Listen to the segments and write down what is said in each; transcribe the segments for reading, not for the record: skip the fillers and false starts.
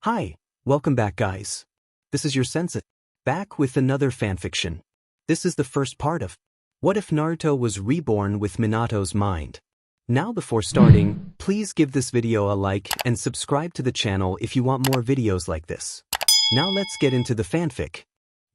Hi, welcome back guys. This is your sensei, back with another fanfiction. This is the first part of What If Naruto Was Reborn with Minato's Mind. Now before starting, please give this video a like and subscribe to the channel if you want more videos like this. Now let's get into the fanfic.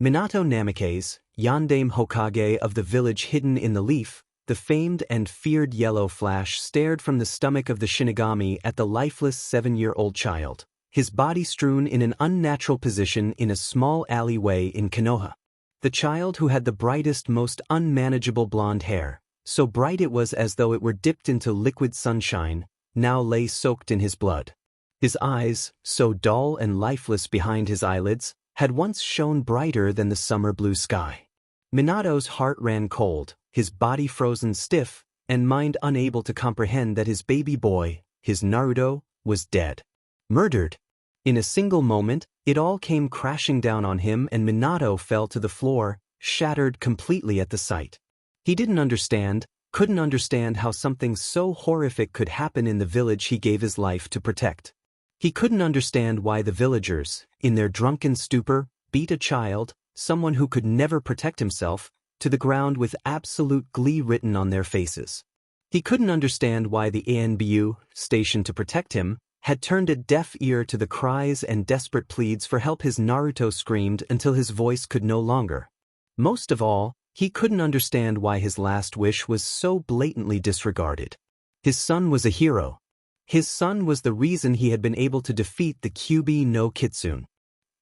Minato Namikaze, Yandame Hokage of the village hidden in the leaf, the famed and feared Yellow Flash stared from the stomach of the Shinigami at the lifeless 7-year-old child, his body strewn in an unnatural position in a small alleyway in Konoha. The child who had the brightest, most unmanageable blonde hair, so bright it was as though it were dipped into liquid sunshine, now lay soaked in his blood. His eyes, so dull and lifeless behind his eyelids, had once shone brighter than the summer blue sky. Minato's heart ran cold, his body frozen stiff, and mind unable to comprehend that his baby boy, his Naruto, was dead. Murdered. In a single moment, it all came crashing down on him and Minato fell to the floor, shattered completely at the sight. He couldn't understand how something so horrific could happen in the village he gave his life to protect. He couldn't understand why the villagers, in their drunken stupor, beat a child, someone who could never protect himself, to the ground with absolute glee written on their faces. He couldn't understand why the ANBU, stationed to protect him, had turned a deaf ear to the cries and desperate pleads for help his Naruto screamed until his voice could no longer. Most of all, he couldn't understand why his last wish was so blatantly disregarded. His son was a hero. His son was the reason he had been able to defeat the Kyuubi no Kitsune.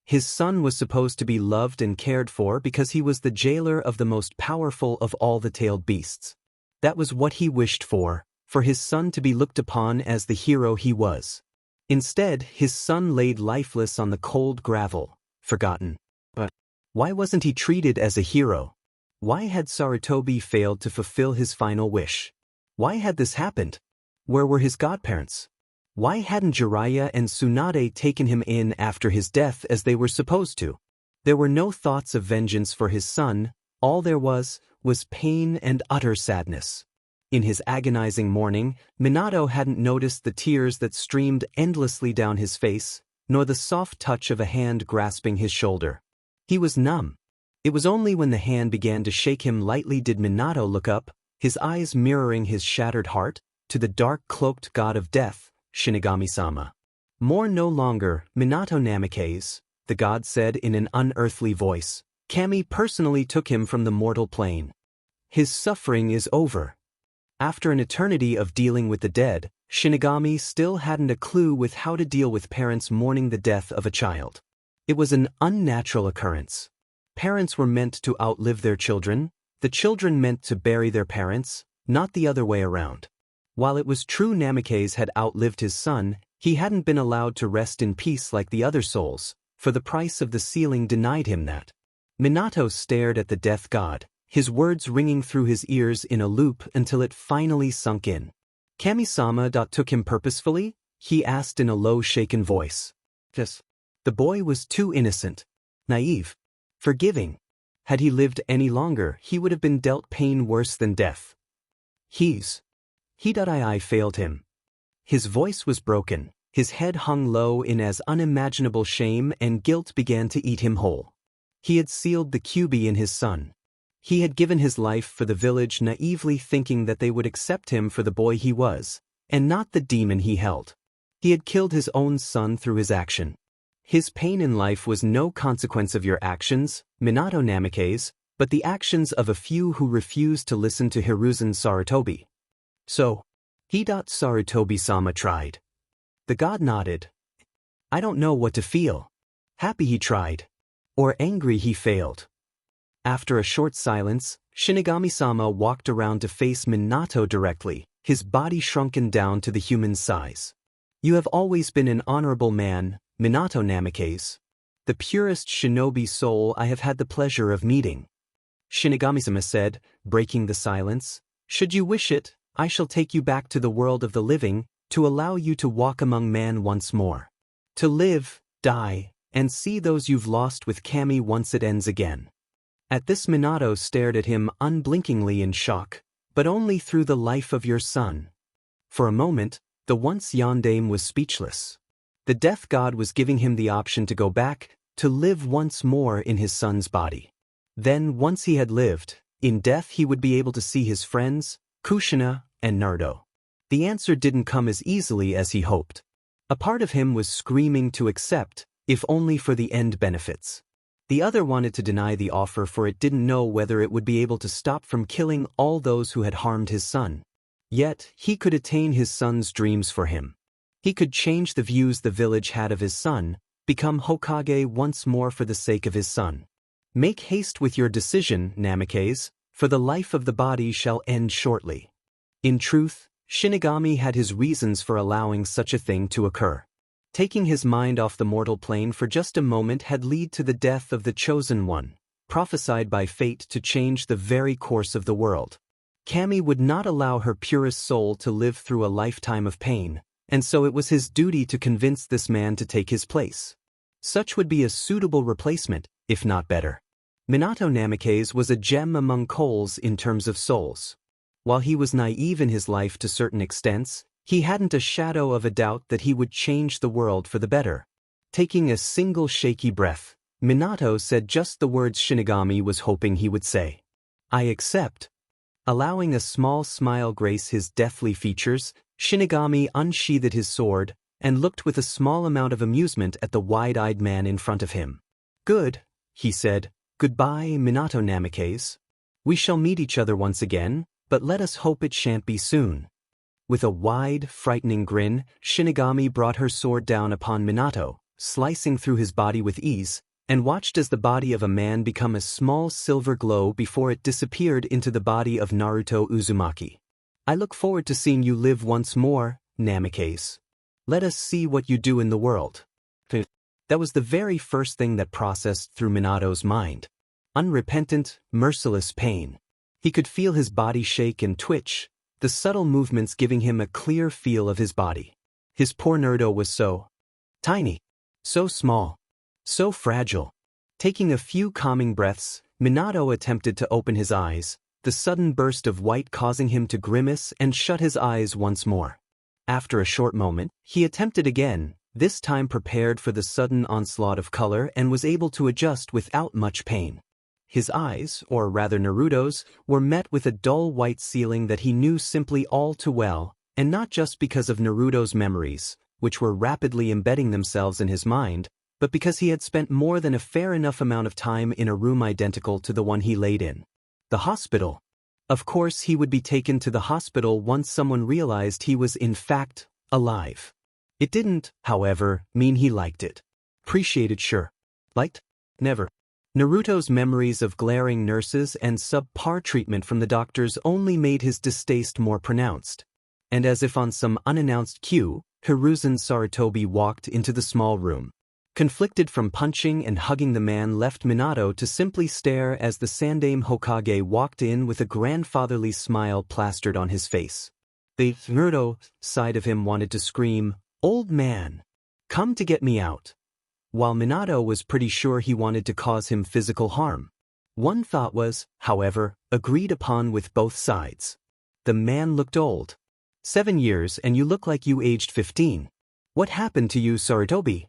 His son was supposed to be loved and cared for because he was the jailer of the most powerful of all the tailed beasts. That was what he wished for his son to be looked upon as the hero he was. Instead, his son laid lifeless on the cold gravel, forgotten. But why wasn't he treated as a hero? Why had Sarutobi failed to fulfill his final wish? Why had this happened? Where were his godparents? Why hadn't Jiraiya and Tsunade taken him in after his death as they were supposed to? There were no thoughts of vengeance for his son, all there was pain and utter sadness. In his agonizing mourning, Minato hadn't noticed the tears that streamed endlessly down his face, nor the soft touch of a hand grasping his shoulder. He was numb. It was only when the hand began to shake him lightly did Minato look up, his eyes mirroring his shattered heart, to the dark-cloaked god of death, Shinigami-sama. More no longer, Minato Namikaze, the god said in an unearthly voice. Kami personally took him from the mortal plane. His suffering is over. After an eternity of dealing with the dead, Shinigami still hadn't a clue with how to deal with parents mourning the death of a child. It was an unnatural occurrence. Parents were meant to outlive their children, the children meant to bury their parents, not the other way around. While it was true Namikaze had outlived his son, he hadn't been allowed to rest in peace like the other souls, for the price of the ceiling denied him that. Minato stared at the death god, his words ringing through his ears in a loop until it finally sunk in. Kami-sama took him purposefully? He asked in a low shaken voice. Yes. The boy was too innocent, naive, forgiving. Had he lived any longer, he would have been dealt pain worse than death. He failed him. His voice was broken, his head hung low in as unimaginable shame and guilt began to eat him whole. He had sealed the Kyuubi in his son. He had given his life for the village naively thinking that they would accept him for the boy he was, and not the demon he held. He had killed his own son through his action. His pain in life was no consequence of your actions, Minato Namikaze, but the actions of a few who refused to listen to Hiruzen Sarutobi. So, Sarutobi-sama tried. The god nodded. I don't know what to feel. Happy he tried. Or angry he failed. After a short silence, Shinigami-sama walked around to face Minato directly, his body shrunken down to the human size. You have always been an honorable man, Minato Namikaze. The purest shinobi soul I have had the pleasure of meeting. Shinigami-sama said, breaking the silence. Should you wish it, I shall take you back to the world of the living, to allow you to walk among man once more. To live, die, and see those you've lost with Kami once it ends again. At this Minato stared at him unblinkingly in shock, but only through the life of your son. For a moment, the once Yandame was speechless. The death god was giving him the option to go back, to live once more in his son's body. Then, once he had lived, in death he would be able to see his friends, Kushina and Naruto. The answer didn't come as easily as he hoped. A part of him was screaming to accept, if only for the end benefits. The other wanted to deny the offer, for it didn't know whether it would be able to stop from killing all those who had harmed his son. Yet, he could attain his son's dreams for him. He could change the views the village had of his son, become Hokage once more for the sake of his son. Make haste with your decision, Namikaze, for the life of the body shall end shortly. In truth, Shinigami had his reasons for allowing such a thing to occur. Taking his mind off the mortal plane for just a moment had led to the death of the Chosen One, prophesied by fate to change the very course of the world. Kami would not allow her purest soul to live through a lifetime of pain, and so it was his duty to convince this man to take his place. Such would be a suitable replacement, if not better. Minato Namikaze was a gem among coals in terms of souls. While he was naive in his life to certain extents, he hadn't a shadow of a doubt that he would change the world for the better. Taking a single shaky breath, Minato said just the words Shinigami was hoping he would say. I accept. Allowing a small smile grace his deathly features, Shinigami unsheathed his sword, and looked with a small amount of amusement at the wide-eyed man in front of him. Good, he said. Goodbye, Minato Namikaze. We shall meet each other once again, but let us hope it shan't be soon. With a wide, frightening grin, Shinigami brought her sword down upon Minato, slicing through his body with ease, and watched as the body of a man become a small silver glow before it disappeared into the body of Naruto Uzumaki. I look forward to seeing you live once more, Namikaze. Let us see what you do in the world. That was the very first thing that processed through Minato's mind. Unrepentant, merciless pain. He could feel his body shake and twitch, the subtle movements giving him a clear feel of his body. His poor Naruto was so tiny, so small, so fragile. Taking a few calming breaths, Minato attempted to open his eyes, the sudden burst of white causing him to grimace and shut his eyes once more. After a short moment, he attempted again, this time prepared for the sudden onslaught of color and was able to adjust without much pain. His eyes, or rather Naruto's, were met with a dull white ceiling that he knew simply all too well, and not just because of Naruto's memories, which were rapidly embedding themselves in his mind, but because he had spent more than a fair enough amount of time in a room identical to the one he laid in. The hospital. Of course he would be taken to the hospital once someone realized he was in fact alive. It didn't, however, mean he liked it. Appreciated, sure. Liked? Never. Naruto's memories of glaring nurses and subpar treatment from the doctors only made his distaste more pronounced. And as if on some unannounced cue, Hiruzen Sarutobi walked into the small room. Conflicted from punching and hugging the man left Minato to simply stare as the Sandaime Hokage walked in with a grandfatherly smile plastered on his face. The Naruto side of him wanted to scream, "Old man! Come to get me out!" While Minato was pretty sure he wanted to cause him physical harm. One thought was, however, agreed upon with both sides. The man looked old. 7 years and you look like you aged 15. What happened to you, Sarutobi?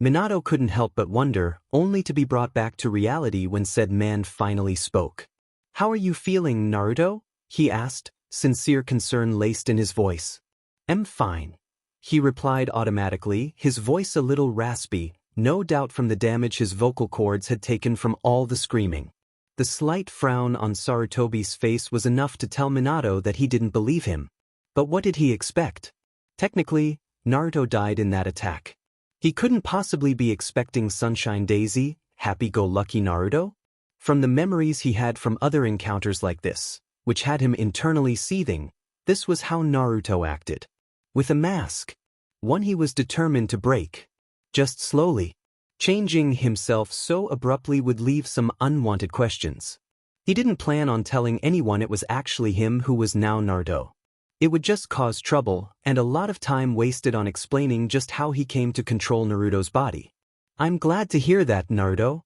Minato couldn't help but wonder, only to be brought back to reality when said man finally spoke. How are you feeling, Naruto? He asked, sincere concern laced in his voice. I'm fine. He replied automatically, his voice a little raspy, no doubt from the damage his vocal cords had taken from all the screaming. The slight frown on Sarutobi's face was enough to tell Minato that he didn't believe him. But what did he expect? Technically, Naruto died in that attack. He couldn't possibly be expecting Sunshine Daisy, happy-go-lucky Naruto? From the memories he had from other encounters like this, which had him internally seething, this was how Naruto acted. With a mask. One he was determined to break. Just slowly. Changing himself so abruptly would leave some unwanted questions. He didn't plan on telling anyone it was actually him who was now Naruto. It would just cause trouble, and a lot of time wasted on explaining just how he came to control Naruto's body. I'm glad to hear that, Naruto.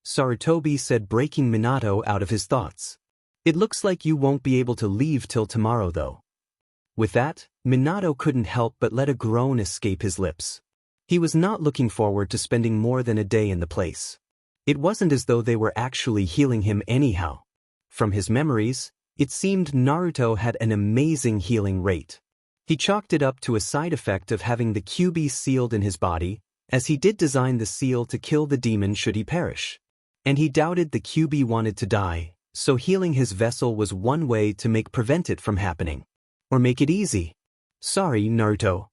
Sarutobi said, breaking Minato out of his thoughts. It looks like you won't be able to leave till tomorrow though. With that, Minato couldn't help but let a groan escape his lips. He was not looking forward to spending more than a day in the place. It wasn't as though they were actually healing him anyhow. From his memories, it seemed Naruto had an amazing healing rate. He chalked it up to a side effect of having the QB sealed in his body, as he did design the seal to kill the demon should he perish. And he doubted the QB wanted to die, so healing his vessel was one way to prevent it from happening. Or make it easy. Sorry, Naruto.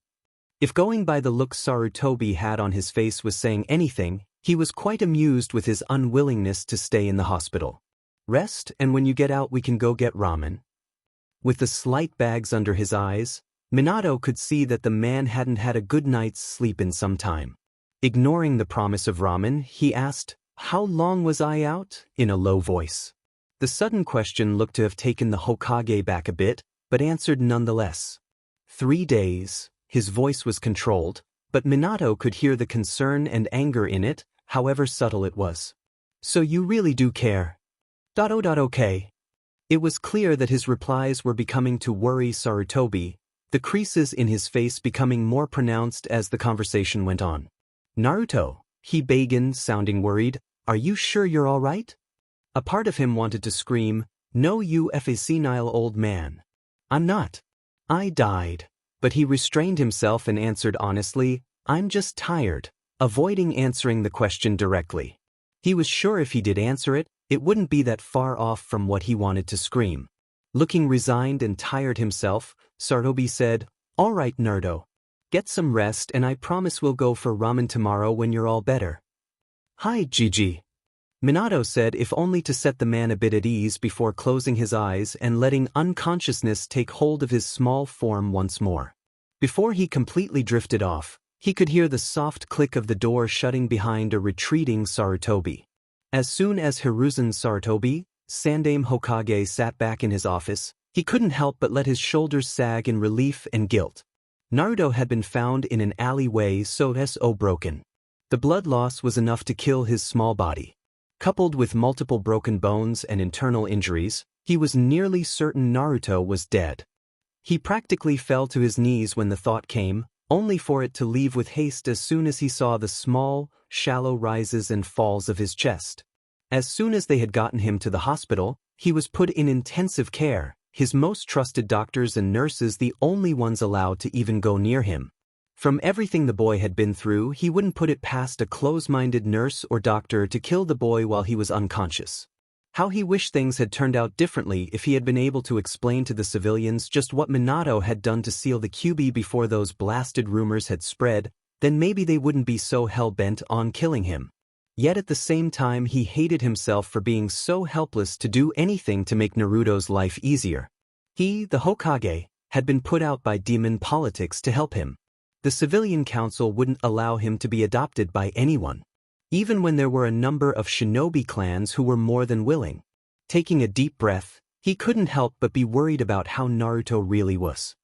If going by the look Sarutobi had on his face was saying anything, he was quite amused with his unwillingness to stay in the hospital. Rest, and when you get out we can go get ramen. With the slight bags under his eyes, Minato could see that the man hadn't had a good night's sleep in some time. Ignoring the promise of ramen, he asked, "How long was I out?" in a low voice. The sudden question looked to have taken the Hokage back a bit, but answered nonetheless. 3 days. His voice was controlled, but Minato could hear the concern and anger in it, however subtle it was. So you really do care. Okay. It was clear that his replies were beginning to worry Sarutobi, the creases in his face becoming more pronounced as the conversation went on. Naruto, he began, sounding worried, are you sure you're all right? A part of him wanted to scream, no you a senile old man. I'm not. I died. But he restrained himself and answered honestly, I'm just tired, avoiding answering the question directly. He was sure if he did answer it, it wouldn't be that far off from what he wanted to scream. Looking resigned and tired himself, Sarutobi said, all right Naruto. Get some rest and I promise we'll go for ramen tomorrow when you're all better. Hi Gigi. Minato said if only to set the man a bit at ease before closing his eyes and letting unconsciousness take hold of his small form once more. Before he completely drifted off, he could hear the soft click of the door shutting behind a retreating Sarutobi. As soon as Hiruzen Sarutobi, Sandaime Hokage sat back in his office, he couldn't help but let his shoulders sag in relief and guilt. Naruto had been found in an alleyway so broken. The blood loss was enough to kill his small body. Coupled with multiple broken bones and internal injuries, he was nearly certain Naruto was dead. He practically fell to his knees when the thought came, only for it to leave with haste as soon as he saw the small, shallow rises and falls of his chest. As soon as they had gotten him to the hospital, he was put in intensive care, his most trusted doctors and nurses the only ones allowed to even go near him. From everything the boy had been through, he wouldn't put it past a close-minded nurse or doctor to kill the boy while he was unconscious. How he wished things had turned out differently if he had been able to explain to the civilians just what Minato had done to seal the QB before those blasted rumors had spread, then maybe they wouldn't be so hell-bent on killing him. Yet at the same time he hated himself for being so helpless to do anything to make Naruto's life easier. He, the Hokage, had been put out by demon politics to help him. The civilian council wouldn't allow him to be adopted by anyone. Even when there were a number of shinobi clans who were more than willing. Taking a deep breath, he couldn't help but be worried about how Naruto really was.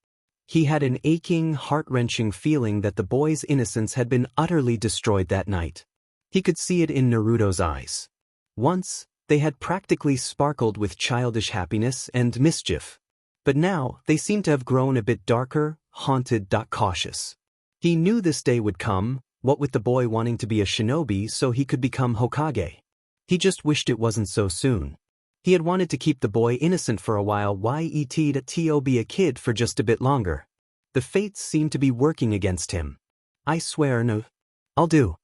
He had an aching, heart-wrenching feeling that the boy's innocence had been utterly destroyed that night. He could see it in Naruto's eyes. Once, they had practically sparkled with childish happiness and mischief. But now, they seemed to have grown a bit darker, haunted, cautious. He knew this day would come, what with the boy wanting to be a shinobi so he could become Hokage. He just wished it wasn't so soon. He had wanted to keep the boy innocent for a while, to be a kid for just a bit longer. The fates seemed to be working against him. I swear no. I'll do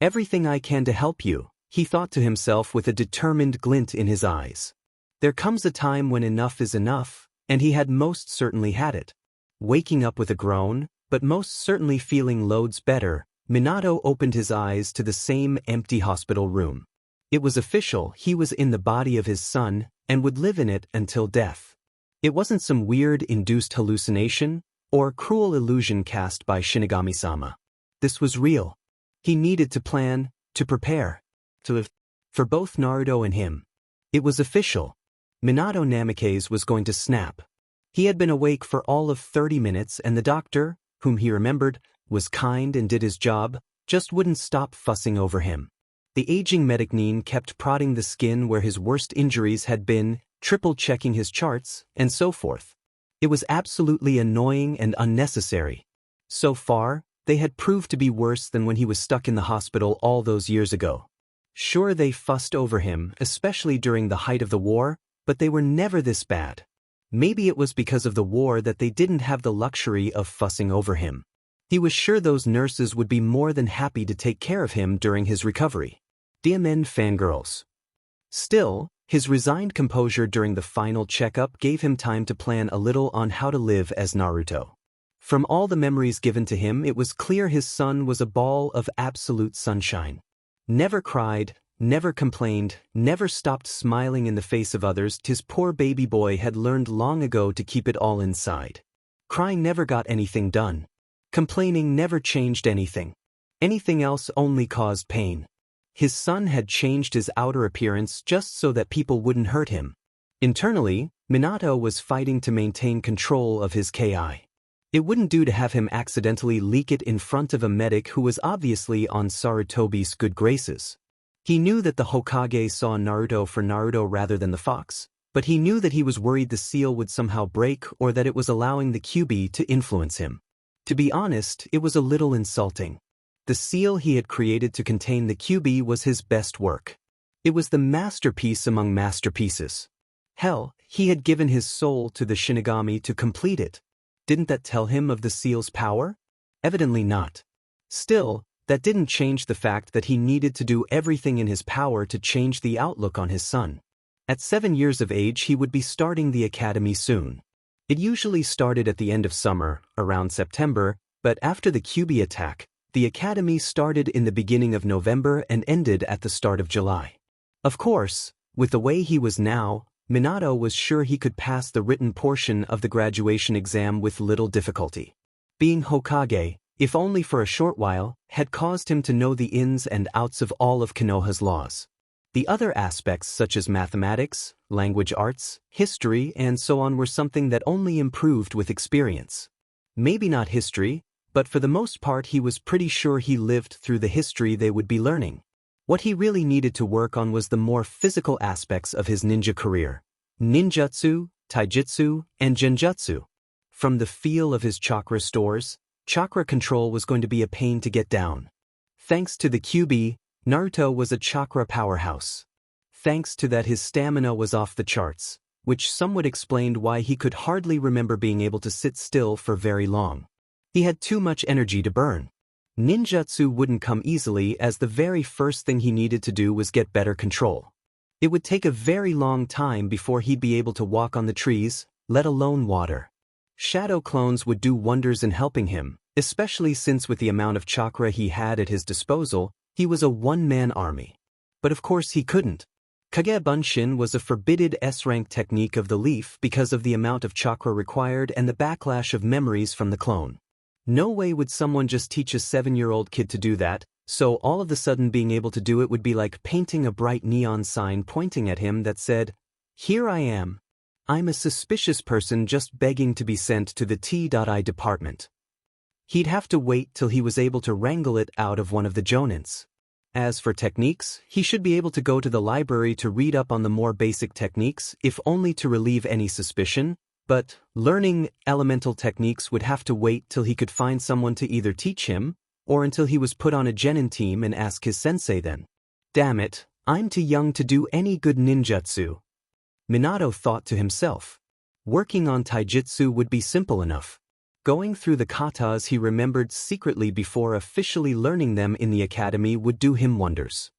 everything I can to help you, he thought to himself with a determined glint in his eyes. There comes a time when enough is enough, and he had most certainly had it. Waking up with a groan, but most certainly feeling loads better, Minato opened his eyes to the same empty hospital room. It was official, he was in the body of his son, and would live in it until death. It wasn't some weird induced hallucination, or cruel illusion cast by Shinigami-sama. This was real. He needed to plan, to prepare, to live. For both Naruto and him. It was official. Minato Namikaze was going to snap. He had been awake for all of 30 minutes and the doctor, whom he remembered, was kind and did his job, just wouldn't stop fussing over him. The aging medicine kept prodding the skin where his worst injuries had been, triple-checking his charts, and so forth. It was absolutely annoying and unnecessary. So far, they had proved to be worse than when he was stuck in the hospital all those years ago. Sure, they fussed over him, especially during the height of the war, but they were never this bad. Maybe it was because of the war that they didn't have the luxury of fussing over him. He was sure those nurses would be more than happy to take care of him during his recovery. DMN fangirls. Still, his resigned composure during the final checkup gave him time to plan a little on how to live as Naruto. From all the memories given to him, it was clear his son was a ball of absolute sunshine. Never cried, never complained, never stopped smiling in the face of others. His poor baby boy had learned long ago to keep it all inside. Crying never got anything done. Complaining never changed anything. Anything else only caused pain. His son had changed his outer appearance just so that people wouldn't hurt him. Internally, Minato was fighting to maintain control of his Ki. It wouldn't do to have him accidentally leak it in front of a medic who was obviously on Sarutobi's good graces. He knew that the Hokage saw Naruto for Naruto rather than the fox, but he knew that he was worried the seal would somehow break or that it was allowing the QB to influence him. To be honest, it was a little insulting. The seal he had created to contain the QB was his best work. It was the masterpiece among masterpieces. Hell, he had given his soul to the Shinigami to complete it. Didn't that tell him of the seal's power? Evidently not. Still, that didn't change the fact that he needed to do everything in his power to change the outlook on his son. At 7 years of age, he would be starting the academy soon. It usually started at the end of summer, around September, but after the QB attack, the academy started in the beginning of November and ended at the start of July. Of course, with the way he was now, Minato was sure he could pass the written portion of the graduation exam with little difficulty. Being Hokage, if only for a short while, had caused him to know the ins and outs of all of Konoha's laws. The other aspects such as mathematics, language arts, history, and so on were something that only improved with experience. Maybe not history, but for the most part he was pretty sure he lived through the history they would be learning. What he really needed to work on was the more physical aspects of his ninja career: ninjutsu, taijutsu, and genjutsu. From the feel of his chakra stores, chakra control was going to be a pain to get down. Thanks to the QB, Naruto was a chakra powerhouse. Thanks to that, his stamina was off the charts, which somewhat explained why he could hardly remember being able to sit still for very long. He had too much energy to burn. Ninjutsu wouldn't come easily, as the very first thing he needed to do was get better control. It would take a very long time before he'd be able to walk on the trees, let alone water. Shadow clones would do wonders in helping him, especially since with the amount of chakra he had at his disposal, he was a one-man army. But of course he couldn't. Kage Bunshin was a forbidden S-rank technique of the leaf because of the amount of chakra required and the backlash of memories from the clone. No way would someone just teach a 7-year-old kid to do that, so all of a sudden being able to do it would be like painting a bright neon sign pointing at him that said, "Here I am. I'm a suspicious person just begging to be sent to the T.I department." He'd have to wait till he was able to wrangle it out of one of the jonins. As for techniques, he should be able to go to the library to read up on the more basic techniques, if only to relieve any suspicion, but learning elemental techniques would have to wait till he could find someone to either teach him, or until he was put on a genin team and ask his sensei then. Damn it, I'm too young to do any good ninjutsu. Minato thought to himself. Working on taijutsu would be simple enough. Going through the katas he remembered secretly before officially learning them in the academy would do him wonders.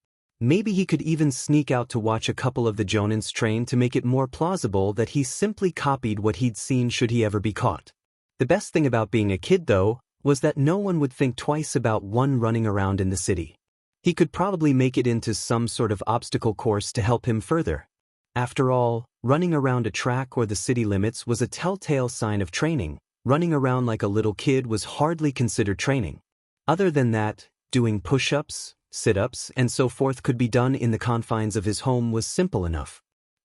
Maybe he could even sneak out to watch a couple of the jonins train to make it more plausible that he simply copied what he'd seen should he ever be caught. The best thing about being a kid, though, was that no one would think twice about one running around in the city. He could probably make it into some sort of obstacle course to help him further. After all, running around a track or the city limits was a telltale sign of training. Running around like a little kid was hardly considered training. Other than that, doing push-ups, sit-ups, and so forth could be done in the confines of his home was simple enough.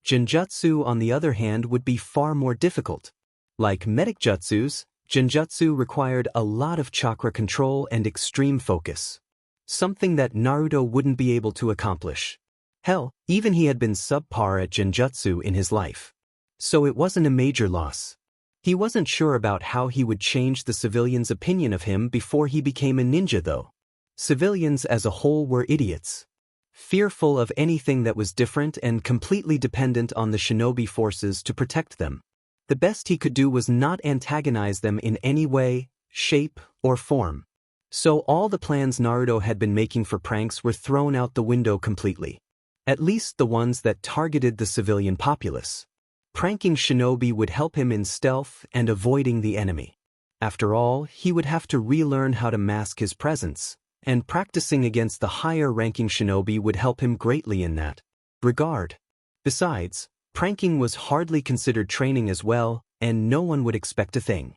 Genjutsu, on the other hand, would be far more difficult. Like medic jutsus, genjutsu required a lot of chakra control and extreme focus. Something that Naruto wouldn't be able to accomplish. Hell, even he had been subpar at genjutsu in his life. So it wasn't a major loss. He wasn't sure about how he would change the civilians' opinion of him before he became a ninja though. Civilians as a whole were idiots, fearful of anything that was different and completely dependent on the shinobi forces to protect them. The best he could do was not antagonize them in any way, shape, or form. So all the plans Naruto had been making for pranks were thrown out the window completely. At least the ones that targeted the civilian populace. Pranking shinobi would help him in stealth and avoiding the enemy. After all, he would have to relearn how to mask his presence, and practicing against the higher-ranking shinobi would help him greatly in that regard. Besides, pranking was hardly considered training as well, and no one would expect a thing.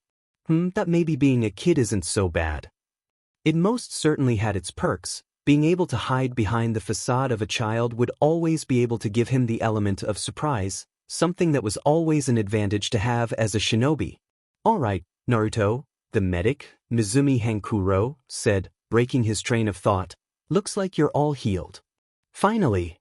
That maybe being a kid isn't so bad. It most certainly had its perks. Being able to hide behind the facade of a child would always be able to give him the element of surprise, something that was always an advantage to have as a shinobi. "Alright, Naruto," the medic, Mizumi Hankuro, said, breaking his train of thought. "Looks like you're all healed." "Finally,"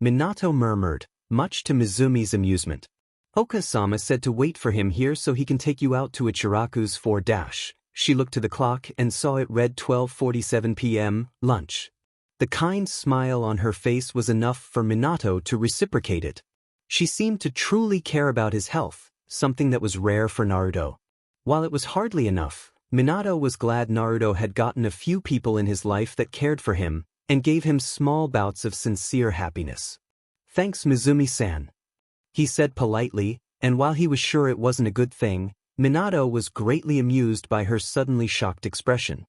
Minato murmured, much to Mizumi's amusement. "Oka-sama said to wait for him here so he can take you out to Ichiraku's 4-. She looked to the clock and saw it read 12:47 p.m., lunch. The kind smile on her face was enough for Minato to reciprocate it. She seemed to truly care about his health, something that was rare for Naruto. While it was hardly enough, Minato was glad Naruto had gotten a few people in his life that cared for him and gave him small bouts of sincere happiness. "Thanks, Mizumi-san," he said politely, and while he was sure it wasn't a good thing, Minato was greatly amused by her suddenly shocked expression.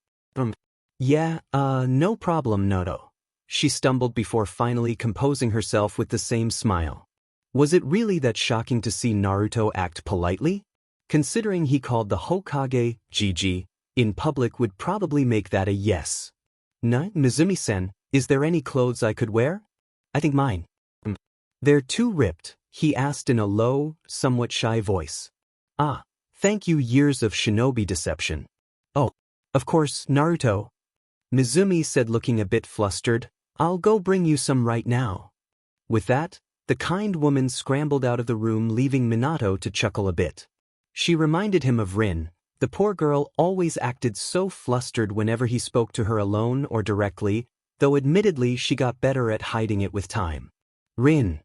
Yeah, no problem, Naruto." She stumbled before finally composing herself with the same smile. Was it really that shocking to see Naruto act politely? Considering he called the Hokage Gigi in public would probably make that a yes. Mizumi-san, is there any clothes I could wear? I think mine. They're too ripped, he asked in a low, somewhat shy voice. Ah, thank you, years of shinobi deception. Oh, of course, Naruto. Mizumi said, looking a bit flustered. I'll go bring you some right now. With that, the kind woman scrambled out of the room, leaving Minato to chuckle a bit. She reminded him of Rin. The poor girl always acted so flustered whenever he spoke to her alone or directly, though admittedly she got better at hiding it with time. Rin.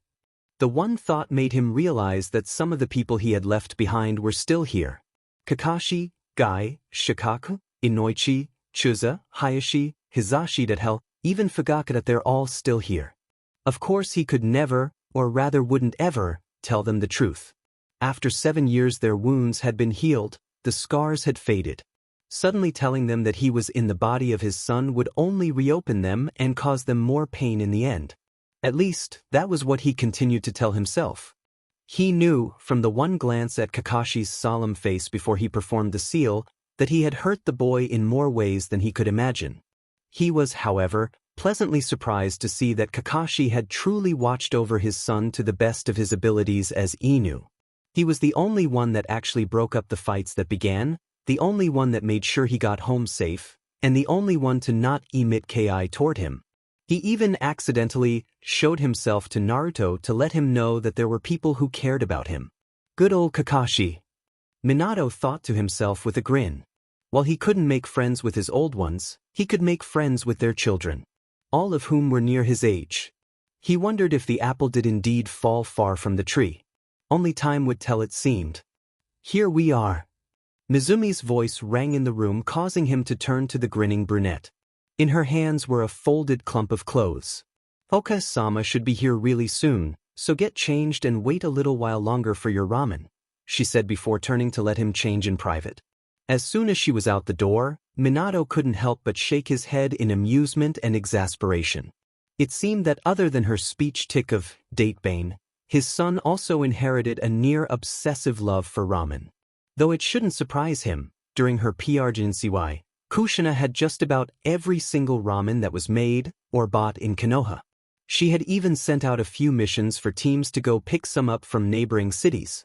The one thought made him realize that some of the people he had left behind were still here. Kakashi, Gai, Shikaku, Inoichi, Chuza, Hayashi, Hizashi, that hell, even Fugakura, they're all still here. Of course he could never, or rather wouldn't ever, tell them the truth. After 7 years their wounds had been healed, the scars had faded. Suddenly telling them that he was in the body of his son would only reopen them and cause them more pain in the end. At least, that was what he continued to tell himself. He knew, from the one glance at Kakashi's solemn face before he performed the seal, that he had hurt the boy in more ways than he could imagine. He was, however, pleasantly surprised to see that Kakashi had truly watched over his son to the best of his abilities as Inu. He was the only one that actually broke up the fights that began, the only one that made sure he got home safe, and the only one to not emit ki toward him. He even accidentally showed himself to Naruto to let him know that there were people who cared about him. Good old Kakashi. Minato thought to himself with a grin. While he couldn't make friends with his old ones, he could make friends with their children, all of whom were near his age. He wondered if the apple did indeed fall far from the tree. Only time would tell, it seemed. Here we are. Mizumi's voice rang in the room, causing him to turn to the grinning brunette. In her hands were a folded clump of clothes. Oka-sama should be here really soon, so get changed and wait a little while longer for your ramen, she said before turning to let him change in private. As soon as she was out the door, Minato couldn't help but shake his head in amusement and exasperation. It seemed that other than her speech tick of datebane, his son also inherited a near-obsessive love for ramen. Though it shouldn't surprise him, during her PRGNCY, Kushina had just about every single ramen that was made or bought in Konoha. She had even sent out a few missions for teams to go pick some up from neighboring cities.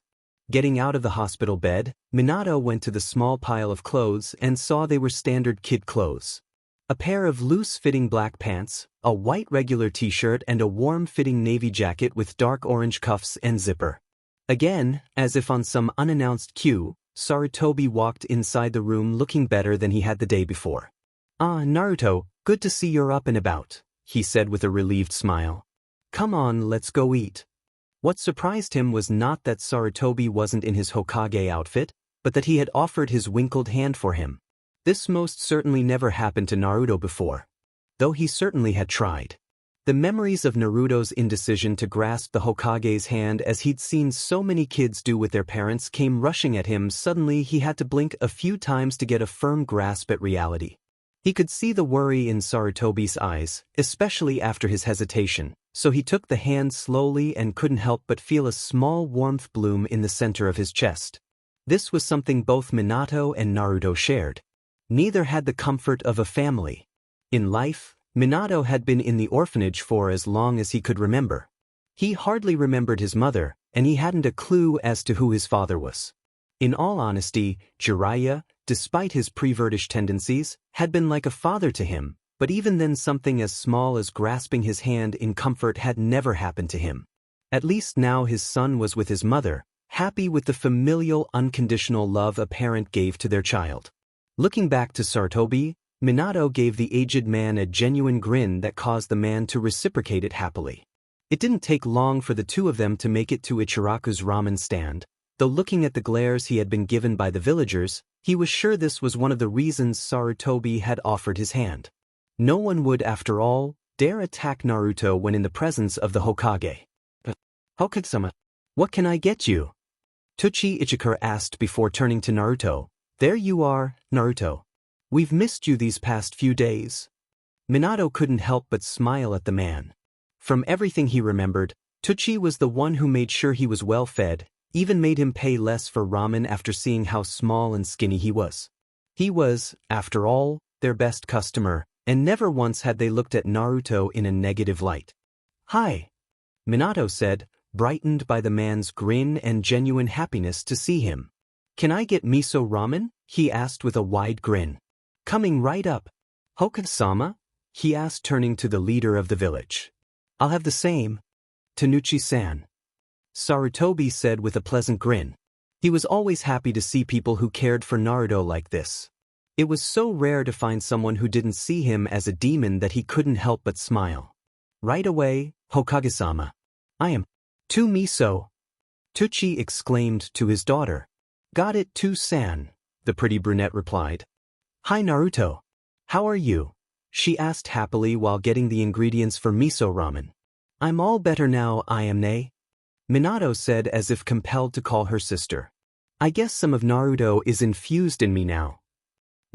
Getting out of the hospital bed, Minato went to the small pile of clothes and saw they were standard kid clothes. A pair of loose-fitting black pants, a white regular t-shirt, and a warm-fitting navy jacket with dark orange cuffs and zipper. Again, as if on some unannounced cue, Sarutobi walked inside the room looking better than he had the day before. "Ah, Naruto, good to see you're up and about," he said with a relieved smile. "Come on, let's go eat." What surprised him was not that Sarutobi wasn't in his Hokage outfit, but that he had offered his wrinkled hand for him. This most certainly never happened to Naruto before, though he certainly had tried. The memories of Naruto's indecision to grasp the Hokage's hand, as he'd seen so many kids do with their parents, came rushing at him. Suddenly he had to blink a few times to get a firm grasp at reality. He could see the worry in Sarutobi's eyes, especially after his hesitation, so he took the hand slowly and couldn't help but feel a small warmth bloom in the center of his chest. This was something both Minato and Naruto shared. Neither had the comfort of a family. In life, Minato had been in the orphanage for as long as he could remember. He hardly remembered his mother, and he hadn't a clue as to who his father was. In all honesty, Jiraiya, despite his pervertish tendencies, had been like a father to him, but even then something as small as grasping his hand in comfort had never happened to him. At least now his son was with his mother, happy with the familial, unconditional love a parent gave to their child. Looking back to Sarutobi, Minato gave the aged man a genuine grin that caused the man to reciprocate it happily. It didn't take long for the two of them to make it to Ichiraku's ramen stand, though looking at the glares he had been given by the villagers, he was sure this was one of the reasons Sarutobi had offered his hand. No one would, after all, dare attack Naruto when in the presence of the Hokage. "Hokage-sama, what can I get you?" Tsuchi Ichikura asked before turning to Naruto. "There you are, Naruto. We've missed you these past few days." Minato couldn't help but smile at the man. From everything he remembered, Tsuchi was the one who made sure he was well fed, even made him pay less for ramen after seeing how small and skinny he was. He was, after all, their best customer, and never once had they looked at Naruto in a negative light. "Hi," Minato said, brightened by the man's grin and genuine happiness to see him. "Can I get miso ramen?" he asked with a wide grin. "Coming right up." "Hokage-sama?" he asked, turning to the leader of the village. "I'll have the same." "Tanuchi-san," Sarutobi said with a pleasant grin. He was always happy to see people who cared for Naruto like this. It was so rare to find someone who didn't see him as a demon that he couldn't help but smile. "Right away, Hokage-sama. I am." "Two miso," Tsuchi exclaimed to his daughter. "Got it too, san," the pretty brunette replied. "Hi Naruto. How are you?" she asked happily while getting the ingredients for miso ramen. "I'm all better now, Ayame," Minato said as if compelled to call her sister. "I guess some of Naruto is infused in me now."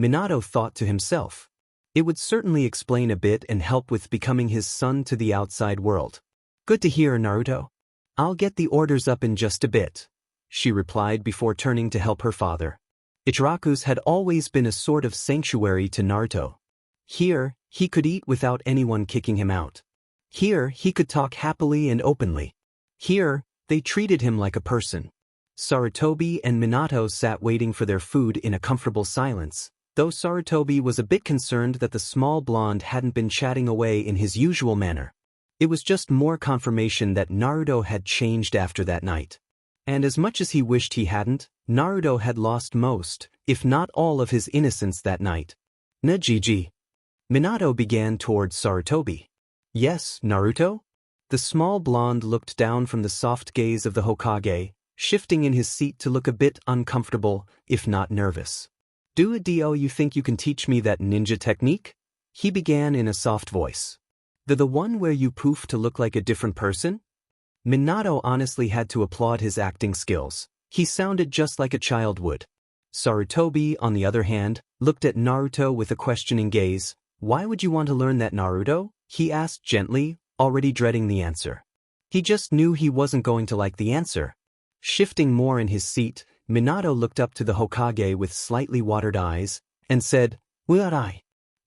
Minato thought to himself. It would certainly explain a bit and help with becoming his son to the outside world. "Good to hear, Naruto. I'll get the orders up in just a bit," she replied before turning to help her father. Ichiraku's had always been a sort of sanctuary to Naruto. Here, he could eat without anyone kicking him out. Here, he could talk happily and openly. Here, they treated him like a person. Sarutobi and Minato sat waiting for their food in a comfortable silence, though Sarutobi was a bit concerned that the small blonde hadn't been chatting away in his usual manner. It was just more confirmation that Naruto had changed after that night. And as much as he wished he hadn't, Naruto had lost most, if not all of his innocence that night. "Najiji." Minato began towards Sarutobi. "Yes, Naruto?" The small blonde looked down from the soft gaze of the Hokage, shifting in his seat to look a bit uncomfortable, if not nervous. "Do you think you can teach me that ninja technique?" he began in a soft voice. The one where you poof to look like a different person?" Minato honestly had to applaud his acting skills. He sounded just like a child would. Sarutobi, on the other hand, looked at Naruto with a questioning gaze. "Why would you want to learn that, Naruto?" he asked gently, already dreading the answer. He just knew he wasn't going to like the answer. Shifting more in his seat, Minato looked up to the Hokage with slightly watered eyes, and said, "Well,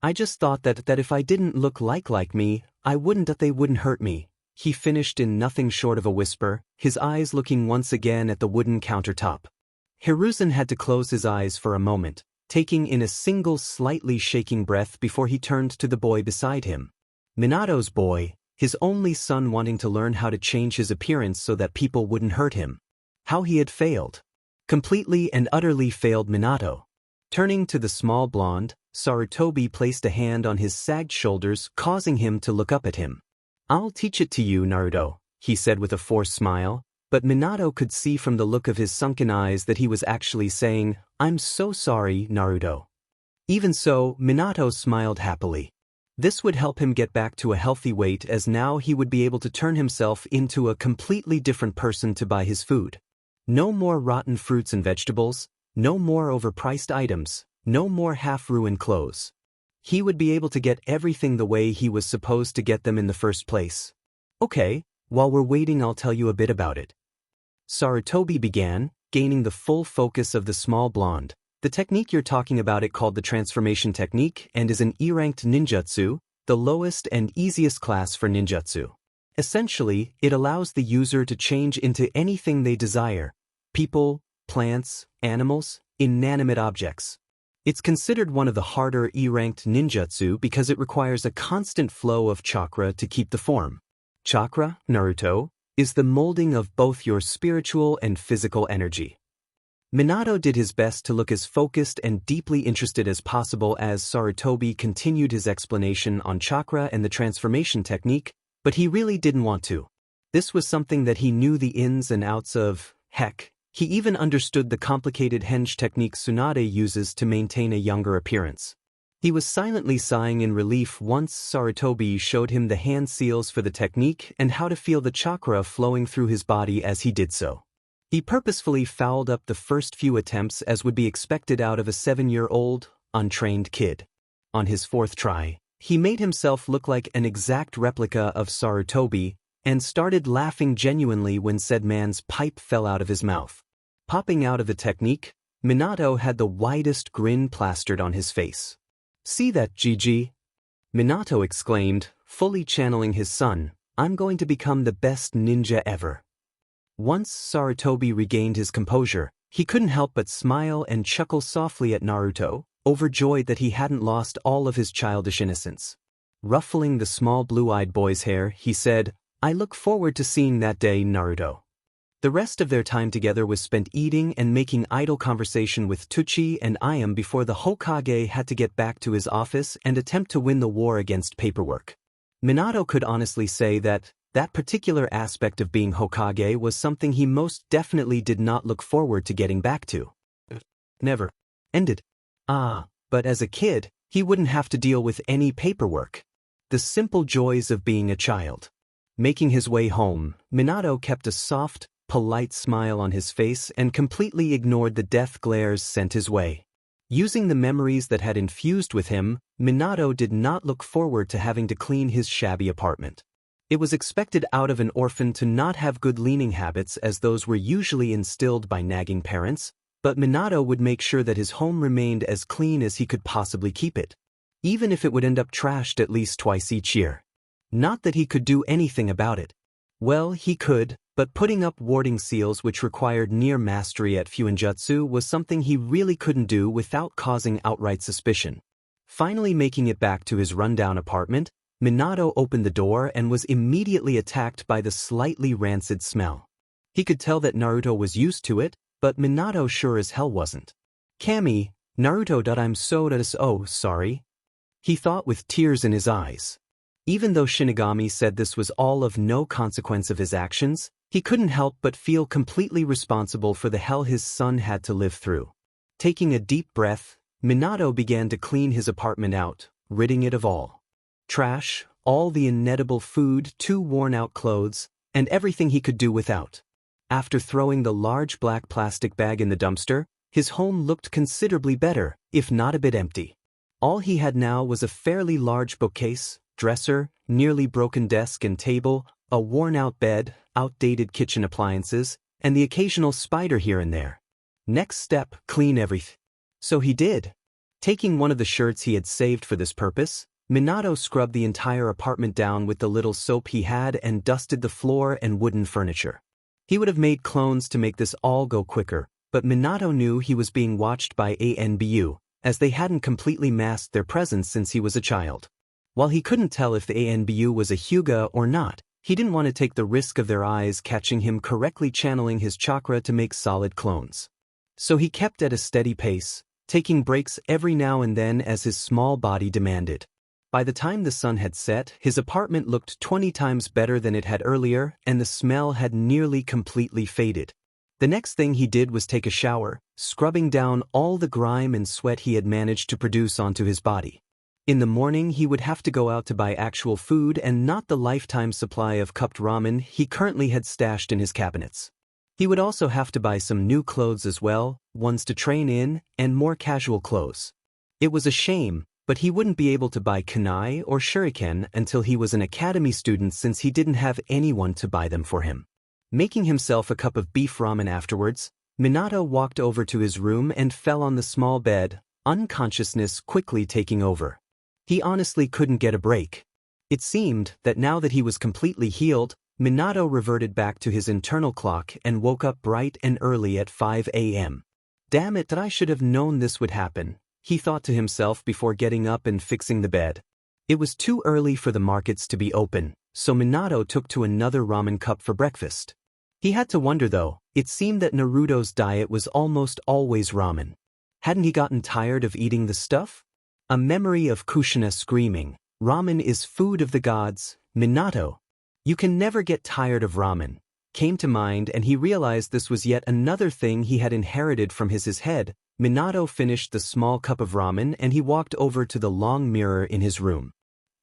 I just thought that if I didn't look like me, they wouldn't hurt me," he finished in nothing short of a whisper, his eyes looking once again at the wooden countertop. Hiruzen had to close his eyes for a moment, taking in a single slightly shaking breath before he turned to the boy beside him. Minato's boy, his only son, wanting to learn how to change his appearance so that people wouldn't hurt him. How he had failed. Completely and utterly failed Minato. Turning to the small blonde, Sarutobi placed a hand on his sagged shoulders, causing him to look up at him. "I'll teach it to you, Naruto," he said with a forced smile, but Minato could see from the look of his sunken eyes that he was actually saying, "I'm so sorry, Naruto." Even so, Minato smiled happily. This would help him get back to a healthy weight, as now he would be able to turn himself into a completely different person to buy his food. No more rotten fruits and vegetables, no more overpriced items, no more half-ruined clothes. He would be able to get everything the way he was supposed to get them in the first place. "Okay, while we're waiting I'll tell you a bit about it." Sarutobi began, gaining the full focus of the small blonde. "The technique you're talking about, it called the transformation technique, and is an E-ranked ninjutsu, the lowest and easiest class for ninjutsu. Essentially, it allows the user to change into anything they desire: people, plants, animals, inanimate objects. It's considered one of the harder E-ranked ninjutsu because it requires a constant flow of chakra to keep the form. Chakra, Naruto, is the molding of both your spiritual and physical energy." Minato did his best to look as focused and deeply interested as possible as Sarutobi continued his explanation on chakra and the transformation technique, but he really didn't want to. This was something that he knew the ins and outs of. Heck, he even understood the complicated henge technique Tsunade uses to maintain a younger appearance. He was silently sighing in relief once Sarutobi showed him the hand seals for the technique and how to feel the chakra flowing through his body as he did so. He purposefully fouled up the first few attempts, as would be expected out of a 7-year-old, untrained kid. On his fourth try, he made himself look like an exact replica of Sarutobi and started laughing genuinely when said man's pipe fell out of his mouth. Popping out of the technique, Minato had the widest grin plastered on his face. "See that, Gigi?" Minato exclaimed, fully channeling his son, "I'm going to become the best ninja ever." Once Sarutobi regained his composure, he couldn't help but smile and chuckle softly at Naruto, overjoyed that he hadn't lost all of his childish innocence. Ruffling the small blue-eyed boy's hair, he said, "I look forward to seeing that day, Naruto." The rest of their time together was spent eating and making idle conversation with Tucci and Ayam before the Hokage had to get back to his office and attempt to win the war against paperwork. Minato could honestly say that particular aspect of being Hokage was something he most definitely did not look forward to getting back to. Never ended. But as a kid, he wouldn't have to deal with any paperwork. The simple joys of being a child. Making his way home, Minato kept a soft, polite smile on his face and completely ignored the death glares sent his way. Using the memories that had infused with him, Minato did not look forward to having to clean his shabby apartment. It was expected out of an orphan to not have good cleaning habits, as those were usually instilled by nagging parents, but Minato would make sure that his home remained as clean as he could possibly keep it, even if it would end up trashed at least twice each year. Not that he could do anything about it. Well, he could, but putting up warding seals which required near mastery at Fuinjutsu was something he really couldn't do without causing outright suspicion. Finally making it back to his rundown apartment, Minato opened the door and was immediately attacked by the slightly rancid smell. He could tell that Naruto was used to it, but Minato sure as hell wasn't. "Kami, Naruto, I'm so sorry," he thought with tears in his eyes. Even though Shinigami said this was all of no consequence of his actions, he couldn't help but feel completely responsible for the hell his son had to live through. Taking a deep breath, Minato began to clean his apartment out, ridding it of all trash, all the inedible food, 2 worn-out clothes, and everything he could do without. After throwing the large black plastic bag in the dumpster, his home looked considerably better, if not a bit empty. All he had now was a fairly large bookcase, dresser, nearly broken desk and table, a worn-out bed, outdated kitchen appliances, and the occasional spider here and there. Next step, clean everything. So he did. Taking one of the shirts he had saved for this purpose, Minato scrubbed the entire apartment down with the little soap he had and dusted the floor and wooden furniture. He would have made clones to make this all go quicker, but Minato knew he was being watched by ANBU, as they hadn't completely masked their presence since he was a child. While he couldn't tell if the ANBU was a Hyuga or not, He didn't want to take the risk of their eyes catching him correctly channeling his chakra to make solid clones. So he kept at a steady pace, taking breaks every now and then as his small body demanded. By the time the sun had set, his apartment looked 20 times better than it had earlier, and the smell had nearly completely faded. The next thing he did was take a shower, scrubbing down all the grime and sweat he had managed to produce onto his body. In the morning he would have to go out to buy actual food and not the lifetime supply of cupped ramen he currently had stashed in his cabinets. He would also have to buy some new clothes as well, ones to train in, and more casual clothes. It was a shame, but he wouldn't be able to buy kunai or shuriken until he was an academy student since he didn't have anyone to buy them for him. Making himself a cup of beef ramen afterwards, Minato walked over to his room and fell on the small bed, unconsciousness quickly taking over. He honestly couldn't get a break. It seemed that now that he was completely healed, Minato reverted back to his internal clock and woke up bright and early at 5 a.m. Damn it, that I should have known this would happen, he thought to himself before getting up and fixing the bed. It was too early for the markets to be open, so Minato took to another ramen cup for breakfast. He had to wonder though, it seemed that Naruto's diet was almost always ramen. Hadn't he gotten tired of eating the stuff? A memory of Kushina screaming, "Ramen is food of the gods, Minato! You can never get tired of ramen," came to mind, and he realized this was yet another thing he had inherited from his head. Minato finished the small cup of ramen and he walked over to the long mirror in his room.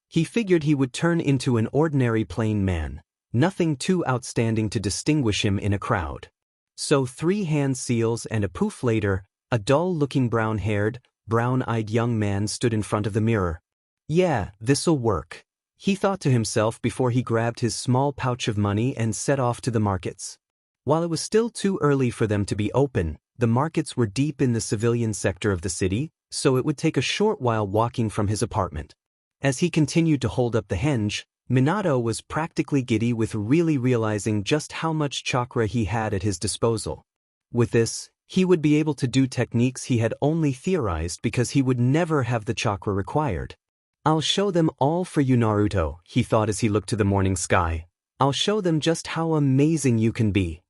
He figured he would turn into an ordinary plain man, nothing too outstanding to distinguish him in a crowd. So 3 hand seals and a poof later, a dull-looking brown-haired, brown-eyed young man stood in front of the mirror. Yeah, this'll work, he thought to himself before he grabbed his small pouch of money and set off to the markets. While it was still too early for them to be open, the markets were deep in the civilian sector of the city, so it would take a short while walking from his apartment. As he continued to hold up the henge, Minato was practically giddy with really realizing just how much chakra he had at his disposal. With this, he would be able to do techniques he had only theorized because he would never have the chakra required. I'll show them all for you, Naruto, he thought as he looked to the morning sky. I'll show them just how amazing you can be.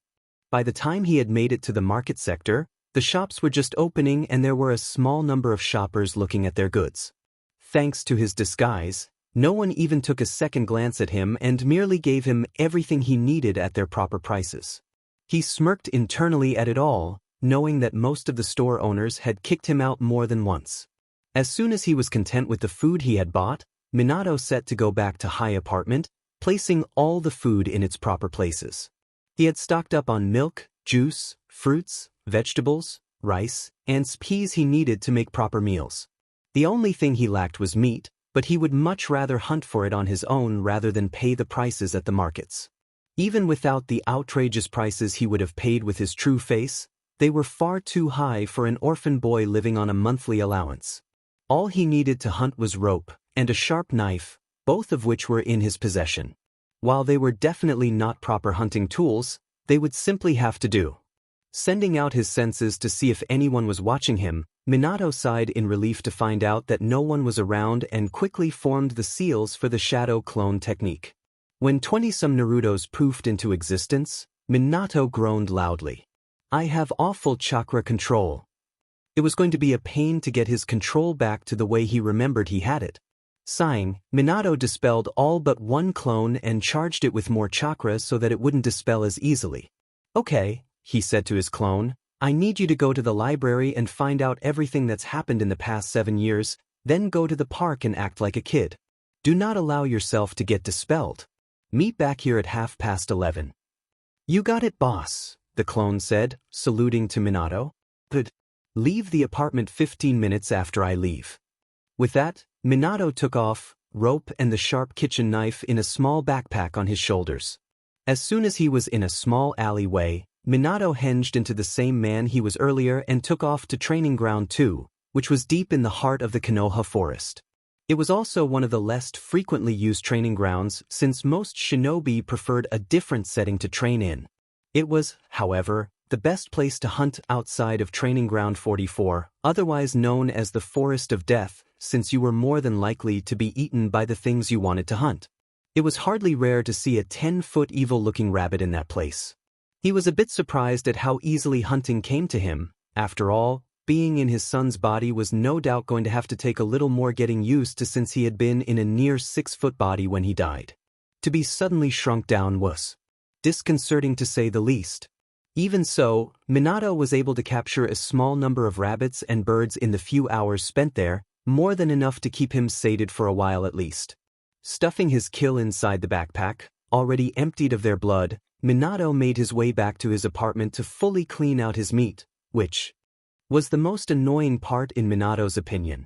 By the time he had made it to the market sector, the shops were just opening and there were a small number of shoppers looking at their goods. Thanks to his disguise, no one even took a second glance at him and merely gave him everything he needed at their proper prices. He smirked internally at it all, knowing that most of the store owners had kicked him out more than once. As soon as he was content with the food he had bought, Minato set to go back to high apartment, placing all the food in its proper places. He had stocked up on milk, juice, fruits, vegetables, rice, and peas he needed to make proper meals. The only thing he lacked was meat, but he would much rather hunt for it on his own rather than pay the prices at the markets. Even without the outrageous prices he would have paid with his true face, they were far too high for an orphan boy living on a monthly allowance. All he needed to hunt was rope and a sharp knife, both of which were in his possession. While they were definitely not proper hunting tools, they would simply have to do. Sending out his senses to see if anyone was watching him, Minato sighed in relief to find out that no one was around and quickly formed the seals for the shadow clone technique. When 20-some Narutos poofed into existence, Minato groaned loudly. I have awful chakra control. It was going to be a pain to get his control back to the way he remembered he had it. Sighing, Minato dispelled all but one clone and charged it with more chakra so that it wouldn't dispel as easily. Okay, he said to his clone, I need you to go to the library and find out everything that's happened in the past 7 years, then go to the park and act like a kid. Do not allow yourself to get dispelled. Meet back here at 11:30. You got it, boss, the clone said, saluting to Minato. Good. Leave the apartment 15 minutes after I leave. With that, Minato took off, rope and the sharp kitchen knife in a small backpack on his shoulders. As soon as he was in a small alleyway, Minato henged into the same man he was earlier and took off to Training Ground 2, which was deep in the heart of the Konoha forest. It was also one of the less frequently used training grounds since most shinobi preferred a different setting to train in. It was, however, the best place to hunt outside of Training Ground 44, otherwise known as the Forest of Death, since you were more than likely to be eaten by the things you wanted to hunt. It was hardly rare to see a 10-foot evil-looking rabbit in that place. He was a bit surprised at how easily hunting came to him. After all, being in his son's body was no doubt going to have to take a little more getting used to since he had been in a near 6-foot body when he died. To be suddenly shrunk down was disconcerting to say the least. Even so, Minato was able to capture a small number of rabbits and birds in the few hours spent there, more than enough to keep him sated for a while at least. Stuffing his kill inside the backpack, already emptied of their blood, Minato made his way back to his apartment to fully clean out his meat, which was the most annoying part in Minato's opinion.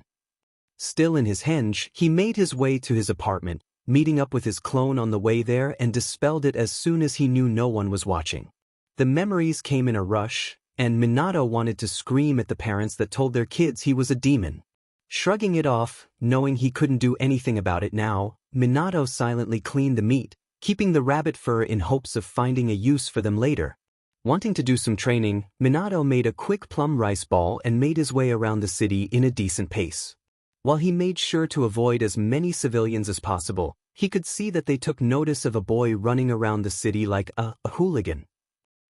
Still in his henge, he made his way to his apartment, meeting up with his clone on the way there and dispelled it as soon as he knew no one was watching. The memories came in a rush, and Minato wanted to scream at the parents that told their kids he was a demon. Shrugging it off, knowing he couldn't do anything about it now, Minato silently cleaned the meat, keeping the rabbit fur in hopes of finding a use for them later. Wanting to do some training, Minato made a quick plum rice ball and made his way around the city in a decent pace. While he made sure to avoid as many civilians as possible, he could see that they took notice of a boy running around the city like a hooligan.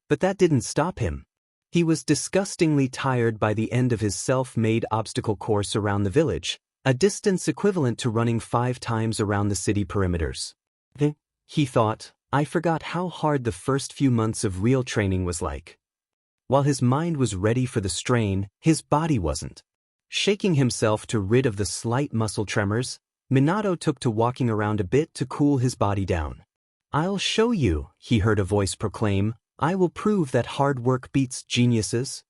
But that didn't stop him. He was disgustingly tired by the end of his self-made obstacle course around the village, a distance equivalent to running 5 times around the city perimeters. He thought, I forgot how hard the first few months of real training was like. While his mind was ready for the strain, his body wasn't. Shaking himself to rid of the slight muscle tremors, Minato took to walking around a bit to cool his body down. I'll show you, he heard a voice proclaim. I will prove that hard work beats geniuses.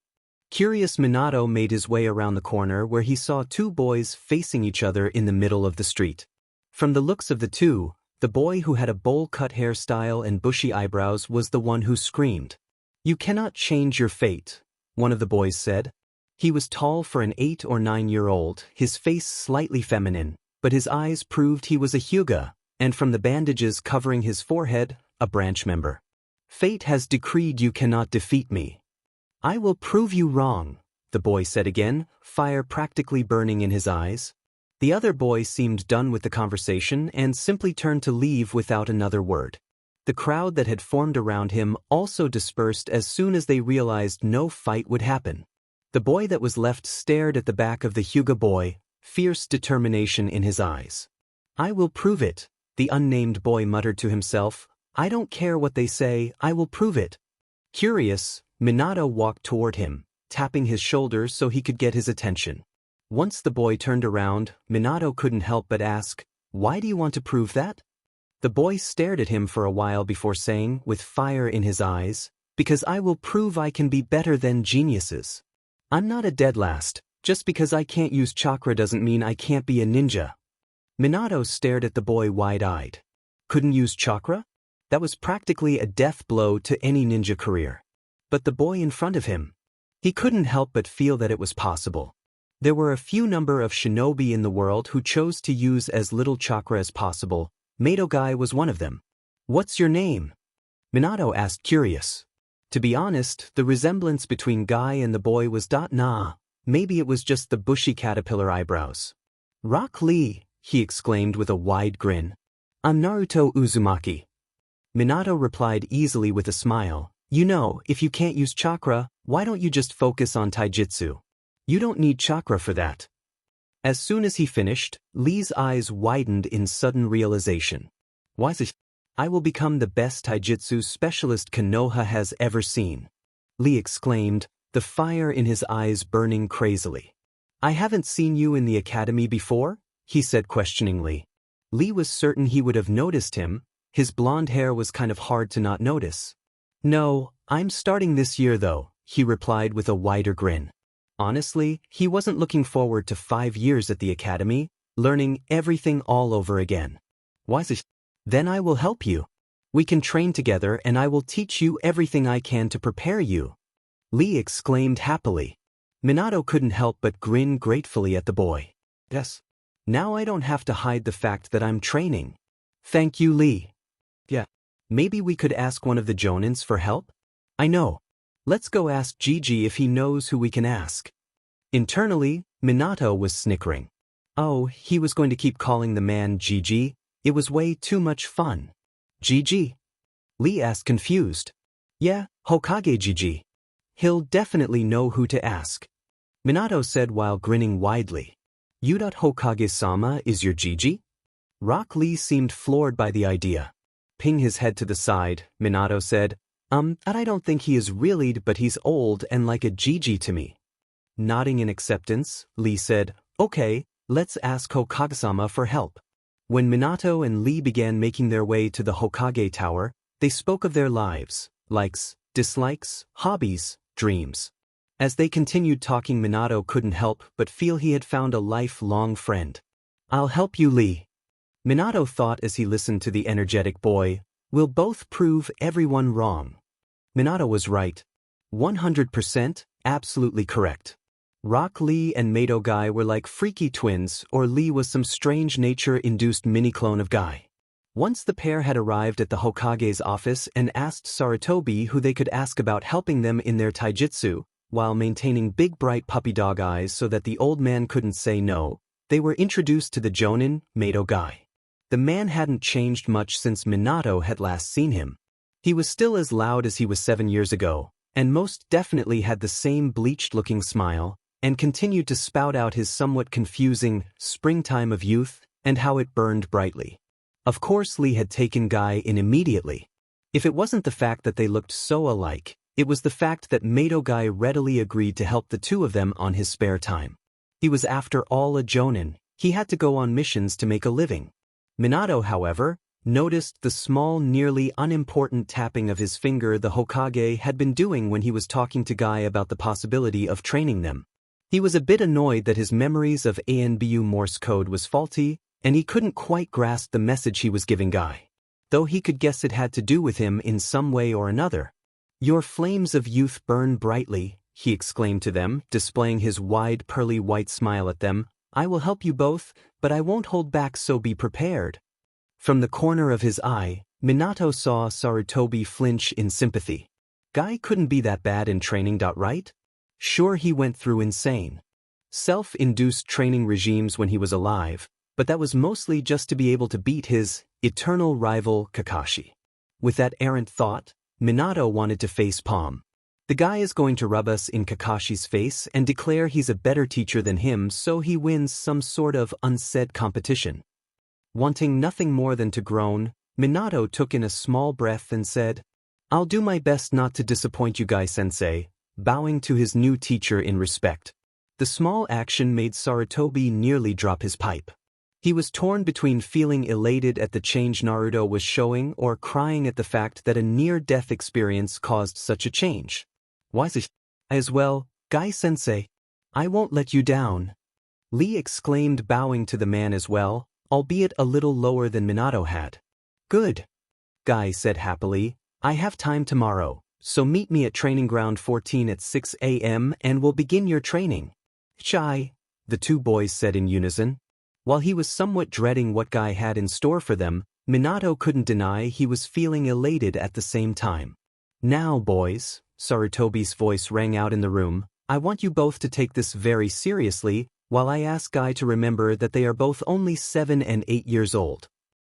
Curious Minato made his way around the corner where he saw 2 boys facing each other in the middle of the street. From the looks of the two, the boy who had a bowl-cut hairstyle and bushy eyebrows was the one who screamed. You cannot change your fate, one of the boys said. He was tall for an 8 or 9-year-old, his face slightly feminine, but his eyes proved he was a Hyuga, and from the bandages covering his forehead, a branch member. Fate has decreed you cannot defeat me. I will prove you wrong, the boy said again, fire practically burning in his eyes. The other boy seemed done with the conversation and simply turned to leave without another word. The crowd that had formed around him also dispersed as soon as they realized no fight would happen. The boy that was left stared at the back of the Hyuga boy, fierce determination in his eyes. I will prove it, the unnamed boy muttered to himself. I don't care what they say, I will prove it. Curious, Minato walked toward him, tapping his shoulders so he could get his attention. Once the boy turned around, Minato couldn't help but ask, why do you want to prove that? The boy stared at him for a while before saying, with fire in his eyes, because I will prove I can be better than geniuses. I'm not a dead last, just because I can't use chakra doesn't mean I can't be a ninja. Minato stared at the boy wide-eyed. Couldn't use chakra? That was practically a death blow to any ninja career. But the boy in front of him, he couldn't help but feel that it was possible. There were a few number of shinobi in the world who chose to use as little chakra as possible. Madogai was one of them. What's your name? Minato asked curious. To be honest, the resemblance between Guy and the boy was nah, maybe it was just the bushy caterpillar eyebrows. Rock Lee, he exclaimed with a wide grin. I'm Naruto Uzumaki. Minato replied easily with a smile. You know, if you can't use chakra, why don't you just focus on taijutsu? You don't need chakra for that. As soon as he finished, Lee's eyes widened in sudden realization. Why is it? I will become the best taijutsu specialist Konoha has ever seen. Lee exclaimed, the fire in his eyes burning crazily. I haven't seen you in the academy before? He said questioningly. Lee was certain he would have noticed him. His blonde hair was kind of hard to not notice. No, I'm starting this year though, he replied with a wider grin. Honestly, he wasn't looking forward to 5 years at the academy, learning everything all over again. Why is it? Then I will help you. We can train together and I will teach you everything I can to prepare you. Lee exclaimed happily. Minato couldn't help but grin gratefully at the boy. Yes. Now I don't have to hide the fact that I'm training. Thank you, Lee. Yeah. Maybe we could ask one of the Jonins for help? I know. Let's go ask Gigi if he knows who we can ask. Internally, Minato was snickering. Oh, he was going to keep calling the man Gigi. It was way too much fun. GG? Lee asked confused. Yeah, Hokage GG. He'll definitely know who to ask. Minato said while grinning widely. Hokage-sama is your GG? Rock Lee seemed floored by the idea. Ping his head to the side, Minato said, I don't think he is really, but he's old and like a GG to me. Nodding in acceptance, Lee said, okay, let's ask Hokage-sama for help. When Minato and Lee began making their way to the Hokage Tower, they spoke of their lives, likes, dislikes, hobbies, dreams. As they continued talking, Minato couldn't help but feel he had found a lifelong friend. I'll help you, Lee. Minato thought as he listened to the energetic boy, we'll both prove everyone wrong. Minato was right. 100%, absolutely correct. Rock Lee and Mato Guy were like freaky twins, or Lee was some strange nature-induced mini-clone of Guy. Once the pair had arrived at the Hokage's office and asked Sarutobi who they could ask about helping them in their taijutsu, while maintaining big bright puppy dog eyes so that the old man couldn't say no, they were introduced to the Jonin, Mato Guy. The man hadn't changed much since Minato had last seen him. He was still as loud as he was 7 years ago, and most definitely had the same bleached-looking smile, and continued to spout out his somewhat confusing springtime of youth and how it burned brightly. Of course Lee had taken Guy in immediately. If it wasn't the fact that they looked so alike, it was the fact that Mato Guy readily agreed to help the two of them on his spare time. He was after all a Jonin, he had to go on missions to make a living. Minato, however, noticed the small, nearly unimportant tapping of his finger the Hokage had been doing when he was talking to Guy about the possibility of training them. He was a bit annoyed that his memories of ANBU Morse code was faulty, and he couldn't quite grasp the message he was giving Guy. Though he could guess it had to do with him in some way or another. Your flames of youth burn brightly, he exclaimed to them, displaying his wide pearly white smile at them. I will help you both, but I won't hold back, so be prepared. From the corner of his eye, Minato saw Sarutobi flinch in sympathy. Guy couldn't be that bad in training, right? Sure, he went through insane self-induced training regimes when he was alive, but that was mostly just to be able to beat his eternal rival Kakashi. With that errant thought, Minato wanted to face palm. The guy is going to rub us in Kakashi's face and declare he's a better teacher than him so he wins some sort of unsaid competition. Wanting nothing more than to groan, Minato took in a small breath and said, I'll do my best not to disappoint you, Guy-sensei, bowing to his new teacher in respect. The small action made Sarutobi nearly drop his pipe. He was torn between feeling elated at the change Naruto was showing or crying at the fact that a near-death experience caused such a change. Why as well, Guy-sensei, I won't let you down. Lee exclaimed, bowing to the man as well, albeit a little lower than Minato had. Good. Guy said happily, I have time tomorrow, so meet me at Training Ground 14 at 6 a.m. and we'll begin your training. Chai, the two boys said in unison. While he was somewhat dreading what Guy had in store for them, Minato couldn't deny he was feeling elated at the same time. Now, boys, Sarutobi's voice rang out in the room, I want you both to take this very seriously, while I ask Guy to remember that they are both only 7 and 8 years old.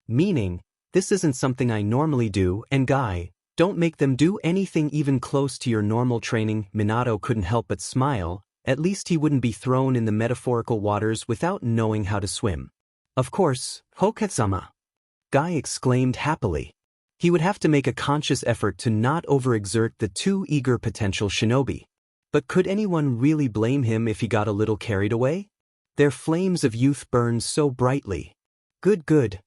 Meaning, this isn't something I normally do, and Guy, don't make them do anything even close to your normal training. Minato couldn't help but smile. At least he wouldn't be thrown in the metaphorical waters without knowing how to swim. Of course, Hokage-sama, Guy exclaimed happily. He would have to make a conscious effort to not overexert the too eager potential shinobi. But could anyone really blame him if he got a little carried away? Their flames of youth burned so brightly. Good.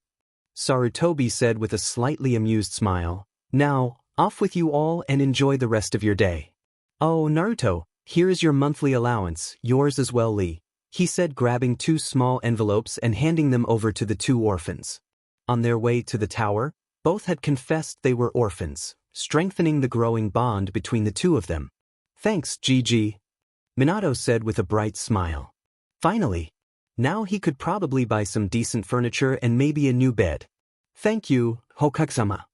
Sarutobi said with a slightly amused smile. Now, off with you all and enjoy the rest of your day. Oh, Naruto, here is your monthly allowance, yours as well, Lee, he said, grabbing 2 small envelopes and handing them over to the 2 orphans. On their way to the tower, both had confessed they were orphans, strengthening the growing bond between the two of them. Thanks, GG, Minato said with a bright smile. Finally. Now he could probably buy some decent furniture and maybe a new bed. Thank you, Hokage-sama,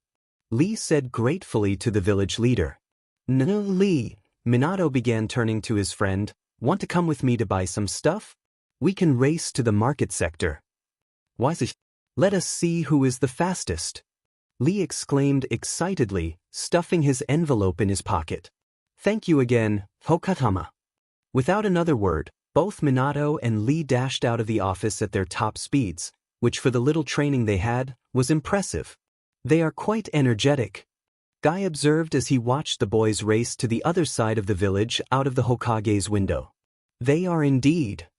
Lee said gratefully to the village leader. No, Lee, Minato began, turning to his friend, want to come with me to buy some stuff? We can race to the market sector. Why? Let us see who is the fastest. Lee exclaimed excitedly, stuffing his envelope in his pocket. Thank you again, Hokatama. Without another word, both Minato and Lee dashed out of the office at their top speeds, which for the little training they had, was impressive. They are quite energetic, Guy observed as he watched the boys race to the other side of the village out of the Hokage's window. They are indeed,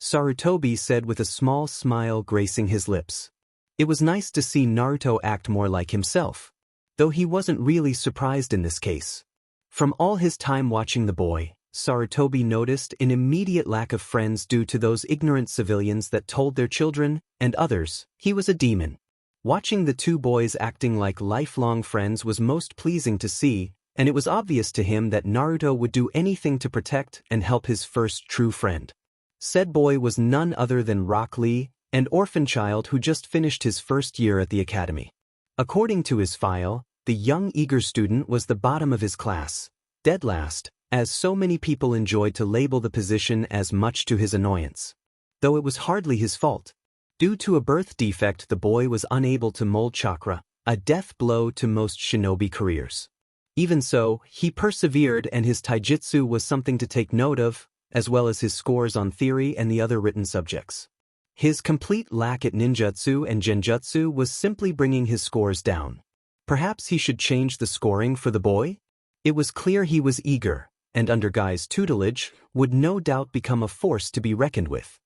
Sarutobi said with a small smile gracing his lips. It was nice to see Naruto act more like himself, though he wasn't really surprised in this case. From all his time watching the boy, Sarutobi noticed an immediate lack of friends due to those ignorant civilians that told their children, and others, he was a demon. Watching the two boys acting like lifelong friends was most pleasing to see, and it was obvious to him that Naruto would do anything to protect and help his first true friend. Said boy was none other than Rock Lee, an orphan child who just finished his first year at the academy. According to his file, the young eager student was the bottom of his class, dead last, as so many people enjoyed to label the position as much to his annoyance. Though it was hardly his fault. Due to a birth defect, the boy was unable to mold chakra, a death blow to most shinobi careers. Even so, he persevered, and his taijutsu was something to take note of, as well as his scores on theory and the other written subjects. His complete lack at ninjutsu and genjutsu was simply bringing his scores down. Perhaps he should change the scoring for the boy? It was clear he was eager, and under Guy's tutelage, would no doubt become a force to be reckoned with.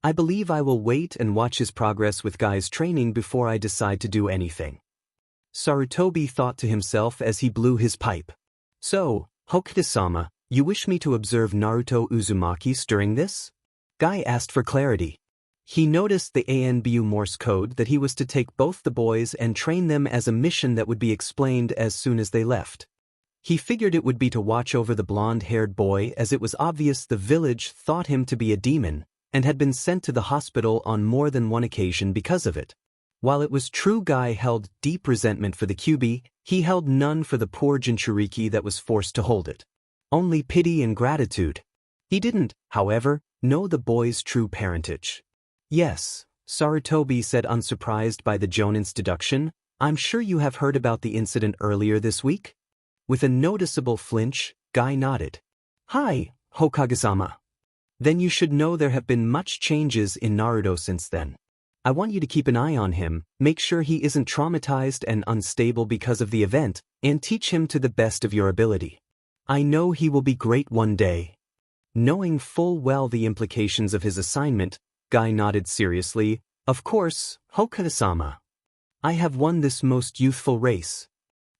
I believe I will wait and watch his progress with Guy's training before I decide to do anything. Sarutobi thought to himself as he blew his pipe. So, Hokuto-sama, you wish me to observe Naruto Uzumaki during this? Guy asked for clarity. He noticed the ANBU Morse code that he was to take both the boys and train them as a mission that would be explained as soon as they left. He figured it would be to watch over the blonde-haired boy, as it was obvious the village thought him to be a demon, and had been sent to the hospital on more than one occasion because of it. While it was true Guy held deep resentment for the Kyuubi, he held none for the poor Jinchuriki that was forced to hold it. Only pity and gratitude. He didn't, however, know the boy's true parentage. Yes, Sarutobi said, unsurprised by the Jonin's deduction, I'm sure you have heard about the incident earlier this week? With a noticeable flinch, Guy nodded. Hi, Hokage-sama. Then you should know there have been much changes in Naruto since then. I want you to keep an eye on him, make sure he isn't traumatized and unstable because of the event, and teach him to the best of your ability. I know he will be great one day. Knowing full well the implications of his assignment, Guy nodded seriously. Of course, Hokuto-sama. I have won this most youthful race.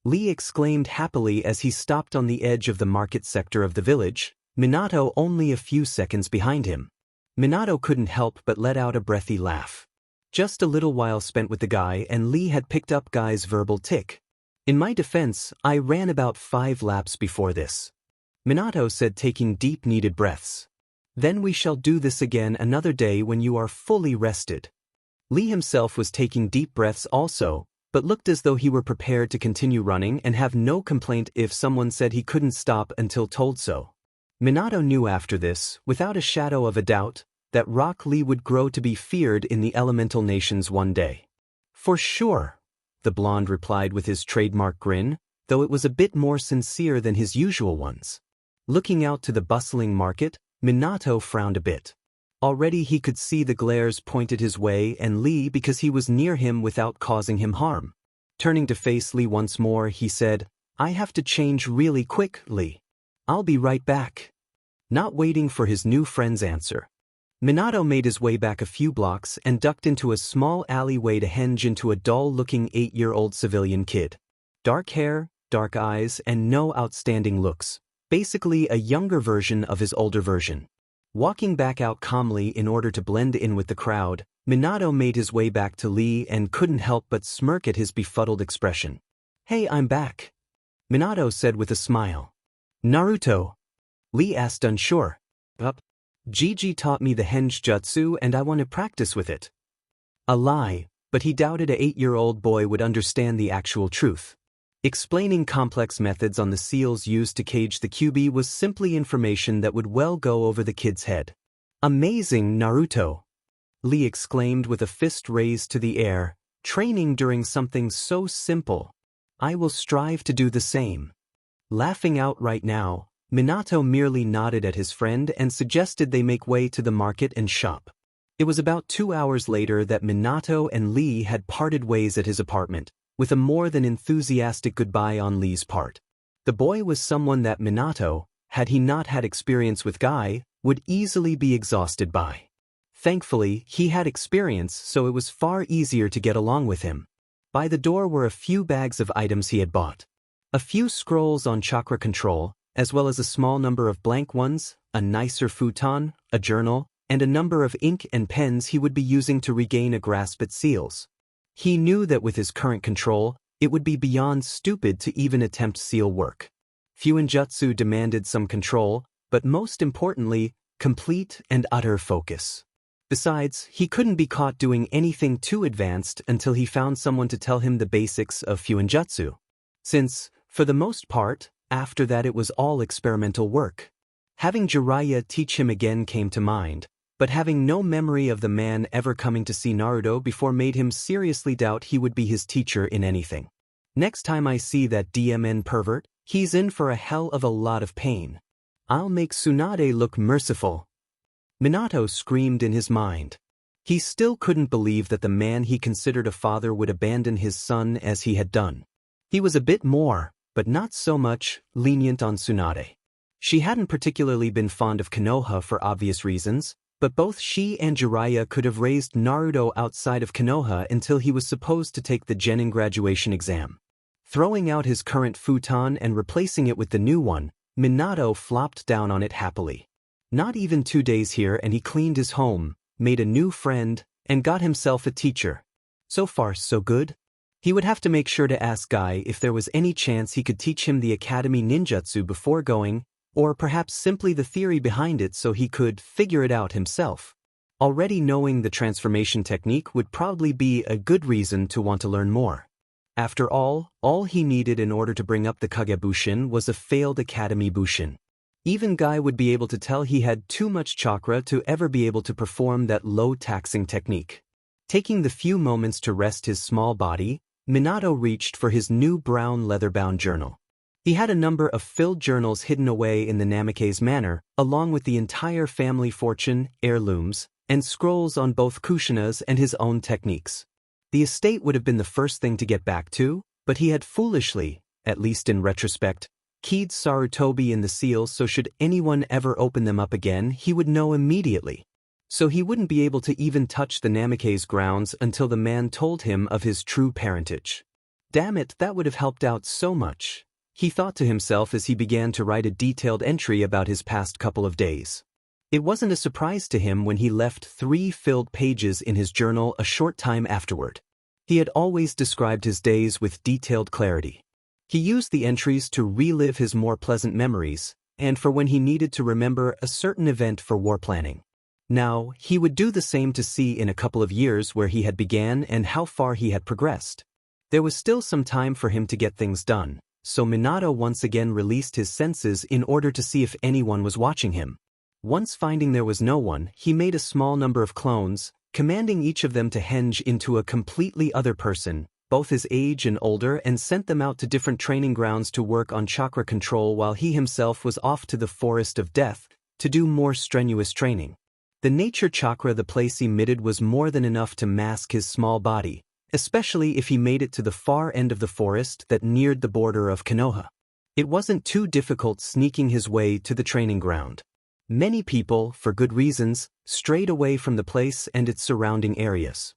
Lee exclaimed happily as he stopped on the edge of the market sector of the village, Minato only a few seconds behind him. Minato couldn't help but let out a breathy laugh. Just a little while spent with the guy, and Lee had picked up Guy's verbal tick. In my defense, I ran about 5 laps before this. Minato said, taking deep needed breaths. Then we shall do this again another day when you are fully rested. Lee himself was taking deep breaths also, but looked as though he were prepared to continue running and have no complaint if someone said he couldn't stop until told so. Minato knew after this, without a shadow of a doubt, that Rock Lee would grow to be feared in the elemental nations one day. For sure, the blonde replied with his trademark grin, though it was a bit more sincere than his usual ones. Looking out to the bustling market, Minato frowned a bit. Already he could see the glares pointed his way and Lee because he was near him without causing him harm. Turning to face Lee once more, he said, I have to change really quick, Lee. I'll be right back. Not waiting for his new friend's answer, Minato made his way back a few blocks and ducked into a small alleyway to henge into a dull-looking 8-year-old civilian kid. Dark hair, dark eyes, and no outstanding looks. Basically a younger version of his older version. Walking back out calmly in order to blend in with the crowd, Minato made his way back to Lee and couldn't help but smirk at his befuddled expression. Hey, I'm back, Minato said with a smile. Naruto? Lee asked, unsure. Gigi taught me the henjutsu and I want to practice with it. A lie, but he doubted a 8-year-old boy would understand the actual truth. Explaining complex methods on the seals used to cage the Kyuubi was simply information that would well go over the kid's head. Amazing, Naruto. Lee exclaimed with a fist raised to the air, training during something so simple. I will strive to do the same. Laughing outright now, Minato merely nodded at his friend and suggested they make way to the market and shop. It was about 2 hours later that Minato and Lee had parted ways at his apartment, with a more than enthusiastic goodbye on Lee's part. The boy was someone that Minato, had he not had experience with Guy, would easily be exhausted by. Thankfully, he had experience, so it was far easier to get along with him. By the door were a few bags of items he had bought. A few scrolls on chakra control, as well as a small number of blank ones, a nicer futon, a journal, and a number of ink and pens he would be using to regain a grasp at seals. He knew that with his current control, it would be beyond stupid to even attempt seal work. Fuinjutsu demanded some control, but most importantly, complete and utter focus. Besides, he couldn't be caught doing anything too advanced until he found someone to tell him the basics of Fuinjutsu. Since, for the most part, after that it was all experimental work. Having Jiraiya teach him again came to mind, but having no memory of the man ever coming to see Naruto before made him seriously doubt he would be his teacher in anything. Next time I see that DMN pervert, he's in for a hell of a lot of pain. I'll make Tsunade look merciful. Minato screamed in his mind. He still couldn't believe that the man he considered a father would abandon his son as he had done. He was a bit more, but not so much, lenient on Tsunade. She hadn't particularly been fond of Konoha for obvious reasons, but both she and Jiraiya could have raised Naruto outside of Konoha until he was supposed to take the genin graduation exam. Throwing out his current futon and replacing it with the new one, Minato flopped down on it happily. Not even 2 days here and he cleaned his home, made a new friend, and got himself a teacher. So far so good. He would have to make sure to ask Guy if there was any chance he could teach him the academy ninjutsu before going, or perhaps simply the theory behind it so he could figure it out himself. Already knowing the transformation technique would probably be a good reason to want to learn more. After all he needed in order to bring up the Kagebushin was a failed academy bushin. Even Guy would be able to tell he had too much chakra to ever be able to perform that low-taxing technique. Taking the few moments to rest his small body, Minato reached for his new brown leather-bound journal. He had a number of filled journals hidden away in the Namikaze manor, along with the entire family fortune, heirlooms, and scrolls on both Kushina's and his own techniques. The estate would have been the first thing to get back to, but he had foolishly, at least in retrospect, keyed Sarutobi in the seals so should anyone ever open them up again he would know immediately. So he wouldn't be able to even touch the Namikaze grounds until the man told him of his true parentage. Damn it, that would have helped out so much, he thought to himself as he began to write a detailed entry about his past couple of days. It wasn't a surprise to him when he left 3 filled pages in his journal a short time afterward. He had always described his days with detailed clarity. He used the entries to relive his more pleasant memories, and for when he needed to remember a certain event for war planning. Now, he would do the same to see in a couple of years where he had began and how far he had progressed. There was still some time for him to get things done, so Minato once again released his senses in order to see if anyone was watching him. Once finding there was no one, he made a small number of clones, commanding each of them to henge into a completely other person, both his age and older, and sent them out to different training grounds to work on chakra control while he himself was off to the Forest of Death to do more strenuous training. The nature chakra the place emitted was more than enough to mask his small body, especially if he made it to the far end of the forest that neared the border of Konoha. It wasn't too difficult sneaking his way to the training ground. Many people, for good reasons, strayed away from the place and its surrounding areas.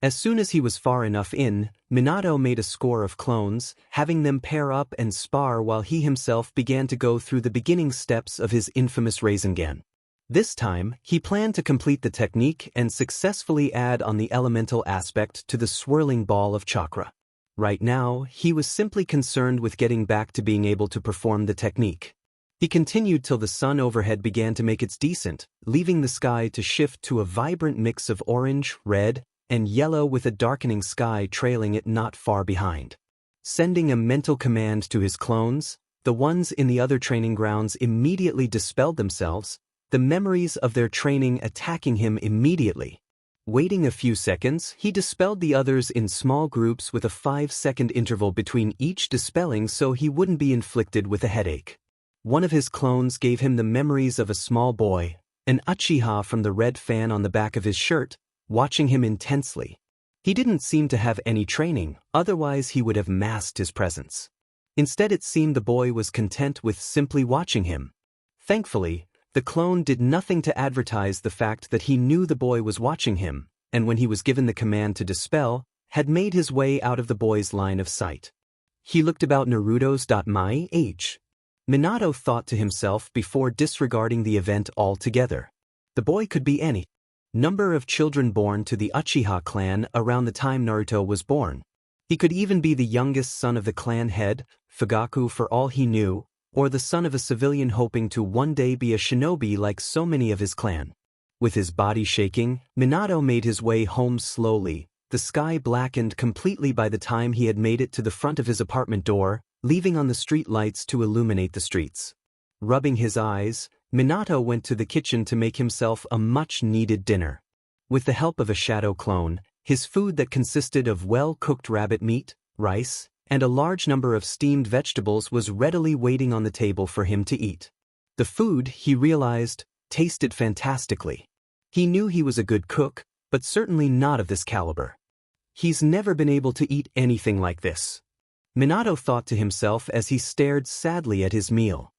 As soon as he was far enough in, Minato made a score of clones, having them pair up and spar while he himself began to go through the beginning steps of his infamous Rasengan. This time, he planned to complete the technique and successfully add on the elemental aspect to the swirling ball of chakra. Right now, he was simply concerned with getting back to being able to perform the technique. He continued till the sun overhead began to make its descent, leaving the sky to shift to a vibrant mix of orange, red, and yellow with a darkening sky trailing it not far behind. Sending a mental command to his clones, the ones in the other training grounds immediately dispelled themselves, the memories of their training attacking him immediately. Waiting a few seconds, he dispelled the others in small groups with a 5-second interval between each dispelling so he wouldn't be inflicted with a headache. One of his clones gave him the memories of a small boy, an Uchiha from the red fan on the back of his shirt, watching him intensely. He didn't seem to have any training, otherwise he would have masked his presence. Instead it seemed the boy was content with simply watching him. Thankfully, the clone did nothing to advertise the fact that he knew the boy was watching him, and when he was given the command to dispel, had made his way out of the boy's line of sight. He looked about Naruto's my age. Minato thought to himself before disregarding the event altogether. The boy could be any number of children born to the Uchiha clan around the time Naruto was born. He could even be the youngest son of the clan head, Fugaku for all he knew, or the son of a civilian hoping to one day be a shinobi like so many of his clan. With his body shaking, Minato made his way home slowly. The sky blackened completely by the time he had made it to the front of his apartment door, leaving on the street lights to illuminate the streets. Rubbing his eyes, Minato went to the kitchen to make himself a much-needed dinner. With the help of a shadow clone, his food that consisted of well-cooked rabbit meat, rice, and a large number of steamed vegetables was readily waiting on the table for him to eat. The food, he realized, tasted fantastically. He knew he was a good cook, but certainly not of this caliber. He's never been able to eat anything like this. Minato thought to himself as he stared sadly at his meal.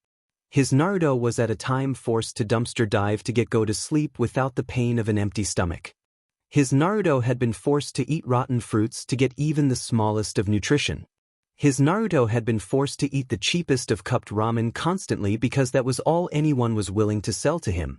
His Naruto was at a time forced to dumpster dive to go to sleep without the pain of an empty stomach. His Naruto had been forced to eat rotten fruits to get even the smallest of nutrition. His Naruto had been forced to eat the cheapest of cupped ramen constantly because that was all anyone was willing to sell to him.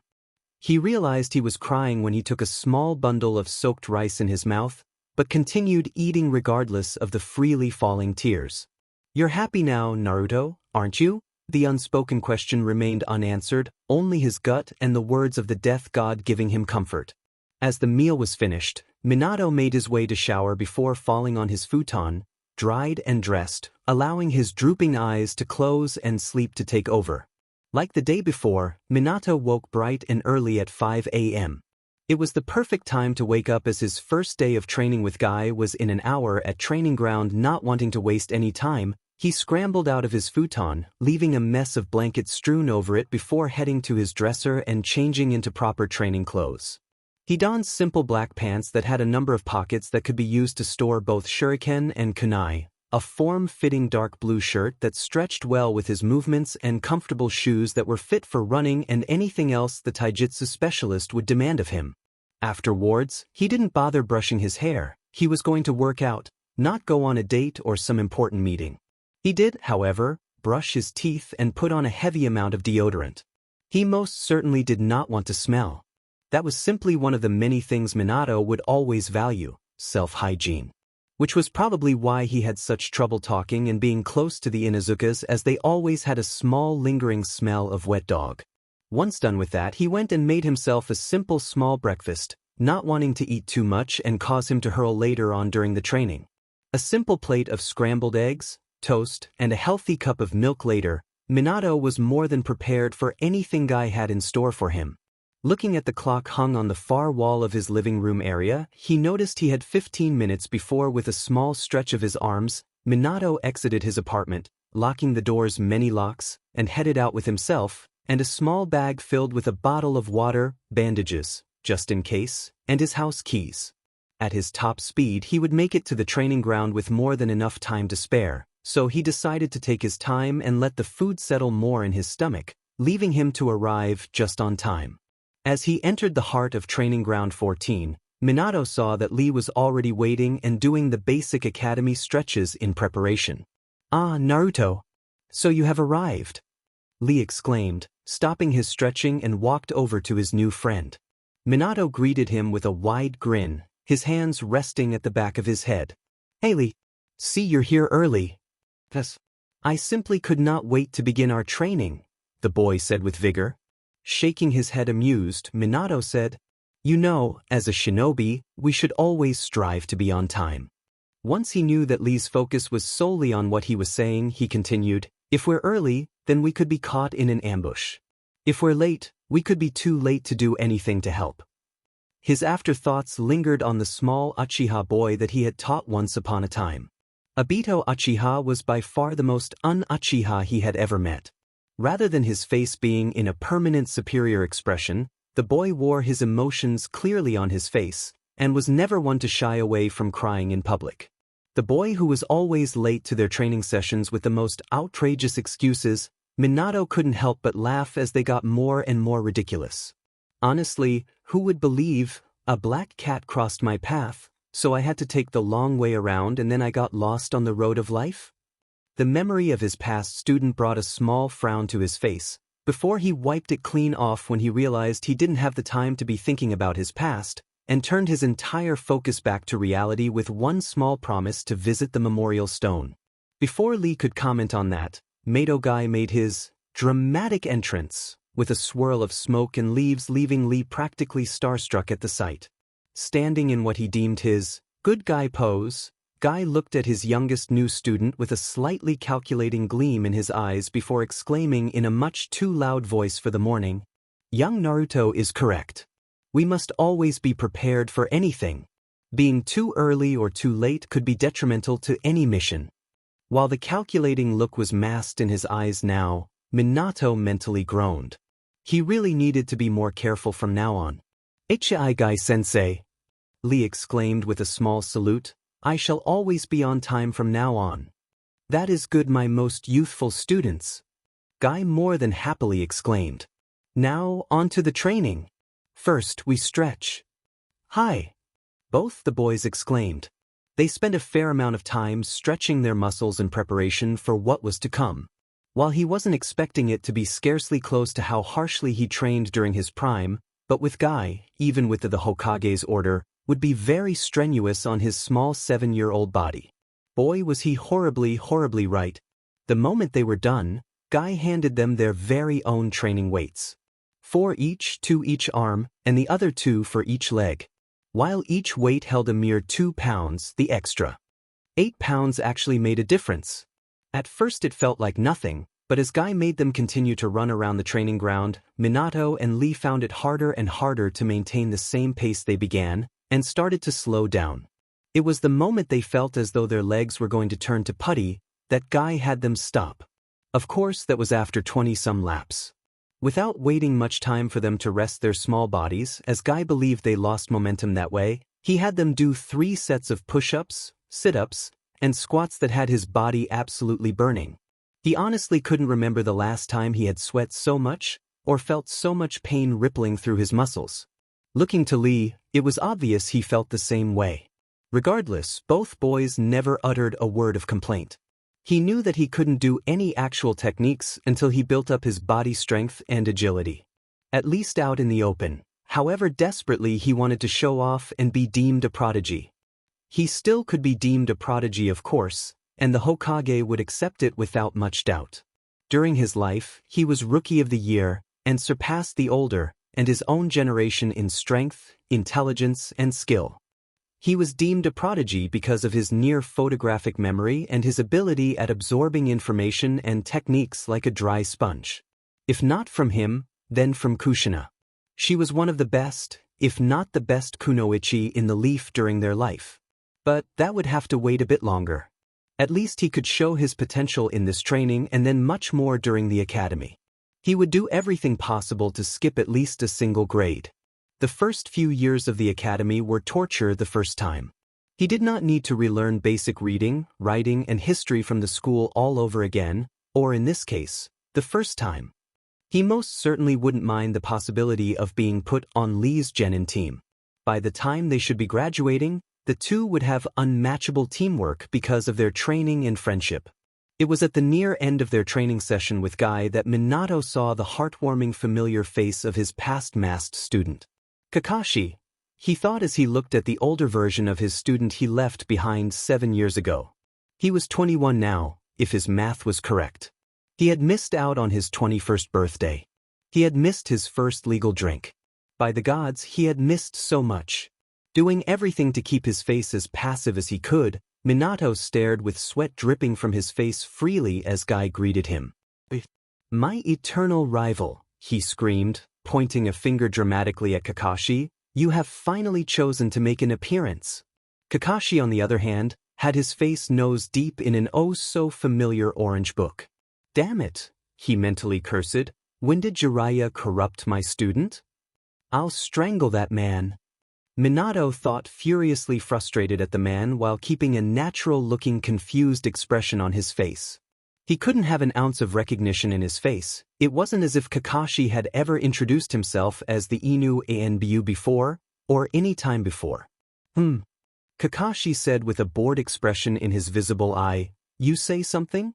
He realized he was crying when he took a small bundle of soaked rice in his mouth, but continued eating regardless of the freely falling tears. "You're happy now, Naruto, aren't you?" The unspoken question remained unanswered, only his gut and the words of the death god giving him comfort. As the meal was finished, Minato made his way to shower before falling on his futon, dried and dressed, allowing his drooping eyes to close and sleep to take over. Like the day before, Minato woke bright and early at 5 a.m. It was the perfect time to wake up as his first day of training with Guy was in an hour at training ground. Not wanting to waste any time, he scrambled out of his futon, leaving a mess of blankets strewn over it before heading to his dresser and changing into proper training clothes. He donned simple black pants that had a number of pockets that could be used to store both shuriken and kunai, a form-fitting dark blue shirt that stretched well with his movements, and comfortable shoes that were fit for running and anything else the taijutsu specialist would demand of him. Afterwards, he didn't bother brushing his hair. He was going to work out, not go on a date or some important meeting. He did, however, brush his teeth and put on a heavy amount of deodorant. He most certainly did not want to smell. That was simply one of the many things Minato would always value, self-hygiene. Which was probably why he had such trouble talking and being close to the Inuzukas, as they always had a small lingering smell of wet dog. Once done with that, he went and made himself a simple small breakfast, not wanting to eat too much and cause him to hurl later on during the training. A simple plate of scrambled eggs, toast, and a healthy cup of milk later, Minato was more than prepared for anything Guy had in store for him. Looking at the clock hung on the far wall of his living room area, he noticed he had 15 minutes before. With a small stretch of his arms, Minato exited his apartment, locking the door's many locks, and headed out with himself, and a small bag filled with a bottle of water, bandages, just in case, and his house keys. At his top speed he would make it to the training ground with more than enough time to spare, so he decided to take his time and let the food settle more in his stomach, leaving him to arrive just on time. As he entered the heart of Training Ground 14, Minato saw that Lee was already waiting and doing the basic academy stretches in preparation. "Ah, Naruto. So you have arrived," Lee exclaimed, stopping his stretching and walked over to his new friend. Minato greeted him with a wide grin, his hands resting at the back of his head. "Hey Lee, see you're here early." "Yes. I simply could not wait to begin our training," the boy said with vigor. Shaking his head amused, Minato said, "You know, as a shinobi, we should always strive to be on time." Once he knew that Lee's focus was solely on what he was saying, he continued, "If we're early, then we could be caught in an ambush. If we're late, we could be too late to do anything to help." His afterthoughts lingered on the small Uchiha boy that he had taught once upon a time. Obito Uchiha was by far the most un-Uchiha he had ever met. Rather than his face being in a permanent superior expression, the boy wore his emotions clearly on his face, and was never one to shy away from crying in public. The boy who was always late to their training sessions with the most outrageous excuses, Minato couldn't help but laugh as they got more and more ridiculous. Honestly, who would believe, a black cat crossed my path, so I had to take the long way around and then I got lost on the road of life? The memory of his past student brought a small frown to his face, before he wiped it clean off when he realized he didn't have the time to be thinking about his past, and turned his entire focus back to reality with one small promise to visit the memorial stone. Before Lee could comment on that, Mato Guy made his dramatic entrance, with a swirl of smoke and leaves leaving Lee practically starstruck at the sight. Standing in what he deemed his good guy pose, Guy looked at his youngest new student with a slightly calculating gleam in his eyes before exclaiming in a much too loud voice for the morning, "Young Naruto is correct. We must always be prepared for anything. Being too early or too late could be detrimental to any mission." While the calculating look was masked in his eyes now, Minato mentally groaned. He really needed to be more careful from now on. "Ichai Guy-sensei," Lee exclaimed with a small salute, "I shall always be on time from now on." "That is good, my most youthful students," Guy more than happily exclaimed. "Now, on to the training. First, we stretch." "Hi!" both the boys exclaimed. They spent a fair amount of time stretching their muscles in preparation for what was to come. While he wasn't expecting it to be scarcely close to how harshly he trained during his prime, but with Guy, even with the Hokage's order, would be very strenuous on his small 7-year-old body. Boy, was he horribly right. The moment they were done, Guy handed them their very own training weights. 4 each, 2 each arm, and the other 2 for each leg. While each weight held a mere 2 pounds, the extra 8 pounds actually made a difference. At first it felt like nothing, but as Guy made them continue to run around the training ground, Minato and Lee found it harder and harder to maintain the same pace they began, and started to slow down. It was the moment they felt as though their legs were going to turn to putty, that Guy had them stop. Of course, that was after 20-some laps. Without waiting much time for them to rest their small bodies, as Guy believed they lost momentum that way, he had them do 3 sets of push-ups, sit-ups, and squats that had his body absolutely burning. He honestly couldn't remember the last time he had sweat so much, or felt so much pain rippling through his muscles. Looking to Lee, it was obvious he felt the same way. Regardless, both boys never uttered a word of complaint. He knew that he couldn't do any actual techniques until he built up his body strength and agility. At least out in the open, however desperately he wanted to show off and be deemed a prodigy. He still could be deemed a prodigy, of course, and the Hokage would accept it without much doubt. During his life, he was Rookie of the Year, and surpassed the older, and his own generation in strength, intelligence, and skill. He was deemed a prodigy because of his near-photographic memory and his ability at absorbing information and techniques like a dry sponge. If not from him, then from Kushina. She was one of the best, if not the best kunoichi in the Leaf during their life. But that would have to wait a bit longer. At least he could show his potential in this training and then much more during the academy. He would do everything possible to skip at least a single grade. The first few years of the academy were torture the first time. He did not need to relearn basic reading, writing, and history from the school all over again, or in this case, the first time. He most certainly wouldn't mind the possibility of being put on Lee's Genin team. By the time they should be graduating, the two would have unmatchable teamwork because of their training and friendship. It was at the near end of their training session with Guy that Minato saw the heartwarming familiar face of his past masked student. Kakashi, he thought as he looked at the older version of his student he left behind 7 years ago. He was 21 now, if his math was correct. He had missed out on his 21st birthday. He had missed his first legal drink. By the gods, he had missed so much. Doing everything to keep his face as passive as he could, Minato stared with sweat dripping from his face freely as Guy greeted him. "My eternal rival," he screamed, pointing a finger dramatically at Kakashi, You have finally chosen to make an appearance. Kakashi, on the other hand, had his face nose deep in an oh-so-familiar orange book. Damn it, he mentally cursed. When did Jiraiya corrupt my student? I'll strangle that man. Minato thought, furiously frustrated at the man while keeping a natural-looking confused expression on his face. He couldn't have an ounce of recognition in his face. It wasn't as if Kakashi had ever introduced himself as the Inu Anbu before, or any time before. Kakashi said with a bored expression in his visible eye, "You say something?"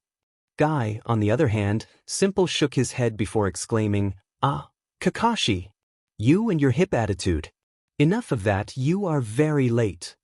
Guy, on the other hand, simply shook his head before exclaiming, "Ah, Kakashi! You and your hip attitude. Enough of that, you are very late.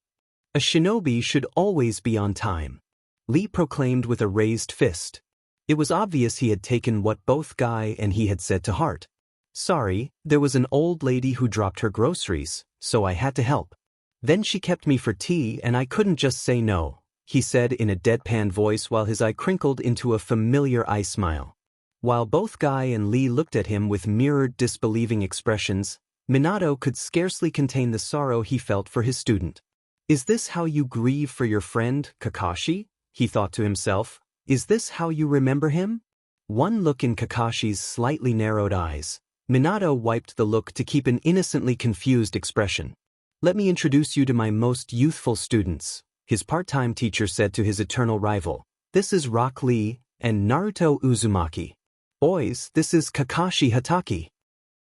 A shinobi should always be on time," Lee proclaimed with a raised fist. It was obvious he had taken what both Guy and he had said to heart. "Sorry, there was an old lady who dropped her groceries, so I had to help. Then she kept me for tea and I couldn't just say no," he said in a deadpan voice while his eye crinkled into a familiar eye smile. While both Guy and Lee looked at him with mirrored disbelieving expressions, Minato could scarcely contain the sorrow he felt for his student. "Is this how you grieve for your friend, Kakashi?" he thought to himself. "Is this how you remember him?" One look in Kakashi's slightly narrowed eyes. Minato wiped the look to keep an innocently confused expression. "Let me introduce you to my most youthful students," his part-time teacher said to his eternal rival. "This is Rock Lee and Naruto Uzumaki. Boys, this is Kakashi Hatake."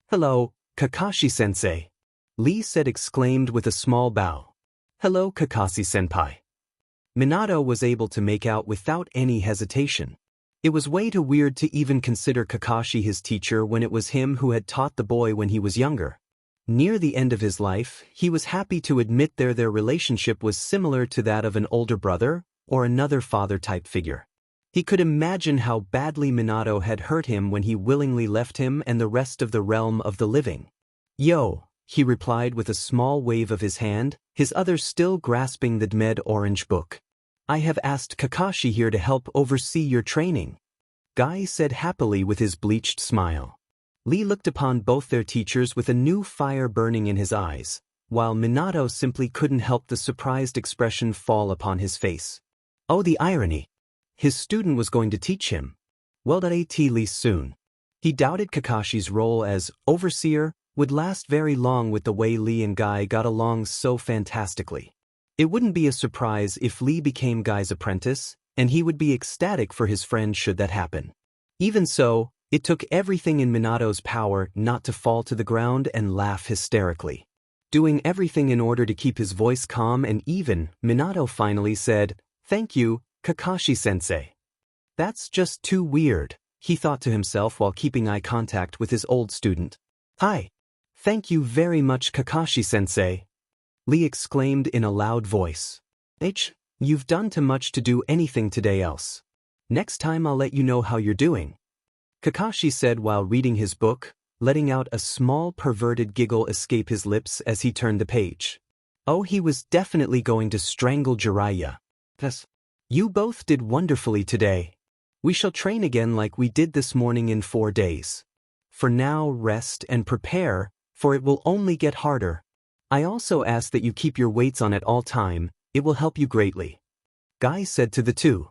"Hello, Kakashi-sensei," Lee said, exclaimed with a small bow. "Hello, Kakashi-senpai." Minato was able to make out without any hesitation. It was way too weird to even consider Kakashi his teacher when it was him who had taught the boy when he was younger. Near the end of his life, he was happy to admit their relationship was similar to that of an older brother or another father-type figure. He could imagine how badly Minato had hurt him when he willingly left him and the rest of the realm of the living. "Yo," he replied with a small wave of his hand, his other still grasping the Dmed orange book. "I have asked Kakashi here to help oversee your training," Guy said happily with his bleached smile. Lee looked upon both their teachers with a new fire burning in his eyes, while Minato simply couldn't help the surprised expression fall upon his face. Oh, the irony! His student was going to teach him. Well, at least soon. He doubted Kakashi's role as overseer would last very long with the way Lee and Guy got along so fantastically. It wouldn't be a surprise if Lee became Guy's apprentice, and he would be ecstatic for his friend should that happen. Even so, it took everything in Minato's power not to fall to the ground and laugh hysterically. Doing everything in order to keep his voice calm and even, Minato finally said, "Thank you, Kakashi-sensei." "That's just too weird," he thought to himself while keeping eye contact with his old student. "Hi. Thank you very much, Kakashi-sensei," Lee exclaimed in a loud voice. You've done too much to do anything today else. Next time I'll let you know how you're doing," Kakashi said while reading his book, letting out a small perverted giggle escape his lips as he turned the page. Oh, he was definitely going to strangle Jiraiya. "Yes. You both did wonderfully today. We shall train again like we did this morning in 4 days. For now, rest and prepare, for it will only get harder. I also ask that you keep your weights on at all time, it will help you greatly," Guy said to the two.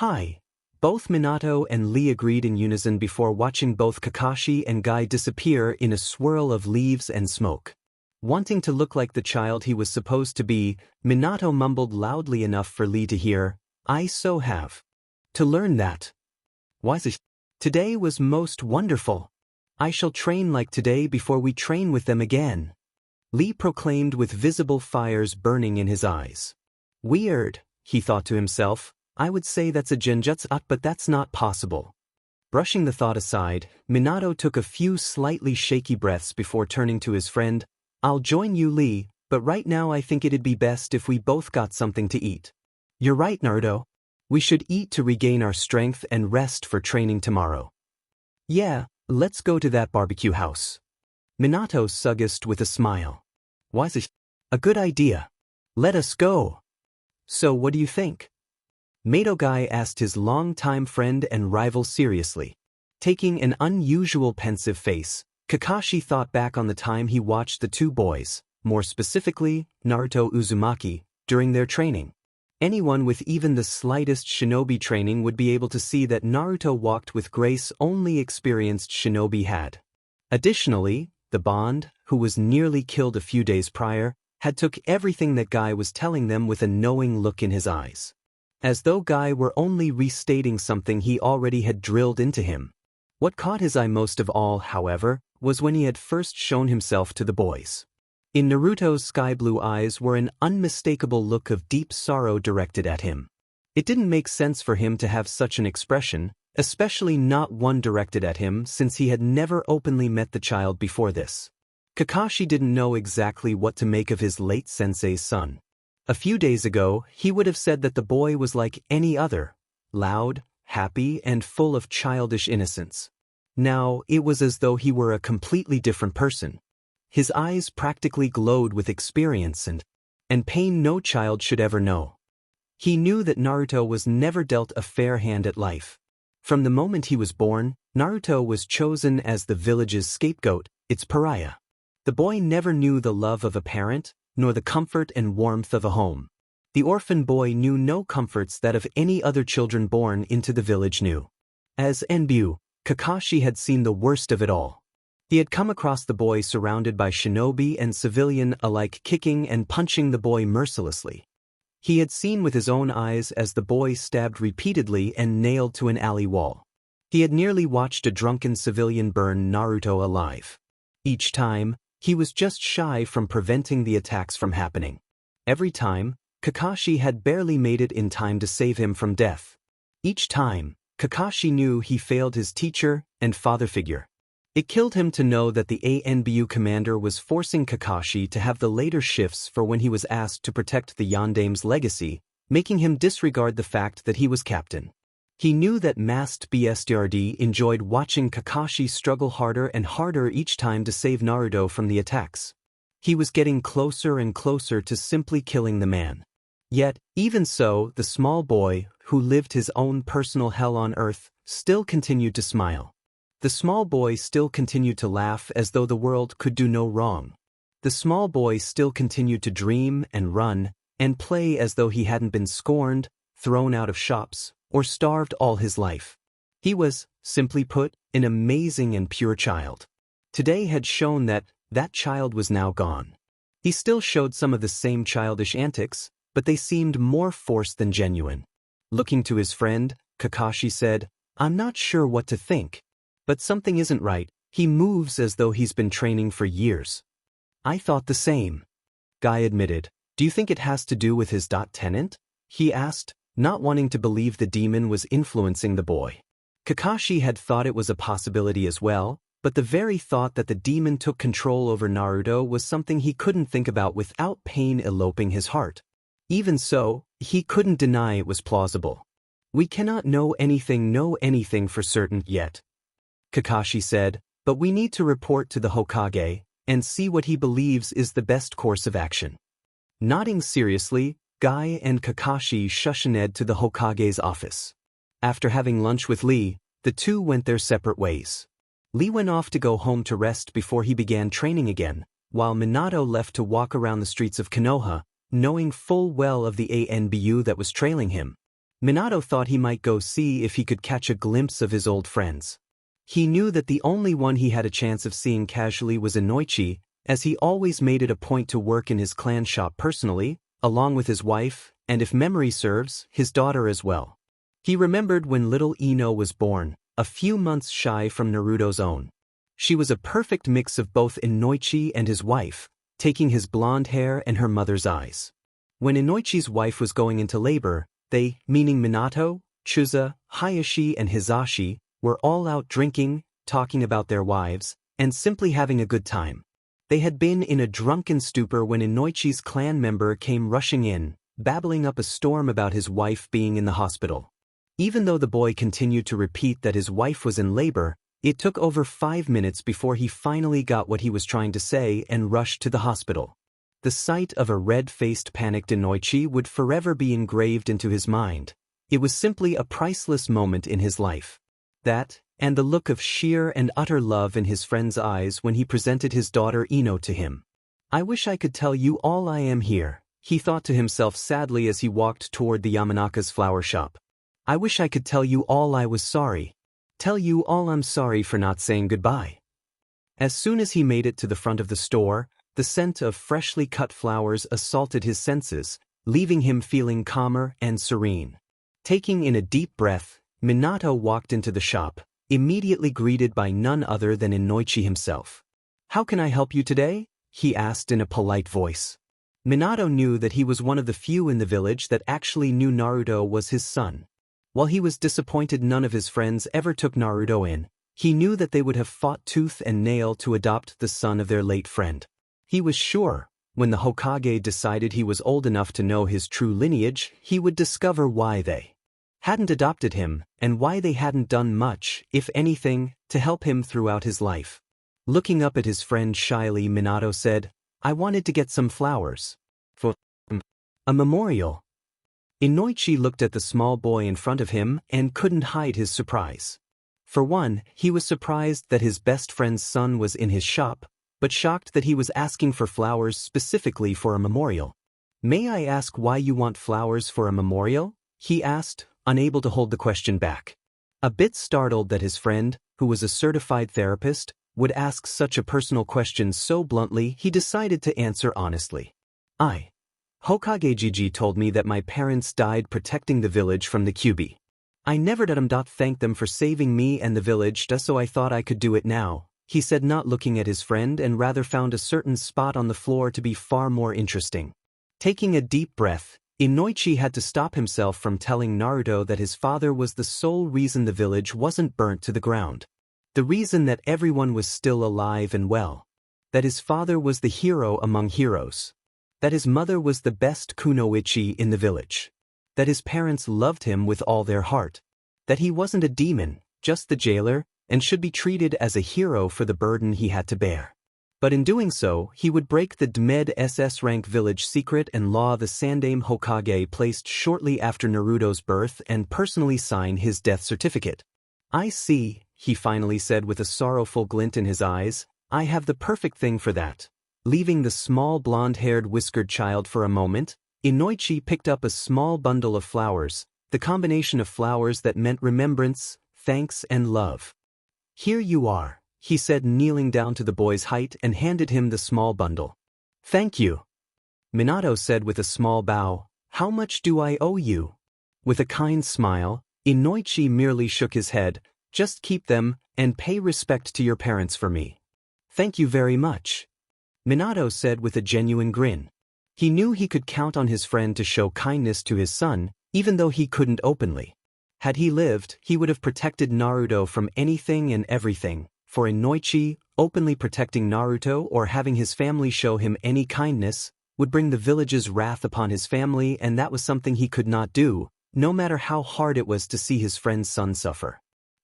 "Hi." Both Minato and Lee agreed in unison before watching both Kakashi and Guy disappear in a swirl of leaves and smoke. Wanting to look like the child he was supposed to be, Minato mumbled loudly enough for Lee to hear, "I so have to learn that. Today was most wonderful. I shall train like today before we train with them again," Lee proclaimed with visible fires burning in his eyes. "Weird," he thought to himself. "I would say that's a genjutsu, but that's not possible." Brushing the thought aside, Minato took a few slightly shaky breaths before turning to his friend. "I'll join you, Lee, but right now I think it'd be best if we both got something to eat." "You're right, Naruto. We should eat to regain our strength and rest for training tomorrow." "Yeah, let's go to that barbecue house," Minato suggested with a smile. "A good idea. Let us go." "So what do you think?" Mato Guy asked his long-time friend and rival seriously. Taking an unusual pensive face, Kakashi thought back on the time he watched the two boys, more specifically, Naruto Uzumaki, during their training. Anyone with even the slightest shinobi training would be able to see that Naruto walked with grace only experienced shinobi had. Additionally, the Bond, who was nearly killed a few days prior, had took everything that Guy was telling them with a knowing look in his eyes. As though Guy were only restating something he already had drilled into him. What caught his eye most of all, however, was when he had first shown himself to the boys. In Naruto's sky-blue eyes were an unmistakable look of deep sorrow directed at him. It didn't make sense for him to have such an expression, especially not one directed at him since he had never openly met the child before this. Kakashi didn't know exactly what to make of his late sensei's son. A few days ago, he would have said that the boy was like any other, loud, happy, and full of childish innocence. Now, it was as though he were a completely different person. His eyes practically glowed with experience and pain no child should ever know. He knew that Naruto was never dealt a fair hand at life. From the moment he was born, Naruto was chosen as the village's scapegoat, its pariah. The boy never knew the love of a parent, nor the comfort and warmth of a home. The orphan boy knew no comforts that of any other children born into the village knew. As Enbu, Kakashi had seen the worst of it all. He had come across the boy surrounded by shinobi and civilian alike kicking and punching the boy mercilessly. He had seen with his own eyes as the boy stabbed repeatedly and nailed to an alley wall. He had nearly watched a drunken civilian burn Naruto alive. Each time, he was just shy from preventing the attacks from happening. Every time, Kakashi had barely made it in time to save him from death. Each time, Kakashi knew he failed his teacher and father figure. It killed him to know that the ANBU commander was forcing Kakashi to have the later shifts for when he was asked to protect the Yandame's legacy, making him disregard the fact that he was captain. He knew that masked BSDRD enjoyed watching Kakashi struggle harder and harder each time to save Naruto from the attacks. He was getting closer and closer to simply killing the man. Yet, even so, the small boy, who lived his own personal hell on earth, still continued to smile. The small boy still continued to laugh as though the world could do no wrong. The small boy still continued to dream and run and play as though he hadn't been scorned, thrown out of shops, or starved all his life. He was, simply put, an amazing and pure child. Today had shown that that child was now gone. He still showed some of the same childish antics, but they seemed more forced than genuine. Looking to his friend, Kakashi said, "I'm not sure what to think. But something isn't right. He moves as though he's been training for years." "I thought the same," Guy admitted. "Do you think it has to do with his tenant?" he asked, not wanting to believe the demon was influencing the boy. Kakashi had thought it was a possibility as well, but the very thought that the demon took control over Naruto was something he couldn't think about without pain eloping his heart. Even so, he couldn't deny it was plausible. "We cannot know anything for certain yet," Kakashi said, "but we need to report to the Hokage and see what he believes is the best course of action." Nodding seriously, Guy and Kakashi shushaned to the Hokage's office. After having lunch with Lee, the two went their separate ways. Lee went off to go home to rest before he began training again, while Minato left to walk around the streets of Konoha, knowing full well of the ANBU that was trailing him. Minato thought he might go see if he could catch a glimpse of his old friends. He knew that the only one he had a chance of seeing casually was Inoichi, as he always made it a point to work in his clan shop personally, along with his wife, and if memory serves, his daughter as well. He remembered when little Ino was born, a few months shy from Naruto's own. She was a perfect mix of both Inoichi and his wife, taking his blonde hair and her mother's eyes. When Inoichi's wife was going into labor, they, meaning Minato, Chusa, Hayashi and Hizashi, were all out drinking, talking about their wives, and simply having a good time. They had been in a drunken stupor when Inoichi's clan member came rushing in, babbling up a storm about his wife being in the hospital. Even though the boy continued to repeat that his wife was in labor, it took over 5 minutes before he finally got what he was trying to say and rushed to the hospital. The sight of a red-faced panicked Inoichi would forever be engraved into his mind. It was simply a priceless moment in his life. That, and the look of sheer and utter love in his friend's eyes when he presented his daughter Ino to him. I wish I could tell you all I am here, he thought to himself sadly as he walked toward the Yamanaka's flower shop. I wish I could tell you all I was sorry. Tell you all I'm sorry for not saying goodbye. As soon as he made it to the front of the store, the scent of freshly cut flowers assaulted his senses, leaving him feeling calmer and serene. Taking in a deep breath, Minato walked into the shop, immediately greeted by none other than Inoichi himself. How can I help you today? He asked in a polite voice. Minato knew that he was one of the few in the village that actually knew Naruto was his son. While he was disappointed none of his friends ever took Naruto in, he knew that they would have fought tooth and nail to adopt the son of their late friend. He was sure, when the Hokage decided he was old enough to know his true lineage, he would discover why they hadn't adopted him, and why they hadn't done much, if anything, to help him throughout his life. Looking up at his friend shyly, Minato said, I wanted to get some flowers. For a memorial. Inoichi looked at the small boy in front of him and couldn't hide his surprise. For one, he was surprised that his best friend's son was in his shop, but shocked that he was asking for flowers specifically for a memorial. May I ask why you want flowers for a memorial? He asked, unable to hold the question back. A bit startled that his friend, who was a certified therapist, would ask such a personal question so bluntly, he decided to answer honestly. Hokage Gigi told me that my parents died protecting the village from the Kyuubi. I never thanked them for saving me and the village, so I thought I could do it now, he said, not looking at his friend, and rather found a certain spot on the floor to be far more interesting. Taking a deep breath, Inoichi had to stop himself from telling Naruto that his father was the sole reason the village wasn't burnt to the ground. The reason that everyone was still alive and well. That his father was the hero among heroes. That his mother was the best kunoichi in the village. That his parents loved him with all their heart. That he wasn't a demon, just the jailer, and should be treated as a hero for the burden he had to bear. But in doing so, he would break the Dmed SS rank village secret and law the Sandaime Hokage placed shortly after Naruto's birth and personally sign his death certificate. I see, he finally said with a sorrowful glint in his eyes, I have the perfect thing for that. Leaving the small blonde-haired whiskered child for a moment, Inoichi picked up a small bundle of flowers, the combination of flowers that meant remembrance, thanks and love. Here you are, he said, kneeling down to the boy's height and handed him the small bundle. Thank you. Minato said with a small bow, how much do I owe you? With a kind smile, Inoichi merely shook his head, just keep them, and pay respect to your parents for me. Thank you very much. Minato said with a genuine grin. He knew he could count on his friend to show kindness to his son, even though he couldn't openly. Had he lived, he would have protected Naruto from anything and everything. For Inoichi, openly protecting Naruto or having his family show him any kindness would bring the village's wrath upon his family, and that was something he could not do, no matter how hard it was to see his friend's son suffer.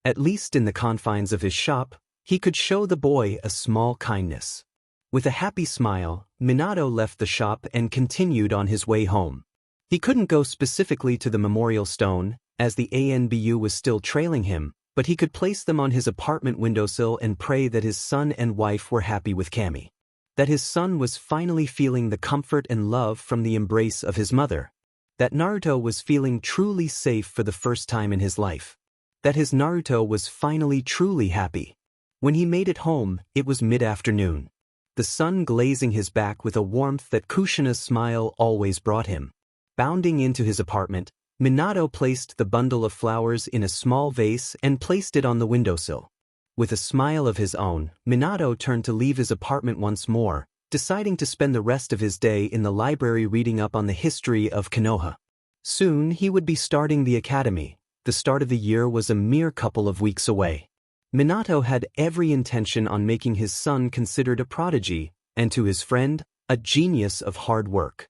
At least in the confines of his shop, he could show the boy a small kindness. With a happy smile, Minato left the shop and continued on his way home. He couldn't go specifically to the memorial stone, as the ANBU was still trailing him, but he could place them on his apartment windowsill and pray that his son and wife were happy with Kami. That his son was finally feeling the comfort and love from the embrace of his mother. That Naruto was feeling truly safe for the first time in his life. That his Naruto was finally truly happy. When he made it home, it was mid-afternoon. The sun glazing his back with a warmth that Kushina's smile always brought him. Bounding into his apartment, Minato placed the bundle of flowers in a small vase and placed it on the windowsill. With a smile of his own, Minato turned to leave his apartment once more, deciding to spend the rest of his day in the library reading up on the history of Konoha. Soon he would be starting the academy. The start of the year was a mere couple of weeks away. Minato had every intention on making his son considered a prodigy, and to his friend, a genius of hard work.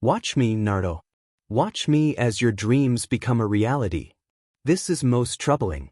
Watch me, Naruto. Watch me as your dreams become a reality. This is most troubling.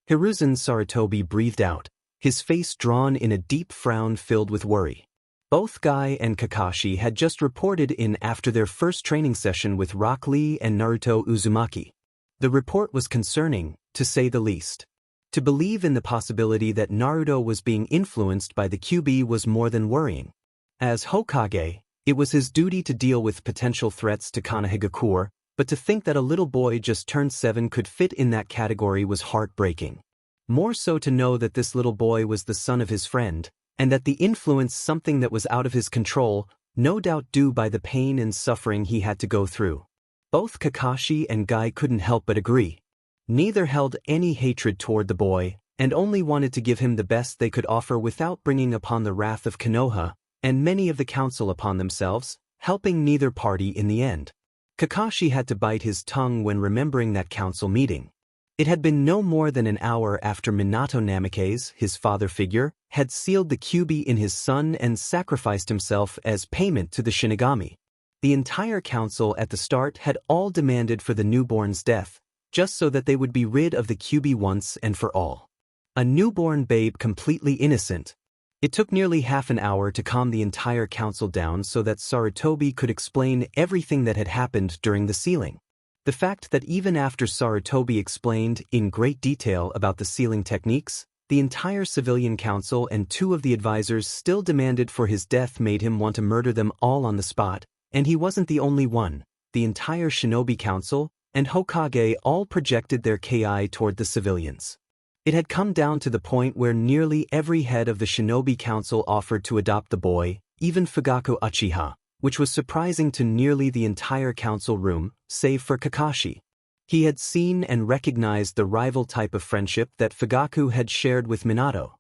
Hiruzen Sarutobi breathed out, his face drawn in a deep frown filled with worry. Both Guy and Kakashi had just reported in after their first training session with Rock Lee and Naruto Uzumaki. The report was concerning, to say the least. To believe in the possibility that Naruto was being influenced by the Kyuubi was more than worrying. As Hokage, it was his duty to deal with potential threats to Konohagakure, but to think that a little boy just turned 7 could fit in that category was heartbreaking. More so to know that this little boy was the son of his friend, and that the influence something that was out of his control, no doubt due by the pain and suffering he had to go through. Both Kakashi and Guy couldn't help but agree. Neither held any hatred toward the boy, and only wanted to give him the best they could offer without bringing upon the wrath of Konoha, and many of the council upon themselves, helping neither party in the end. Kakashi had to bite his tongue when remembering that council meeting. It had been no more than an hour after Minato Namikaze, his father figure, had sealed the Kyuubi in his son and sacrificed himself as payment to the Shinigami. The entire council at the start had all demanded for the newborn's death, just so that they would be rid of the Kyuubi once and for all. A newborn babe completely innocent. It took nearly half an hour to calm the entire council down so that Sarutobi could explain everything that had happened during the sealing. The fact that even after Sarutobi explained in great detail about the sealing techniques, the entire civilian council and 2 of the advisors still demanded for his death made him want to murder them all on the spot, and he wasn't the only one. The entire Shinobi Council and Hokage all projected their ki toward the civilians. It had come down to the point where nearly every head of the Shinobi Council offered to adopt the boy, even Fugaku Uchiha, which was surprising to nearly the entire council room, save for Kakashi. He had seen and recognized the rival type of friendship that Fugaku had shared with Minato.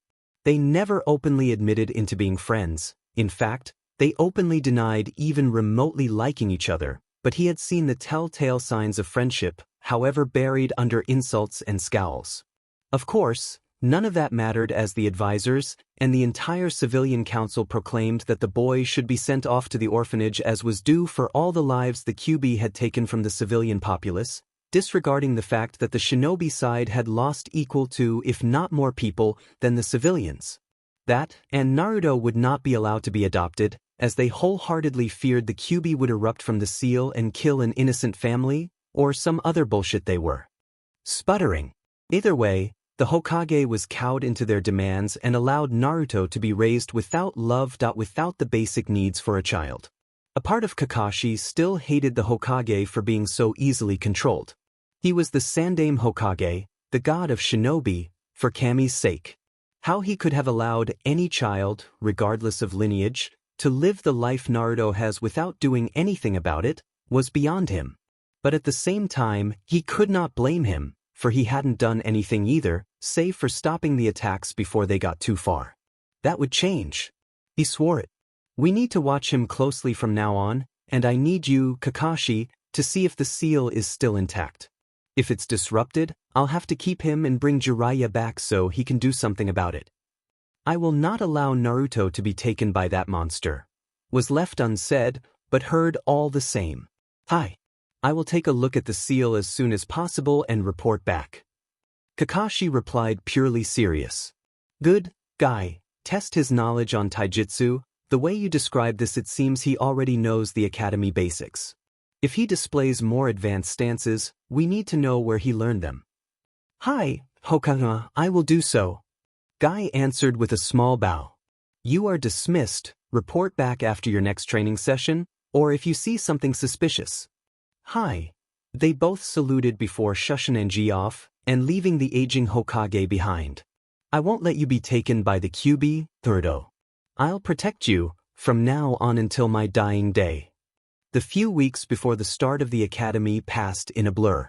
They never openly admitted into being friends. In fact, they openly denied even remotely liking each other, but he had seen the telltale signs of friendship, however buried under insults and scowls. Of course, none of that mattered as the advisors and the entire civilian council proclaimed that the boy should be sent off to the orphanage as was due for all the lives the Kyuubi had taken from the civilian populace, disregarding the fact that the shinobi side had lost equal to, if not more people, than the civilians. That, and Naruto would not be allowed to be adopted, as they wholeheartedly feared the Kyuubi would erupt from the seal and kill an innocent family, or some other bullshit they were sputtering. Either way, the Hokage was cowed into their demands and allowed Naruto to be raised without love. Without the basic needs for a child. A part of Kakashi still hated the Hokage for being so easily controlled. He was the Sandaime Hokage, the god of shinobi, for Kami's sake. How he could have allowed any child, regardless of lineage, to live the life Naruto has without doing anything about it, was beyond him. But at the same time, he could not blame him, for he hadn't done anything either, save for stopping the attacks before they got too far. That would change. He swore it. We need to watch him closely from now on, and I need you, Kakashi, to see if the seal is still intact. If it's disrupted, I'll have to keep him and bring Jiraiya back so he can do something about it. I will not allow Naruto to be taken by that monster. Was left unsaid, but heard all the same. Hi. I will take a look at the seal as soon as possible and report back. Kakashi replied purely serious. Good, Guy, test his knowledge on taijutsu. The way you describe this, it seems he already knows the academy basics. If he displays more advanced stances, we need to know where he learned them. Hi, Hokage, I will do so. Guy answered with a small bow. You are dismissed. Report back after your next training session, or if you see something suspicious. Hi. They both saluted before shushing G off and leaving the aging Hokage behind. I won't let you be taken by the Kyuubi, Thurdo. I'll protect you from now on until my dying day. The few weeks before the start of the academy passed in a blur.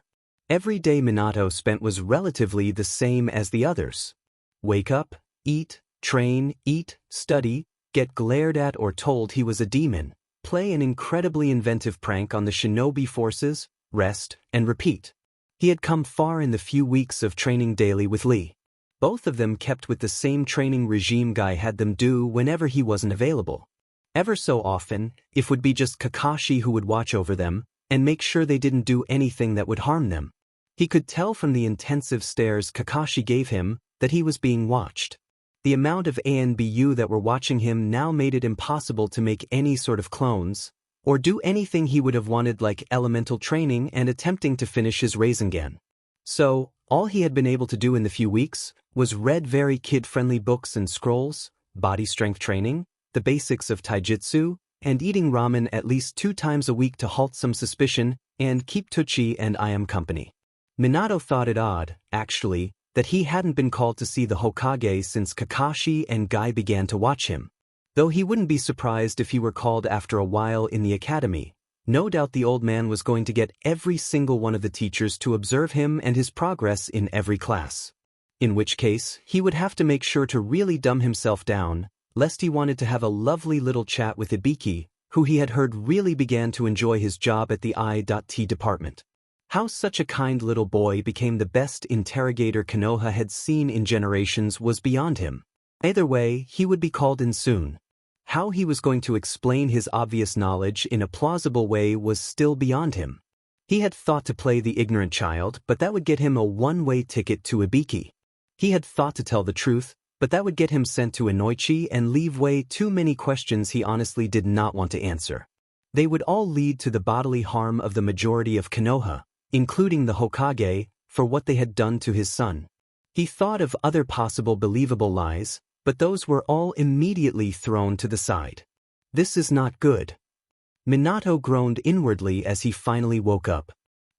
Every day Minato spent was relatively the same as the others. Wake up, eat, train, eat, study, get glared at or told he was a demon. Play an incredibly inventive prank on the shinobi forces, rest, and repeat. He had come far in the few weeks of training daily with Lee. Both of them kept with the same training regime Guy had them do whenever he wasn't available. Ever so often, it would be just Kakashi who would watch over them and make sure they didn't do anything that would harm them. He could tell from the intensive stares Kakashi gave him that he was being watched. The amount of ANBU that were watching him now made it impossible to make any sort of clones, or do anything he would have wanted like elemental training and attempting to finish his Rasengan. So, all he had been able to do in the few weeks was read very kid-friendly books and scrolls, body strength training, the basics of taijutsu, and eating ramen at least 2 times a week to halt some suspicion and keep Tucci and I am company. Minato thought it odd, actually, that he hadn't been called to see the Hokage since Kakashi and Guy began to watch him. Though he wouldn't be surprised if he were called after a while in the academy. No doubt the old man was going to get every single one of the teachers to observe him and his progress in every class. In which case, he would have to make sure to really dumb himself down, lest he wanted to have a lovely little chat with Ibiki, who he had heard really began to enjoy his job at the I.T department. How such a kind little boy became the best interrogator Konoha had seen in generations was beyond him. Either way, he would be called in soon. How he was going to explain his obvious knowledge in a plausible way was still beyond him. He had thought to play the ignorant child, but that would get him a one-way ticket to Ibiki. He had thought to tell the truth, but that would get him sent to Inoichi and leave way too many questions he honestly did not want to answer. They would all lead to the bodily harm of the majority of Konoha, including the Hokage, for what they had done to his son. He thought of other possible believable lies, but those were all immediately thrown to the side. This is not good. Minato groaned inwardly as he finally woke up.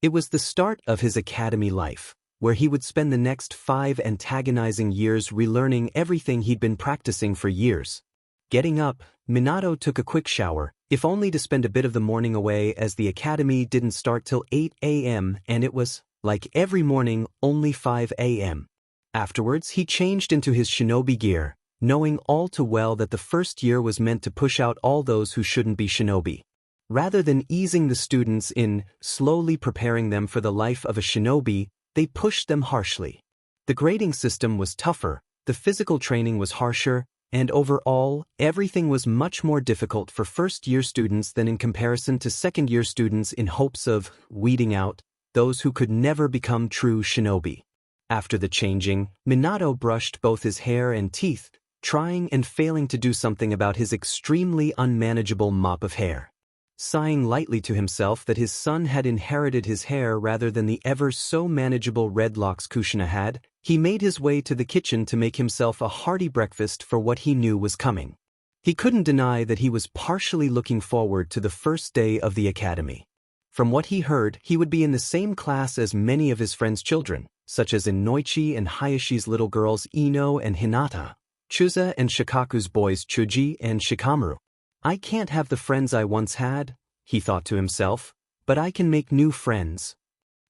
It was the start of his academy life, where he would spend the next 5 antagonizing years relearning everything he'd been practicing for years. Getting up, Minato took a quick shower, if only to spend a bit of the morning away as the academy didn't start till 8 a.m. and it was, like every morning, only 5 a.m. Afterwards, he changed into his shinobi gear, knowing all too well that the first year was meant to push out all those who shouldn't be shinobi. Rather than easing the students in, slowly preparing them for the life of a shinobi, they pushed them harshly. The grading system was tougher, the physical training was harsher, and overall, everything was much more difficult for first-year students than in comparison to second-year students in hopes of weeding out those who could never become true shinobi. After the changing, Minato brushed both his hair and teeth, trying and failing to do something about his extremely unmanageable mop of hair. Sighing lightly to himself that his son had inherited his hair rather than the ever-so-manageable red locks Kushina had, he made his way to the kitchen to make himself a hearty breakfast for what he knew was coming. He couldn't deny that he was partially looking forward to the first day of the academy. From what he heard, he would be in the same class as many of his friends' children, such as Inoichi and Hayashi's little girls Ino and Hinata, Chusa and Shikaku's boys Chuji and Shikamaru. I can't have the friends I once had, he thought to himself, but I can make new friends.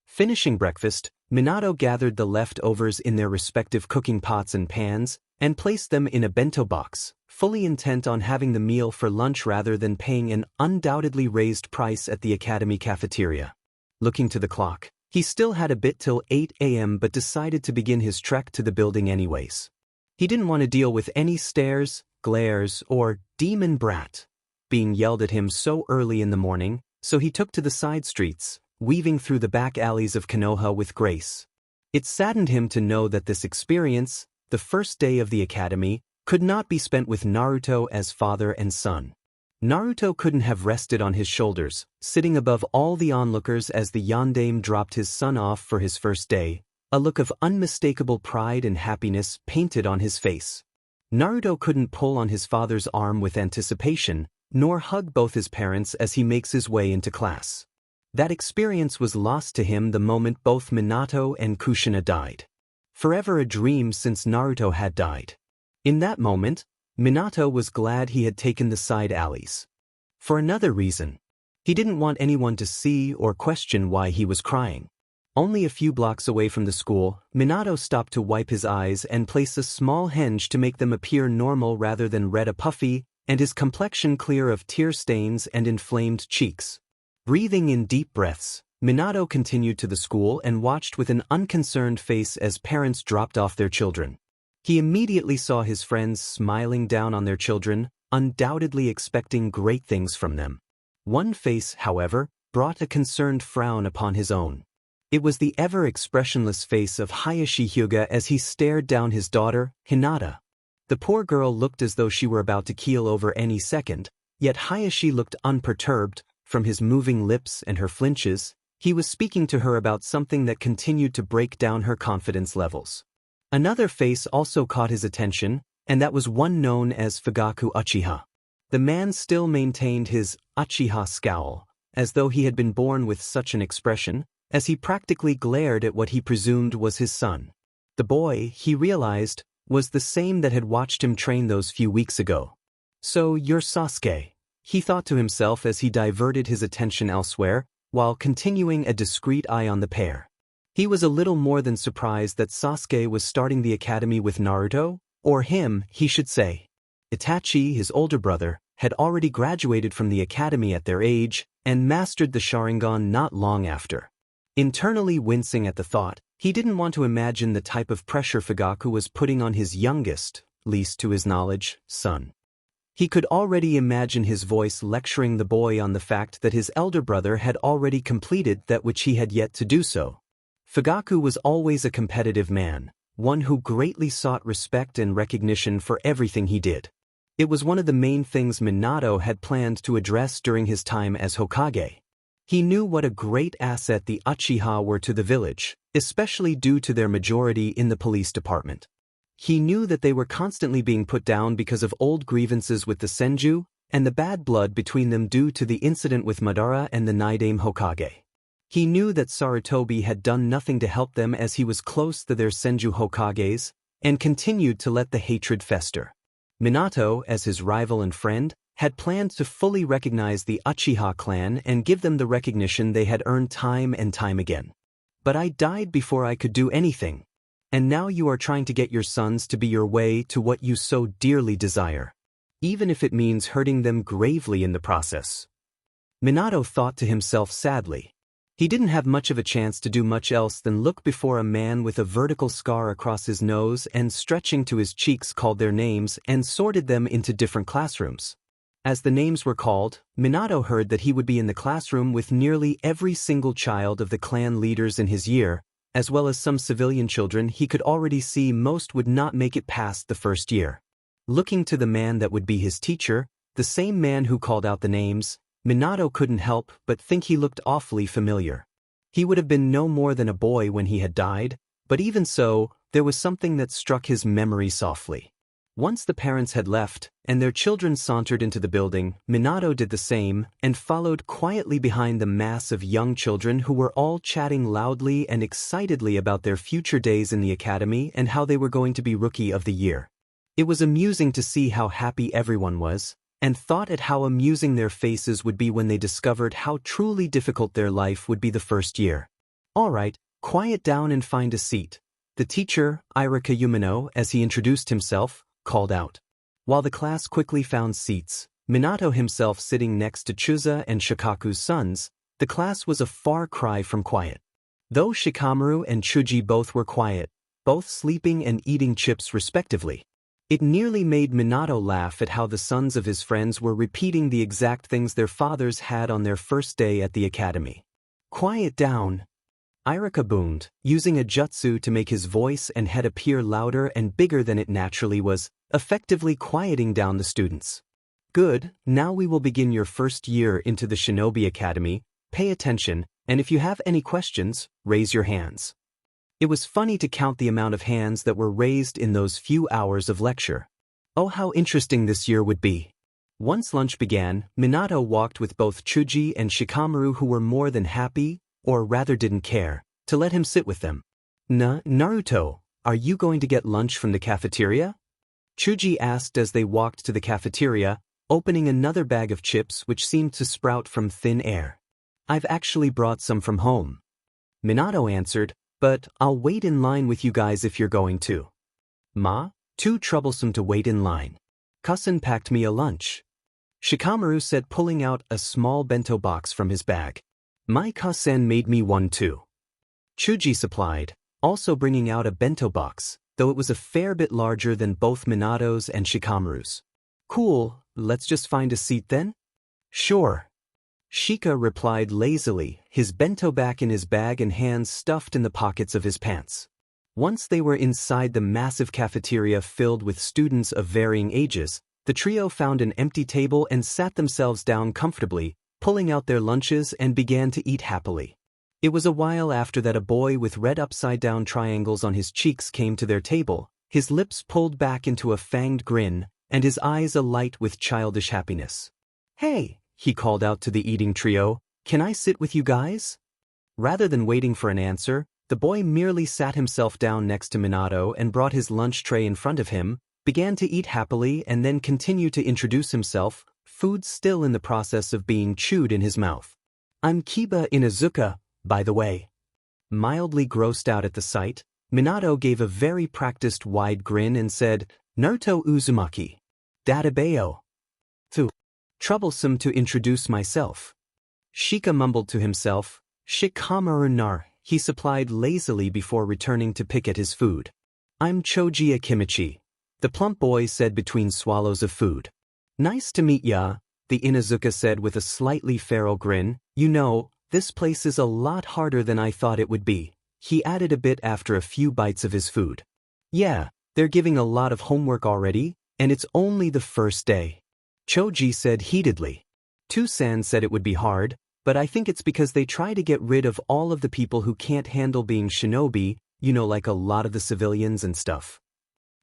Finishing breakfast, Minato gathered the leftovers in their respective cooking pots and pans and placed them in a bento box, fully intent on having the meal for lunch rather than paying an undoubtedly raised price at the academy cafeteria. Looking to the clock, he still had a bit till 8 a.m. but decided to begin his trek to the building anyways. He didn't want to deal with any stares, glares, or demon brat being yelled at him so early in the morning, so he took to the side streets, weaving through the back alleys of Konoha with grace. It saddened him to know that this experience, the first day of the academy, could not be spent with Naruto as father and son. Naruto couldn't have rested on his shoulders, sitting above all the onlookers as the yondaime dropped his son off for his first day, a look of unmistakable pride and happiness painted on his face. Naruto couldn't pull on his father's arm with anticipation, nor hug both his parents as he makes his way into class. That experience was lost to him the moment both Minato and Kushina died. Forever a dream since Naruto had died. In that moment, Minato was glad he had taken the side alleys. For another reason. He didn't want anyone to see or question why he was crying. Only a few blocks away from the school, Minato stopped to wipe his eyes and place a small henge to make them appear normal rather than red a puffy, and his complexion clear of tear stains and inflamed cheeks. Breathing in deep breaths, Minato continued to the school and watched with an unconcerned face as parents dropped off their children. He immediately saw his friends smiling down on their children, undoubtedly expecting great things from them. One face, however, brought a concerned frown upon his own. It was the ever-expressionless face of Hayashi Hyuga as he stared down his daughter, Hinata. The poor girl looked as though she were about to keel over any second, yet Hayashi looked unperturbed. From his moving lips and her flinches, he was speaking to her about something that continued to break down her confidence levels. Another face also caught his attention, and that was one known as Fugaku Uchiha. The man still maintained his Uchiha scowl, as though he had been born with such an expression, as he practically glared at what he presumed was his son. The boy, he realized, was the same that had watched him train those few weeks ago. "So you're Sasuke," he thought to himself as he diverted his attention elsewhere, while continuing a discreet eye on the pair. He was a little more than surprised that Sasuke was starting the academy with Naruto, or him, he should say. Itachi, his older brother, had already graduated from the academy at their age, and mastered the Sharingan not long after. Internally wincing at the thought, he didn't want to imagine the type of pressure Fugaku was putting on his youngest, least to his knowledge, son. He could already imagine his voice lecturing the boy on the fact that his elder brother had already completed that which he had yet to do so. Fugaku was always a competitive man, one who greatly sought respect and recognition for everything he did. It was one of the main things Minato had planned to address during his time as Hokage. He knew what a great asset the Uchiha were to the village, especially due to their majority in the police department. He knew that they were constantly being put down because of old grievances with the Senju, and the bad blood between them due to the incident with Madara and the Nidaime Hokage. He knew that Sarutobi had done nothing to help them as he was close to their Senju Hokages, and continued to let the hatred fester. Minato, as his rival and friend, had planned to fully recognize the Uchiha clan and give them the recognition they had earned time and time again. "But I died before I could do anything. And now you are trying to get your sons to be your way to what you so dearly desire, even if it means hurting them gravely in the process." Minato thought to himself sadly. He didn't have much of a chance to do much else than look before a man with a vertical scar across his nose and stretching to his cheeks called their names and sorted them into different classrooms. As the names were called, Minato heard that he would be in the classroom with nearly every single child of the clan leaders in his year, as well as some civilian children he could already see most would not make it past the first year. Looking to the man that would be his teacher, the same man who called out the names, Minato couldn't help but think he looked awfully familiar. He would have been no more than a boy when he had died, but even so, there was something that struck his memory softly. Once the parents had left, and their children sauntered into the building, Minato did the same, and followed quietly behind the mass of young children who were all chatting loudly and excitedly about their future days in the academy and how they were going to be Rookie of the Year. It was amusing to see how happy everyone was, and thought at how amusing their faces would be when they discovered how truly difficult their life would be the first year. "All right, quiet down and find a seat," the teacher, Irika Yumino, as he introduced himself, called out. While the class quickly found seats, Minato himself sitting next to Chuza and Shikaku's sons, the class was a far cry from quiet. Though Shikamaru and Chuji both were quiet, both sleeping and eating chips respectively. It nearly made Minato laugh at how the sons of his friends were repeating the exact things their fathers had on their first day at the academy. "Quiet down," Irika boomed, using a jutsu to make his voice and head appear louder and bigger than it naturally was, effectively quieting down the students. "Good, now we will begin your first year into the Shinobi Academy. Pay attention, and if you have any questions, raise your hands." It was funny to count the amount of hands that were raised in those few hours of lecture. Oh, how interesting this year would be. Once lunch began, Minato walked with both Chuji and Shikamaru, who were more than happy, or rather didn't care, to let him sit with them. Naruto, are you going to get lunch from the cafeteria?" Chuji asked as they walked to the cafeteria, opening another bag of chips which seemed to sprout from thin air. "I've actually brought some from home," Minato answered, "but I'll wait in line with you guys if you're going to." "Ma, too troublesome to wait in line. Cousin packed me a lunch," Shikamaru said, pulling out a small bento box from his bag. "My cousin made me one too," Chuji supplied, also bringing out a bento box, though it was a fair bit larger than both Minato's and Shikamaru's. "Cool, let's just find a seat then?" "Sure," Shika replied lazily, his bento back in his bag and hands stuffed in the pockets of his pants. Once they were inside the massive cafeteria filled with students of varying ages, the trio found an empty table and sat themselves down comfortably, pulling out their lunches and began to eat happily. It was a while after that a boy with red upside-down triangles on his cheeks came to their table, his lips pulled back into a fanged grin, and his eyes alight with childish happiness. "Hey," he called out to the eating trio, "can I sit with you guys?" Rather than waiting for an answer, the boy merely sat himself down next to Minato and brought his lunch tray in front of him, began to eat happily and then continued to introduce himself, food still in the process of being chewed in his mouth. "I'm Kiba Inuzuka, by the way." Mildly grossed out at the sight, Minato gave a very practiced wide grin and said, "Naruto Uzumaki. Databeo. Too troublesome to introduce myself." Shika mumbled to himself, "Shikamaru nar," he supplied lazily before returning to pick at his food. "I'm Choji Akimichi," the plump boy said between swallows of food. "Nice to meet ya," the Inuzuka said with a slightly feral grin. "You know, this place is a lot harder than I thought it would be," he added a bit after a few bites of his food. "Yeah, they're giving a lot of homework already, and it's only the first day," Choji said heatedly. Tusan said it would be hard, but I think it's because they try to get rid of all of the people who can't handle being shinobi, you know, like a lot of the civilians and stuff.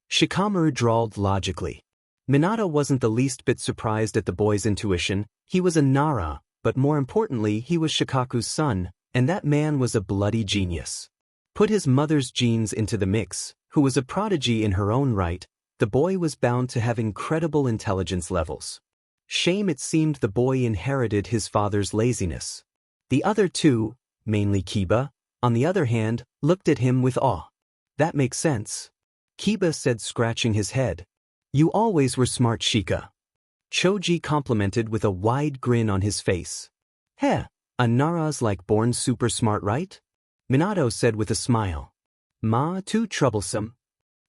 Shikamaru drawled logically. Minato wasn't the least bit surprised at the boy's intuition. He was a Nara, but more importantly he was Shikaku's son, and that man was a bloody genius. Put his mother's genes into the mix, who was a prodigy in her own right, the boy was bound to have incredible intelligence levels. Shame it seemed the boy inherited his father's laziness. The other two, mainly Kiba, on the other hand, looked at him with awe. "That makes sense," Kiba said, scratching his head. "You always were smart, Shika," Choji complimented with a wide grin on his face. "Heh, a Nara's like born super smart, right?" Minato said with a smile. "Ma, too troublesome,"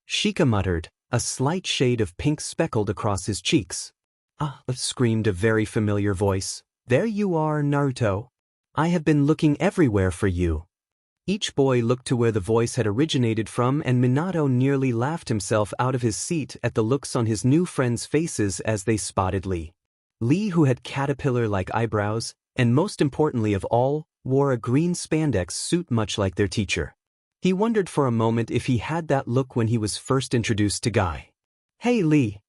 Shika muttered, a slight shade of pink speckled across his cheeks. "Ah," screamed a very familiar voice. "There you are, Naruto. I have been looking everywhere for you." Each boy looked to where the voice had originated from, and Minato nearly laughed himself out of his seat at the looks on his new friends' faces as they spotted Lee. Lee, who had caterpillar-like eyebrows, and most importantly of all, wore a green spandex suit much like their teacher. He wondered for a moment if he had that look when he was first introduced to Guy. "Hey Lee,"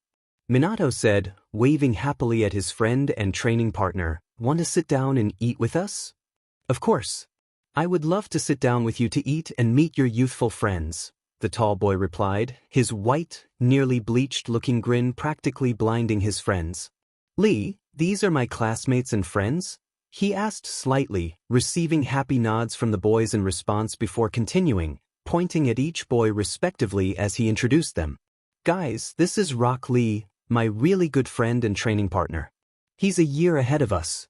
Minato said, waving happily at his friend and training partner, "Want to sit down and eat with us?" "Of course. I would love to sit down with you to eat and meet your youthful friends," the tall boy replied, his white, nearly bleached-looking grin practically blinding his friends. "Lee, these are my classmates and friends?" he asked slightly, receiving happy nods from the boys in response before continuing, pointing at each boy respectively as he introduced them. "Guys, this is Rock Lee, my really good friend and training partner. He's a year ahead of us.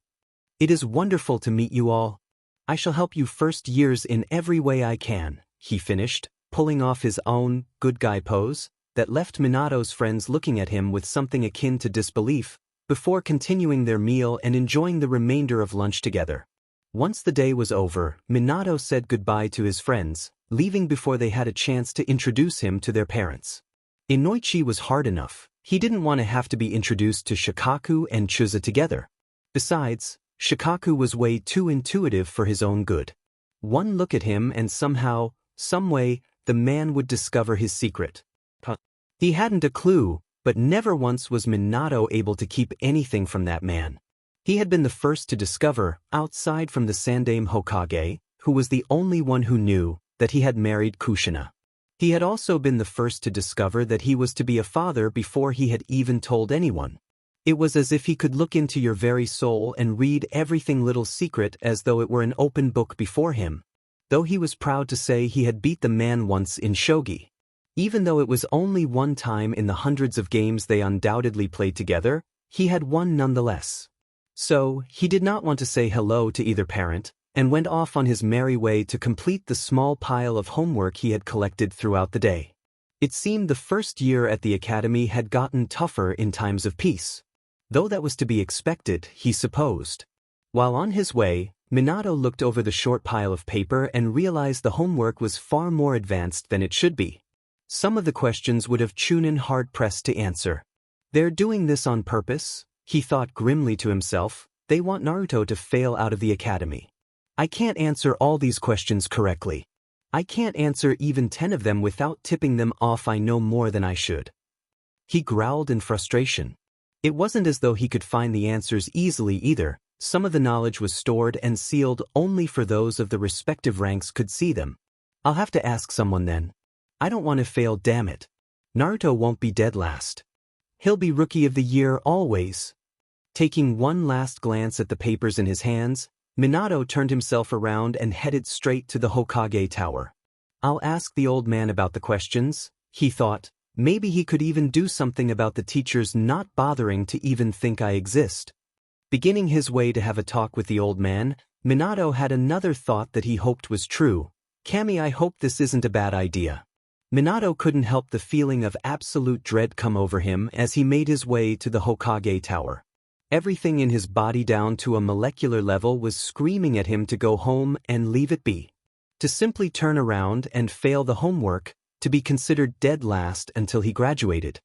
It is wonderful to meet you all. I shall help you first years in every way I can," he finished, pulling off his own good guy pose that left Minato's friends looking at him with something akin to disbelief, before continuing their meal and enjoying the remainder of lunch together. Once the day was over, Minato said goodbye to his friends, leaving before they had a chance to introduce him to their parents. Inoichi was hard enough. He didn't want to have to be introduced to Shikaku and Chuza together. Besides, Shikaku was way too intuitive for his own good. One look at him and somehow, someway, the man would discover his secret. He hadn't a clue, but never once was Minato able to keep anything from that man. He had been the first to discover, outside from the Sandaime Hokage, who was the only one who knew, that he had married Kushina. He had also been the first to discover that he was to be a father before he had even told anyone. It was as if he could look into your very soul and read everything little secret as though it were an open book before him. Though he was proud to say he had beat the man once in shogi. Even though it was only one time in the hundreds of games they undoubtedly played together, he had won nonetheless. So, he did not want to say hello to either parent, and went off on his merry way to complete the small pile of homework he had collected throughout the day. It seemed the first year at the academy had gotten tougher in times of peace. Though that was to be expected, he supposed. While on his way, Minato looked over the short pile of paper and realized the homework was far more advanced than it should be. Some of the questions would have Chunin hard-pressed to answer. "They're doing this on purpose," he thought grimly to himself. "They want Naruto to fail out of the academy. I can't answer all these questions correctly. I can't answer even 10 of them without tipping them off I know more than I should." He growled in frustration. It wasn't as though he could find the answers easily either. Some of the knowledge was stored and sealed only for those of the respective ranks could see them. I'll have to ask someone then. I don't want to fail, damn it. Naruto won't be dead last. He'll be Rookie of the Year always. Taking one last glance at the papers in his hands, Minato turned himself around and headed straight to the Hokage Tower. I'll ask the old man about the questions, he thought. Maybe he could even do something about the teachers not bothering to even think I exist. Beginning his way to have a talk with the old man, Minato had another thought that he hoped was true. Kami, I hope this isn't a bad idea. Minato couldn't help the feeling of absolute dread come over him as he made his way to the Hokage Tower. Everything in his body down to a molecular level was screaming at him to go home and leave it be. To simply turn around and fail the homework, to be considered dead last until he graduated.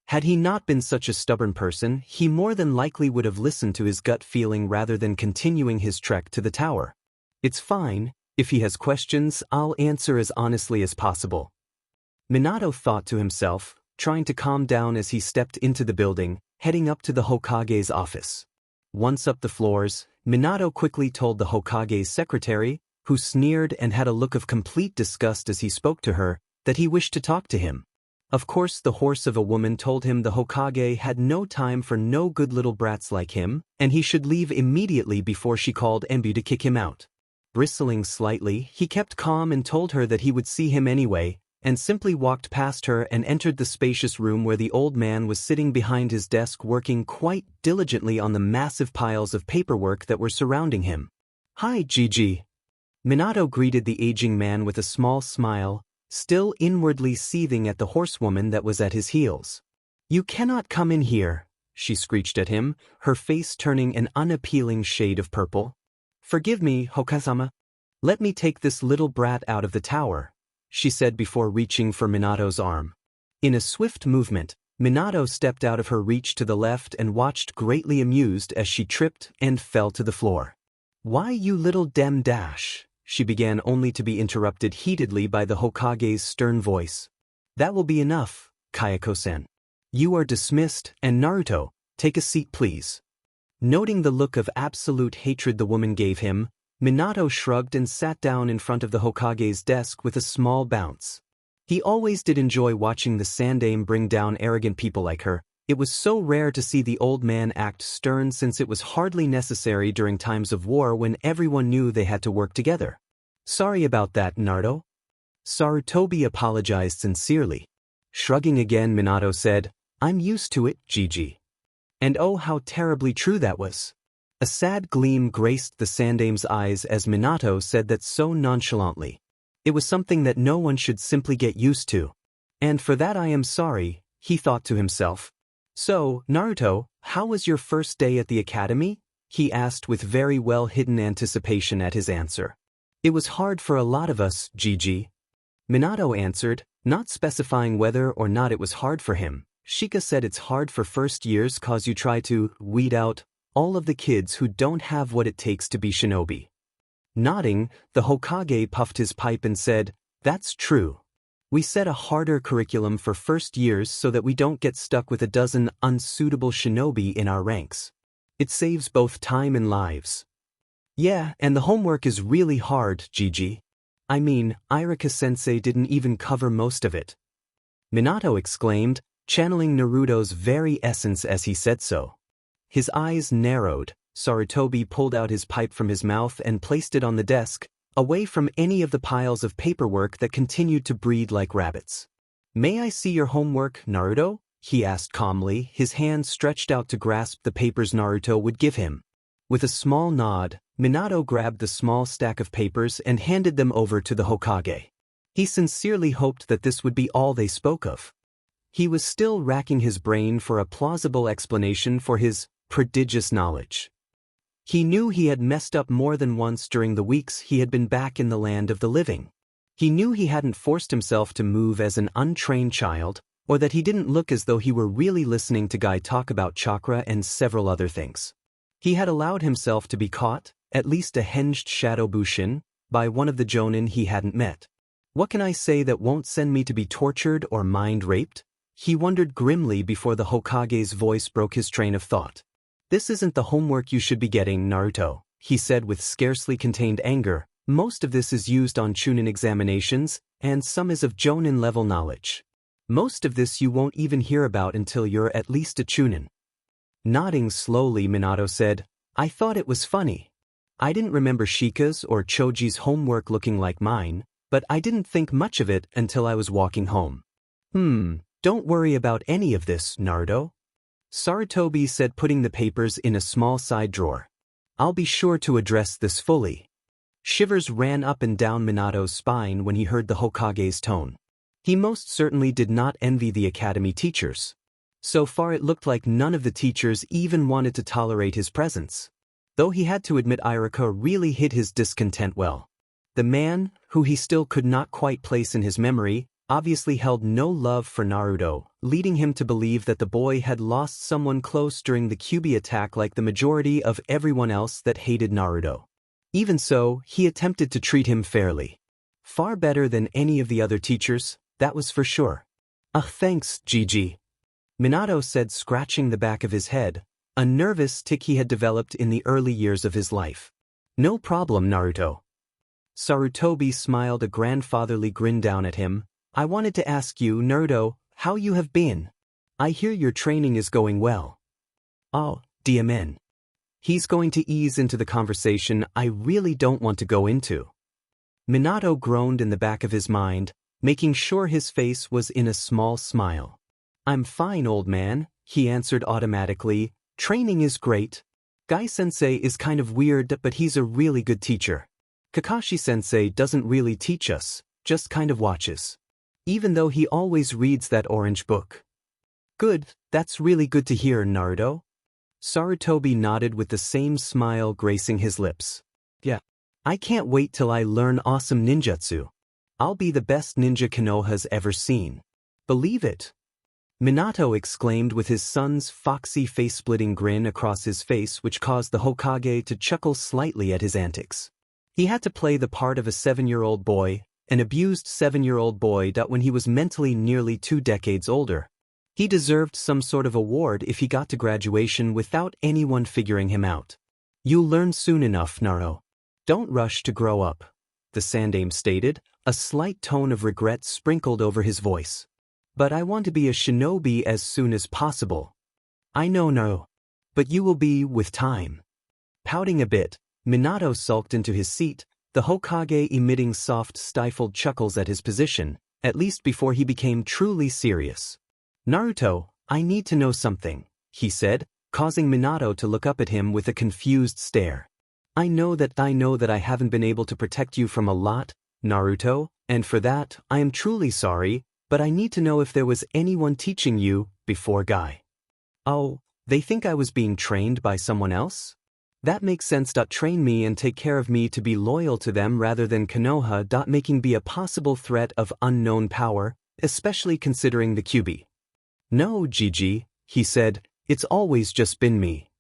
Had he not been such a stubborn person, he more than likely would have listened to his gut feeling rather than continuing his trek to the tower. It's fine, if he has questions, I'll answer as honestly as possible. Minato thought to himself, trying to calm down as he stepped into the building, heading up to the Hokage's office. Once up the floors, Minato quickly told the Hokage's secretary, who sneered and had a look of complete disgust as he spoke to her, that he wished to talk to him. Of course, the horse of a woman told him the Hokage had no time for no good little brats like him, and he should leave immediately before she called Embu to kick him out. Bristling slightly, he kept calm and told her that he would see him anyway, and simply walked past her and entered the spacious room where the old man was sitting behind his desk working quite diligently on the massive piles of paperwork that were surrounding him. "Hi, Gigi." Minato greeted the aging man with a small smile, still inwardly seething at the horsewoman that was at his heels. "You cannot come in here," she screeched at him, her face turning an unappealing shade of purple. "Forgive me, Hokage-sama. Let me take this little brat out of the tower," she said before reaching for Minato's arm. In a swift movement, Minato stepped out of her reach to the left and watched greatly amused as she tripped and fell to the floor. "Why, you little dem dash," she began only to be interrupted heatedly by the Hokage's stern voice. "That will be enough, Kayako-sen. You are dismissed, and Naruto, take a seat please." Noting the look of absolute hatred the woman gave him, Minato shrugged and sat down in front of the Hokage's desk with a small bounce. He always did enjoy watching the Sandaime bring down arrogant people like her. It was so rare to see the old man act stern since it was hardly necessary during times of war when everyone knew they had to work together. "Sorry about that, Naruto." Sarutobi apologized sincerely. Shrugging again, Minato said, "I'm used to it, Gigi." And oh, how terribly true that was. A sad gleam graced the Sandaime's eyes as Minato said that so nonchalantly. It was something that no one should simply get used to. And for that I am sorry, he thought to himself. "So, Naruto, how was your first day at the academy?" he asked with very well-hidden anticipation at his answer. "It was hard for a lot of us, Gigi." Minato answered, not specifying whether or not it was hard for him. "Shika said it's hard for first years cause you try to weed out all of the kids who don't have what it takes to be shinobi." Nodding, the Hokage puffed his pipe and said, "That's true. We set a harder curriculum for first years so that we don't get stuck with a dozen unsuitable shinobi in our ranks. It saves both time and lives." "Yeah, and the homework is really hard, Gigi. I mean, Irika-sensei didn't even cover most of it." Minato exclaimed, channeling Naruto's very essence as he said so. His eyes narrowed. Sarutobi pulled out his pipe from his mouth and placed it on the desk, away from any of the piles of paperwork that continued to breed like rabbits. "May I see your homework, Naruto?" he asked calmly, his hand stretched out to grasp the papers Naruto would give him. With a small nod, Minato grabbed the small stack of papers and handed them over to the Hokage. He sincerely hoped that this would be all they spoke of. He was still racking his brain for a plausible explanation for his prodigious knowledge. He knew he had messed up more than once during the weeks he had been back in the land of the living. He knew he hadn't forced himself to move as an untrained child, or that he didn't look as though he were really listening to Guy talk about chakra and several other things. He had allowed himself to be caught, at least a hinged shadow bushin, by one of the jonin he hadn't met. What can I say that won't send me to be tortured or mind raped? He wondered grimly before the Hokage's voice broke his train of thought. "This isn't the homework you should be getting, Naruto," he said with scarcely contained anger. "Most of this is used on Chunin examinations, and some is of Jonin-level knowledge. Most of this you won't even hear about until you're at least a Chunin." Nodding slowly, Minato said, "I thought it was funny. I didn't remember Shika's or Choji's homework looking like mine, but I didn't think much of it until I was walking home." Don't worry about any of this, Naruto," Sarutobi said, putting the papers in a small side drawer. "I'll be sure to address this fully." Shivers ran up and down Minato's spine when he heard the Hokage's tone. He most certainly did not envy the academy teachers. So far it looked like none of the teachers even wanted to tolerate his presence. Though he had to admit Iruka really hid his discontent well. The man, who he still could not quite place in his memory, obviously held no love for Naruto, leading him to believe that the boy had lost someone close during the Kyuubi attack like the majority of everyone else that hated Naruto. Even so, he attempted to treat him fairly. Far better than any of the other teachers, that was for sure. Thanks, Gigi," Minato said, scratching the back of his head, a nervous tic he had developed in the early years of his life. "No problem, Naruto." Sarutobi smiled a grandfatherly grin down at him. "I wanted to ask you, Naruto, how you have been. I hear your training is going well." "Oh, DMN. He's going to ease into the conversation I really don't want to go into." Minato groaned in the back of his mind, making sure his face was in a small smile. "I'm fine, old man," he answered automatically. "Training is great. Gai-sensei is kind of weird, but he's a really good teacher. Kakashi-sensei doesn't really teach us, just kind of watches. Even though he always reads that orange book." "Good, that's really good to hear, Naruto." Sarutobi nodded with the same smile gracing his lips. "Yeah. I can't wait till I learn awesome ninjutsu. I'll be the best ninja Konoha's ever seen. Believe it." Minato exclaimed with his son's foxy face-splitting grin across his face, which caused the Hokage to chuckle slightly at his antics. He had to play the part of a 7-year-old boy, an abused 7-year-old boy that when he was mentally nearly 2 decades older. He deserved some sort of award if he got to graduation without anyone figuring him out. "You'll learn soon enough, Naruto. Don't rush to grow up," the Sandaime stated, a slight tone of regret sprinkled over his voice. "But I want to be a shinobi as soon as possible." "I know, Naruto. But you will be with time." Pouting a bit, Minato sulked into his seat, the Hokage emitting soft stifled chuckles at his position, at least before he became truly serious. "Naruto, I need to know something," he said, causing Minato to look up at him with a confused stare. I know that I haven't been able to protect you from a lot, Naruto, and for that, I am truly sorry, but I need to know if there was anyone teaching you before Guy." "Oh, they think I was being trained by someone else? That makes sense. Train me and take care of me to be loyal to them rather than Konoha. Making be a possible threat of unknown power, especially considering the Kyuubi." "No, Gigi," he said, "it's always just been me."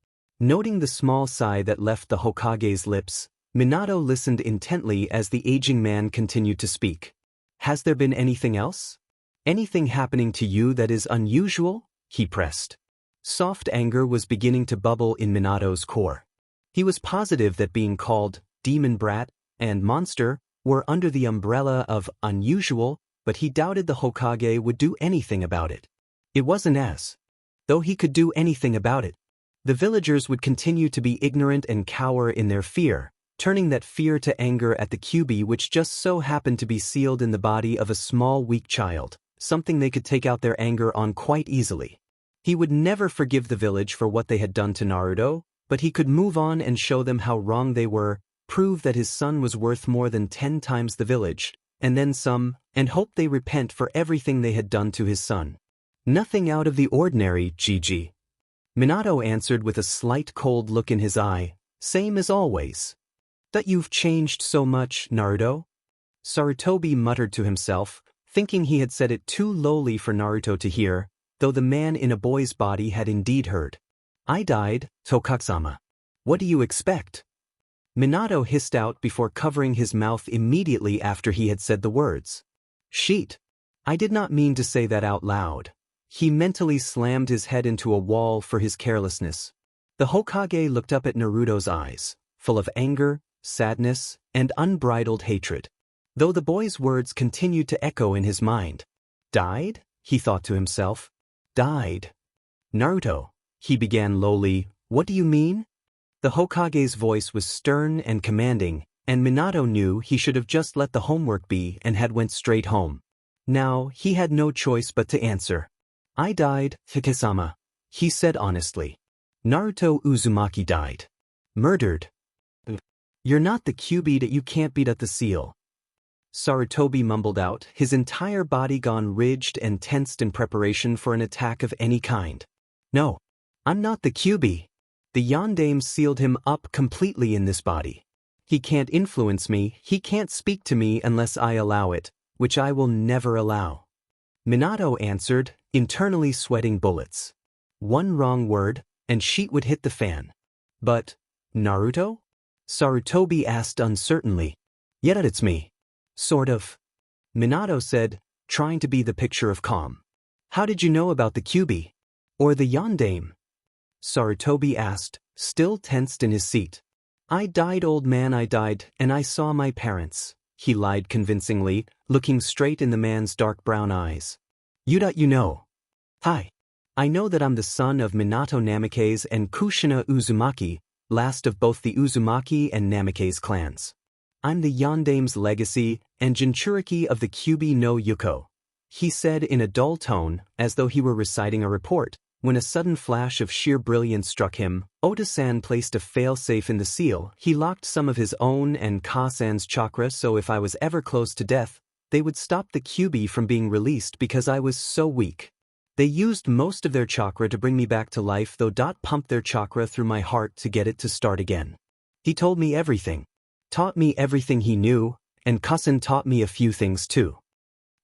Noting the small sigh that left the Hokage's lips, Minato listened intently as the aging man continued to speak. "Has there been anything else? Anything happening to you that is unusual?" he pressed. Soft anger was beginning to bubble in Minato's core. He was positive that being called demon brat and monster were under the umbrella of unusual, but he doubted the Hokage would do anything about it. It wasn't as though he could do anything about it. The villagers would continue to be ignorant and cower in their fear, turning that fear to anger at the Kyuubi, which just so happened to be sealed in the body of a small weak child, something they could take out their anger on quite easily. He would never forgive the village for what they had done to Naruto, but he could move on and show them how wrong they were, prove that his son was worth more than 10 times the village, and then some, and hope they repent for everything they had done to his son. "Nothing out of the ordinary, Gigi," Minato answered with a slight cold look in his eye. "Same as always." "That you've changed so much, Naruto?" Sarutobi muttered to himself, thinking he had said it too lowly for Naruto to hear, though the man in a boy's body had indeed heard. "I died, Tokakusama. What do you expect?" Minato hissed out before covering his mouth immediately after he had said the words. "Sheet. I did not mean to say that out loud," He mentally slammed his head into a wall for his carelessness. The Hokage looked up at Naruto's eyes, full of anger, sadness, and unbridled hatred. Though the boy's words continued to echo in his mind. Died? He thought to himself. Died. Naruto, he began lowly, what do you mean? The Hokage's voice was stern and commanding, and Minato knew he should have just let the homework be and had went straight home. Now, he had no choice but to answer. I died, Hikesama, he said honestly. Naruto Uzumaki died. Murdered. You're not the QB that you can't beat at the seal. Sarutobi mumbled out, his entire body gone ridged and tensed in preparation for an attack of any kind. No. I'm not the QB. The Yondaime sealed him up completely in this body. He can't influence me, he can't speak to me unless I allow it, which I will never allow. Minato answered, internally sweating bullets. One wrong word, and shit would hit the fan. But, Naruto? Sarutobi asked uncertainly. Yet it's me. Sort of. Minato said, trying to be the picture of calm. How did you know about the QB? Or the Yondaime? Sarutobi asked, still tensed in his seat. I died, old man, I died, and I saw my parents, he lied convincingly, looking straight in the man's dark brown eyes. You know. Hi. I know that I'm the son of Minato Namikaze and Kushina Uzumaki, last of both the Uzumaki and Namikaze clans. I'm the Yondaime's legacy and Jinchuriki of the Kyubi no Yuko, he said in a dull tone, as though he were reciting a report. When a sudden flash of sheer brilliance struck him, Oda-san placed a fail-safe in the seal. He locked some of his own and Ka-san's chakra so if I was ever close to death, they would stop the Kyubi from being released because I was so weak. They used most of their chakra to bring me back to life, though pumped their chakra through my heart to get it to start again. He told me everything. Taught me everything he knew, and Ka-san taught me a few things too.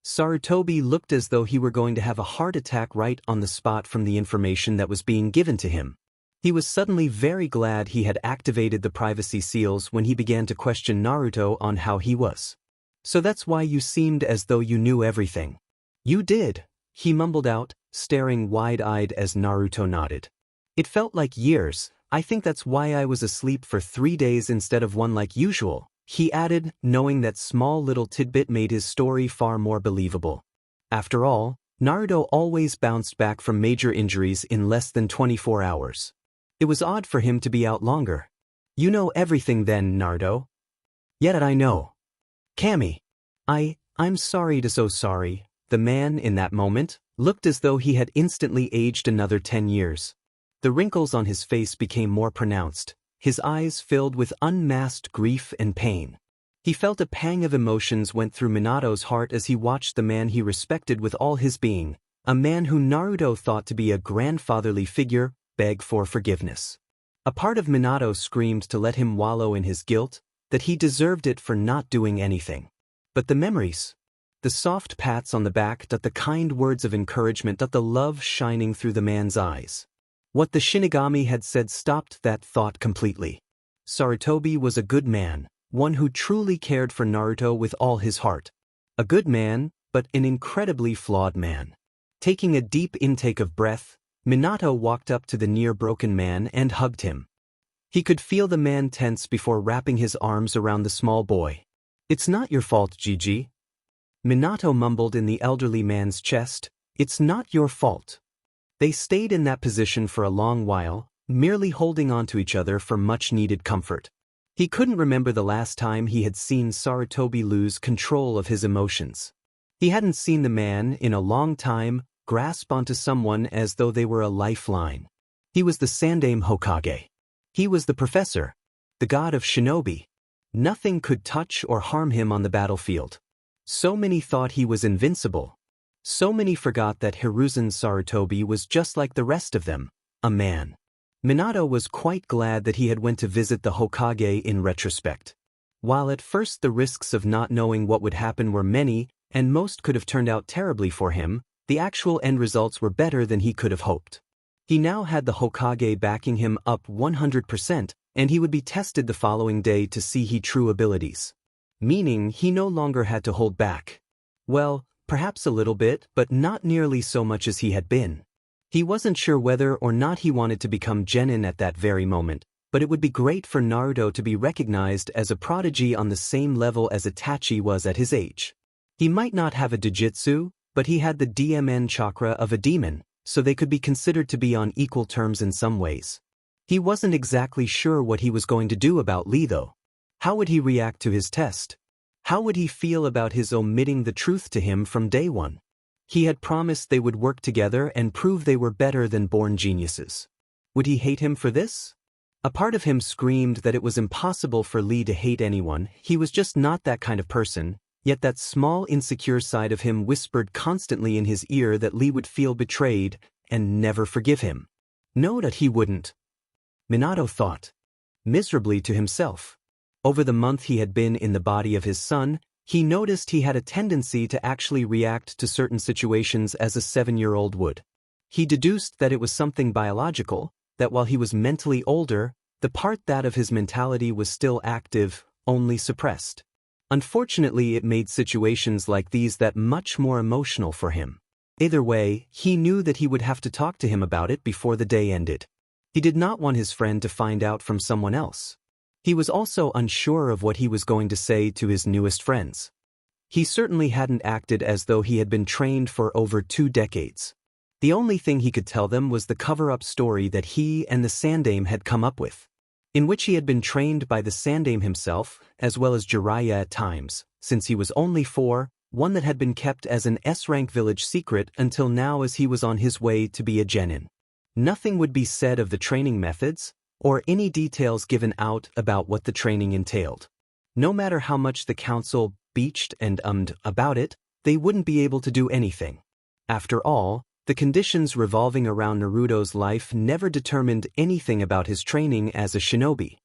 Sarutobi looked as though he were going to have a heart attack right on the spot from the information that was being given to him. He was suddenly very glad he had activated the privacy seals when he began to question Naruto on how he was. So that's why you seemed as though you knew everything. You did, he mumbled out, staring wide-eyed as Naruto nodded. It felt like years. I think that's why I was asleep for 3 days instead of 1 like usual, he added, knowing that small little tidbit made his story far more believable. After all, Naruto always bounced back from major injuries in less than 24 hours. It was odd for him to be out longer. You know everything then, Naruto. Yet I know. Kami. I'm sorry to so sorry. The man, in that moment, looked as though he had instantly aged another 10 years. The wrinkles on his face became more pronounced. His eyes filled with unmasked grief and pain. He felt a pang of emotions went through Minato's heart as he watched the man he respected with all his being, a man who Naruto thought to be a grandfatherly figure, beg for forgiveness. A part of Minato screamed to let him wallow in his guilt, that he deserved it for not doing anything. But the memories, the soft pats on the back, the kind words of encouragement, the love shining through the man's eyes. What the Shinigami had said stopped that thought completely. Sarutobi was a good man, one who truly cared for Naruto with all his heart. A good man, but an incredibly flawed man. Taking a deep intake of breath, Minato walked up to the near-broken man and hugged him. He could feel the man tense before wrapping his arms around the small boy. It's not your fault, Gigi. Minato mumbled in the elderly man's chest, it's not your fault. They stayed in that position for a long while, merely holding on to each other for much-needed comfort. He couldn't remember the last time he had seen Sarutobi lose control of his emotions. He hadn't seen the man, in a long time, grasp onto someone as though they were a lifeline. He was the Sandaime Hokage. He was the professor, the god of shinobi. Nothing could touch or harm him on the battlefield. So many thought he was invincible. So many forgot that Hiruzen Sarutobi was just like the rest of them, a man. Minato was quite glad that he had went to visit the Hokage in retrospect. While at first the risks of not knowing what would happen were many, and most could have turned out terribly for him, the actual end results were better than he could have hoped. He now had the Hokage backing him up 100%, and he would be tested the following day to see his true abilities. Meaning he no longer had to hold back. Well, perhaps a little bit, but not nearly so much as he had been. He wasn't sure whether or not he wanted to become genin at that very moment, but it would be great for Naruto to be recognized as a prodigy on the same level as Itachi was at his age. He might not have a Jujutsu, but he had the DMN chakra of a demon, so they could be considered to be on equal terms in some ways. He wasn't exactly sure what he was going to do about Lee though. How would he react to his test? How would he feel about his omitting the truth to him from day one? He had promised they would work together and prove they were better than born geniuses. Would he hate him for this? A part of him screamed that it was impossible for Lee to hate anyone, he was just not that kind of person, yet that small insecure side of him whispered constantly in his ear that Lee would feel betrayed and never forgive him. No, that he wouldn't. Minato thought miserably to himself. Over the month he had been in the body of his son, he noticed he had a tendency to actually react to certain situations as a 7-year-old would. He deduced that it was something biological, that while he was mentally older, the part that of his mentality was still active, only suppressed. Unfortunately, it made situations like these that much more emotional for him. Either way, he knew that he would have to talk to him about it before the day ended. He did not want his friend to find out from someone else. He was also unsure of what he was going to say to his newest friends. He certainly hadn't acted as though he had been trained for over 2 decades. The only thing he could tell them was the cover-up story that he and the Sandaime had come up with, in which he had been trained by the Sandaime himself, as well as Jiraiya at times, since he was only 4, one that had been kept as an S-rank village secret until now as he was on his way to be a genin. Nothing would be said of the training methods, or any details given out about what the training entailed. No matter how much the council beached and ummed about it, they wouldn't be able to do anything. After all, the conditions revolving around Naruto's life never determined anything about his training as a shinobi.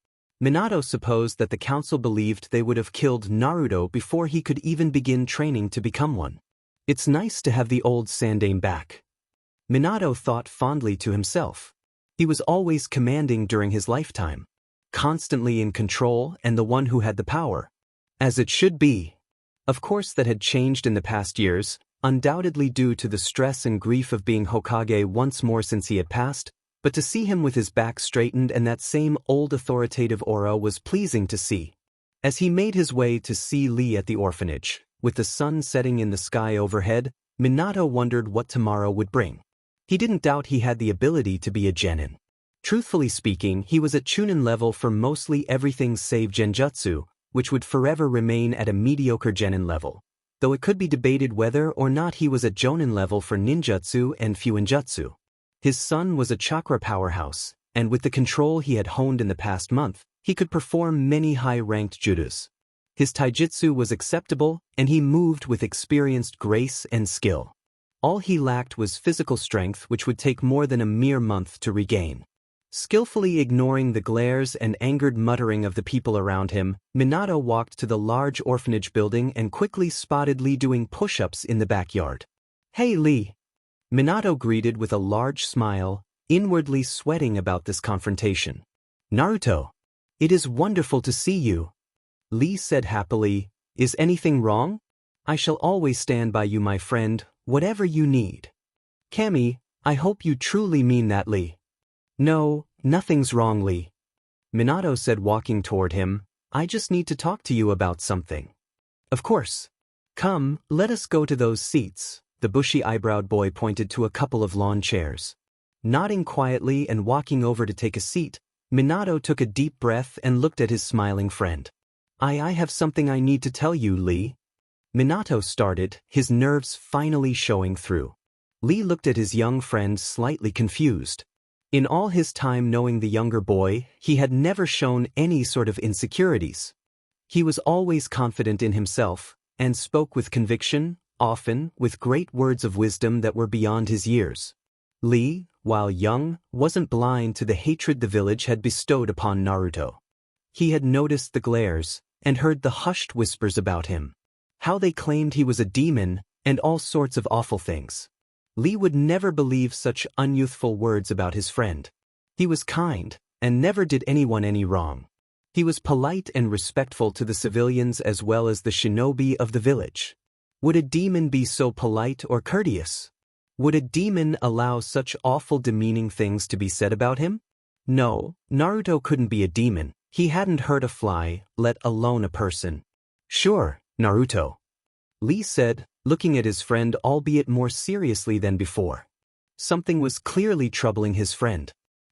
Minato supposed that the council believed they would have killed Naruto before he could even begin training to become one. It's nice to have the old Sandaime back. Minato thought fondly to himself. He was always commanding during his lifetime, constantly in control and the one who had the power. As it should be. Of course that had changed in the past years, undoubtedly due to the stress and grief of being Hokage once more since he had passed, but to see him with his back straightened and that same old authoritative aura was pleasing to see. As he made his way to see Lee at the orphanage, with the sun setting in the sky overhead, Minato wondered what tomorrow would bring. He didn't doubt he had the ability to be a genin. Truthfully speaking, he was at chunin level for mostly everything save genjutsu, which would forever remain at a mediocre genin level, though it could be debated whether or not he was at jonin level for ninjutsu and fuinjutsu. His son was a chakra powerhouse, and with the control he had honed in the past month, he could perform many high-ranked jutsus. His taijutsu was acceptable, and he moved with experienced grace and skill. All he lacked was physical strength, which would take more than a mere month to regain. Skillfully ignoring the glares and angered muttering of the people around him, Minato walked to the large orphanage building and quickly spotted Lee doing push-ups in the backyard. "Hey Lee!" Minato greeted with a large smile, inwardly sweating about this confrontation. "Naruto! It is wonderful to see you!" Lee said happily, "Is anything wrong? I shall always stand by you, my friend, whatever you need." "Kami, I hope you truly mean that, Lee." "No, nothing's wrong, Lee." Minato said, walking toward him, "I just need to talk to you about something." "Of course. Come, let us go to those seats." The bushy-eyebrowed boy pointed to a couple of lawn chairs. Nodding quietly and walking over to take a seat, Minato took a deep breath and looked at his smiling friend. I have something I need to tell you, Lee." Minato started, his nerves finally showing through. Lee looked at his young friend slightly confused. In all his time knowing the younger boy, he had never shown any sort of insecurities. He was always confident in himself, and spoke with conviction, often with great words of wisdom that were beyond his years. Lee, while young, wasn't blind to the hatred the village had bestowed upon Naruto. He had noticed the glares, and heard the hushed whispers about him. How they claimed he was a demon, and all sorts of awful things. Lee would never believe such unyouthful words about his friend. He was kind, and never did anyone any wrong. He was polite and respectful to the civilians as well as the shinobi of the village. Would a demon be so polite or courteous? Would a demon allow such awful demeaning things to be said about him? No, Naruto couldn't be a demon. He hadn't hurt a fly, let alone a person. Sure, Naruto, Lee said, looking at his friend albeit more seriously than before. Something was clearly troubling his friend.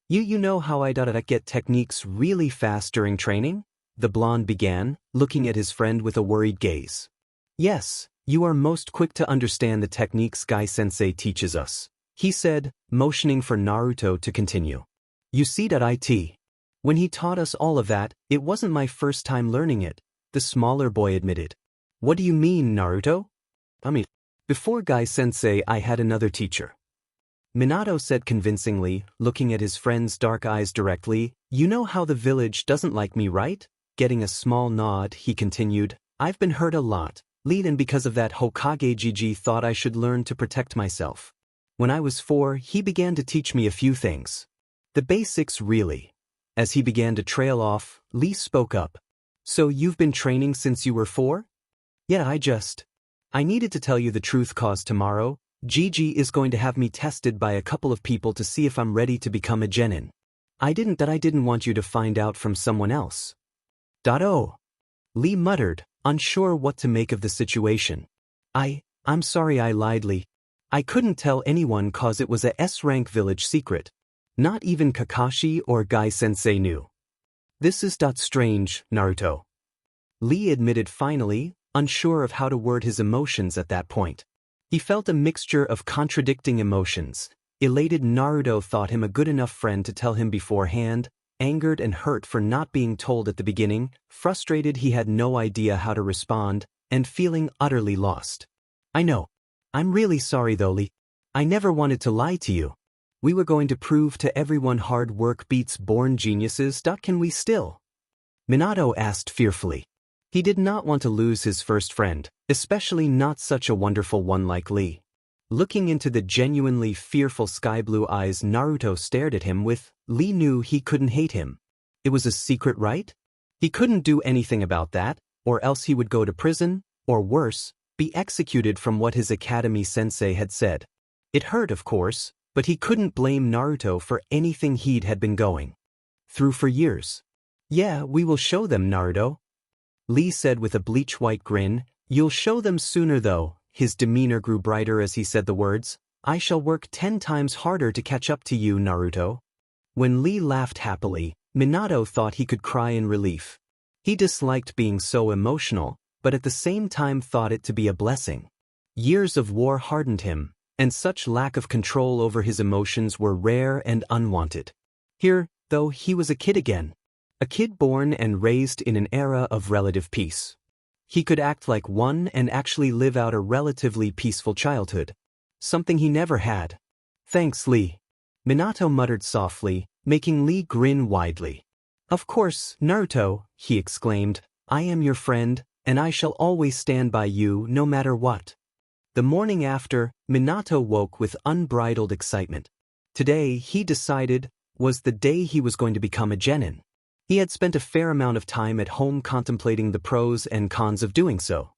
You know how I get techniques really fast during training? The blonde began, looking at his friend with a worried gaze. Yes, you are most quick to understand the techniques Guy-sensei teaches us, he said, motioning for Naruto to continue. You see it. When he taught us all of that, it wasn't my first time learning it, the smaller boy admitted. What do you mean, Naruto? Before Guy-sensei I had another teacher. Minato said convincingly, looking at his friend's dark eyes directly. You know how the village doesn't like me, right? Getting a small nod, he continued. I've been hurt a lot, and because of that Hokage Gigi thought I should learn to protect myself. When I was 4, he began to teach me a few things. The basics really. As he began to trail off, Lee spoke up. So you've been training since you were 4? Yeah, I needed to tell you the truth cause tomorrow, Gigi is going to have me tested by a couple of people to see if I'm ready to become a genin. I didn't want you to find out from someone else. Oh. Lee muttered, unsure what to make of the situation. I'm sorry I lied, Lee. I couldn't tell anyone cause it was a S-rank village secret. Not even Kakashi or Guy-sensei knew. This is strange, Naruto. Lee admitted finally, unsure of how to word his emotions at that point. He felt a mixture of contradicting emotions. Elated Naruto thought him a good enough friend to tell him beforehand, angered and hurt for not being told at the beginning, frustrated he had no idea how to respond, and feeling utterly lost. I know. I'm really sorry though, Lee. I never wanted to lie to you. We were going to prove to everyone hard work beats born geniuses. Can we still? Minato asked fearfully. He did not want to lose his first friend, especially not such a wonderful one like Lee. Looking into the genuinely fearful sky-blue eyes Naruto stared at him with, Lee knew he couldn't hate him. It was a secret, right? He couldn't do anything about that, or else he would go to prison, or worse, be executed from what his academy sensei had said. It hurt, of course, but he couldn't blame Naruto for anything he'd had been going through for years. Yeah, we will show them, Naruto, Lee said with a bleach-white grin. You'll show them sooner though. His demeanor grew brighter as he said the words. I shall work 10 times harder to catch up to you, Naruto. When Lee laughed happily, Minato thought he could cry in relief. He disliked being so emotional, but at the same time thought it to be a blessing. Years of war hardened him, and such lack of control over his emotions were rare and unwanted. Here, though, he was a kid again. A kid born and raised in an era of relative peace. He could act like one and actually live out a relatively peaceful childhood. Something he never had. Thanks, Lee. Minato muttered softly, making Lee grin widely. Of course, Naruto, he exclaimed. I am your friend, and I shall always stand by you no matter what. The morning after, Minato woke with unbridled excitement. Today, he decided, was the day he was going to become a genin. He had spent a fair amount of time at home contemplating the pros and cons of doing so.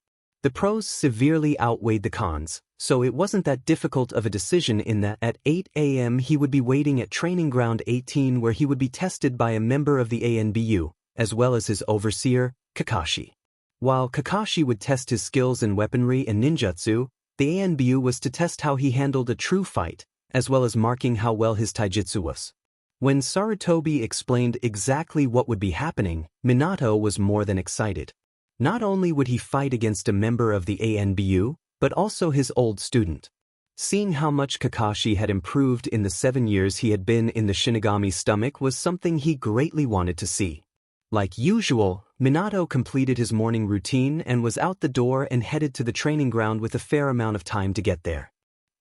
The pros severely outweighed the cons, so it wasn't that difficult of a decision in that at 8 a.m. he would be waiting at Training Ground 18 where he would be tested by a member of the ANBU, as well as his overseer, Kakashi. While Kakashi would test his skills in weaponry and ninjutsu, the ANBU was to test how he handled a true fight, as well as marking how well his taijutsu was. When Sarutobi explained exactly what would be happening, Minato was more than excited. Not only would he fight against a member of the ANBU, but also his old student. Seeing how much Kakashi had improved in the 7 years he had been in the Shinigami's stomach was something he greatly wanted to see. Like usual, Minato completed his morning routine and was out the door and headed to the training ground with a fair amount of time to get there.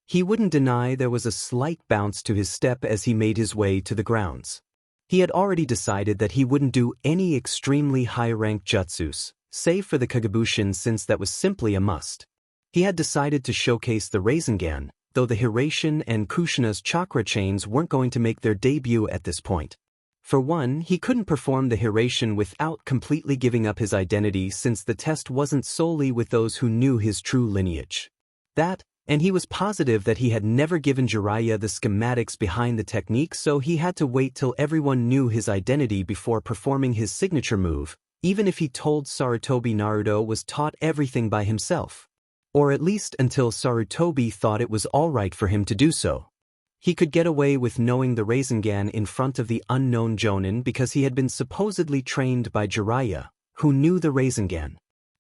He wouldn't deny there was a slight bounce to his step as he made his way to the grounds. He had already decided that he wouldn't do any extremely high-ranked jutsus, save for the Kagebushin since that was simply a must. He had decided to showcase the Rasengan, though the Hiraishin and Kushina's chakra chains weren't going to make their debut at this point. For one, he couldn't perform the Hiraishin without completely giving up his identity since the test wasn't solely with those who knew his true lineage. And he was positive that he had never given Jiraiya the schematics behind the technique, so he had to wait till everyone knew his identity before performing his signature move, even if he told Sarutobi Naruto was taught everything by himself. Or at least until Sarutobi thought it was alright for him to do so. He could get away with knowing the Rasengan in front of the unknown Jonin because he had been supposedly trained by Jiraiya, who knew the Rasengan.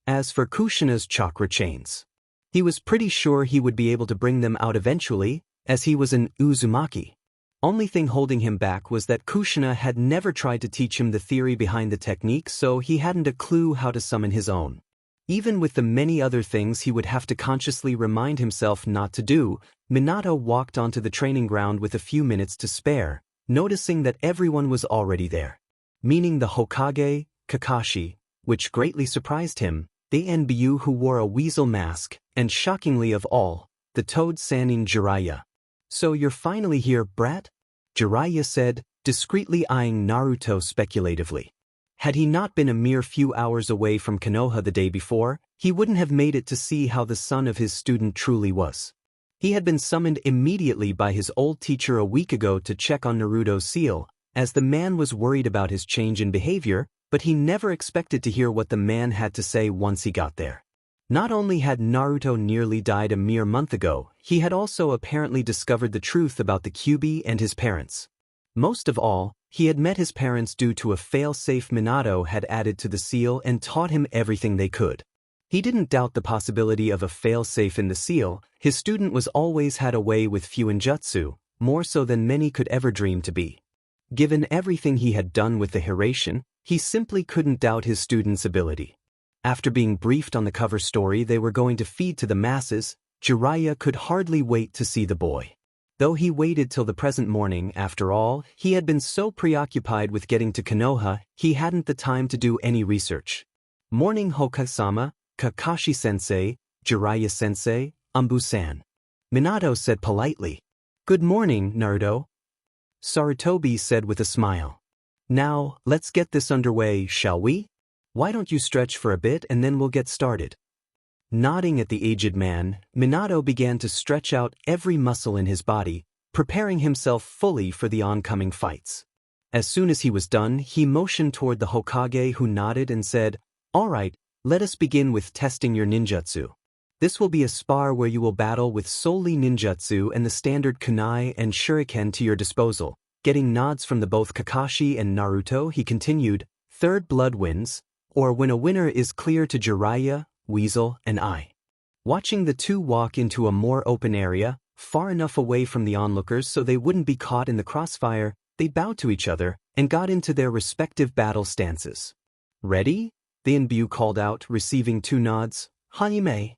As for Kushina's chakra chains, he was pretty sure he would be able to bring them out eventually, as he was an Uzumaki. Only thing holding him back was that Kushina had never tried to teach him the theory behind the technique, so he hadn't a clue how to summon his own. Even with the many other things he would have to consciously remind himself not to do, Minato walked onto the training ground with a few minutes to spare, noticing that everyone was already there. Meaning the Hokage, Kakashi, which greatly surprised him, the Nbu who wore a weasel mask, and shockingly of all, the Toad Sannin Jiraiya. "So you're finally here, brat?" Jiraiya said, discreetly eyeing Naruto speculatively. Had he not been a mere few hours away from Konoha the day before, he wouldn't have made it to see how the son of his student truly was. He had been summoned immediately by his old teacher a week ago to check on Naruto's seal, as the man was worried about his change in behavior, but he never expected to hear what the man had to say once he got there. Not only had Naruto nearly died a mere month ago, he had also apparently discovered the truth about the Kyuubi and his parents. Most of all, he had met his parents due to a fail-safe Minato had added to the seal and taught him everything they could. He didn't doubt the possibility of a fail-safe in the seal. His student was always had a way with Fuinjutsu, more so than many could ever dream to be. Given everything he had done with the Hiraishin, he simply couldn't doubt his student's ability. After being briefed on the cover story they were going to feed to the masses, Jiraiya could hardly wait to see the boy. Though he waited till the present morning, after all, he had been so preoccupied with getting to Konoha, he hadn't the time to do any research. "Morning Hokage-sama, Kakashi-sensei, Jiraiya-sensei, Anbu-san," Minato said politely. "Good morning, Naruto," Sarutobi said with a smile. "Now, let's get this underway, shall we? Why don't you stretch for a bit and then we'll get started." Nodding at the aged man, Minato began to stretch out every muscle in his body, preparing himself fully for the oncoming fights. As soon as he was done, he motioned toward the Hokage, who nodded and said, "All right, let us begin with testing your ninjutsu. This will be a spar where you will battle with solely ninjutsu and the standard kunai and shuriken to your disposal." Getting nods from both Kakashi and Naruto, he continued, "Third blood wins, or when a winner is clear to Jiraiya, Weasel, and I." Watching the two walk into a more open area, far enough away from the onlookers so they wouldn't be caught in the crossfire, they bowed to each other and got into their respective battle stances. "Ready?" the Nbu called out, receiving two nods. "Hajime."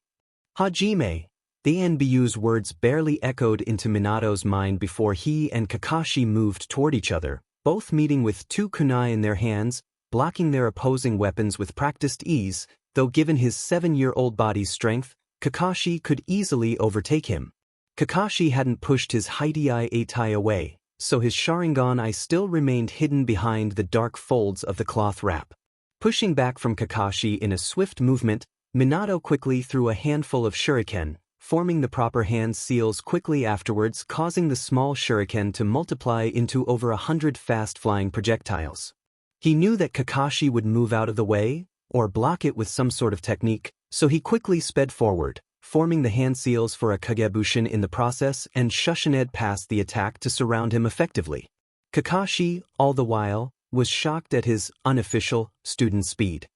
"Hajime." The Nbu's words barely echoed into Minato's mind before he and Kakashi moved toward each other, both meeting with two kunai in their hands, blocking their opposing weapons with practiced ease. Though given his 7-year-old body's strength, Kakashi could easily overtake him. Kakashi hadn't pushed his Hidei Eitai away, so his Sharingan eye still remained hidden behind the dark folds of the cloth wrap. Pushing back from Kakashi in a swift movement, Minato quickly threw a handful of shuriken, forming the proper hand seals quickly afterwards, causing the small shuriken to multiply into over 100 fast-flying projectiles. He knew that Kakashi would move out of the way, or block it with some sort of technique, so he quickly sped forward, forming the hand seals for a Kagebushin in the process and shushined past the attack to surround him effectively. Kakashi, all the while, was shocked at his unofficial student speed.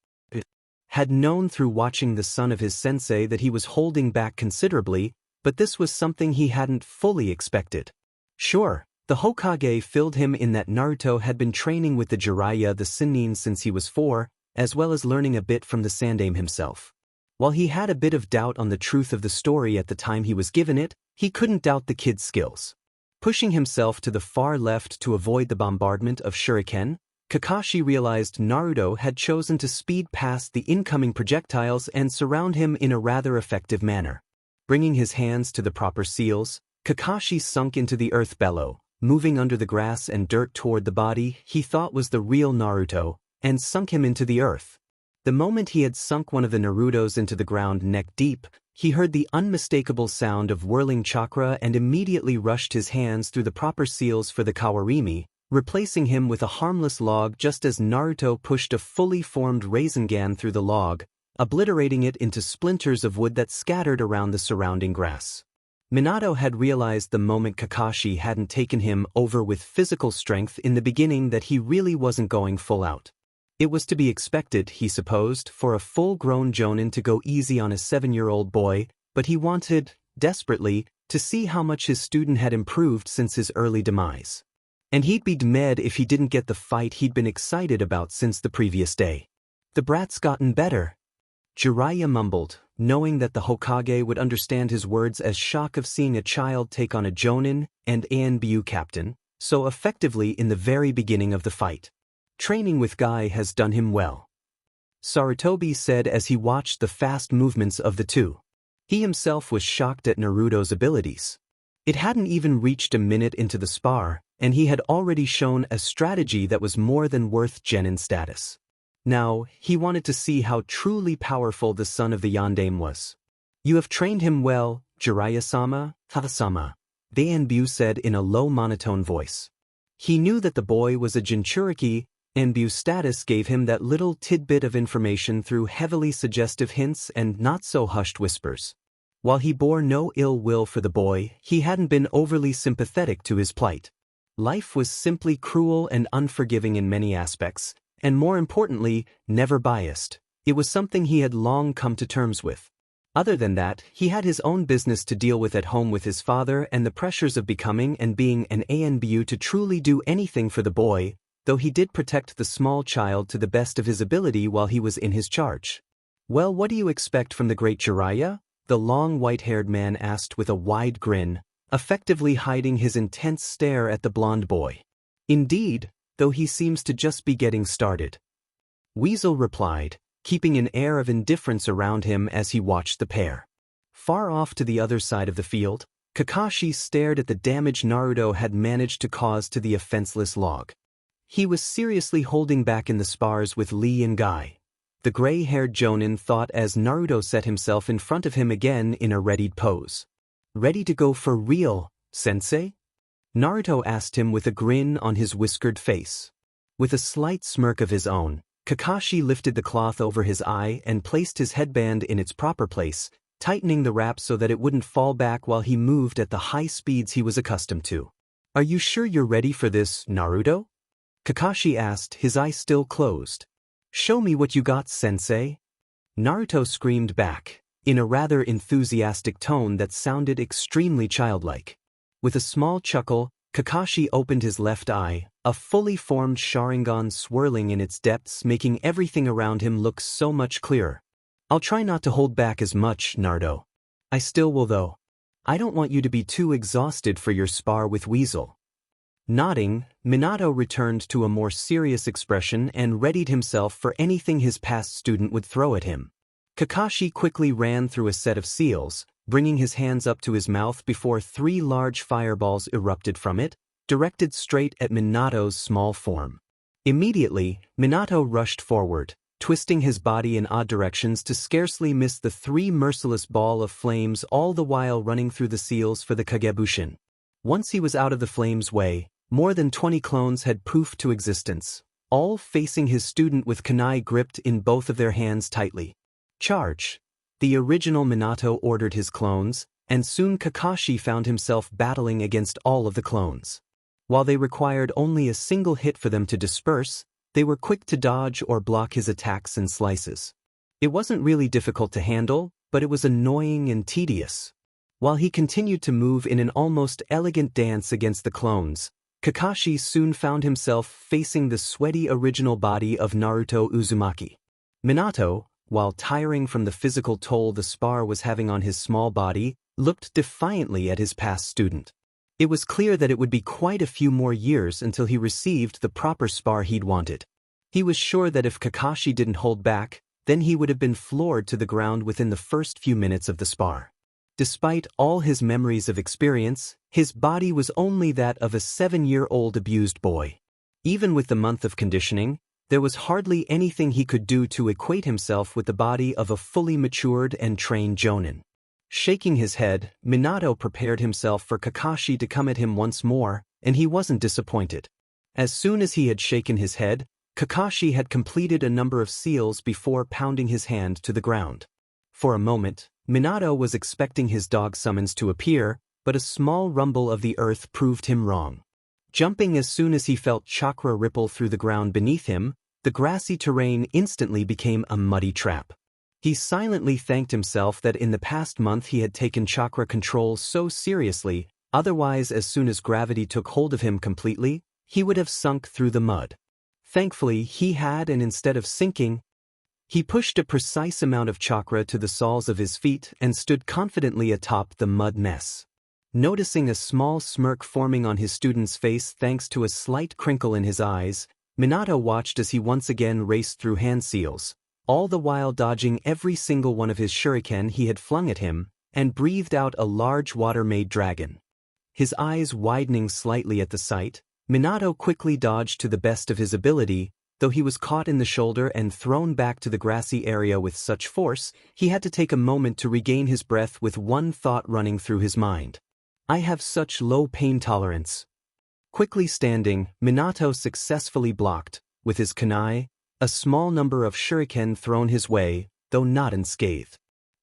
Had known through watching the son of his sensei that he was holding back considerably, but this was something he hadn't fully expected. Sure, the Hokage filled him in that Naruto had been training with the Jiraiya the Sannin since he was 4, as well as learning a bit from the Sandaime himself. While he had a bit of doubt on the truth of the story at the time he was given it, he couldn't doubt the kid's skills. Pushing himself to the far left to avoid the bombardment of shuriken, Kakashi realized Naruto had chosen to speed past the incoming projectiles and surround him in a rather effective manner. Bringing his hands to the proper seals, Kakashi sunk into the earth bellow, moving under the grass and dirt toward the body he thought was the real Naruto, and sunk him into the earth. The moment he had sunk one of the Narutos into the ground neck deep, he heard the unmistakable sound of whirling chakra and immediately rushed his hands through the proper seals for the Kawarimi, replacing him with a harmless log just as Naruto pushed a fully formed Rasengan through the log, obliterating it into splinters of wood that scattered around the surrounding grass. Minato had realized the moment Kakashi hadn't taken him over with physical strength in the beginning that he really wasn't going full out. It was to be expected, he supposed, for a full-grown jonin to go easy on a 7-year-old boy, but he wanted, desperately, to see how much his student had improved since his early demise. And he'd be mad if he didn't get the fight he'd been excited about since the previous day. The brat's gotten better. Jiraiya mumbled, knowing that the Hokage would understand his words as shock of seeing a child take on a jonin and ANBU captain, so effectively in the very beginning of the fight. Training with Guy has done him well, Sarutobi said as he watched the fast movements of the two. He himself was shocked at Naruto's abilities. It hadn't even reached a minute into the spar, and he had already shown a strategy that was more than worth genin status. Now, he wanted to see how truly powerful the son of the Yondaime was. You have trained him well, Jiraiya-sama, Tata-sama, Anbu said in a low monotone voice. He knew that the boy was a Jinchuriki, Anbu's status gave him that little tidbit of information through heavily suggestive hints and not-so-hushed whispers. While he bore no ill will for the boy, he hadn't been overly sympathetic to his plight. Life was simply cruel and unforgiving in many aspects, and more importantly, never biased. It was something he had long come to terms with. Other than that, he had his own business to deal with at home with his father and the pressures of becoming and being an ANBU to truly do anything for the boy, though he did protect the small child to the best of his ability while he was in his charge. Well, what do you expect from the great Jiraiya? The long white-haired man asked with a wide grin, effectively hiding his intense stare at the blond boy. Indeed, though he seems to just be getting started. Weasel replied, keeping an air of indifference around him as he watched the pair. Far off to the other side of the field, Kakashi stared at the damage Naruto had managed to cause to the offenseless log. He was seriously holding back in the spars with Lee and Guy. The gray-haired jonin thought as Naruto set himself in front of him again in a readied pose. Ready to go for real, sensei? Naruto asked him with a grin on his whiskered face. With a slight smirk of his own, Kakashi lifted the cloth over his eye and placed his headband in its proper place, tightening the wrap so that it wouldn't fall back while he moved at the high speeds he was accustomed to. Are you sure you're ready for this, Naruto? Kakashi asked, his eyes still closed. Show me what you got, sensei. Naruto screamed back, in a rather enthusiastic tone that sounded extremely childlike. With a small chuckle, Kakashi opened his left eye, a fully formed Sharingan swirling in its depths making everything around him look so much clearer. I'll try not to hold back as much, Naruto. I still will though. I don't want you to be too exhausted for your spar with Weasel. Nodding, Minato returned to a more serious expression and readied himself for anything his past student would throw at him. Kakashi quickly ran through a set of seals, bringing his hands up to his mouth before 3 large fireballs erupted from it, directed straight at Minato's small form. Immediately, Minato rushed forward, twisting his body in odd directions to scarcely miss the 3 merciless ball of flames, all the while running through the seals for the Kagebushin. Once he was out of the flames' way, more than 20 clones had poofed to existence, all facing his student with kunai gripped in both of their hands tightly. Charge! The original Minato ordered his clones, and soon Kakashi found himself battling against all of the clones. While they required only a single hit for them to disperse, they were quick to dodge or block his attacks and slices. It wasn't really difficult to handle, but it was annoying and tedious. While he continued to move in an almost elegant dance against the clones, Kakashi soon found himself facing the sweaty original body of Naruto Uzumaki. Minato, while tiring from the physical toll the spar was having on his small body, looked defiantly at his past student. It was clear that it would be quite a few more years until he received the proper spar he'd wanted. He was sure that if Kakashi didn't hold back, then he would have been floored to the ground within the first few minutes of the spar. Despite all his memories of experience, his body was only that of a 7-year-old abused boy. Even with the month of conditioning, there was hardly anything he could do to equate himself with the body of a fully matured and trained jonin. Shaking his head, Minato prepared himself for Kakashi to come at him once more, and he wasn't disappointed. As soon as he had shaken his head, Kakashi had completed a number of seals before pounding his hand to the ground. For a moment, Minato was expecting his dog summons to appear, but a small rumble of the earth proved him wrong. Jumping as soon as he felt chakra ripple through the ground beneath him, the grassy terrain instantly became a muddy trap. He silently thanked himself that in the past month he had taken chakra control so seriously, otherwise as soon as gravity took hold of him completely, he would have sunk through the mud. Thankfully he had, and instead of sinking, he pushed a precise amount of chakra to the soles of his feet and stood confidently atop the mud mess. Noticing a small smirk forming on his student's face thanks to a slight crinkle in his eyes, Minato watched as he once again raced through hand seals, all the while dodging every single one of his shuriken he had flung at him, and breathed out a large water-made dragon. His eyes widening slightly at the sight, Minato quickly dodged to the best of his ability, though he was caught in the shoulder and thrown back to the grassy area with such force, he had to take a moment to regain his breath with one thought running through his mind. I have such low pain tolerance. Quickly standing, Minato successfully blocked, with his kunai, a small number of shuriken thrown his way, though not unscathed.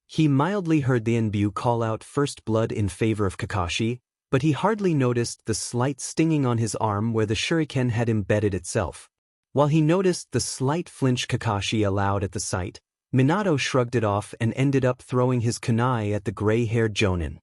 He mildly heard the Enbu call out first blood in favor of Kakashi, but he hardly noticed the slight stinging on his arm where the shuriken had embedded itself. While he noticed the slight flinch Kakashi allowed at the sight, Minato shrugged it off and ended up throwing his kunai at the gray-haired jonin.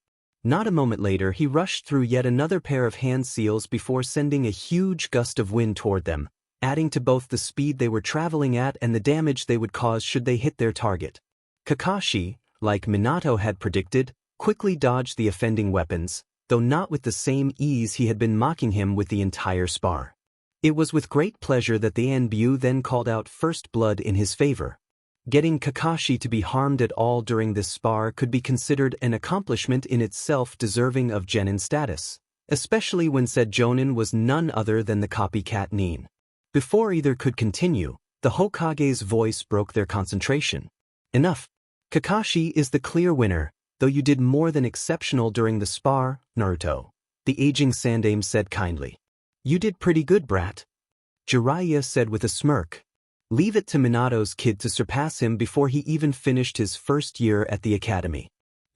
Not a moment later he rushed through yet another pair of hand seals before sending a huge gust of wind toward them, adding to both the speed they were traveling at and the damage they would cause should they hit their target. Kakashi, like Minato had predicted, quickly dodged the offending weapons, though not with the same ease he had been mocking him with the entire spar. It was with great pleasure that the Enbu then called out first blood in his favor. Getting Kakashi to be harmed at all during this spar could be considered an accomplishment in itself deserving of genin status, especially when said jonin was none other than the copycat Nin. Before either could continue, the Hokage's voice broke their concentration. Enough. Kakashi is the clear winner, though you did more than exceptional during the spar, Naruto, the aging Sandaime said kindly. You did pretty good, brat. Jiraiya said with a smirk. Leave it to Minato's kid to surpass him before he even finished his first year at the academy.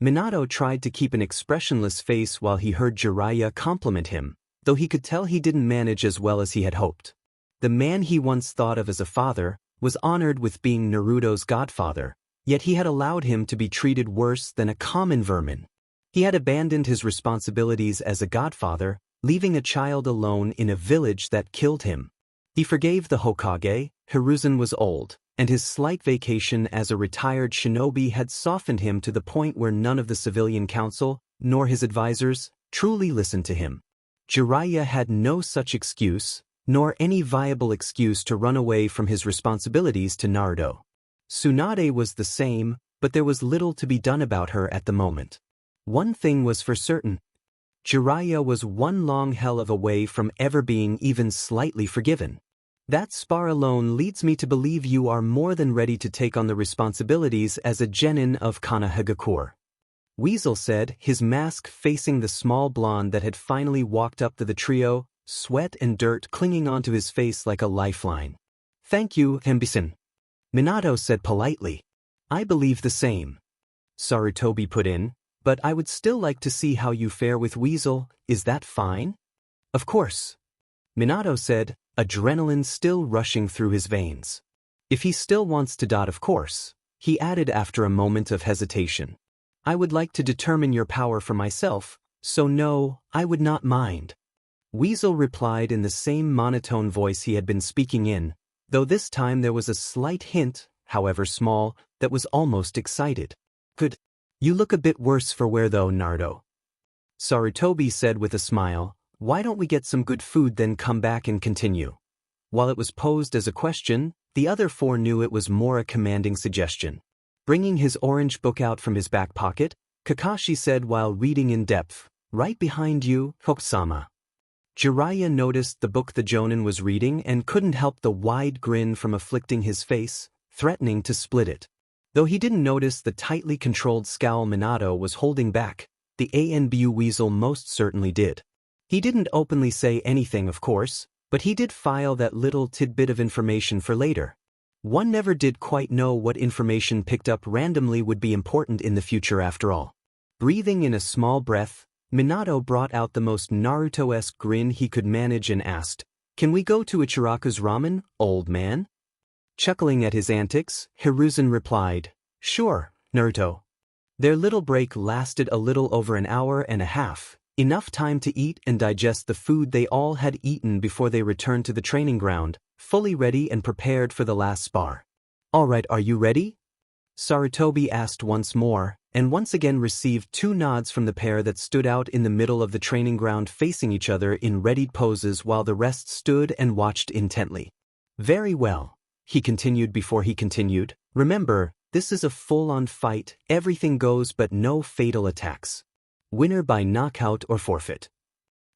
Minato tried to keep an expressionless face while he heard Jiraiya compliment him, though he could tell he didn't manage as well as he had hoped. The man he once thought of as a father was honored with being Naruto's godfather, yet he had allowed him to be treated worse than a common vermin. He had abandoned his responsibilities as a godfather, leaving a child alone in a village that killed him. He forgave the Hokage. Hiruzen was old, and his slight vacation as a retired shinobi had softened him to the point where none of the civilian council, nor his advisors, truly listened to him. Jiraiya had no such excuse, nor any viable excuse to run away from his responsibilities to Naruto. Tsunade was the same, but there was little to be done about her at the moment. One thing was for certain. Jiraiya was one long hell of a way from ever being even slightly forgiven. That spar alone leads me to believe you are more than ready to take on the responsibilities as a genin of Konohagakure. Weasel said, his mask facing the small blonde that had finally walked up to the trio, sweat and dirt clinging onto his face like a lifeline. Thank you, Hembison. Minato said politely. I believe the same. Sarutobi put in, but I would still like to see how you fare with Weasel, is that fine? Of course. Minato said, adrenaline still rushing through his veins. If he still wants to of course, he added after a moment of hesitation. I would like to determine your power for myself, so no, I would not mind. Weasel replied in the same monotone voice he had been speaking in, though this time there was a slight hint, however small, that was almost excited. Good. You look a bit worse for wear though, Naruto. Sarutobi said with a smile, why don't we get some good food then come back and continue? While it was posed as a question, the other four knew it was more a commanding suggestion. Bringing his orange book out from his back pocket, Kakashi said while reading in depth, "Right behind you, Hokusama." Jiraiya noticed the book the Jonin was reading and couldn't help the wide grin from afflicting his face, threatening to split it. Though he didn't notice the tightly controlled scowl Minato was holding back, the ANBU weasel most certainly did. He didn't openly say anything, of course, but he did file that little tidbit of information for later. One never did quite know what information picked up randomly would be important in the future after all. Breathing in a small breath, Minato brought out the most Naruto-esque grin he could manage and asked, "Can we go to Ichiraku's ramen, old man?" Chuckling at his antics, Hiruzen replied, "Sure, Naruto." Their little break lasted a little over an hour and a half, enough time to eat and digest the food they all had eaten before they returned to the training ground, fully ready and prepared for the last spar. "Alright, are you ready?" Sarutobi asked once more, and once again received two nods from the pair that stood out in the middle of the training ground facing each other in readied poses while the rest stood and watched intently. "Very well," he continued before he continued, "remember, this is a full-on fight, everything goes but no fatal attacks. Winner by knockout or forfeit."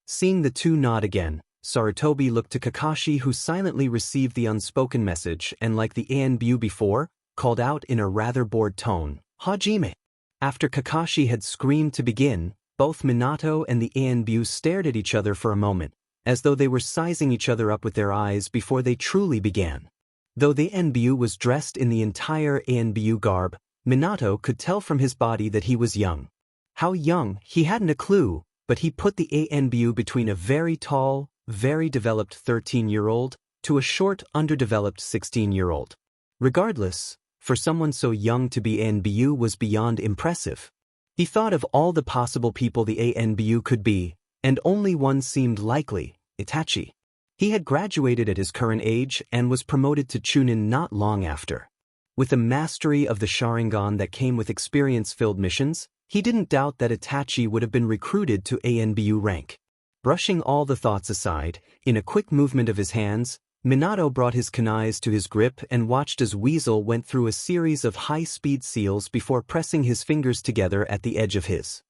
Seeing the two nod again, Sarutobi looked to Kakashi, who silently received the unspoken message and, like the ANBU before, called out in a rather bored tone, "Hajime." After Kakashi had screamed to begin, both Minato and the ANBU stared at each other for a moment, as though they were sizing each other up with their eyes before they truly began. Though the ANBU was dressed in the entire ANBU garb, Minato could tell from his body that he was young. How young, he hadn't a clue, but he put the ANBU between a very tall, very developed 13-year-old to a short, underdeveloped 16-year-old. Regardless, for someone so young to be ANBU was beyond impressive. He thought of all the possible people the ANBU could be, and only one seemed likely, Itachi. He had graduated at his current age and was promoted to Chunin not long after. With a mastery of the Sharingan that came with experience-filled missions, he didn't doubt that Itachi would have been recruited to ANBU rank. Brushing all the thoughts aside, in a quick movement of his hands, Minato brought his kunais to his grip and watched as Weasel went through a series of high-speed seals before pressing his fingers together at the edge of his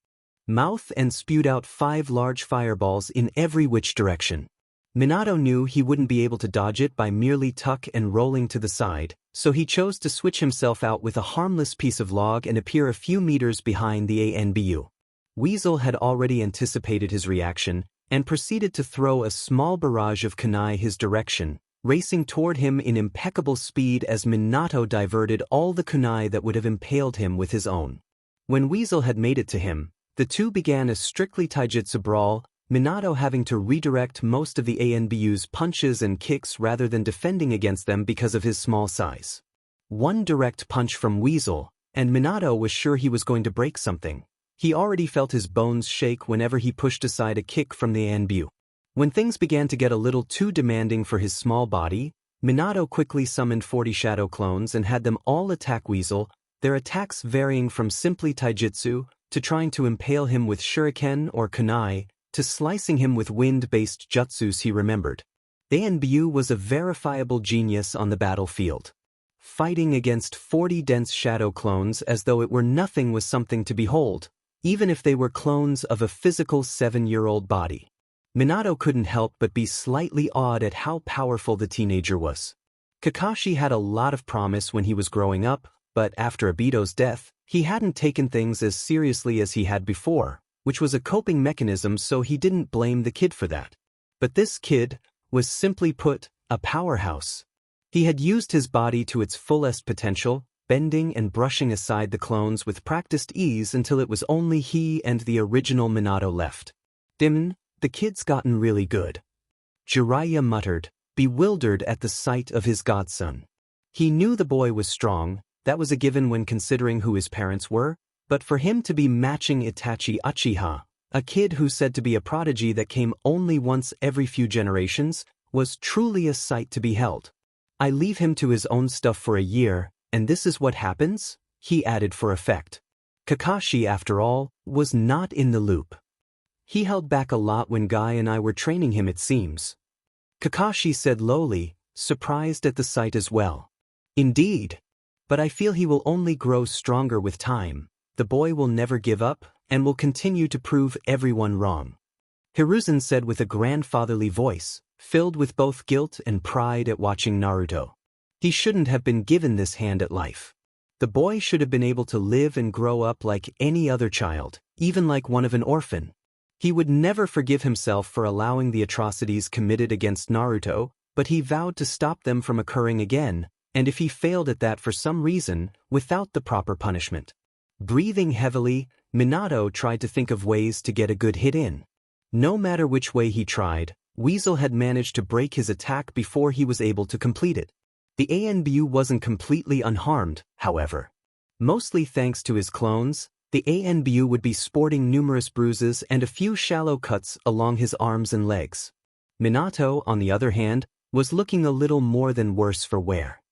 mouth and spewed out 5 large fireballs in every which direction. Minato knew he wouldn't be able to dodge it by merely tuck and rolling to the side, so he chose to switch himself out with a harmless piece of log and appear a few meters behind the ANBU. Weasel had already anticipated his reaction and proceeded to throw a small barrage of kunai his direction, racing toward him in impeccable speed as Minato diverted all the kunai that would have impaled him with his own. When Weasel had made it to him, the two began a strictly taijutsu brawl, Minato having to redirect most of the ANBU's punches and kicks rather than defending against them because of his small size. One direct punch from Weasel, and Minato was sure he was going to break something. He already felt his bones shake whenever he pushed aside a kick from the ANBU. When things began to get a little too demanding for his small body, Minato quickly summoned 40 shadow clones and had them all attack Weasel, their attacks varying from simply taijutsu, to trying to impale him with shuriken or kunai, to slicing him with wind-based jutsus he remembered. ANBU was a verifiable genius on the battlefield. Fighting against 40 dense shadow clones as though it were nothing was something to behold, even if they were clones of a physical 7-year-old body. Minato couldn't help but be slightly awed at how powerful the teenager was. Kakashi had a lot of promise when he was growing up, but after Obito's death, he hadn't taken things as seriously as he had before, which was a coping mechanism, so he didn't blame the kid for that. But this kid was, simply put, a powerhouse. He had used his body to its fullest potential, bending and brushing aside the clones with practiced ease until it was only he and the original Minato left. The kid's gotten really good," Jiraiya muttered, bewildered at the sight of his godson. He knew the boy was strong, that was a given when considering who his parents were, but for him to be matching Itachi Uchiha, a kid who's said to be a prodigy that came only once every few generations, was truly a sight to behold. "I leave him to his own stuff for a year, and this is what happens?" he added for effect. Kakashi, after all, was not in the loop. "He held back a lot when Guy and I were training him, it seems," Kakashi said lowly, surprised at the sight as well. "Indeed. But I feel he will only grow stronger with time. The boy will never give up, and will continue to prove everyone wrong. Hiruzen said with a grandfatherly voice, filled with both guilt and pride at watching Naruto. He shouldn't have been given this hand at life. The boy should have been able to live and grow up like any other child, even like one of an orphan. He would never forgive himself for allowing the atrocities committed against Naruto, but he vowed to stop them from occurring again, and if he failed at that for some reason, without the proper punishment. Breathing heavily, Minato tried to think of ways to get a good hit in. No matter which way he tried, Weasel had managed to break his attack before he was able to complete it. The ANBU wasn't completely unharmed, however. Mostly thanks to his clones, the ANBU would be sporting numerous bruises and a few shallow cuts along his arms and legs. Minato, on the other hand, was looking a little more than worse for wear.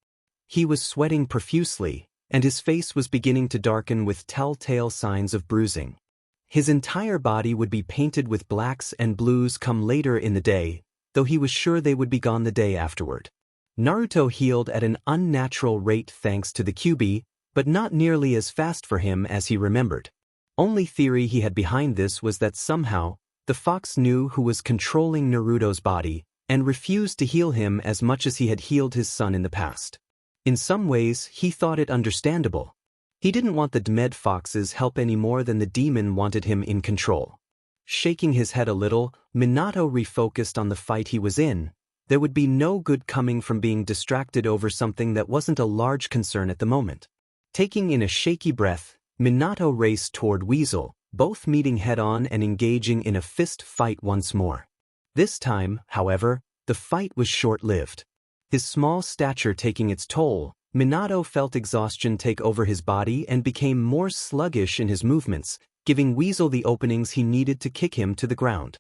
He was sweating profusely, and his face was beginning to darken with telltale signs of bruising. His entire body would be painted with blacks and blues come later in the day, though he was sure they would be gone the day afterward. Naruto healed at an unnatural rate thanks to the QB, but not nearly as fast for him as he remembered. Only theory he had behind this was that somehow, the fox knew who was controlling Naruto's body, and refused to heal him as much as he had healed his son in the past. In some ways, he thought it understandable. He didn't want the Dmed Fox's help any more than the demon wanted him in control. Shaking his head a little, Minato refocused on the fight he was in. There would be no good coming from being distracted over something that wasn't a large concern at the moment. Taking in a shaky breath, Minato raced toward Weasel, both meeting head-on and engaging in a fist fight once more. This time, however, the fight was short-lived. His small stature taking its toll, Minato felt exhaustion take over his body and became more sluggish in his movements, giving Weasel the openings he needed to kick him to the ground.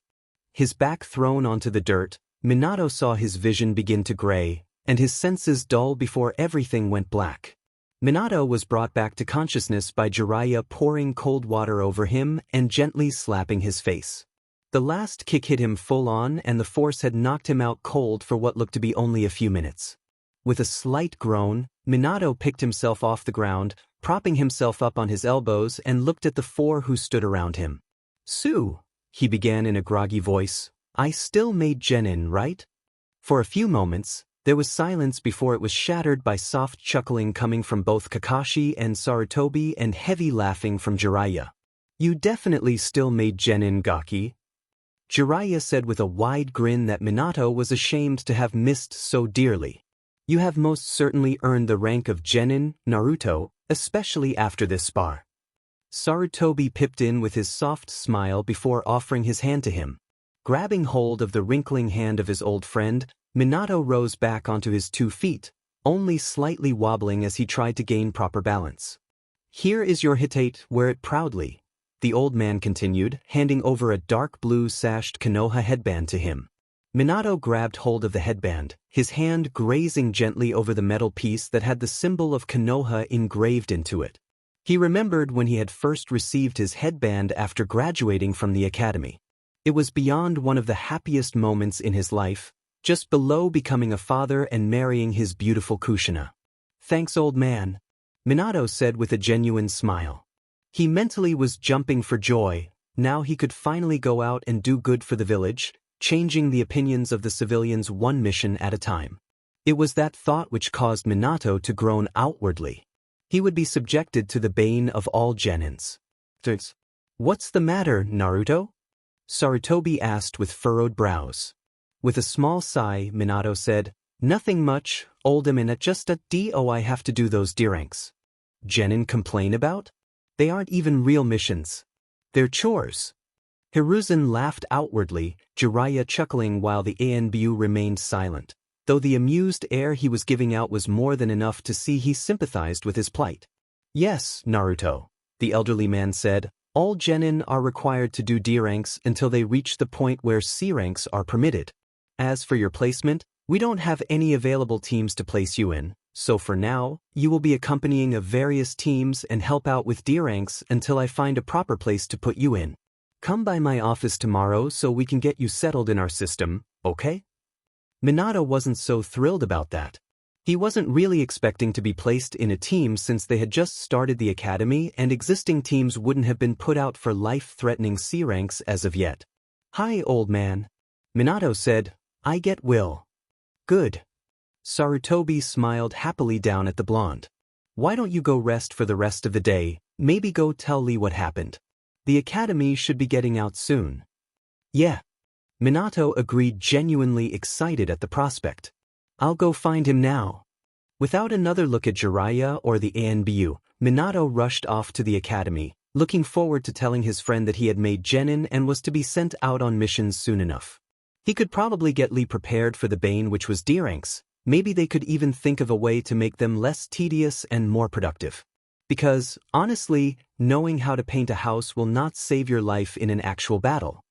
His back thrown onto the dirt, Minato saw his vision begin to gray, and his senses dull before everything went black. Minato was brought back to consciousness by Jiraiya pouring cold water over him and gently slapping his face. The last kick hit him full on and the force had knocked him out cold for what looked to be only a few minutes. With a slight groan, Minato picked himself off the ground, propping himself up on his elbows and looked at the four who stood around him. "Sue," he began in a groggy voice, "I still made genin, right?" For a few moments, there was silence before it was shattered by soft chuckling coming from both Kakashi and Sarutobi and heavy laughing from Jiraiya. "You definitely still made genin, Gaki," Jiraiya said with a wide grin that Minato was ashamed to have missed so dearly. "You have most certainly earned the rank of genin, Naruto, especially after this spar." Sarutobi pipped in with his soft smile before offering his hand to him. Grabbing hold of the wrinkling hand of his old friend, Minato rose back onto his 2 feet, only slightly wobbling as he tried to gain proper balance. "Here is your hitate, wear it proudly," the old man continued, handing over a dark blue sashed Konoha headband to him. Minato grabbed hold of the headband, his hand grazing gently over the metal piece that had the symbol of Konoha engraved into it. He remembered when he had first received his headband after graduating from the academy. It was beyond one of the happiest moments in his life, just below becoming a father and marrying his beautiful Kushina. "Thanks, old man," Minato said with a genuine smile. He mentally was jumping for joy. Now he could finally go out and do good for the village, changing the opinions of the civilians one mission at a time. It was that thought which caused Minato to groan outwardly. He would be subjected to the bane of all genins. "What's the matter, Naruto?" Sarutobi asked with furrowed brows. With a small sigh, Minato said, "Nothing much, old Amina, just a do I have to do those D-ranks. Genin complain about? They aren't even real missions. They're chores." Hiruzen laughed outwardly, Jiraiya chuckling while the ANBU remained silent, though the amused air he was giving out was more than enough to see he sympathized with his plight. "Yes, Naruto," the elderly man said, "all genin are required to do D-ranks until they reach the point where C-ranks are permitted. As for your placement, we don't have any available teams to place you in, so for now, you will be accompanying of various teams and help out with D-ranks until I find a proper place to put you in. Come by my office tomorrow so we can get you settled in our system, okay?" Minato wasn't so thrilled about that. He wasn't really expecting to be placed in a team since they had just started the academy and existing teams wouldn't have been put out for life-threatening C ranks as of yet. "Hi, old man," Minato said. "I get Will." "Good." Sarutobi smiled happily down at the blonde. "Why don't you go rest for the rest of the day, maybe go tell Lee what happened. The academy should be getting out soon." "Yeah." Minato agreed, genuinely excited at the prospect. "I'll go find him now." Without another look at Jiraiya or the ANBU, Minato rushed off to the academy, looking forward to telling his friend that he had made genin and was to be sent out on missions soon enough. He could probably get Lee prepared for the Bane, which was D ranks. Maybe they could even think of a way to make them less tedious and more productive. Because, honestly, knowing how to paint a house will not save your life in an actual battle.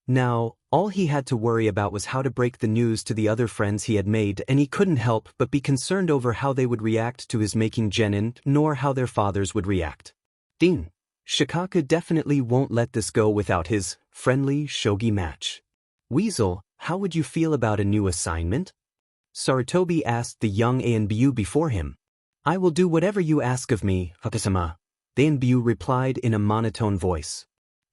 Now, all he had to worry about was how to break the news to the other friends he had made, and he couldn't help but be concerned over how they would react to his making genin, nor how their fathers would react. Dean, Shikaku definitely won't let this go without his friendly shogi match. Weasel, how would you feel about a new assignment? Sarutobi asked the young ANBU before him. "I will do whatever you ask of me, Hakasama," the ANBU replied in a monotone voice.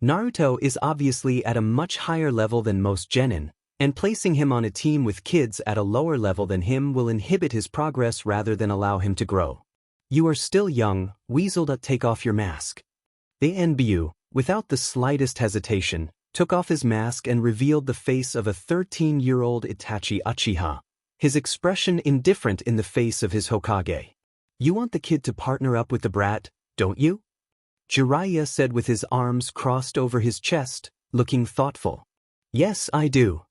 Naruto is obviously at a much higher level than most genin, and placing him on a team with kids at a lower level than him will inhibit his progress rather than allow him to grow. "You are still young, Weasel. Take off your mask." The ANBU, without the slightest hesitation, took off his mask and revealed the face of a 13-year-old Itachi Uchiha, his expression indifferent in the face of his Hokage. "You want the kid to partner up with the brat, don't you?" Jiraiya said with his arms crossed over his chest, looking thoughtful. "Yes, I do."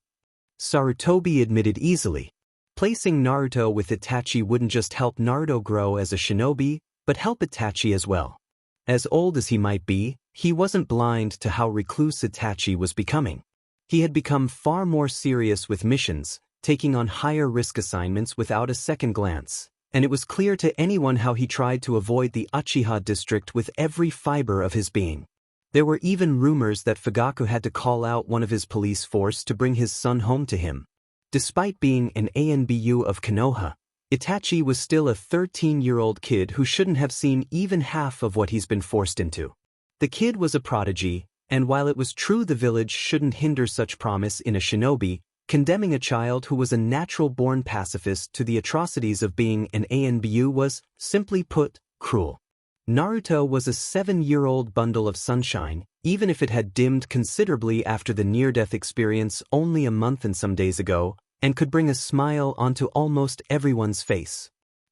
Sarutobi admitted easily. Placing Naruto with Itachi wouldn't just help Naruto grow as a shinobi, but help Itachi as well. As old as he might be, he wasn't blind to how recluse Itachi was becoming. He had become far more serious with missions, taking on higher risk assignments without a second glance, and it was clear to anyone how he tried to avoid the Uchiha district with every fiber of his being. There were even rumors that Fugaku had to call out one of his police force to bring his son home to him. Despite being an ANBU of Konoha, Itachi was still a 13-year-old kid who shouldn't have seen even half of what he's been forced into. The kid was a prodigy, and while it was true the village shouldn't hinder such promise in a shinobi, condemning a child who was a natural-born pacifist to the atrocities of being an ANBU was, simply put, cruel. Naruto was a 7-year-old bundle of sunshine, even if it had dimmed considerably after the near-death experience only a month and some days ago, and could bring a smile onto almost everyone's face.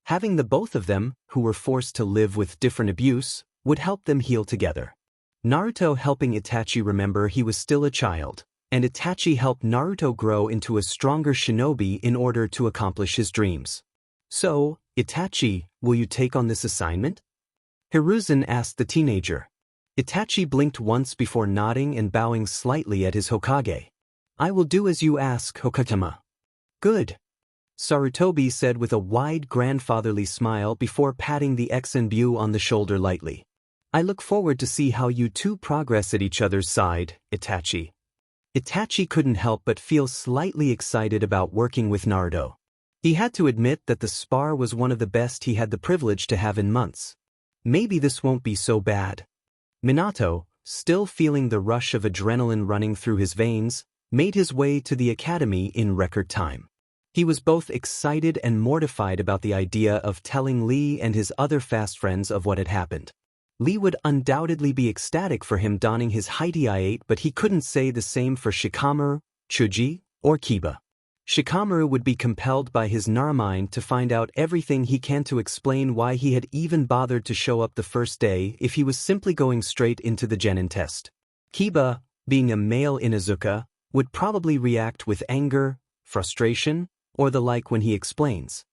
Having the both of them, who were forced to live with different abuse, would help them heal together. Naruto helping Itachi remember he was still a child, and Itachi helped Naruto grow into a stronger shinobi in order to accomplish his dreams. "So, Itachi, will you take on this assignment?" Hiruzen asked the teenager. Itachi blinked once before nodding and bowing slightly at his Hokage. "I will do as you ask, Hokage-sama." "Good," Sarutobi said with a wide grandfatherly smile before patting the ex-ANBU on the shoulder lightly. "I look forward to see how you two progress at each other's side, Itachi." Itachi couldn't help but feel slightly excited about working with Naruto. He had to admit that the spar was one of the best he had the privilege to have in months. Maybe this won't be so bad. Minato, still feeling the rush of adrenaline running through his veins, made his way to the academy in record time. He was both excited and mortified about the idea of telling Lee and his other fast friends of what had happened. Lee would undoubtedly be ecstatic for him donning his Haiti I-8, but he couldn't say the same for Shikamaru, Chuji, or Kiba. Shikamaru would be compelled by his Naramind to find out everything he can to explain why he had even bothered to show up the first day if he was simply going straight into the genin test. Kiba, being a male Inuzuka, would probably react with anger, frustration, or the like when he explains.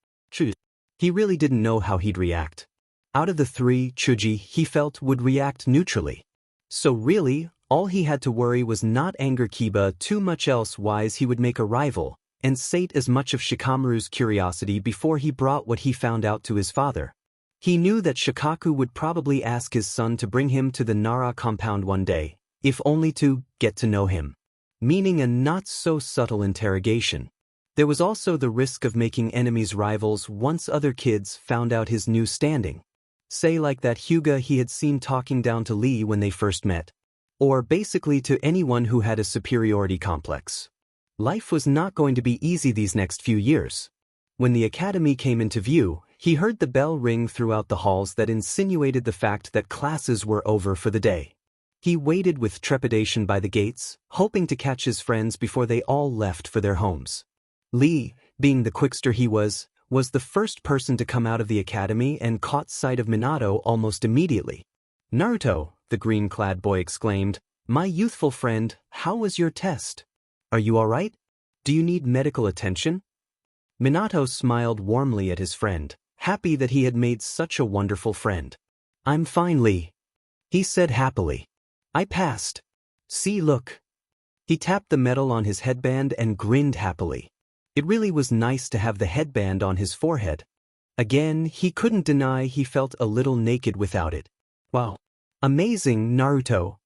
He really didn't know how he'd react. Out of the three, Chuji, he felt, would react neutrally. So really, all he had to worry was not anger Kiba too much, elsewise he would make a rival, and sate as much of Shikamaru's curiosity before he brought what he found out to his father. He knew that Shikaku would probably ask his son to bring him to the Nara compound one day, if only to get to know him. Meaning a not-so-subtle interrogation. There was also the risk of making enemies rivals once other kids found out his new standing. Say like that Hyuga he had seen talking down to Lee when they first met. Or basically to anyone who had a superiority complex. Life was not going to be easy these next few years. When the academy came into view, he heard the bell ring throughout the halls that insinuated the fact that classes were over for the day. He waited with trepidation by the gates, hoping to catch his friends before they all left for their homes. Lee, being the quickster he was the first person to come out of the academy and caught sight of Minato almost immediately. "Naruto," the green-clad boy exclaimed, "my youthful friend, how was your test? Are you all right? Do you need medical attention?" Minato smiled warmly at his friend, happy that he had made such a wonderful friend. "I'm fine, Lee," he said happily. "I passed. See, look." He tapped the medal on his headband and grinned happily. It really was nice to have the headband on his forehead. Again, he couldn't deny he felt a little naked without it. "Wow. Amazing, Naruto,"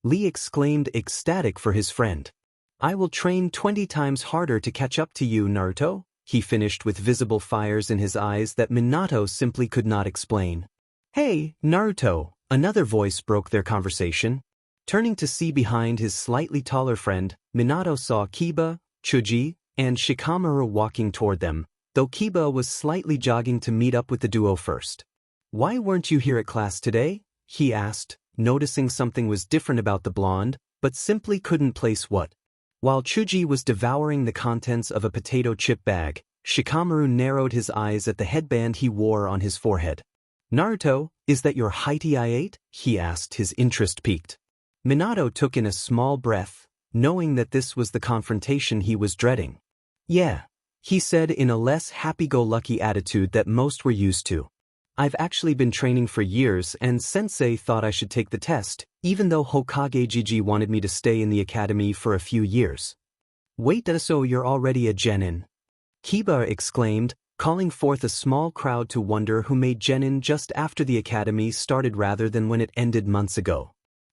Lee exclaimed, ecstatic for his friend. "I will train 20 times harder to catch up to you, Naruto," he finished with visible fires in his eyes that Minato simply could not explain. "Hey, Naruto," another voice broke their conversation. Turning to see behind his slightly taller friend, Minato saw Kiba, Chuji, and Shikamaru walking toward them, though Kiba was slightly jogging to meet up with the duo first. "Why weren't you here at class today?" he asked, noticing something was different about the blonde, but simply couldn't place what. While Chuji was devouring the contents of a potato chip bag, Shikamaru narrowed his eyes at the headband he wore on his forehead. "Naruto, is that your heighty I-8?" he asked, his interest piqued. Minato took in a small breath, knowing that this was the confrontation he was dreading. "Yeah," he said in a less happy-go-lucky attitude that most were used to. "I've actually been training for years and Sensei thought I should take the test, even though Hokage Gigi wanted me to stay in the academy for a few years." "Wait, so you're already a genin?" Kiba exclaimed, calling forth a small crowd to wonder who made genin just after the academy started rather than when it ended months ago.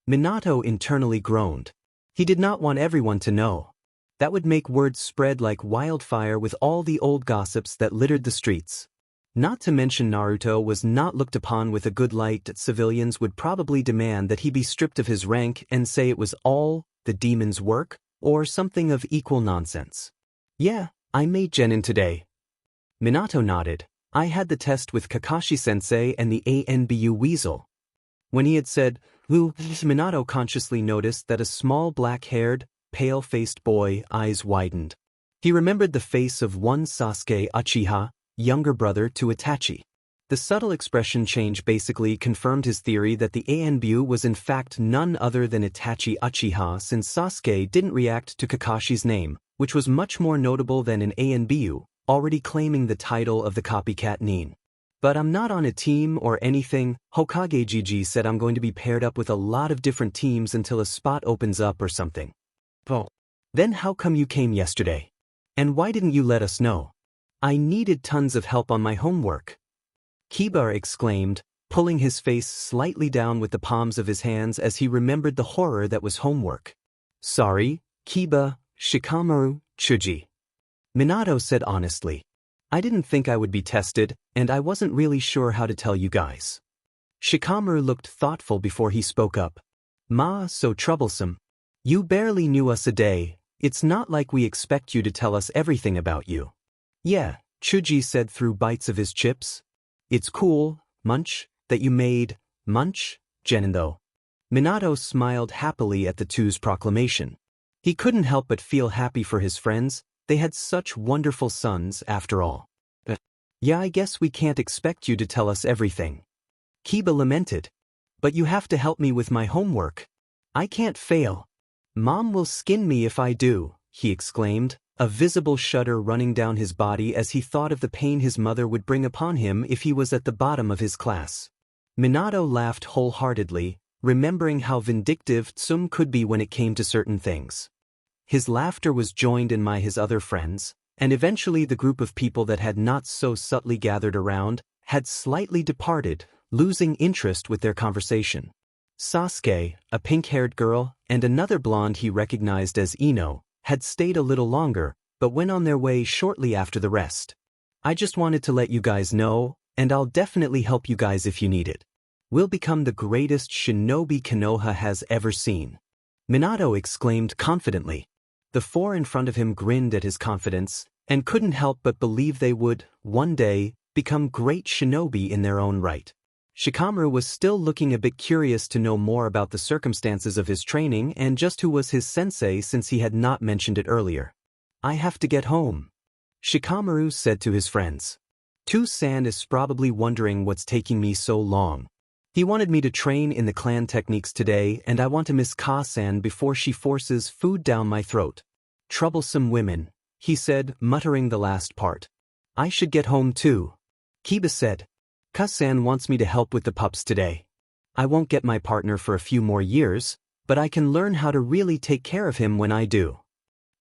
Minato internally groaned. He did not want everyone to know. That would make word spread like wildfire with all the old gossips that littered the streets. Not to mention Naruto was not looked upon with a good light. Civilians would probably demand that he be stripped of his rank and say it was all the demon's work, or something of equal nonsense. "Yeah, I made genin today." Minato nodded. "I had the test with Kakashi-sensei and the ANBU Weasel." When he had said, "Who?" Minato consciously noticed that a small black-haired, pale-faced boy eyes widened. He remembered the face of one Sasuke Uchiha, younger brother to Itachi. The subtle expression change basically confirmed his theory that the ANBU was in fact none other than Itachi Uchiha, since Sasuke didn't react to Kakashi's name, which was much more notable than an ANBU, already claiming the title of the copycat nin. "But I'm not on a team or anything. Hokage Gigi said I'm going to be paired up with a lot of different teams until a spot opens up or something." "Oh. Then how come you came yesterday? And why didn't you let us know? I needed tons of help on my homework." Kiba exclaimed, pulling his face slightly down with the palms of his hands as he remembered the horror that was homework. "Sorry, Kiba, Shikamaru, Chuji," Minato said honestly. "I didn't think I would be tested, and I wasn't really sure how to tell you guys." Shikamaru looked thoughtful before he spoke up. "Ma, so troublesome. You barely knew us a day. It's not like we expect you to tell us everything about you." "Yeah," Chuji said through bites of his chips. "It's cool, Munch, that you made, Munch, genin though." Minato smiled happily at the two's proclamation. He couldn't help but feel happy for his friends. They had such wonderful sons, after all. "Yeah, I guess we can't expect you to tell us everything," Kiba lamented. "But you have to help me with my homework. I can't fail. Mom will skin me if I do," he exclaimed, a visible shudder running down his body as he thought of the pain his mother would bring upon him if he was at the bottom of his class. Minato laughed wholeheartedly, remembering how vindictive Tsum could be when it came to certain things. His laughter was joined in by his other friends, and eventually the group of people that had not so subtly gathered around had slightly departed, losing interest with their conversation. Sasuke, a pink-haired girl, and another blonde he recognized as Ino, had stayed a little longer, but went on their way shortly after the rest. I just wanted to let you guys know, and I'll definitely help you guys if you need it. We'll become the greatest shinobi Konoha has ever seen. Minato exclaimed confidently. The four in front of him grinned at his confidence, and couldn't help but believe they would, one day, become great shinobi in their own right. Shikamaru was still looking a bit curious to know more about the circumstances of his training and just who was his sensei since he had not mentioned it earlier. I have to get home, Shikamaru said to his friends. Tu-san is probably wondering what's taking me so long. He wanted me to train in the clan techniques today, and I want to miss Ka-san before she forces food down my throat. Troublesome women, he said, muttering the last part. I should get home too, Kiba said. Ka-san wants me to help with the pups today. I won't get my partner for a few more years, but I can learn how to really take care of him when I do.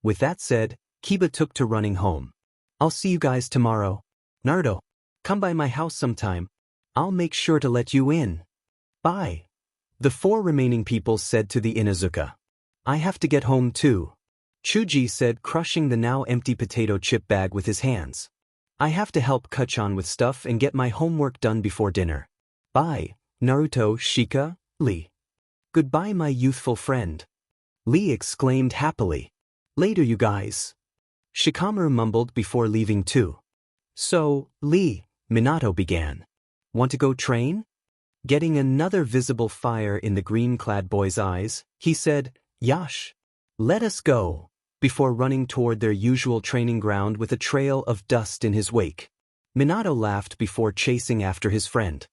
With that said, Kiba took to running home. I'll see you guys tomorrow. Naruto, come by my house sometime. I'll make sure to let you in. Bye. The four remaining people said to the Inuzuka. I have to get home too, Chuji said, crushing the now empty potato chip bag with his hands. I have to help Kachan with stuff and get my homework done before dinner. Bye, Naruto, Shika, Lee. Goodbye, my youthful friend. Lee exclaimed happily. Later, you guys. Shikamaru mumbled before leaving too. So, Lee, Minato began. Want to go train? Getting another visible fire in the green-clad boy's eyes, he said, Yash. Let us go, before running toward their usual training ground with a trail of dust in his wake. Minato laughed before chasing after his friend.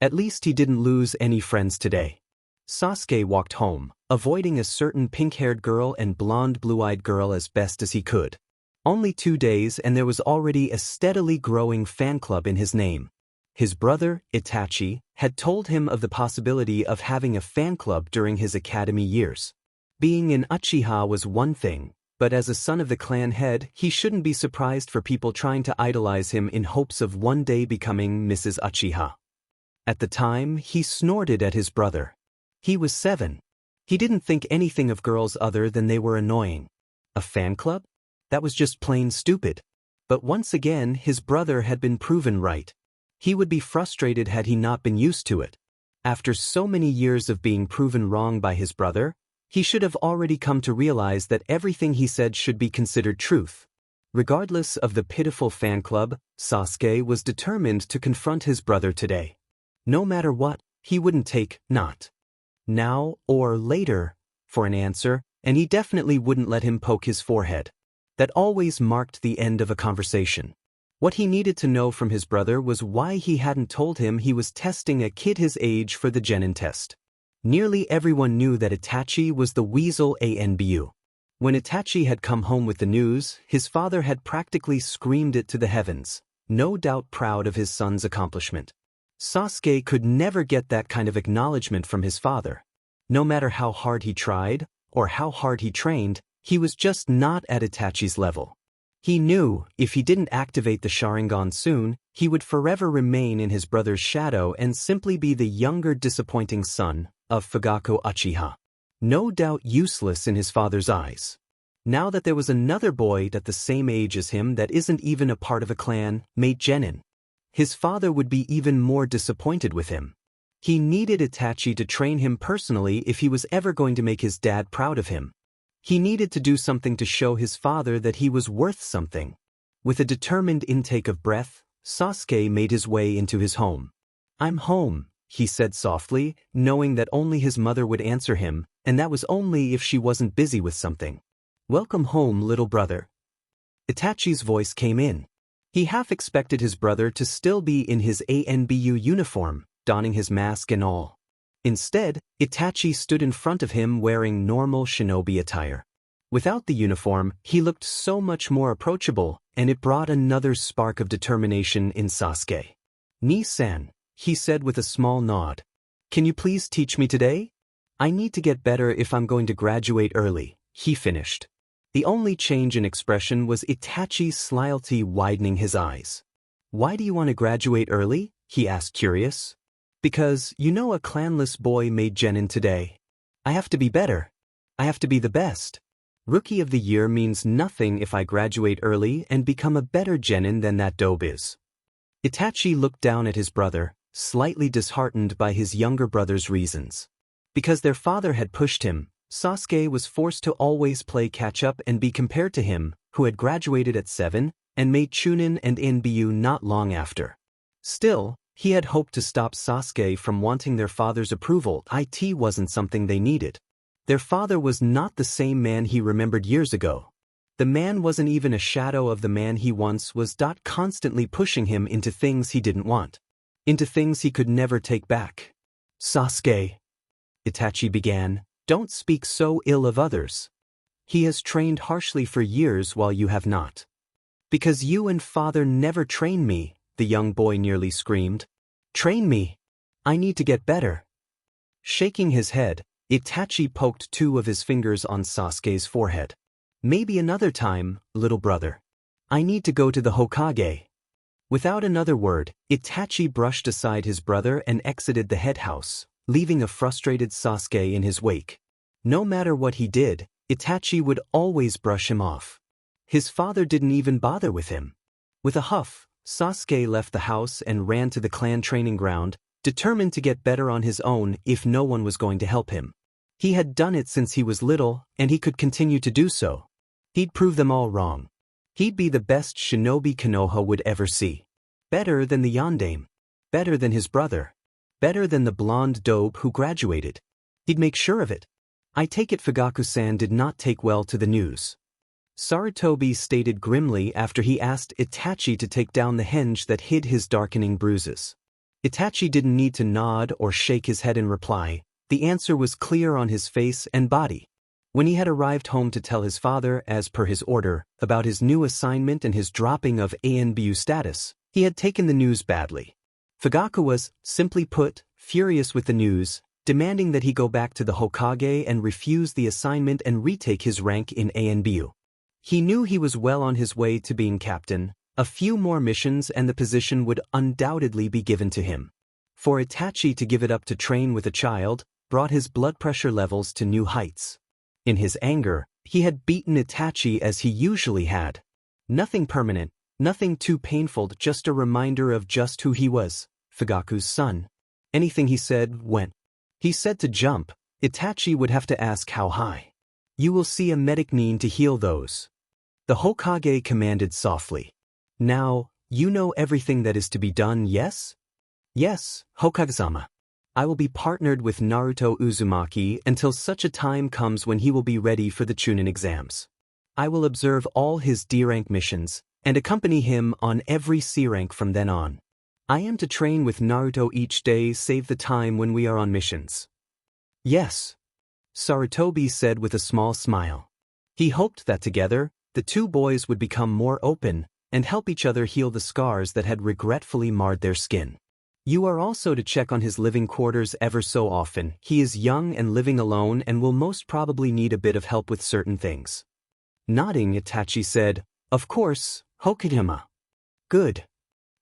At least he didn't lose any friends today. Sasuke walked home, avoiding a certain pink-haired girl and blonde blue-eyed girl as best as he could. Only 2 days and there was already a steadily growing fan club in his name. His brother, Itachi, had told him of the possibility of having a fan club during his academy years. Being an Uchiha was one thing, but as a son of the clan head, he shouldn't be surprised for people trying to idolize him in hopes of one day becoming Mrs. Uchiha. At the time, he snorted at his brother. He was 7. He didn't think anything of girls other than they were annoying. A fan club? That was just plain stupid. But once again, his brother had been proven right. He would be frustrated had he not been used to it. After so many years of being proven wrong by his brother, he should have already come to realize that everything he said should be considered truth. Regardless of the pitiful fan club, Sasuke was determined to confront his brother today. No matter what, he wouldn't take not now or later for an answer, and he definitely wouldn't let him poke his forehead. That always marked the end of a conversation. What he needed to know from his brother was why he hadn't told him he was testing a kid his age for the genin test. Nearly everyone knew that Itachi was the weasel ANBU. When Itachi had come home with the news, his father had practically screamed it to the heavens, no doubt proud of his son's accomplishment. Sasuke could never get that kind of acknowledgement from his father. No matter how hard he tried, or how hard he trained, he was just not at Itachi's level. He knew, if he didn't activate the Sharingan soon, he would forever remain in his brother's shadow and simply be the younger disappointing son of Fugaku Uchiha. No doubt useless in his father's eyes. Now that there was another boy at the same age as him that isn't even a part of a clan, made genin, his father would be even more disappointed with him. He needed Itachi to train him personally if he was ever going to make his dad proud of him. He needed to do something to show his father that he was worth something. With a determined intake of breath, Sasuke made his way into his home. I'm home, he said softly, knowing that only his mother would answer him, and that was only if she wasn't busy with something. Welcome home, little brother. Itachi's voice came in. He half expected his brother to still be in his ANBU uniform, donning his mask and all. Instead, Itachi stood in front of him wearing normal shinobi attire. Without the uniform, he looked so much more approachable, and it brought another spark of determination in Sasuke. Ni-san, he said with a small nod. Can you please teach me today? I need to get better if I'm going to graduate early, he finished. The only change in expression was Itachi's slyly widening his eyes. Why do you want to graduate early? He asked curious. Because, you know, a clanless boy made genin today. I have to be better. I have to be the best. Rookie of the Year means nothing if I graduate early and become a better genin than that dope is. Itachi looked down at his brother, slightly disheartened by his younger brother's reasons. Because their father had pushed him, Sasuke was forced to always play catch-up and be compared to him, who had graduated at 7, and made Chunin and Inbyu not long after. Still, he had hoped to stop Sasuke from wanting their father's approval. It wasn't something they needed. Their father was not the same man he remembered years ago. The man wasn't even a shadow of the man he once was. Constantly pushing him into things he didn't want. Into things he could never take back. Sasuke, Itachi began, don't speak so ill of others. He has trained harshly for years while you have not. Because you and father never trained me, the young boy nearly screamed. Train me. I need to get better. Shaking his head, Itachi poked 2 of his fingers on Sasuke's forehead. Maybe another time, little brother. I need to go to the Hokage. Without another word, Itachi brushed aside his brother and exited the head house, leaving a frustrated Sasuke in his wake. No matter what he did, Itachi would always brush him off. His father didn't even bother with him. With a huff, Sasuke left the house and ran to the clan training ground, determined to get better on his own if no one was going to help him. He had done it since he was little, and he could continue to do so. He'd prove them all wrong. He'd be the best shinobi Konoha would ever see. Better than the Yondaime. Better than his brother. Better than the blonde dope who graduated. He'd make sure of it. I take it Fugaku-san did not take well to the news. Sarutobi stated grimly after he asked Itachi to take down the henge that hid his darkening bruises. Itachi didn't need to nod or shake his head in reply. The answer was clear on his face and body. When he had arrived home to tell his father, as per his order, about his new assignment and his dropping of ANBU status, he had taken the news badly. Fugaku was, simply put, furious with the news, demanding that he go back to the Hokage and refuse the assignment and retake his rank in ANBU. He knew he was well on his way to being captain. A few more missions and the position would undoubtedly be given to him. For Itachi to give it up to train with a child brought his blood pressure levels to new heights. In his anger, he had beaten Itachi as he usually had. Nothing permanent, nothing too painful, just a reminder of just who he was, Fugaku's son. Anything he said went. He said to jump, Itachi would have to ask how high. You will see a medic need to heal those. The Hokage commanded softly. Now, you know everything that is to be done, yes? Yes, Hokage-sama. I will be partnered with Naruto Uzumaki until such a time comes when he will be ready for the Chunin exams. I will observe all his D-rank missions, and accompany him on every C-rank from then on. I am to train with Naruto each day save the time when we are on missions. Yes, Sarutobi said with a small smile. He hoped that together, the 2 boys would become more open and help each other heal the scars that had regretfully marred their skin. You are also to check on his living quarters ever so often. He is young and living alone and will most probably need a bit of help with certain things. Nodding, Itachi said, Of course, Hokage-sama. Good.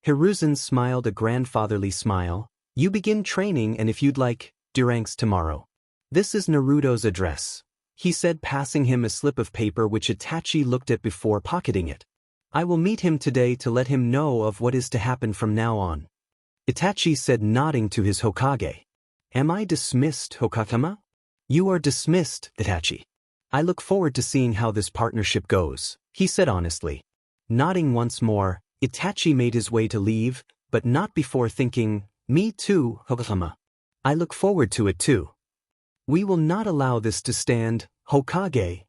Hiruzen smiled a grandfatherly smile. You begin training and if you'd like, D-ranks tomorrow. This is Naruto's address, he said, passing him a slip of paper which Itachi looked at before pocketing it. I will meet him today to let him know of what is to happen from now on. Itachi said, nodding to his Hokage. Am I dismissed, Hokage-sama? You are dismissed, Itachi. I look forward to seeing how this partnership goes, he said honestly. Nodding once more, Itachi made his way to leave, but not before thinking, me too, Hokage-sama. I look forward to it too. We will not allow this to stand, Hokage.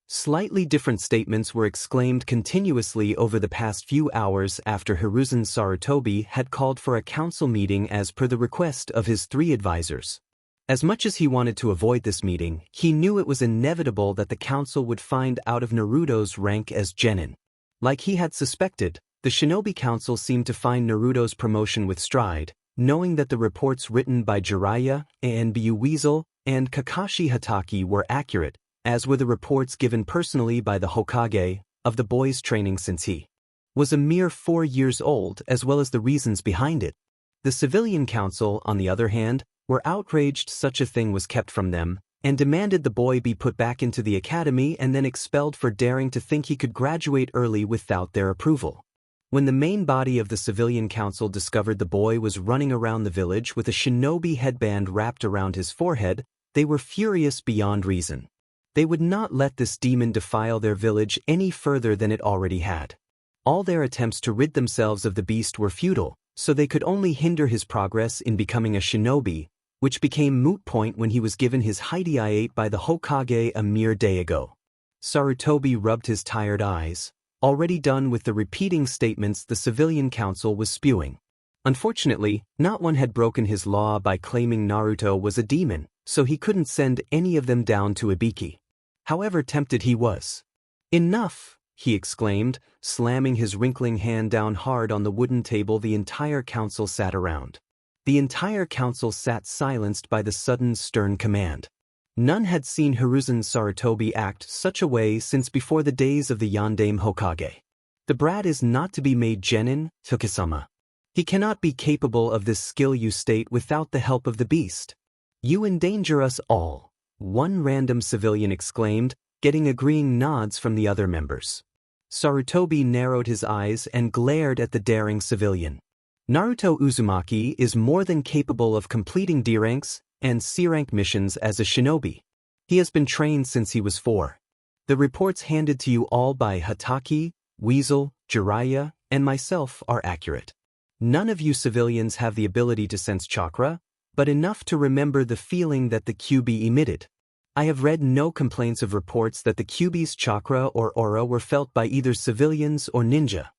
Slightly different statements were exclaimed continuously over the past few hours after Hiruzen Sarutobi had called for a council meeting as per the request of his 3 advisors. As much as he wanted to avoid this meeting, he knew it was inevitable that the council would find out of Naruto's rank as genin. Like he had suspected, the Shinobi Council seemed to find Naruto's promotion with stride, knowing that the reports written by Jiraiya, Anbu Weasel, and Kakashi Hatake were accurate, as were the reports given personally by the Hokage, of the boy's training since he was a mere 4 years old, as well as the reasons behind it. The Civilian Council, on the other hand, were outraged such a thing was kept from them, and demanded the boy be put back into the academy and then expelled for daring to think he could graduate early without their approval. When the main body of the civilian council discovered the boy was running around the village with a shinobi headband wrapped around his forehead, they were furious beyond reason. They would not let this demon defile their village any further than it already had. All their attempts to rid themselves of the beast were futile, so they could only hinder his progress in becoming a shinobi, which became moot point when he was given his Hideaiate by the Hokage a mere day ago. Sarutobi rubbed his tired eyes, already done with the repeating statements the civilian council was spewing. Unfortunately, not one had broken his law by claiming Naruto was a demon, so he couldn't send any of them down to Ibiki. However tempted he was. "Enough!" he exclaimed, slamming his wrinkling hand down hard on the wooden table. The entire council sat around. The entire council sat silenced by the sudden stern command. None had seen Hiruzen Sarutobi act such a way since before the days of the Yondaime Hokage. The brat is not to be made genin, Tokisama. He cannot be capable of this skill you state without the help of the beast. You endanger us all, one random civilian exclaimed, getting agreeing nods from the other members. Sarutobi narrowed his eyes and glared at the daring civilian. Naruto Uzumaki is more than capable of completing D ranks and C rank missions as a shinobi. He has been trained since he was 4. The reports handed to you all by Hataki, Weasel, Jiraiya, and myself are accurate. None of you civilians have the ability to sense chakra, but enough to remember the feeling that the QB emitted. I have read no complaints of reports that the QB's chakra or aura were felt by either civilians or ninja.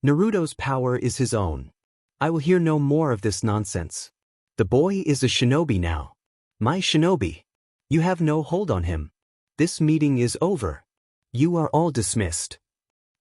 Naruto's power is his own. I will hear no more of this nonsense. The boy is a shinobi now. My shinobi. You have no hold on him. This meeting is over. You are all dismissed.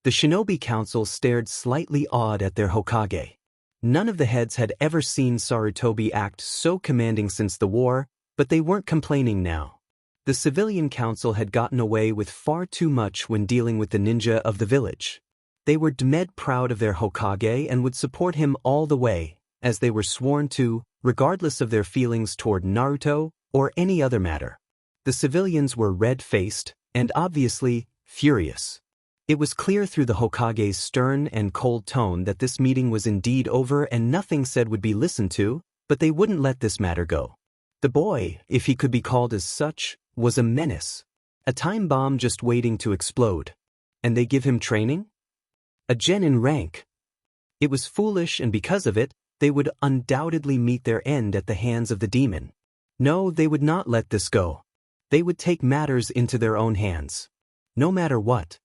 The shinobi council stared slightly awed at their Hokage. None of the heads had ever seen Sarutobi act so commanding since the war, but they weren't complaining now. The civilian council had gotten away with far too much when dealing with the ninja of the village. They were dead proud of their Hokage and would support him all the way, as they were sworn to, regardless of their feelings toward Naruto or any other matter. The civilians were red-faced and obviously furious. It was clear through the Hokage's stern and cold tone that this meeting was indeed over and nothing said would be listened to, but they wouldn't let this matter go. The boy, if he could be called as such, was a menace. A time bomb just waiting to explode. And they give him training? A genin rank. It was foolish, and because of it, they would undoubtedly meet their end at the hands of the demon. No, they would not let this go. They would take matters into their own hands. No matter what.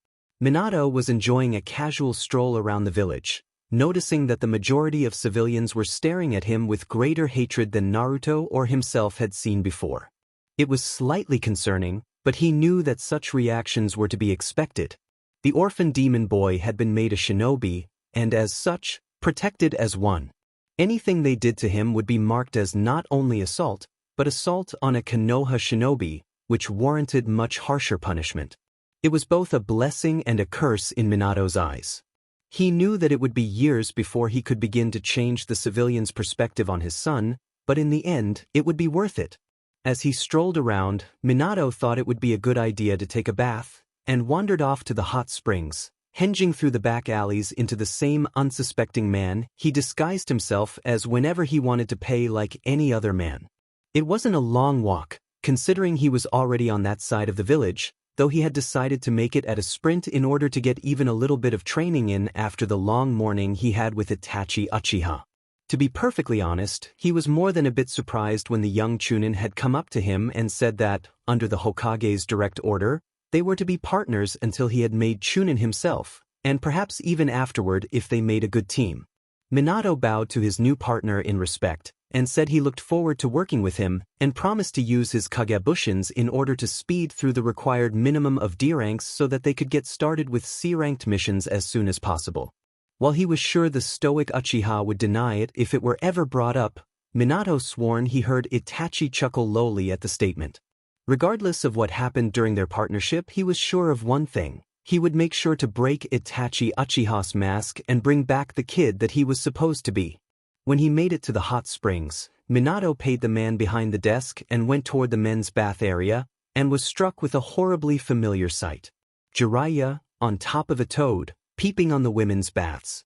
Minato was enjoying a casual stroll around the village, noticing that the majority of civilians were staring at him with greater hatred than Naruto or himself had seen before. It was slightly concerning, but he knew that such reactions were to be expected. The orphan demon boy had been made a shinobi, and as such, protected as one. Anything they did to him would be marked as not only assault, but assault on a Konoha shinobi, which warranted much harsher punishment. It was both a blessing and a curse in Minato's eyes. He knew that it would be years before he could begin to change the civilians' perspective on his son, but in the end, it would be worth it. As he strolled around, Minato thought it would be a good idea to take a bath, and wandered off to the hot springs. Hinging through the back alleys into the same unsuspecting man, he disguised himself as whenever he wanted to pay like any other man. It wasn't a long walk, considering he was already on that side of the village, though he had decided to make it at a sprint in order to get even a little bit of training in after the long morning he had with Itachi Uchiha. To be perfectly honest, he was more than a bit surprised when the young Chunin had come up to him and said that, under the Hokage's direct order, they were to be partners until he had made Chunin himself, and perhaps even afterward if they made a good team. Minato bowed to his new partner in respect, and said he looked forward to working with him, and promised to use his Kagebushins in order to speed through the required minimum of D ranks so that they could get started with C-ranked missions as soon as possible. While he was sure the stoic Uchiha would deny it if it were ever brought up, Minato sworn he heard Itachi chuckle lowly at the statement. Regardless of what happened during their partnership, he was sure of one thing. He would make sure to break Itachi Uchiha's mask and bring back the kid that he was supposed to be. When he made it to the hot springs, Minato paid the man behind the desk and went toward the men's bath area, and was struck with a horribly familiar sight. Jiraiya, on top of a toad, peeping on the women's baths.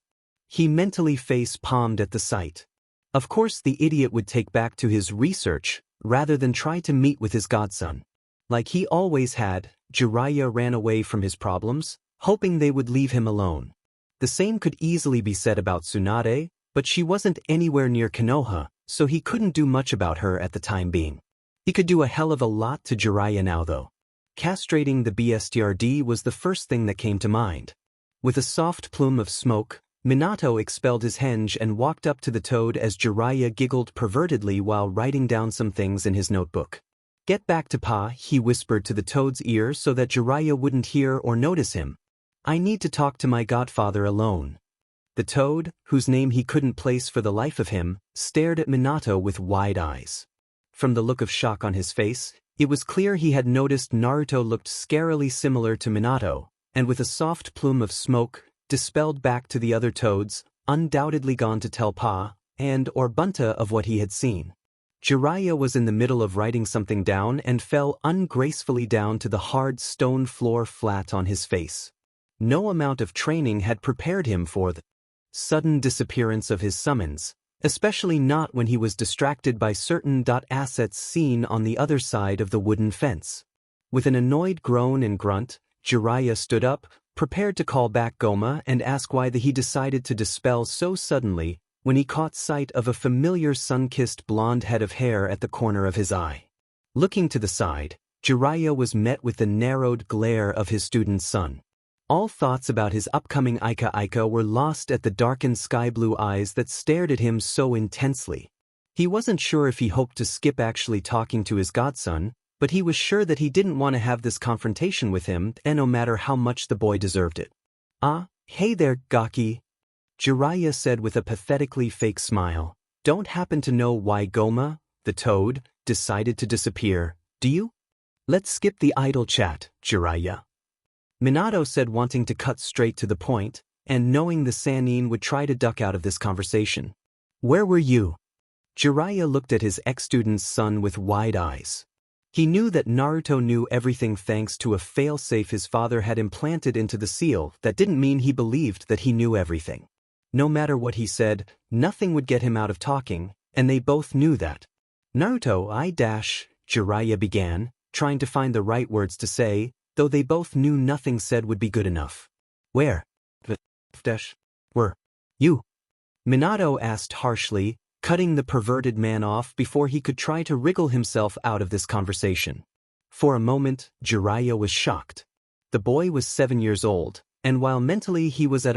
He mentally face-palmed at the sight. Of course the idiot would take back to his research, rather than try to meet with his godson. Like he always had, Jiraiya ran away from his problems, hoping they would leave him alone. The same could easily be said about Tsunade, but she wasn't anywhere near Konoha, so he couldn't do much about her at the time being. He could do a hell of a lot to Jiraiya now though. Castrating the BSTRD was the first thing that came to mind. With a soft plume of smoke, Minato expelled his henge and walked up to the toad as Jiraiya giggled pervertedly while writing down some things in his notebook. "Get back to Pa," he whispered to the toad's ear so that Jiraiya wouldn't hear or notice him. "I need to talk to my godfather alone." The toad, whose name he couldn't place for the life of him, stared at Minato with wide eyes. From the look of shock on his face, it was clear he had noticed Naruto looked scarily similar to Minato, and with a soft plume of smoke, dispelled back to the other toads, undoubtedly gone to tell Pa and or Bunta of what he had seen. Jiraiya was in the middle of writing something down and fell ungracefully down to the hard stone floor flat on his face. No amount of training had prepared him for the sudden disappearance of his summons, especially not when he was distracted by certain assets seen on the other side of the wooden fence. With an annoyed groan and grunt, Jiraiya stood up, prepared to call back Goma and ask why he decided to dispel so suddenly when he caught sight of a familiar sun-kissed blonde head of hair at the corner of his eye. Looking to the side, Jiraiya was met with the narrowed glare of his student's son. All thoughts about his upcoming Ika were lost at the darkened sky-blue eyes that stared at him so intensely. He wasn't sure if he hoped to skip actually talking to his godson, but he was sure that he didn't want to have this confrontation with him, and no matter how much the boy deserved it. "Ah, hey there, Gaki," Jiraiya said with a pathetically fake smile. "Don't happen to know why Goma, the toad, decided to disappear, do you?" "Let's skip the idle chat, Jiraiya," Minato said, wanting to cut straight to the point, and knowing the Sannin would try to duck out of this conversation. "Where were you?" Jiraiya looked at his ex-student's son with wide eyes. He knew that Naruto knew everything thanks to a failsafe his father had implanted into the seal. That didn't mean he believed that he knew everything. No matter what he said, nothing would get him out of talking, and they both knew that. "Naruto, Jiraiya began, trying to find the right words to say, though they both knew nothing said would be good enough. "Where were you?" Minato asked harshly, cutting the perverted man off before he could try to wriggle himself out of this conversation. For a moment, Jiraiya was shocked. The boy was 7 years old, and while mentally he was at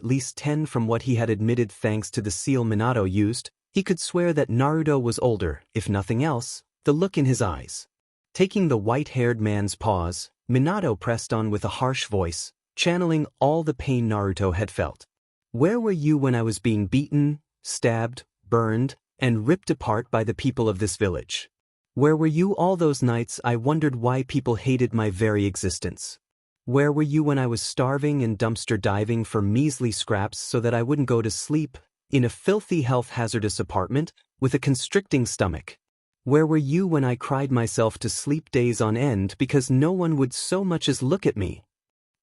least 10 from what he had admitted thanks to the seal Minato used, he could swear that Naruto was older, if nothing else, the look in his eyes. Taking the white-haired man's pause, Minato pressed on with a harsh voice, channeling all the pain Naruto had felt. "Where were you when I was being beaten, stabbed, burned, and ripped apart by the people of this village? Where were you all those nights I wondered why people hated my very existence? Where were you when I was starving and dumpster diving for measly scraps so that I wouldn't go to sleep, in a filthy health-hazardous apartment, with a constricting stomach? Where were you when I cried myself to sleep days on end because no one would so much as look at me?"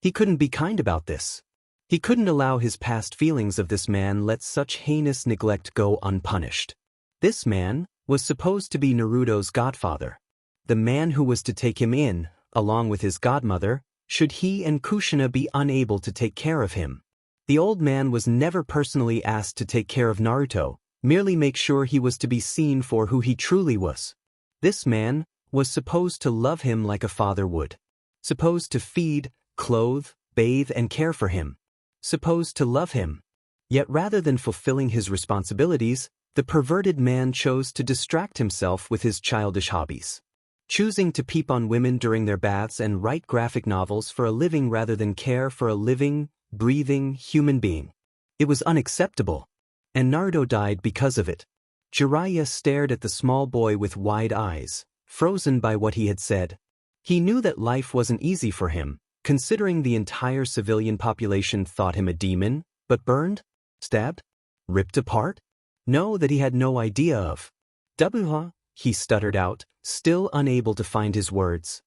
He couldn't be kind about this. He couldn't allow his past feelings of this man let such heinous neglect go unpunished. This man was supposed to be Naruto's godfather. The man who was to take him in, along with his godmother, should he and Kushina be unable to take care of him. The old man was never personally asked to take care of Naruto, merely make sure he was to be seen for who he truly was. This man was supposed to love him like a father would. Supposed to feed, clothe, bathe and care for him. Supposed to love him. Yet rather than fulfilling his responsibilities, the perverted man chose to distract himself with his childish hobbies. Choosing to peep on women during their baths and write graphic novels for a living rather than care for a living, breathing human being. It was unacceptable. And Naruto died because of it. Jiraiya stared at the small boy with wide eyes, frozen by what he had said. He knew that life wasn't easy for him, considering the entire civilian population thought him a demon, but burned? Stabbed? Ripped apart? No, that he had no idea of. "Huh?" he stuttered out, still unable to find his words.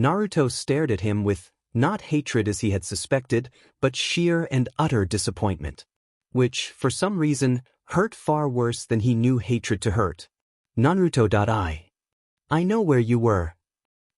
Naruto stared at him with, not hatred as he had suspected, but sheer and utter disappointment. Which, for some reason, hurt far worse than he knew hatred to hurt. I know where you were.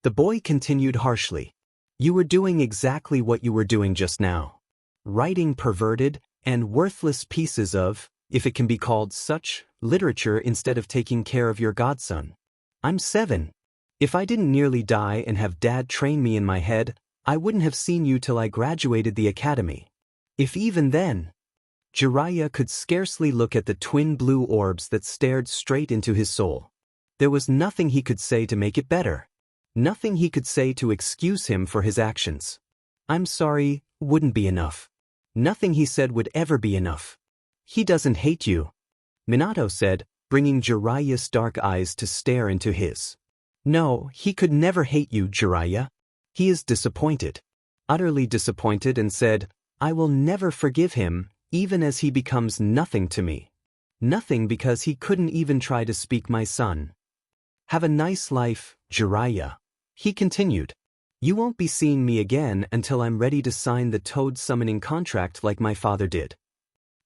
The boy continued harshly. You were doing exactly what you were doing just now. Writing perverted and worthless pieces of, if it can be called such, literature instead of taking care of your godson. I'm 7. If I didn't nearly die and have Dad train me in my head, I wouldn't have seen you till I graduated the academy. If even then. Jiraiya could scarcely look at the twin blue orbs that stared straight into his soul. There was nothing he could say to make it better. Nothing he could say to excuse him for his actions. I'm sorry wouldn't be enough. Nothing he said would ever be enough. He doesn't hate you, Minato said, bringing Jiraiya's dark eyes to stare into his. No, he could never hate you, Jiraiya. He is disappointed. Utterly disappointed, and said, I will never forgive him, even as he becomes nothing to me. Nothing because he couldn't even try to speak my son. Have a nice life, Jiraiya. He continued. You won't be seeing me again until I'm ready to sign the toad summoning contract like my father did.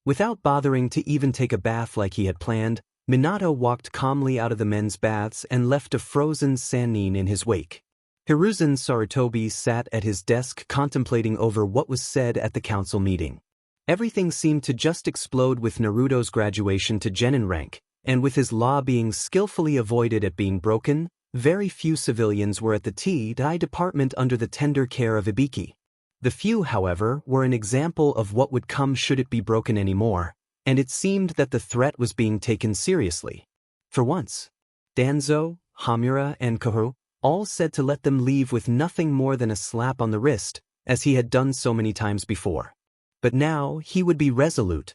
Without bothering to even take a bath like he had planned, Minato walked calmly out of the men's baths and left a frozen Sannin in his wake. Hiruzen Sarutobi sat at his desk contemplating over what was said at the council meeting. Everything seemed to just explode with Naruto's graduation to Genin rank, and with his law being skillfully avoided at being broken, very few civilians were at the TI department under the tender care of Ibiki. The few, however, were an example of what would come should it be broken anymore, and it seemed that the threat was being taken seriously. For once, Danzo, Hamura, and Koharu all said to let them leave with nothing more than a slap on the wrist, as he had done so many times before. But now he would be resolute.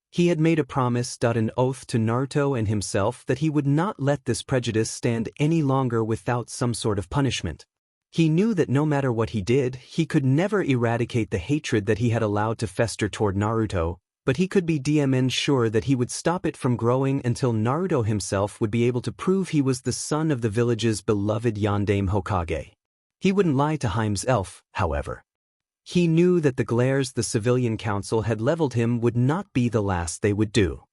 He had made a promise, an oath to Naruto and himself that he would not let this prejudice stand any longer without some sort of punishment. He knew that no matter what he did, he could never eradicate the hatred that he had allowed to fester toward Naruto, but he could be sure that he would stop it from growing until Naruto himself would be able to prove he was the son of the village's beloved Yondaime Hokage. He wouldn't lie to Heims elf, however. He knew that the glares the civilian council had leveled him would not be the last they would do.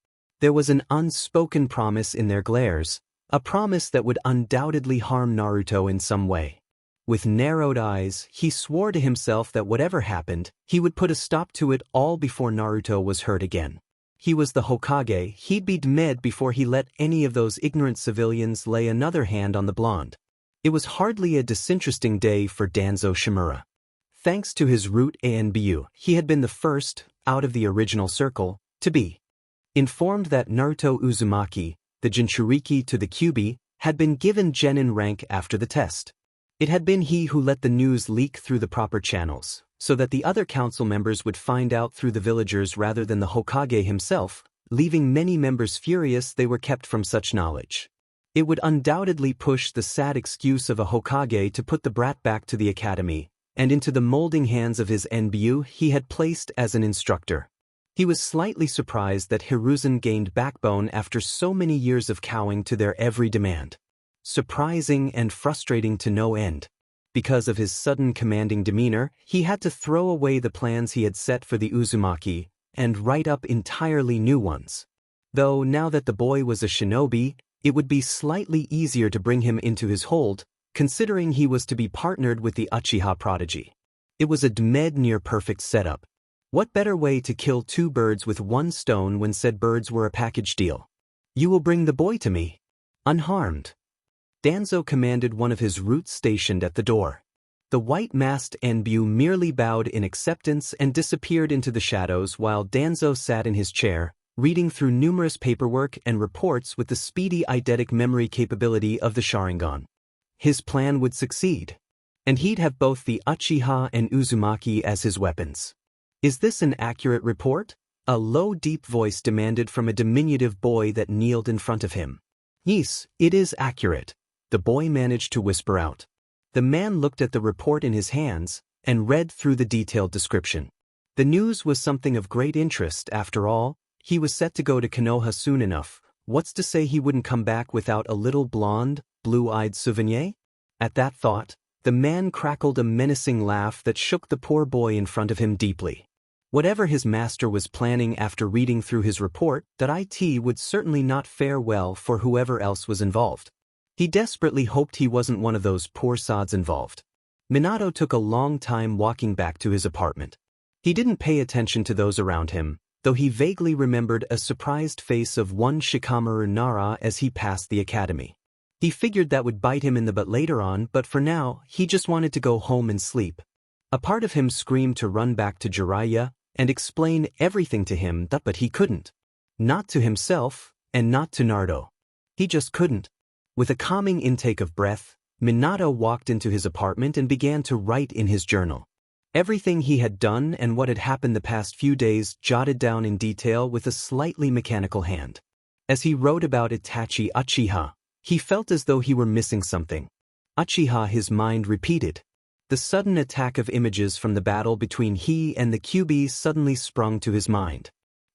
There was an unspoken promise in their glares, a promise that would undoubtedly harm Naruto in some way. With narrowed eyes, he swore to himself that whatever happened, he would put a stop to it all before Naruto was hurt again. He was the Hokage, he'd be dead before he let any of those ignorant civilians lay another hand on the blonde. It was hardly a disinteresting day for Danzo Shimura. Thanks to his root ANBU, he had been the first, out of the original circle, to be informed that Naruto Uzumaki, the Jinchuriki to the Kyuubi, had been given Genin rank after the test. It had been he who let the news leak through the proper channels, so that the other council members would find out through the villagers rather than the Hokage himself, leaving many members furious they were kept from such knowledge. It would undoubtedly push the sad excuse of a Hokage to put the brat back to the academy, and into the molding hands of his NBU he had placed as an instructor. He was slightly surprised that Hiruzen gained backbone after so many years of cowing to their every demand. Surprising and frustrating to no end. Because of his sudden commanding demeanor, he had to throw away the plans he had set for the Uzumaki, and write up entirely new ones. Though now that the boy was a shinobi, it would be slightly easier to bring him into his hold, considering he was to be partnered with the Uchiha prodigy. It was a near-perfect setup. What better way to kill two birds with one stone when said birds were a package deal? You will bring the boy to me, unharmed. Danzo commanded one of his roots stationed at the door. The white-masked Enbu merely bowed in acceptance and disappeared into the shadows while Danzo sat in his chair, reading through numerous paperwork and reports with the speedy eidetic memory capability of the Sharingan. His plan would succeed, and he'd have both the Uchiha and Uzumaki as his weapons. Is this an accurate report? A low, deep voice demanded from a diminutive boy that kneeled in front of him. Yes, it is accurate, the boy managed to whisper out. The man looked at the report in his hands and read through the detailed description. The news was something of great interest after all. He was set to go to Konoha soon enough. What's to say he wouldn't come back without a little blonde, blue-eyed souvenir? At that thought, The man crackled a menacing laugh that shook the poor boy in front of him deeply. Whatever his master was planning after reading through his report, that it would certainly not fare well for whoever else was involved. He desperately hoped he wasn't one of those poor sods involved. Minato took a long time walking back to his apartment. He didn't pay attention to those around him, though he vaguely remembered a surprised face of one Shikamaru Nara as he passed the academy. He figured that would bite him in the butt later on, but for now, he just wanted to go home and sleep. A part of him screamed to run back to Jiraiya and explain everything to him, but he couldn't. Not to himself, and not to Naruto. He just couldn't. With a calming intake of breath, Minato walked into his apartment and began to write in his journal. Everything he had done and what had happened the past few days jotted down in detail with a slightly mechanical hand. As he wrote about Itachi Uchiha, he felt as though he were missing something. Uchiha, his mind repeated. The sudden attack of images from the battle between he and the Kyuubi suddenly sprung to his mind.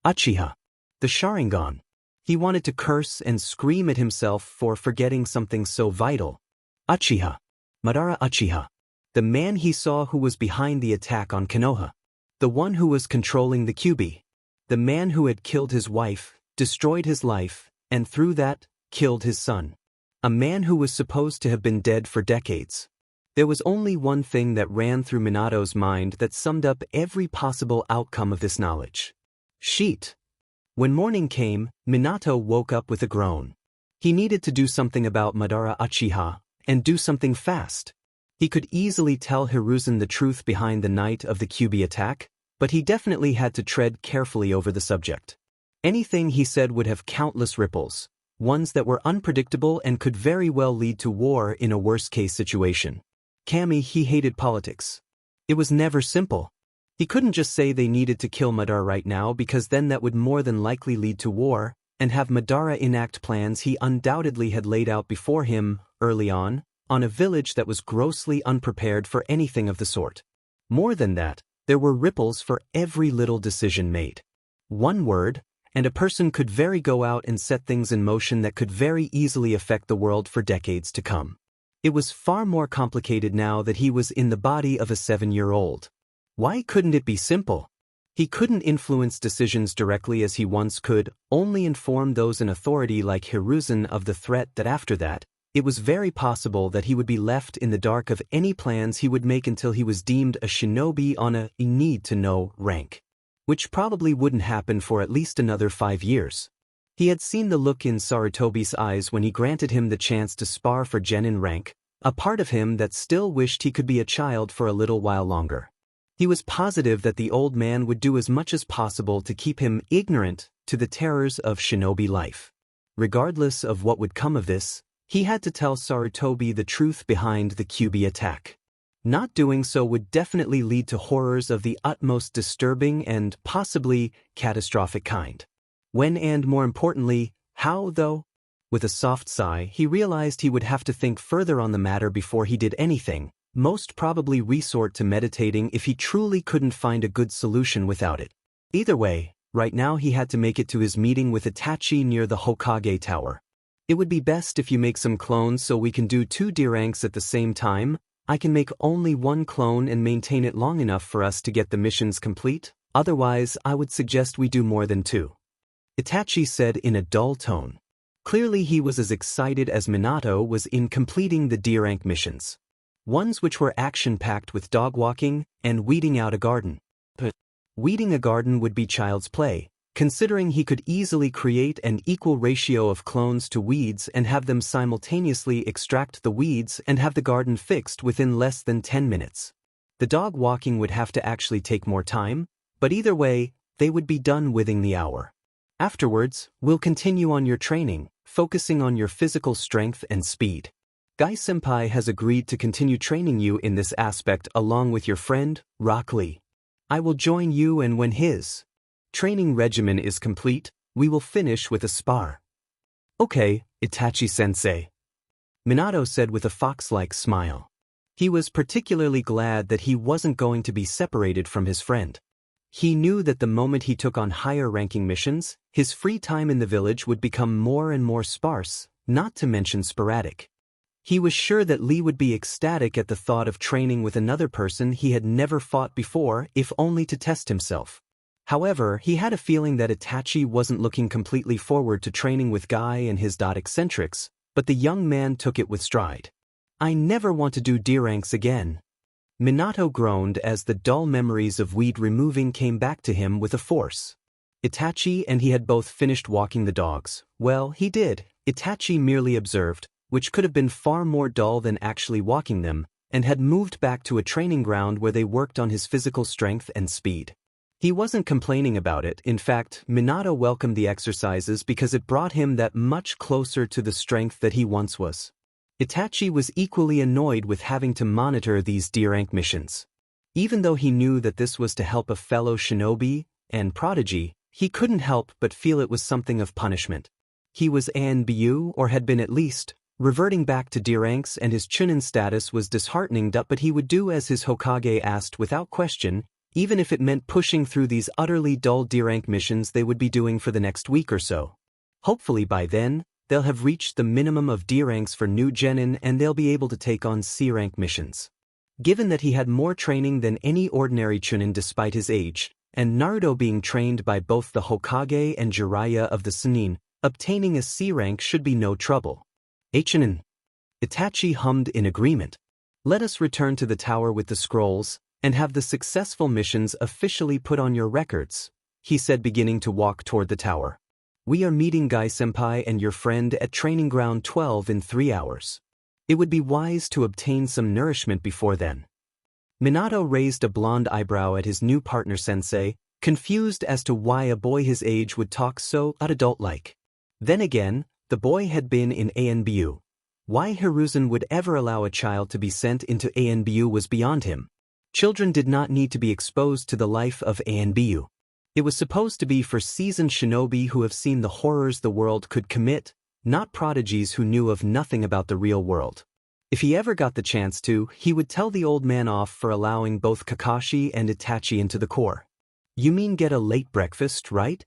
Uchiha. The Sharingan. He wanted to curse and scream at himself for forgetting something so vital. Uchiha. Madara Uchiha. The man he saw who was behind the attack on Konoha. The one who was controlling the Kyuubi. The man who had killed his wife, destroyed his life, and through that, killed his son. A man who was supposed to have been dead for decades. There was only one thing that ran through Minato's mind that summed up every possible outcome of this knowledge. Sheet. When morning came, Minato woke up with a groan. He needed to do something about Madara Uchiha, and do something fast. He could easily tell Hiruzen the truth behind the night of the Kyuubi attack, but he definitely had to tread carefully over the subject. Anything he said would have countless ripples, ones that were unpredictable and could very well lead to war in a worst-case situation. Kami, he hated politics. It was never simple. He couldn't just say they needed to kill Madara right now because then that would more than likely lead to war, and have Madara enact plans he undoubtedly had laid out before him, early on a village that was grossly unprepared for anything of the sort. More than that, there were ripples for every little decision made. One word, and a person could go out and set things in motion that could very easily affect the world for decades to come. It was far more complicated now that he was in the body of a 7-year-old. Why couldn't it be simple? He couldn't influence decisions directly as he once could, only inform those in authority like Hiruzen of the threat that after that, it was very possible that he would be left in the dark of any plans he would make until he was deemed a shinobi on a need-to-know rank. Which probably wouldn't happen for at least another 5 years. He had seen the look in Sarutobi's eyes when he granted him the chance to spar for genin rank, a part of him that still wished he could be a child for a little while longer. He was positive that the old man would do as much as possible to keep him ignorant to the terrors of shinobi life. Regardless of what would come of this, he had to tell Sarutobi the truth behind the Kyuubi attack. Not doing so would definitely lead to horrors of the utmost disturbing and possibly catastrophic kind. When and more importantly, how though? With a soft sigh, he realized he would have to think further on the matter before he did anything, most probably resort to meditating if he truly couldn't find a good solution without it. Either way, right now he had to make it to his meeting with Itachi near the Hokage Tower. It would be best if you make some clones so we can do 2 D ranks at the same time. I can make only 1 clone and maintain it long enough for us to get the missions complete, otherwise I would suggest we do more than 2. Itachi said in a dull tone. Clearly he was as excited as Minato was in completing the D rank missions. Ones which were action-packed with dog walking and weeding out a garden. But weeding a garden would be child's play, considering he could easily create an equal ratio of clones to weeds and have them simultaneously extract the weeds and have the garden fixed within less than 10 minutes. The dog walking would have to actually take more time, but either way, they would be done within the hour. Afterwards, we'll continue on your training, focusing on your physical strength and speed. Guy-senpai has agreed to continue training you in this aspect along with your friend, Rock Lee. I will join you, and when his training regimen is complete, we will finish with a spar. Okay, Itachi-sensei. Minato said with a fox-like smile. He was particularly glad that he wasn't going to be separated from his friend. He knew that the moment he took on higher-ranking missions, his free time in the village would become more and more sparse, not to mention sporadic. He was sure that Lee would be ecstatic at the thought of training with another person he had never fought before, if only to test himself. However, he had a feeling that Itachi wasn't looking completely forward to training with Guy and his eccentrics, but the young man took it with stride. "I never want to do D-ranks again." Minato groaned as the dull memories of weed removing came back to him with a force. Itachi and he had both finished walking the dogs. Well, he did. Itachi merely observed, which could have been far more dull than actually walking them, and had moved back to a training ground where they worked on his physical strength and speed. He wasn't complaining about it. In fact, Minato welcomed the exercises because it brought him that much closer to the strength that he once was. Itachi was equally annoyed with having to monitor these D-rank missions. Even though he knew that this was to help a fellow shinobi and prodigy, he couldn't help but feel it was something of punishment. He was ANBU, or had been at least, reverting back to D-ranks, and his Chunin status was disheartening, but he would do as his Hokage asked without question, even if it meant pushing through these utterly dull D-rank missions they would be doing for the next week or so. Hopefully by then, they'll have reached the minimum of D-ranks for new genin and they'll be able to take on C-rank missions. Given that he had more training than any ordinary Chunin despite his age, and Naruto being trained by both the Hokage and Jiraiya of the Sannin, obtaining a C-rank should be no trouble. Chunin. Itachi hummed in agreement. "Let us return to the tower with the scrolls, and have the successful missions officially put on your records," he said, beginning to walk toward the tower. "We are meeting Guy-senpai and your friend at Training Ground 12 in 3 hours. It would be wise to obtain some nourishment before then." Minato raised a blonde eyebrow at his new partner sensei, confused as to why a boy his age would talk so adult-like. Then again, the boy had been in ANBU. Why Hiruzen would ever allow a child to be sent into ANBU was beyond him. Children did not need to be exposed to the life of ANBU. It was supposed to be for seasoned shinobi who have seen the horrors the world could commit, not prodigies who knew of nothing about the real world. If he ever got the chance to, he would tell the old man off for allowing both Kakashi and Itachi into the Corps. "You mean get a late breakfast, right?"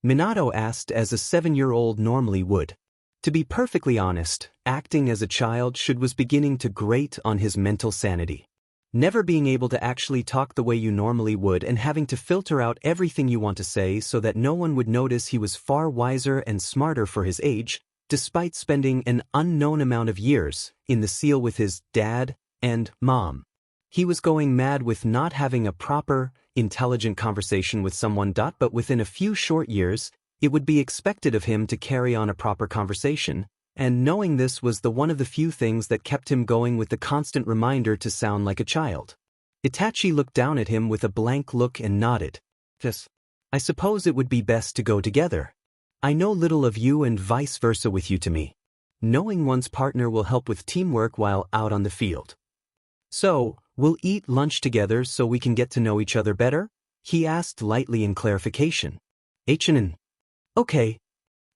Minato asked as a 7-year-old normally would. To be perfectly honest, acting as a child was beginning to grate on his mental sanity. Never being able to actually talk the way you normally would and having to filter out everything you want to say so that no one would notice he was far wiser and smarter for his age, despite spending an unknown amount of years in the seal with his dad and mom. He was going mad with not having a proper, intelligent conversation with someone. But within a few short years, it would be expected of him to carry on a proper conversation, and knowing this was one of the few things that kept him going with the constant reminder to sound like a child. Itachi looked down at him with a blank look and nodded. "Yes. I suppose it would be best to go together. I know little of you and vice versa with you to me. Knowing one's partner will help with teamwork while out on the field. So, we'll eat lunch together so we can get to know each other better?" he asked lightly in clarification. "Chunin." "Okay,"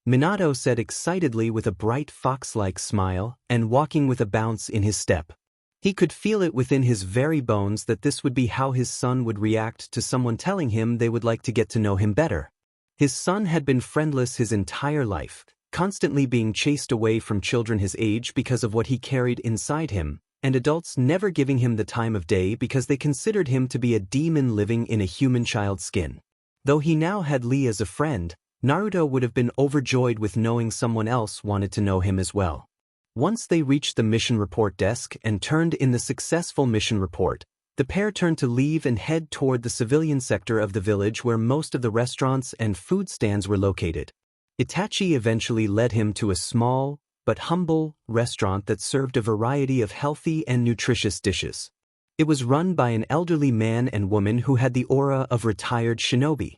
Minato said excitedly with a bright fox-like smile and walking with a bounce in his step. He could feel it within his very bones that this would be how his son would react to someone telling him they would like to get to know him better. His son had been friendless his entire life, constantly being chased away from children his age because of what he carried inside him, and adults never giving him the time of day because they considered him to be a demon living in a human child's skin. Though he now had Lee as a friend, Naruto would have been overjoyed with knowing someone else wanted to know him as well. Once they reached the mission report desk and turned in the successful mission report, the pair turned to leave and head toward the civilian sector of the village where most of the restaurants and food stands were located. Itachi eventually led him to a small, but humble, restaurant that served a variety of healthy and nutritious dishes. It was run by an elderly man and woman who had the aura of retired shinobi.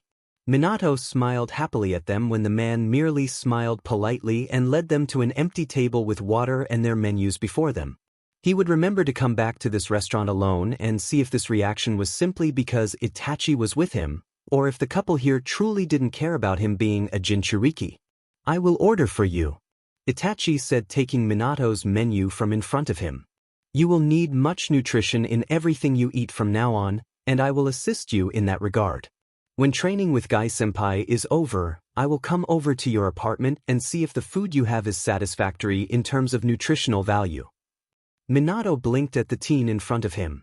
Minato smiled happily at them when the man merely smiled politely and led them to an empty table with water and their menus before them. He would remember to come back to this restaurant alone and see if this reaction was simply because Itachi was with him, or if the couple here truly didn't care about him being a Jinchuriki. "I will order for you," Itachi said, taking Minato's menu from in front of him. "You will need much nutrition in everything you eat from now on, and I will assist you in that regard. When training with Guy-senpai is over, I will come over to your apartment and see if the food you have is satisfactory in terms of nutritional value. Minato blinked at the teen in front of him.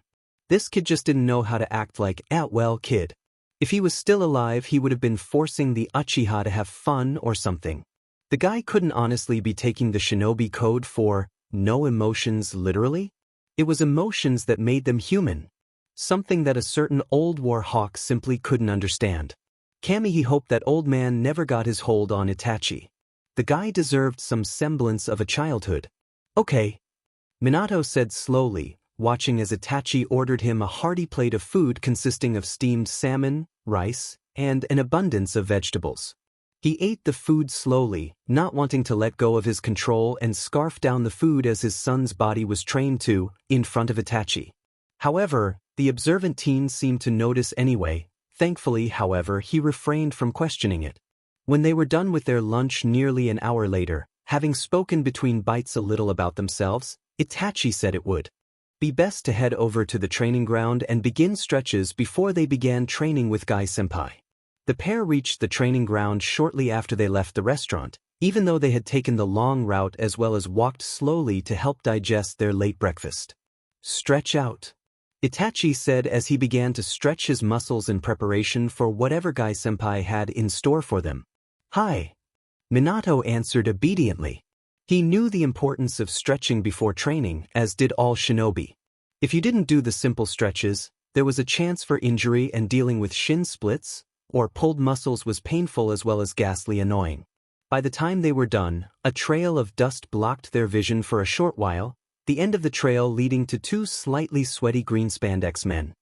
This kid just didn't know how to act like well kid. If he was still alive, he would have been forcing the Uchiha to have fun or something. The guy couldn't honestly be taking the shinobi code for no emotions literally. It was emotions that made them human. Something that a certain old war hawk simply couldn't understand. Kamihi hoped that old man never got his hold on Itachi. The guy deserved some semblance of a childhood. Okay, Minato said slowly, watching as Itachi ordered him a hearty plate of food consisting of steamed salmon, rice, and an abundance of vegetables. He ate the food slowly, not wanting to let go of his control, and scarfed down the food as his son's body was trained to, in front of Itachi. However, the observant teen seemed to notice anyway. Thankfully, however, he refrained from questioning it. When they were done with their lunch nearly an hour later, having spoken between bites a little about themselves, Itachi said it would be best to head over to the training ground and begin stretches before they began training with Guy-senpai. The pair reached the training ground shortly after they left the restaurant, even though they had taken the long route as well as walked slowly to help digest their late breakfast. Stretch out, Itachi said as he began to stretch his muscles in preparation for whatever Guy-senpai had in store for them. Hi, Minato answered obediently. He knew the importance of stretching before training, as did all shinobi. If you didn't do the simple stretches, there was a chance for injury, and dealing with shin splits or pulled muscles was painful as well as ghastly annoying. By the time they were done, a trail of dust blocked their vision for a short while, the end of the trail leading to two slightly sweaty green spandex men.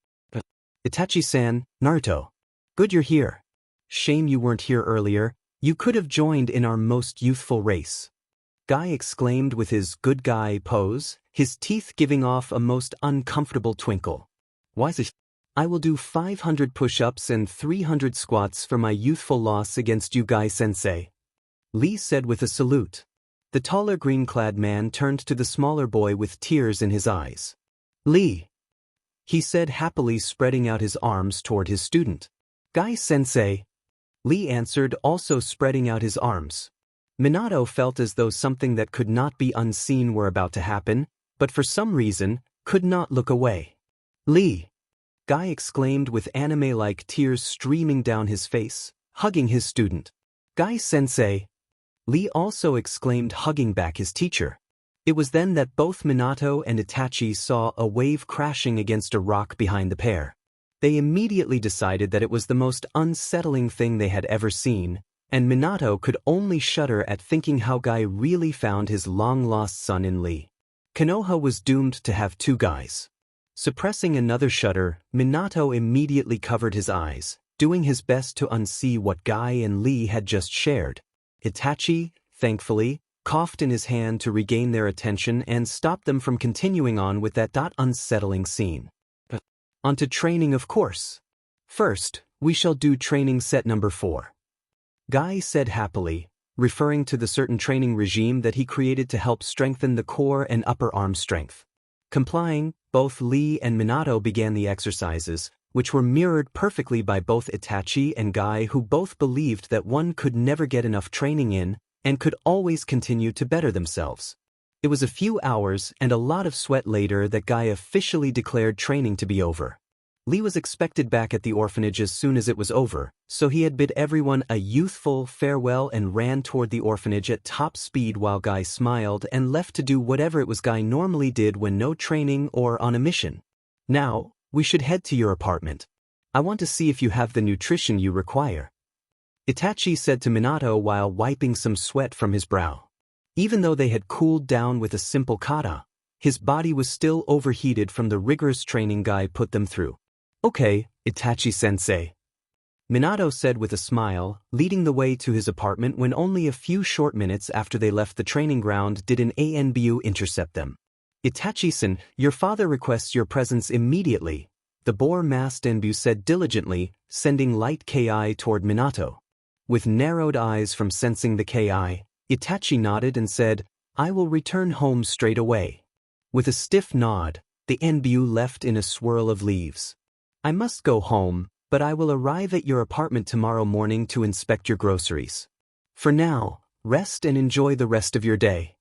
Itachi-san, Naruto. Good you're here. Shame you weren't here earlier. You could have joined in our most youthful race. Guy exclaimed with his good guy pose, his teeth giving off a most uncomfortable twinkle. Why is it? I will do 500 push-ups and 300 squats for my youthful loss against you, Guy-sensei. Lee said with a salute. The taller green-clad man turned to the smaller boy with tears in his eyes. Lee, he said happily, spreading out his arms toward his student. Guy-sensei, Lee answered, also spreading out his arms. Minato felt as though something that could not be unseen were about to happen, but for some reason, could not look away. Lee, Guy exclaimed with anime-like tears streaming down his face, hugging his student. Guy-sensei, Lee also exclaimed, hugging back his teacher. It was then that both Minato and Itachi saw a wave crashing against a rock behind the pair. They immediately decided that it was the most unsettling thing they had ever seen, and Minato could only shudder at thinking how Guy really found his long-lost son in Lee. Konoha was doomed to have two guys. Suppressing another shudder, Minato immediately covered his eyes, doing his best to unsee what Guy and Lee had just shared. Itachi, thankfully, coughed in his hand to regain their attention and stop them from continuing on with that unsettling scene. On to training, of course. First, we shall do training set number 4. Guy said happily, referring to the certain training regime that he created to help strengthen the core and upper arm strength. Complying, both Lee and Minato began the exercises, which were mirrored perfectly by both Itachi and Guy, who both believed that one could never get enough training in and could always continue to better themselves. It was a few hours and a lot of sweat later that Guy officially declared training to be over. Lee was expected back at the orphanage as soon as it was over, so he had bid everyone a youthful farewell and ran toward the orphanage at top speed while Guy smiled and left to do whatever it was Guy normally did when no training or on a mission. Now, we should head to your apartment. I want to see if you have the nutrition you require, Itachi said to Minato while wiping some sweat from his brow. Even though they had cooled down with a simple kata, his body was still overheated from the rigorous training Guy put them through. Okay, Itachi-sensei, Minato said with a smile, leading the way to his apartment when only a few short minutes after they left the training ground did an ANBU intercept them. Itachi-san, your father requests your presence immediately, the boar-masked Enbu said diligently, sending light Ki toward Minato. With narrowed eyes from sensing the Ki, Itachi nodded and said, I will return home straight away. With a stiff nod, the Enbu left in a swirl of leaves. I must go home, but I will arrive at your apartment tomorrow morning to inspect your groceries. For now, rest and enjoy the rest of your day.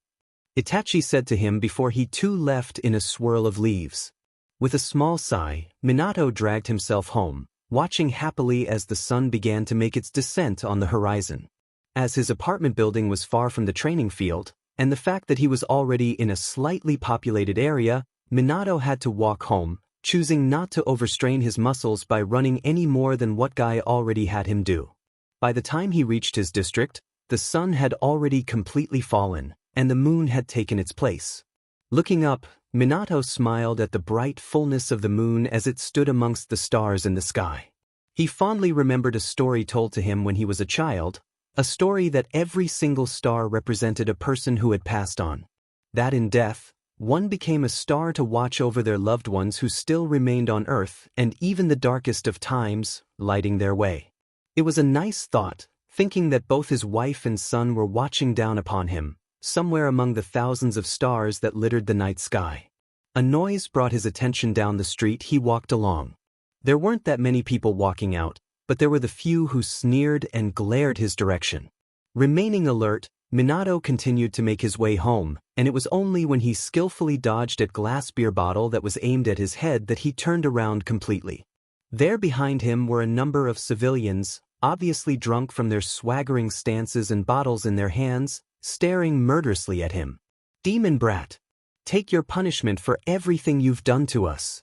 Itachi said to him before he too left in a swirl of leaves. With a small sigh, Minato dragged himself home, watching happily as the sun began to make its descent on the horizon. As his apartment building was far from the training field, and the fact that he was already in a slightly populated area, Minato had to walk home, choosing not to overstrain his muscles by running any more than what Guy already had him do. By the time he reached his district, the sun had already completely fallen, and the moon had taken its place. Looking up, Minato smiled at the bright fullness of the moon as it stood amongst the stars in the sky. He fondly remembered a story told to him when he was a child, a story that every single star represented a person who had passed on. That in death, one became a star to watch over their loved ones who still remained on Earth and even the darkest of times, lighting their way. It was a nice thought, thinking that both his wife and son were watching down upon him, somewhere among the thousands of stars that littered the night sky. A noise brought his attention down the street he walked along. There weren't that many people walking out, but there were the few who sneered and glared his direction. Remaining alert, Minato continued to make his way home, and it was only when he skillfully dodged at glass beer bottle that was aimed at his head that he turned around completely. There behind him were a number of civilians, obviously drunk from their swaggering stances and bottles in their hands, staring murderously at him. "Demon brat! Take your punishment for everything you've done to us!"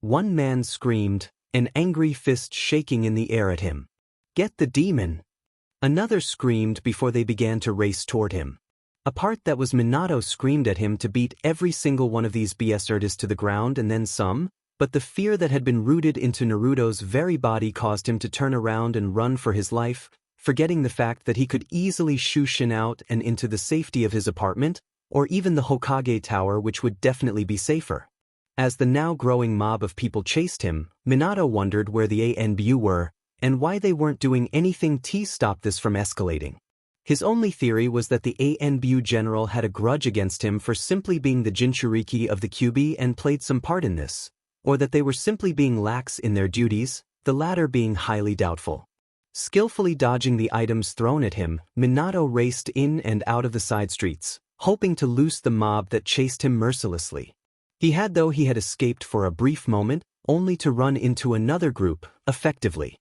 One man screamed, an angry fist shaking in the air at him. "Get the demon!" Another screamed before they began to race toward him. A part that was Minato screamed at him to beat every single one of these BSers to the ground and then some, but the fear that had been rooted into Naruto's very body caused him to turn around and run for his life, forgetting the fact that he could easily shoo Shin out and into the safety of his apartment, or even the Hokage Tower, which would definitely be safer. As the now growing mob of people chased him, Minato wondered where the ANBU were, and why they weren't doing anything to stop this from escalating. His only theory was that the ANBU general had a grudge against him for simply being the Jinchuriki of the Kyuubi and played some part in this, or that they were simply being lax in their duties, the latter being highly doubtful. Skillfully dodging the items thrown at him, Minato raced in and out of the side streets, hoping to loose the mob that chased him mercilessly. He had escaped for a brief moment, only to run into another group, effectively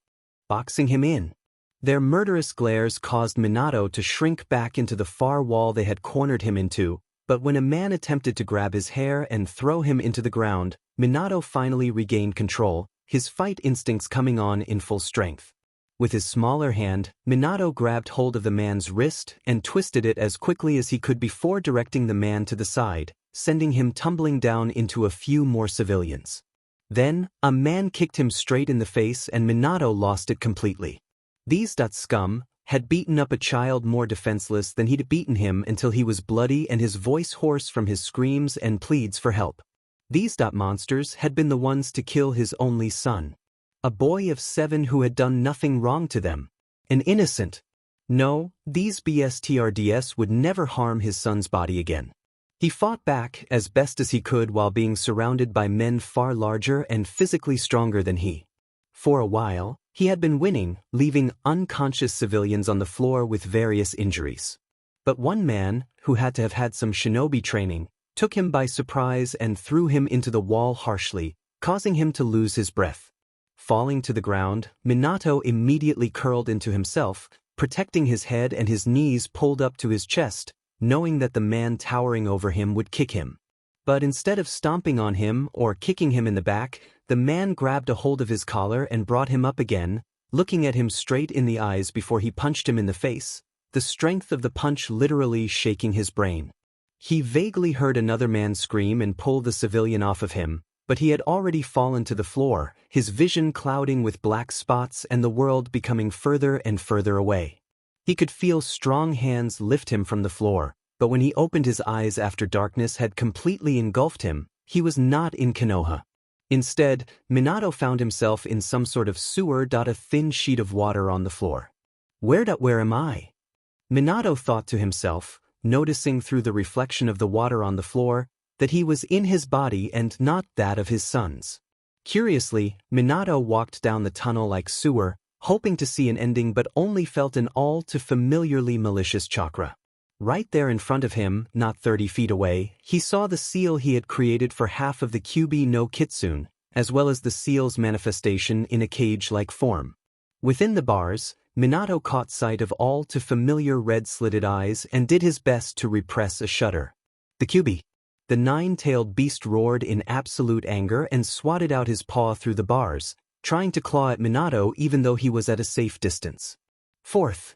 boxing him in. Their murderous glares caused Minato to shrink back into the far wall they had cornered him into, but when a man attempted to grab his hair and throw him into the ground, Minato finally regained control, his fight instincts coming on in full strength. With his smaller hand, Minato grabbed hold of the man's wrist and twisted it as quickly as he could before directing the man to the side, sending him tumbling down into a few more civilians. Then, a man kicked him straight in the face and Minato lost it completely. These scum had beaten up a child more defenseless than he'd beaten him until he was bloody and his voice hoarse from his screams and pleads for help. These monsters had been the ones to kill his only son. A boy of 7 who had done nothing wrong to them. An innocent. No, these BSTRDS would never harm his son's body again. He fought back as best as he could while being surrounded by men far larger and physically stronger than he. For a while, he had been winning, leaving unconscious civilians on the floor with various injuries. But one man, who had to have had some shinobi training, took him by surprise and threw him into the wall harshly, causing him to lose his breath. Falling to the ground, Minato immediately curled into himself, protecting his head and his knees pulled up to his chest, knowing that the man towering over him would kick him. But instead of stomping on him or kicking him in the back, the man grabbed a hold of his collar and brought him up again, looking at him straight in the eyes before he punched him in the face, the strength of the punch literally shaking his brain. He vaguely heard another man scream and pull the civilian off of him, but he had already fallen to the floor, his vision clouding with black spots and the world becoming further and further away. He could feel strong hands lift him from the floor, but when he opened his eyes after darkness had completely engulfed him, he was not in Konoha. Instead, Minato found himself in some sort of sewer. A thin sheet of water on the floor. Where am I? Minato thought to himself, noticing through the reflection of the water on the floor, that he was in his body and not that of his son's. Curiously, Minato walked down the tunnel-like sewer, hoping to see an ending but only felt an all too familiarly malicious chakra. Right there in front of him, not 30 feet away, he saw the seal he had created for half of the Kyubi no Kitsune, as well as the seal's manifestation in a cage-like form. Within the bars, Minato caught sight of all too familiar red-slitted eyes and did his best to repress a shudder. The Kyubi! The nine-tailed beast roared in absolute anger and swatted out his paw through the bars, trying to claw at Minato even though he was at a safe distance. Fourth.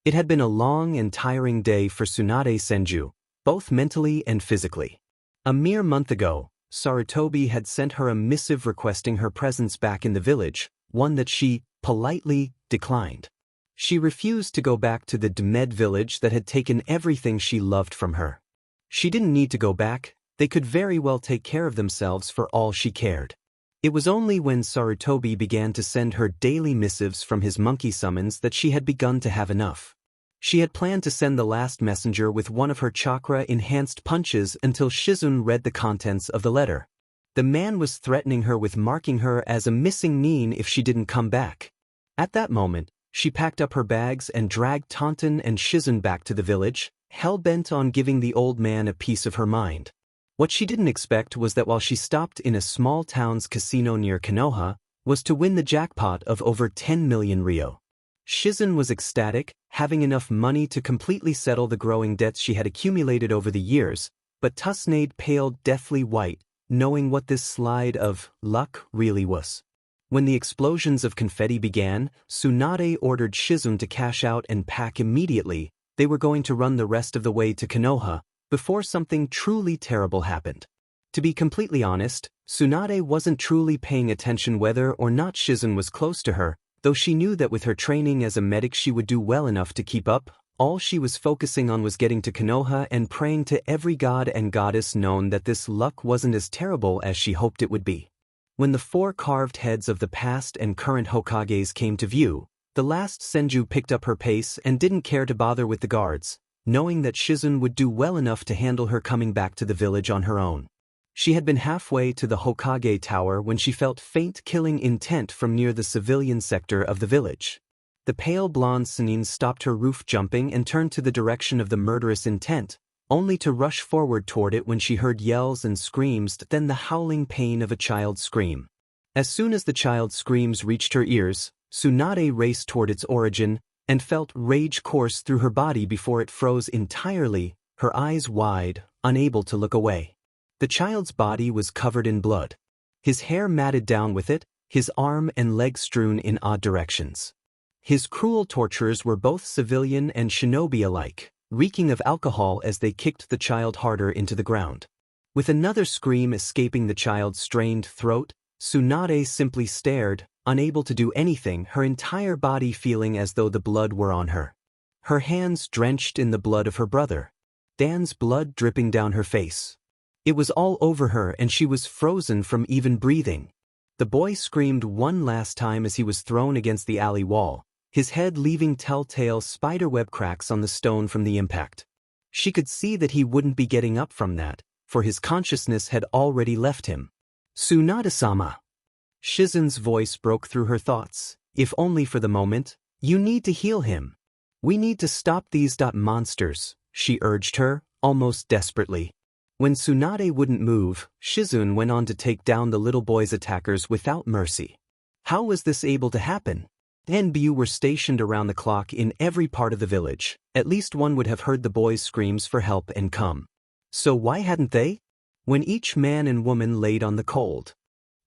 It had been a long and tiring day for Tsunade Senju, both mentally and physically. A mere month ago, Sarutobi had sent her a missive requesting her presence back in the village, one that she, politely, declined. She refused to go back to the Demed village that had taken everything she loved from her. She didn't need to go back, they could very well take care of themselves for all she cared. It was only when Sarutobi began to send her daily missives from his monkey summons that she had begun to have enough. She had planned to send the last messenger with one of her chakra-enhanced punches until Shizun read the contents of the letter. The man was threatening her with marking her as a missing nin if she didn't come back. At that moment, she packed up her bags and dragged Taunton and Shizun back to the village, hell-bent on giving the old man a piece of her mind. What she didn't expect was that while she stopped in a small town's casino near Konoha, was to win the jackpot of over 10 million ryo. Shizun was ecstatic, having enough money to completely settle the growing debts she had accumulated over the years, but Tsunade paled deathly white, knowing what this slide of luck really was. When the explosions of confetti began, Tsunade ordered Shizun to cash out and pack immediately. They were going to run the rest of the way to Konoha, before something truly terrible happened. To be completely honest, Tsunade wasn't truly paying attention whether or not Shizun was close to her, though she knew that with her training as a medic she would do well enough to keep up. All she was focusing on was getting to Konoha and praying to every god and goddess known that this luck wasn't as terrible as she hoped it would be. When the four carved heads of the past and current Hokages came to view, the last Senju picked up her pace and didn't care to bother with the guards, knowing that Shizun would do well enough to handle her coming back to the village on her own. She had been halfway to the Hokage Tower when she felt faint killing intent from near the civilian sector of the village. The pale blonde Sannin stopped her roof jumping and turned to the direction of the murderous intent, only to rush forward toward it when she heard yells and screams, then the howling pain of a child's scream. As soon as the child's screams reached her ears, Tsunade raced toward its origin, and felt rage course through her body before it froze entirely, her eyes wide, unable to look away. The child's body was covered in blood. His hair matted down with it, his arm and leg strewn in odd directions. His cruel torturers were both civilian and shinobi alike, reeking of alcohol as they kicked the child harder into the ground. With another scream escaping the child's strained throat, Tsunade simply stared, unable to do anything, her entire body feeling as though the blood were on her. Her hands drenched in the blood of her brother. Dan's blood dripping down her face. It was all over her and she was frozen from even breathing. The boy screamed one last time as he was thrown against the alley wall, his head leaving telltale spiderweb cracks on the stone from the impact. She could see that he wouldn't be getting up from that, for his consciousness had already left him. Tsunade-sama. Shizun's voice broke through her thoughts. If only for the moment. You need to heal him. We need to stop these monsters, she urged her, almost desperately. When Tsunade wouldn't move, Shizun went on to take down the little boy's attackers without mercy. How was this able to happen? NBU were stationed around the clock in every part of the village. At least one would have heard the boy's screams for help and come. So why hadn't they? When each man and woman laid on the cold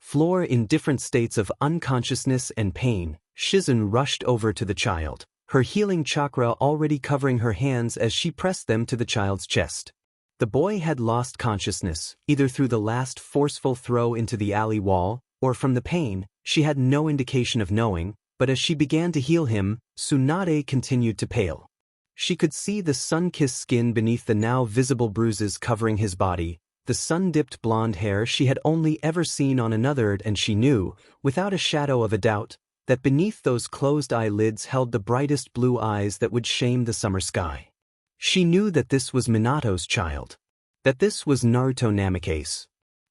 floor in different states of unconsciousness and pain, Shizun rushed over to the child, her healing chakra already covering her hands as she pressed them to the child's chest. The boy had lost consciousness, either through the last forceful throw into the alley wall, or from the pain. She had no indication of knowing, but as she began to heal him, Tsunade continued to pale. She could see the sun-kissed skin beneath the now visible bruises covering his body, the sun-dipped blonde hair she had only ever seen on another, and she knew, without a shadow of a doubt, that beneath those closed eyelids held the brightest blue eyes that would shame the summer sky. She knew that this was Minato's child. That this was Naruto Namikaze.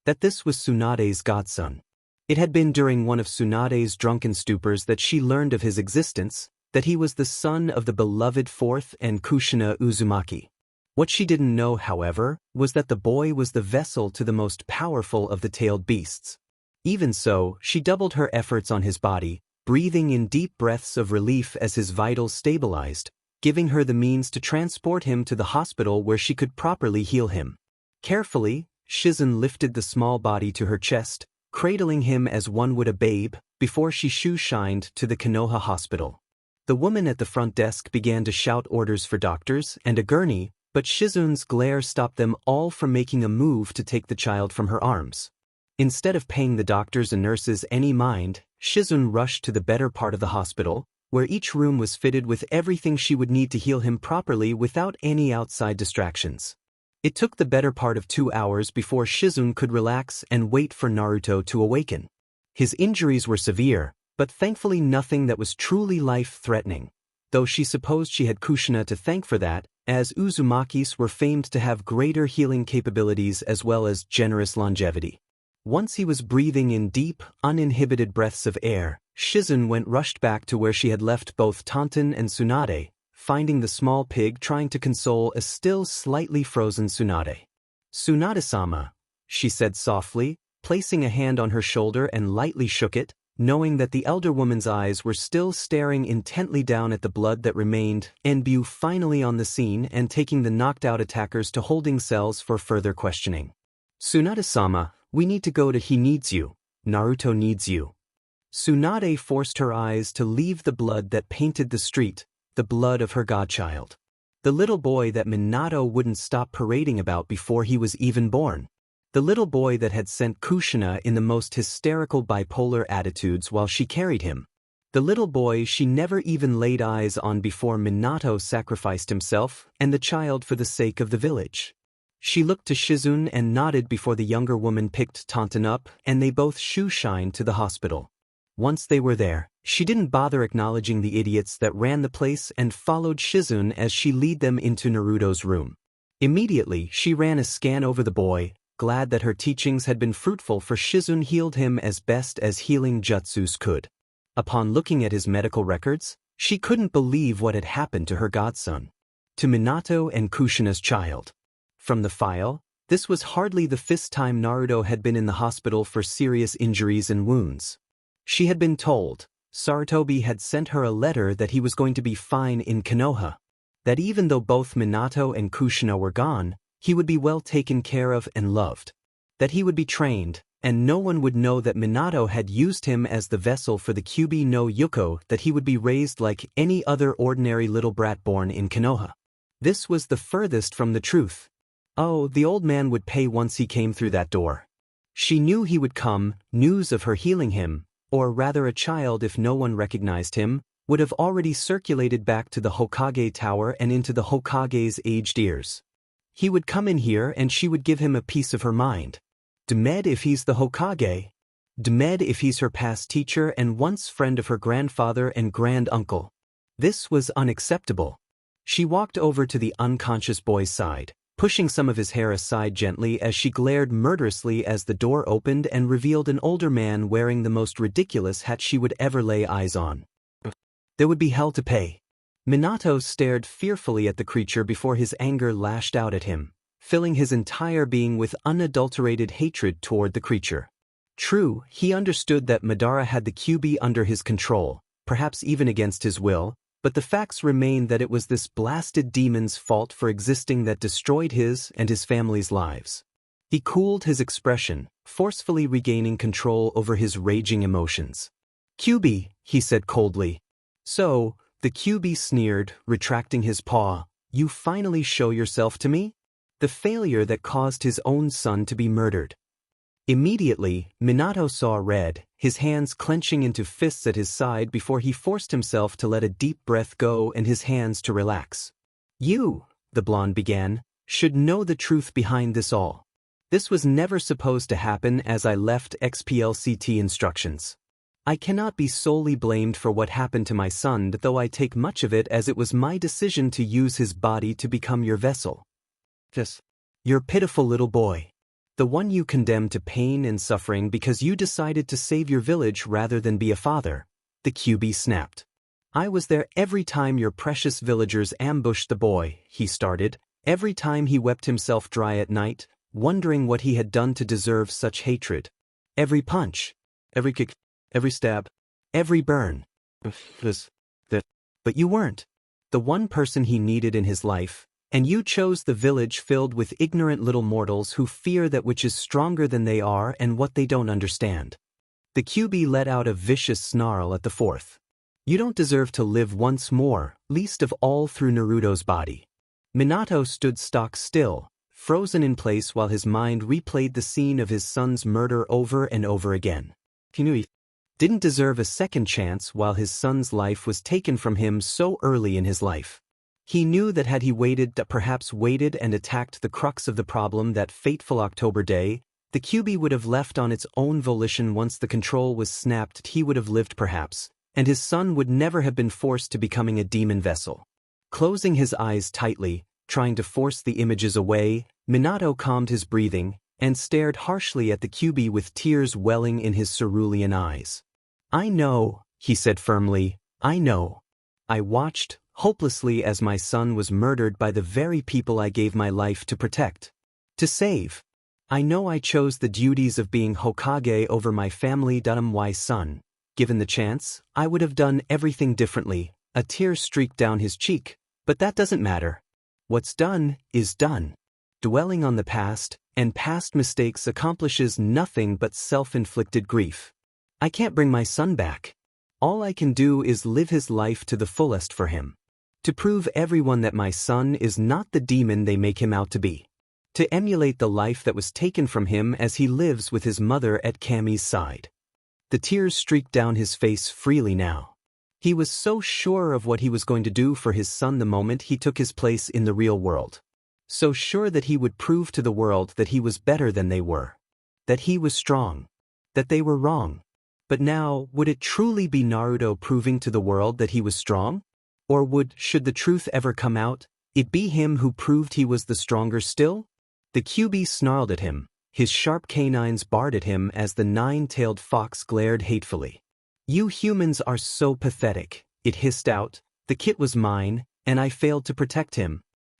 That this was Tsunade's godson. It had been during one of Tsunade's drunken stupors that she learned of his existence, that he was the son of the beloved fourth and Kushina Uzumaki. What she didn't know, however, was that the boy was the vessel to the most powerful of the tailed beasts. Even so, she doubled her efforts on his body, breathing in deep breaths of relief as his vitals stabilized, giving her the means to transport him to the hospital where she could properly heal him. Carefully, Shizun lifted the small body to her chest, cradling him as one would a babe, before she shoe-shined to the Konoha hospital. The woman at the front desk began to shout orders for doctors and a gurney, but Shizun's glare stopped them all from making a move to take the child from her arms. Instead of paying the doctors and nurses any mind, Shizun rushed to the better part of the hospital, where each room was fitted with everything she would need to heal him properly without any outside distractions. It took the better part of 2 hours before Shizun could relax and wait for Naruto to awaken. His injuries were severe, but thankfully nothing that was truly life-threatening, though she supposed she had Kushina to thank for that, as Uzumakis were famed to have greater healing capabilities as well as generous longevity. Once he was breathing in deep, uninhibited breaths of air, Shizun rushed back to where she had left both Tonton and Tsunade, finding the small pig trying to console a still slightly frozen Tsunade. "Tsunade-sama," she said softly, placing a hand on her shoulder and lightly shook it, knowing that the elder woman's eyes were still staring intently down at the blood that remained. Enbu finally on the scene and taking the knocked-out attackers to holding cells for further questioning. "Tsunade-sama, we need to go to he needs you. Naruto needs you." Tsunade forced her eyes to leave the blood that painted the street, the blood of her godchild. The little boy that Minato wouldn't stop parading about before he was even born. The little boy that had sent Kushina in the most hysterical bipolar attitudes while she carried him. The little boy she never even laid eyes on before Minato sacrificed himself and the child for the sake of the village. She looked to Shizun and nodded before the younger woman picked Tonton up and they both shoe-shined to the hospital. Once they were there, she didn't bother acknowledging the idiots that ran the place and followed Shizun as she led them into Naruto's room. Immediately, she ran a scan over the boy, glad that her teachings had been fruitful, for Shizun healed him as best as healing jutsus could. Upon looking at his medical records, she couldn't believe what had happened to her godson. To Minato and Kushina's child. From the file, this was hardly the 5th time Naruto had been in the hospital for serious injuries and wounds. She had been told, Sarutobi had sent her a letter that he was going to be fine in Konoha. That even though both Minato and Kushina were gone, he would be well taken care of and loved. That he would be trained, and no one would know that Minato had used him as the vessel for the Kyubi no Yuko, that he would be raised like any other ordinary little brat born in Konoha. This was the furthest from the truth. Oh, the old man would pay once he came through that door. She knew he would come, news of her healing him, or rather a child if no one recognized him, would have already circulated back to the Hokage Tower and into the Hokage's aged ears. He would come in here and she would give him a piece of her mind. D'med if he's the Hokage. D'med if he's her past teacher and once friend of her grandfather and grand-uncle. This was unacceptable. She walked over to the unconscious boy's side, pushing some of his hair aside gently as she glared murderously as the door opened and revealed an older man wearing the most ridiculous hat she would ever lay eyes on. There would be hell to pay. Minato stared fearfully at the creature before his anger lashed out at him, filling his entire being with unadulterated hatred toward the creature. True, he understood that Madara had the Kyubi under his control, perhaps even against his will, but the facts remain that it was this blasted demon's fault for existing that destroyed his and his family's lives. He cooled his expression, forcefully regaining control over his raging emotions. "Kyubi," he said coldly. "So," the Kyubi sneered, retracting his paw, "you finally show yourself to me? The failure that caused his own son to be murdered." Immediately, Minato saw red, his hands clenching into fists at his side before he forced himself to let a deep breath go and his hands to relax. "You," the blonde began, "should know the truth behind this all. This was never supposed to happen as I left XPLCT instructions. I cannot be solely blamed for what happened to my son, though I take much of it as it was my decision to use his body to become your vessel. Your pitiful little boy. The one you condemned to pain and suffering because you decided to save your village rather than be a father," the Kyubi snapped. "I was there every time your precious villagers ambushed the boy," he started, Every time he wept himself dry at night, wondering what he had done to deserve such hatred. Every punch, every kick, every stab, every burn. But you weren't the one person he needed in his life, and you chose the village filled with ignorant little mortals who fear that which is stronger than they are and what they don't understand. The QB let out a vicious snarl at the fourth. You don't deserve to live once more, least of all through Naruto's body. Minato stood stock still, frozen in place while his mind replayed the scene of his son's murder over and over again. He knew he didn't deserve a second chance while his son's life was taken from him so early in his life. He knew that had he perhaps waited and attacked the crux of the problem that fateful October day, the QB would have left on its own volition once the control was snapped. He would have lived perhaps, and his son would never have been forced to becoming a demon vessel. Closing his eyes tightly, trying to force the images away, Minato calmed his breathing and stared harshly at the QB with tears welling in his cerulean eyes. I know, he said firmly, I know. I watched, hopelessly, as my son was murdered by the very people I gave my life to protect, to save. I know I chose the duties of being Hokage over my family. My son. Given the chance, I would have done everything differently. A tear streaked down his cheek, but that doesn't matter. What's done is done. Dwelling on the past, and past mistakes accomplishes nothing but self-inflicted grief. I can't bring my son back. All I can do is live his life to the fullest for him. To prove everyone that my son is not the demon they make him out to be. To emulate the life that was taken from him as he lives with his mother at Kami's side. The tears streaked down his face freely now. He was so sure of what he was going to do for his son the moment he took his place in the real world. So sure that he would prove to the world that he was better than they were. That he was strong. That they were wrong. But now, would it truly be Naruto proving to the world that he was strong? Or should the truth ever come out, it be him who proved he was the stronger still? The QB snarled at him, his sharp canines barred at him as the nine-tailed fox glared hatefully. You humans are so pathetic, it hissed out. The kit was mine, and I failed to protect him.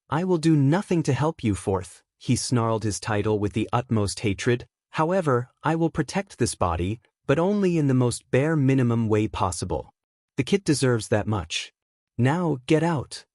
I will do nothing to help you, fourth. He snarled his title with the utmost hatred. However, I will protect this body, but only in the most bare minimum way possible. The kit deserves that much. Now, get out.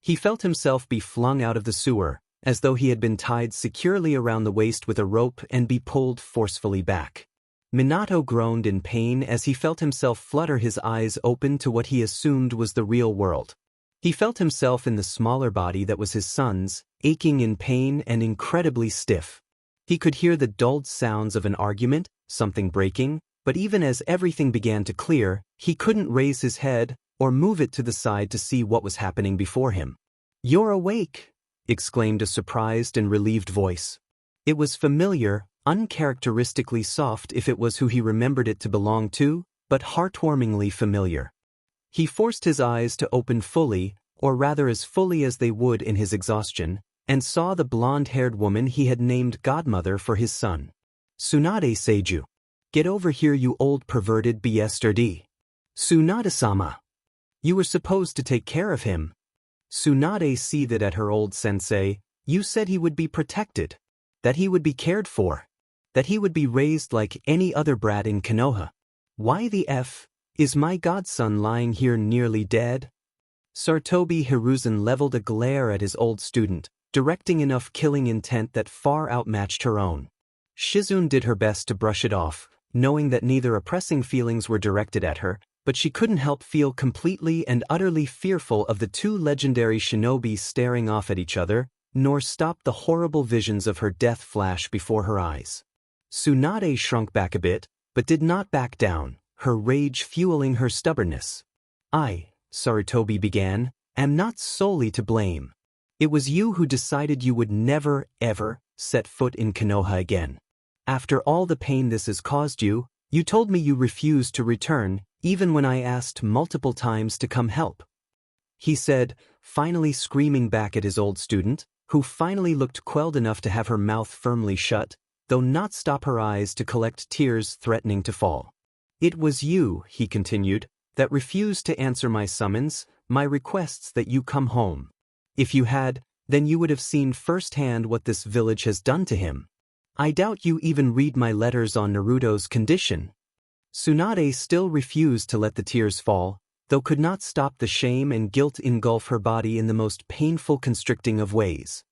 He felt himself be flung out of the sewer, as though he had been tied securely around the waist with a rope and be pulled forcefully back. Minato groaned in pain as he felt himself flutter, his eyes open to what he assumed was the real world. He felt himself in the smaller body that was his son's, aching in pain and incredibly stiff. He could hear the dulled sounds of an argument, something breaking, but even as everything began to clear, he couldn't raise his head or move it to the side to see what was happening before him. You're awake, exclaimed a surprised and relieved voice. It was familiar, uncharacteristically soft if it was who he remembered it to belong to, but heartwarmingly familiar. He forced his eyes to open fully, or rather as fully as they would in his exhaustion, and saw the blonde-haired woman he had named godmother for his son. Tsunade Seiju. Get over here, you old perverted bastard. Tsunade-sama. You were supposed to take care of him. Tsunade seethed at her old sensei. You said he would be protected. That he would be cared for. That he would be raised like any other brat in Konoha. Why the F is my godson lying here nearly dead? Sartobi Hiruzen leveled a glare at his old student, directing enough killing intent that far outmatched her own. Shizune did her best to brush it off, knowing that neither oppressing feelings were directed at her, but she couldn't help feel completely and utterly fearful of the two legendary shinobi staring off at each other, nor stop the horrible visions of her death flash before her eyes. Tsunade shrunk back a bit, but did not back down, her rage fueling her stubbornness. I, Sarutobi began, am not solely to blame. It was you who decided you would never, ever, set foot in Konoha again. After all the pain this has caused you, you told me you refused to return, even when I asked multiple times to come help. He said, finally screaming back at his old student, who finally looked quelled enough to have her mouth firmly shut, though not stop her eyes to collect tears threatening to fall. It was you, he continued, that refused to answer my summons, my requests that you come home. If you had, then you would have seen firsthand what this village has done to him. I doubt you even read my letters on Naruto's condition." Tsunade still refused to let the tears fall, though could not stop the shame and guilt engulf her body in the most painful constricting of ways.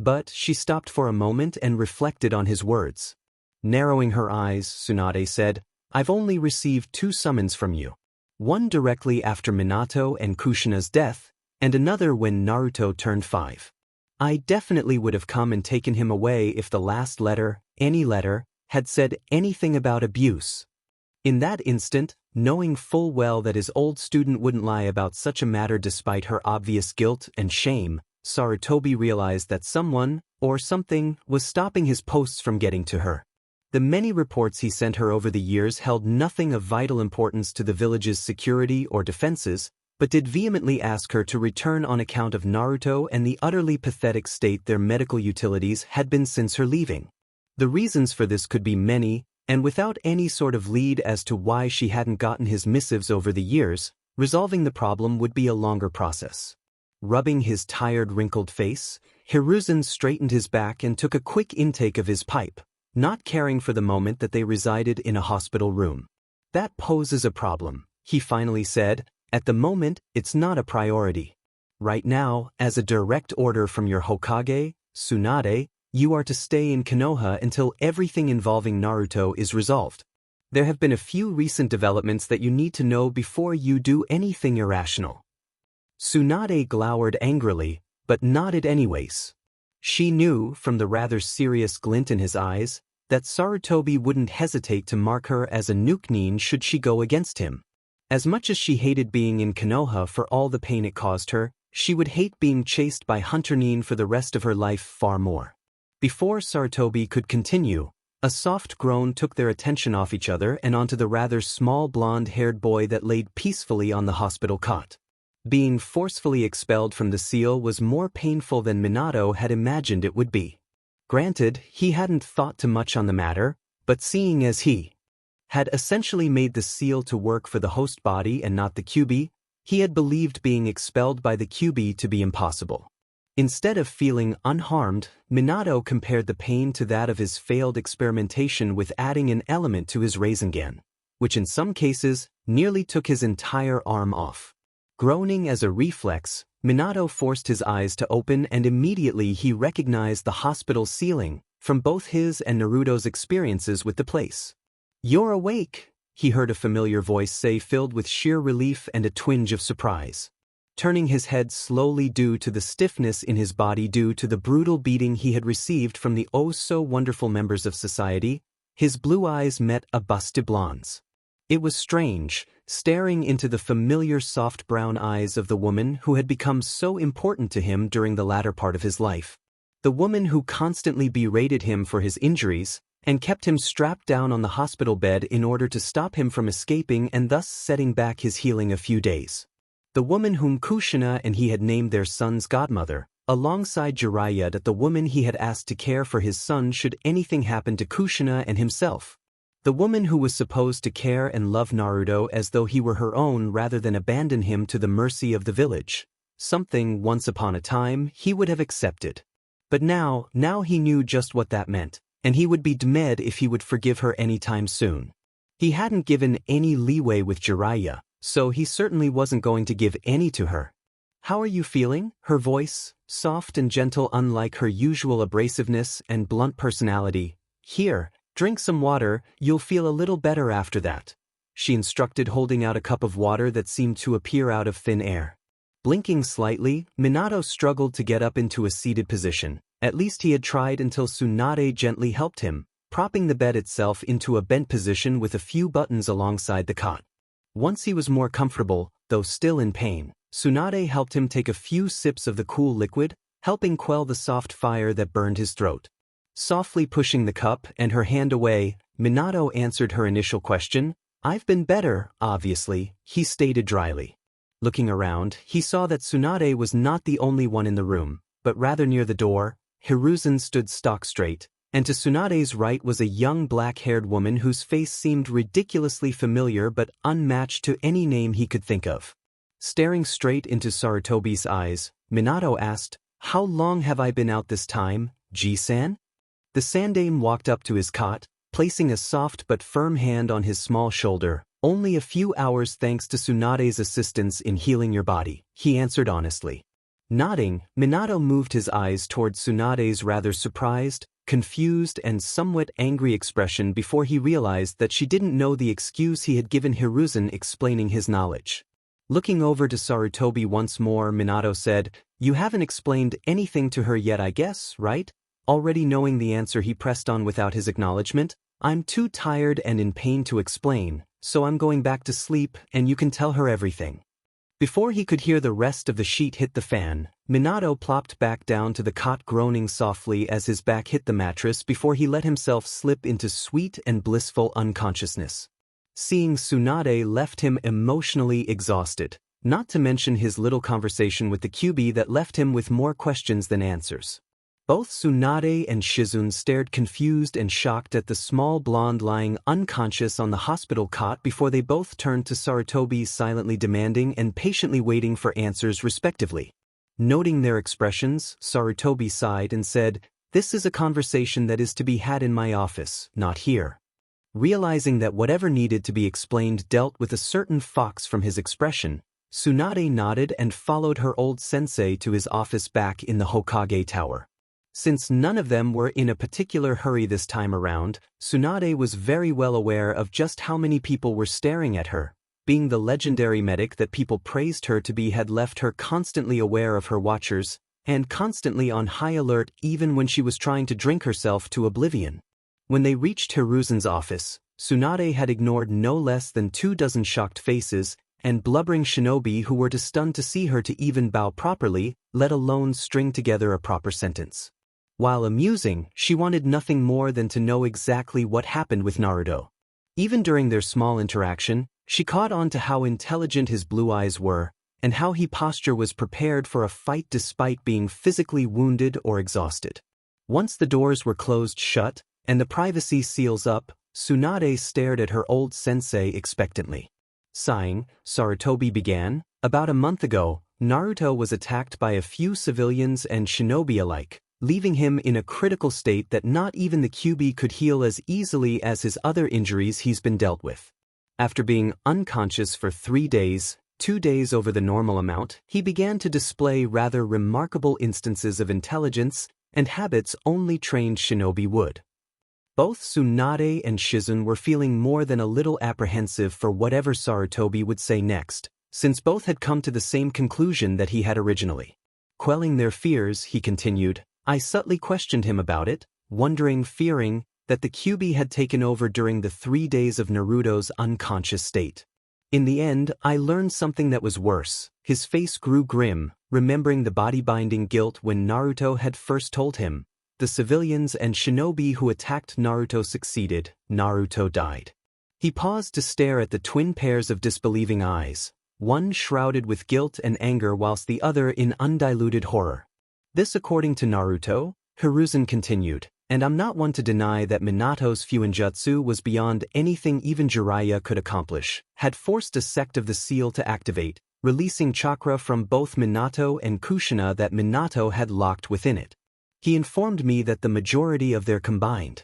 But she stopped for a moment and reflected on his words. Narrowing her eyes, Tsunade said, "I've only received 2 summons from you. One directly after Minato and Kushina's death, and another when Naruto turned 5. I definitely would have come and taken him away if the last letter, any letter, had said anything about abuse." In that instant, knowing full well that his old student wouldn't lie about such a matter despite her obvious guilt and shame, Sarutobi realized that someone, or something, was stopping his posts from getting to her. The many reports he sent her over the years held nothing of vital importance to the village's security or defenses, but did vehemently ask her to return on account of Naruto and the utterly pathetic state their medical utilities had been since her leaving. The reasons for this could be many, and without any sort of lead as to why she hadn't gotten his missives over the years, resolving the problem would be a longer process. Rubbing his tired, wrinkled face, Hiruzen straightened his back and took a quick intake of his pipe, not caring for the moment that they resided in a hospital room. "That poses a problem," he finally said. "At the moment, it's not a priority. Right now, as a direct order from your Hokage, Tsunade, you are to stay in Konoha until everything involving Naruto is resolved. There have been a few recent developments that you need to know before you do anything irrational." Tsunade glowered angrily, but nodded anyways. She knew, from the rather serious glint in his eyes, that Sarutobi wouldn't hesitate to mark her as a nukenin should she go against him. As much as she hated being in Konoha for all the pain it caused her, she would hate being chased by Hunter Nin for the rest of her life far more. Before Sarutobi could continue, a soft groan took their attention off each other and onto the rather small blonde-haired boy that laid peacefully on the hospital cot. Being forcefully expelled from the seal was more painful than Minato had imagined it would be. Granted, he hadn't thought too much on the matter, but seeing as he had essentially made the seal to work for the host body and not the Kyuubi, he had believed being expelled by the Kyuubi to be impossible. Instead of feeling unharmed, Minato compared the pain to that of his failed experimentation with adding an element to his Rasengan, which in some cases nearly took his entire arm off. Groaning as a reflex, Minato forced his eyes to open and immediately he recognized the hospital ceiling from both his and Naruto's experiences with the place. "You're awake," he heard a familiar voice say, filled with sheer relief and a twinge of surprise. Turning his head slowly due to the stiffness in his body due to the brutal beating he had received from the oh-so-wonderful members of society, his blue eyes met a busty blonde's. It was strange, staring into the familiar soft brown eyes of the woman who had become so important to him during the latter part of his life. The woman who constantly berated him for his injuries, and kept him strapped down on the hospital bed in order to stop him from escaping and thus setting back his healing a few days. The woman whom Kushina and he had named their son's godmother, alongside Jiraiya, that the woman he had asked to care for his son should anything happen to Kushina and himself. The woman who was supposed to care and love Naruto as though he were her own rather than abandon him to the mercy of the village. Something, once upon a time, he would have accepted. But now he knew just what that meant, and he would be dead if he would forgive her any time soon. He hadn't given any leeway with Jiraiya, so he certainly wasn't going to give any to her. "How are you feeling?" Her voice, soft and gentle unlike her usual abrasiveness and blunt personality. "Here, drink some water, you'll feel a little better after that," she instructed, holding out a cup of water that seemed to appear out of thin air. Blinking slightly, Minato struggled to get up into a seated position. At least he had tried until Tsunade gently helped him, propping the bed itself into a bent position with a few buttons alongside the cot. Once he was more comfortable, though still in pain, Tsunade helped him take a few sips of the cool liquid, helping quell the soft fire that burned his throat. Softly pushing the cup and her hand away, Minato answered her initial question. "I've been better, obviously," he stated dryly. Looking around, he saw that Tsunade was not the only one in the room, but rather near the door, Hiruzen stood stock straight, and to Tsunade's right was a young black-haired woman whose face seemed ridiculously familiar but unmatched to any name he could think of. Staring straight into Sarutobi's eyes, Minato asked, How long have I been out this time, Ji-san? The sandaime walked up to his cot, placing a soft but firm hand on his small shoulder. Only a few hours thanks to Tsunade's assistance in healing your body, he answered honestly. Nodding, Minato moved his eyes toward Tsunade's rather surprised, confused and somewhat angry expression before he realized that she didn't know the excuse he had given Hiruzen explaining his knowledge. Looking over to Sarutobi once more, Minato said, "You haven't explained anything to her yet, I guess, right?" Already knowing the answer, he pressed on without his acknowledgement. "I'm too tired and in pain to explain, so I'm going back to sleep and you can tell her everything." Before he could hear the rest of the sheet hit the fan, Minato plopped back down to the cot, groaning softly as his back hit the mattress before he let himself slip into sweet and blissful unconsciousness. Seeing Tsunade left him emotionally exhausted, not to mention his little conversation with the QB that left him with more questions than answers. Both Tsunade and Shizune stared confused and shocked at the small blonde lying unconscious on the hospital cot before they both turned to Sarutobi, silently demanding and patiently waiting for answers respectively. Noting their expressions, Sarutobi sighed and said, "This is a conversation that is to be had in my office, not here." Realizing that whatever needed to be explained dealt with a certain fox from his expression, Tsunade nodded and followed her old sensei to his office back in the Hokage Tower. Since none of them were in a particular hurry this time around, Tsunade was very well aware of just how many people were staring at her. Being the legendary medic that people praised her to be had left her constantly aware of her watchers, and constantly on high alert even when she was trying to drink herself to oblivion. When they reached Hiruzen's office, Tsunade had ignored no less than 24 shocked faces and blubbering shinobi who were too stunned to see her to even bow properly, let alone string together a proper sentence. While amusing, she wanted nothing more than to know exactly what happened with Naruto. Even during their small interaction, she caught on to how intelligent his blue eyes were, and how he posture was prepared for a fight despite being physically wounded or exhausted. Once the doors were closed shut, and the privacy seals up, Tsunade stared at her old sensei expectantly. Sighing, Sarutobi began, "About a month ago, Naruto was attacked by a few civilians and shinobi alike, leaving him in a critical state that not even the QB could heal as easily as his other injuries he's been dealt with. After being unconscious for 3 days, 2 days over the normal amount, he began to display rather remarkable instances of intelligence and habits only trained shinobi would." Both Tsunade and Shizune were feeling more than a little apprehensive for whatever Sarutobi would say next, since both had come to the same conclusion that he had originally. Quelling their fears, he continued, "I subtly questioned him about it, fearing that the QB had taken over during the 3 days of Naruto's unconscious state. In the end, I learned something that was worse." His face grew grim, remembering the body-binding guilt when Naruto had first told him, "The civilians and shinobi who attacked Naruto succeeded, Naruto died." He paused to stare at the twin pairs of disbelieving eyes, one shrouded with guilt and anger whilst the other in undiluted horror. "This according to Naruto," Hiruzen continued, "and I'm not one to deny that Minato's Fuinjutsu was beyond anything even Jiraiya could accomplish, had forced a sect of the seal to activate, releasing chakra from both Minato and Kushina that Minato had locked within it. He informed me that the majority of their combined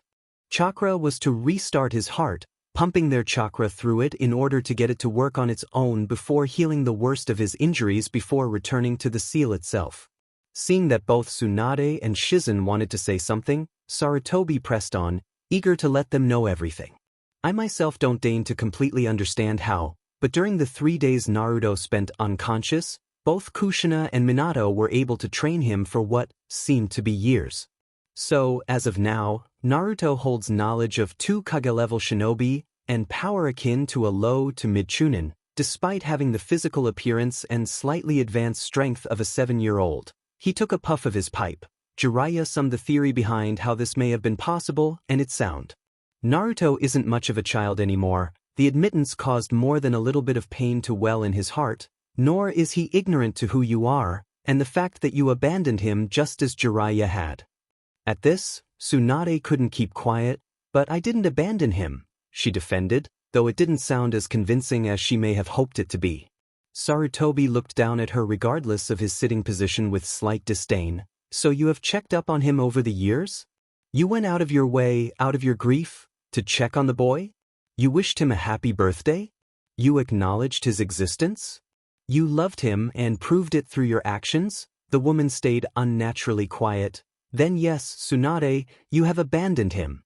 chakra was to restart his heart, pumping their chakra through it in order to get it to work on its own before healing the worst of his injuries before returning to the seal itself." Seeing that both Tsunade and Shizune wanted to say something, Sarutobi pressed on, eager to let them know everything. "I myself don't deign to completely understand how, but during the 3 days Naruto spent unconscious, both Kushina and Minato were able to train him for what seemed to be years. So, as of now, Naruto holds knowledge of 2 Kage-level shinobi and power akin to a low to mid-chunin, despite having the physical appearance and slightly advanced strength of a 7-year-old. He took a puff of his pipe. Jiraiya summed the theory behind how this may have been possible, and it's sound. Naruto isn't much of a child anymore. The admittance caused more than a little bit of pain to well in his heart, nor is he ignorant to who you are, and the fact that you abandoned him just as Jiraiya had." At this, Tsunade couldn't keep quiet. "But I didn't abandon him," she defended, though it didn't sound as convincing as she may have hoped it to be. Sarutobi looked down at her regardless of his sitting position with slight disdain. So you have checked up on him over the years? You went out of your way, out of your grief, to check on the boy? You wished him a happy birthday? You acknowledged his existence? You loved him and proved it through your actions? The woman stayed unnaturally quiet. Then yes, Tsunade, you have abandoned him.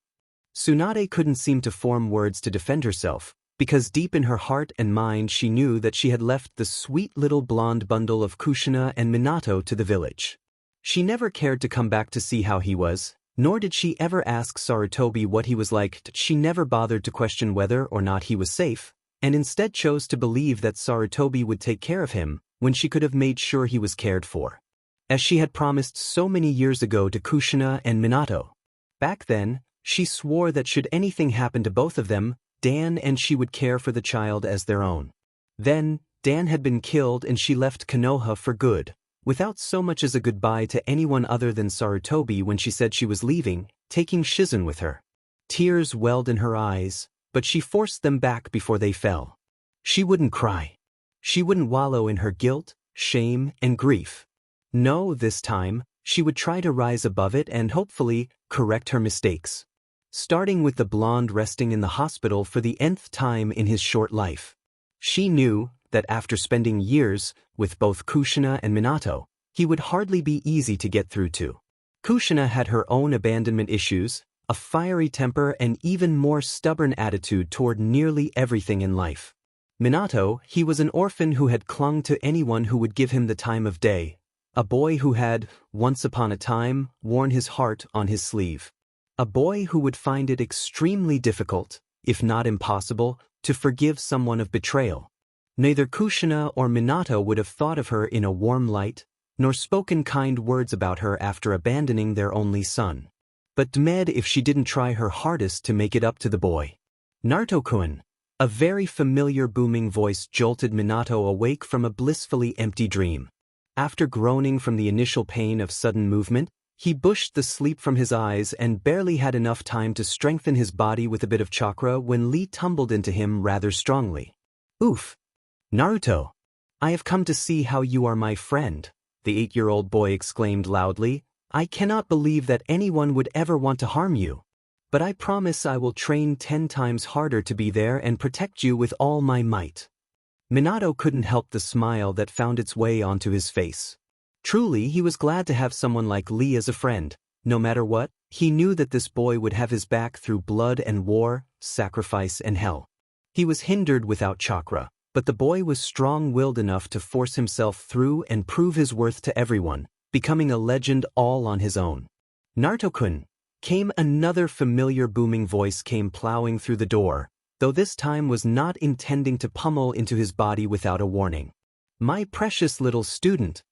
Tsunade couldn't seem to form words to defend herself, because deep in her heart and mind she knew that she had left the sweet little blonde bundle of Kushina and Minato to the village. She never cared to come back to see how he was, nor did she ever ask Sarutobi what he was like. She never bothered to question whether or not he was safe, and instead chose to believe that Sarutobi would take care of him when she could have made sure he was cared for, as she had promised so many years ago to Kushina and Minato. Back then, she swore that should anything happen to both of them, Dan and she would care for the child as their own. Then, Dan had been killed and she left Konoha for good, without so much as a goodbye to anyone other than Sarutobi when she said she was leaving, taking Shizen with her. Tears welled in her eyes, but she forced them back before they fell. She wouldn't cry. She wouldn't wallow in her guilt, shame, and grief. No, this time, she would try to rise above it and hopefully correct her mistakes. Starting with the blonde resting in the hospital for the nth time in his short life. She knew that after spending years with both Kushina and Minato, he would hardly be easy to get through to. Kushina had her own abandonment issues, a fiery temper and even more stubborn attitude toward nearly everything in life. Minato, he was an orphan who had clung to anyone who would give him the time of day, a boy who had, once upon a time, worn his heart on his sleeve. A boy who would find it extremely difficult, if not impossible, to forgive someone of betrayal. Neither Kushina or Minato would have thought of her in a warm light, nor spoken kind words about her after abandoning their only son. But Dmed if she didn't try her hardest to make it up to the boy. Naruto-kun. A very familiar booming voice jolted Minato awake from a blissfully empty dream. After groaning from the initial pain of sudden movement, he bushed the sleep from his eyes and barely had enough time to strengthen his body with a bit of chakra when Lee tumbled into him rather strongly. Oof! Naruto! I have come to see how you are my friend, the 8-year-old boy exclaimed loudly. I cannot believe that anyone would ever want to harm you. But I promise I will train 10 times harder to be there and protect you with all my might. Minato couldn't help the smile that found its way onto his face. Truly, he was glad to have someone like Lee as a friend. No matter what, he knew that this boy would have his back through blood and war, sacrifice and hell. He was hindered without chakra, but the boy was strong-willed enough to force himself through and prove his worth to everyone, becoming a legend all on his own. Naruto-kun! Came another familiar booming voice came plowing through the door, though this time was not intending to pummel into his body without a warning. My precious little student!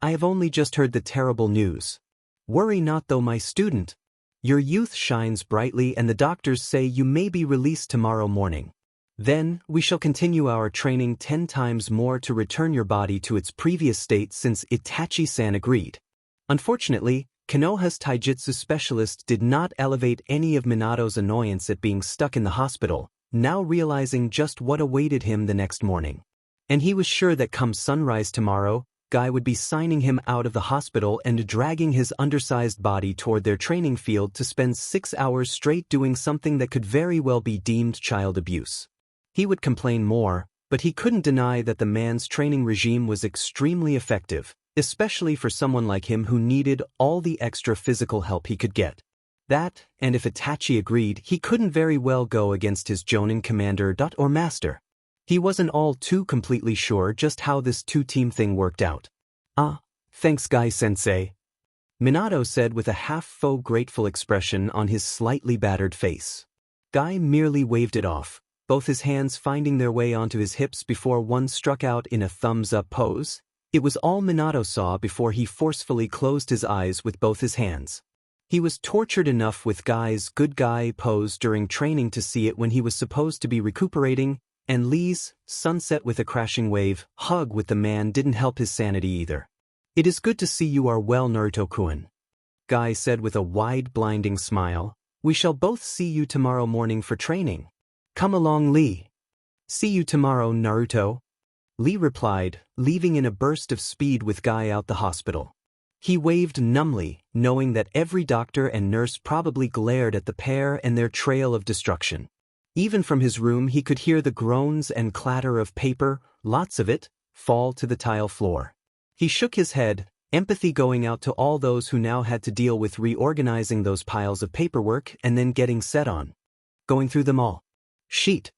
I have only just heard the terrible news. Worry not though, my student. Your youth shines brightly and the doctors say you may be released tomorrow morning. Then, we shall continue our training 10 times more to return your body to its previous state since Itachi-san agreed. Unfortunately, Konoha's taijutsu specialist did not elevate any of Minato's annoyance at being stuck in the hospital, now realizing just what awaited him the next morning. And he was sure that come sunrise tomorrow, Guy would be signing him out of the hospital and dragging his undersized body toward their training field to spend 6 hours straight doing something that could very well be deemed child abuse. He would complain more, but he couldn't deny that the man's training regime was extremely effective, especially for someone like him who needed all the extra physical help he could get. That, and if Itachi agreed, he couldn't very well go against his Jonin commander or master. He wasn't all too completely sure just how this two-team thing worked out. Ah, thanks Guy-sensei, Minato said with a half-faux grateful expression on his slightly battered face. Guy merely waved it off, both his hands finding their way onto his hips before one struck out in a thumbs-up pose. It was all Minato saw before he forcefully closed his eyes with both his hands. He was tortured enough with Guy's good guy pose during training to see it when he was supposed to be recuperating, and Lee's sunset with a crashing wave hug with the man didn't help his sanity either. It is good to see you are well, Naruto-kun, Guy said with a wide blinding smile. We shall both see you tomorrow morning for training. Come along, Lee. See you tomorrow, Naruto. Lee replied, leaving in a burst of speed with Guy out the hospital. He waved numbly, knowing that every doctor and nurse probably glared at the pair and their trail of destruction. Even from his room he could hear the groans and clatter of paper, lots of it, fall to the tile floor. He shook his head, empathy going out to all those who now had to deal with reorganizing those piles of paperwork and then getting set on. Going through them all. Sheet.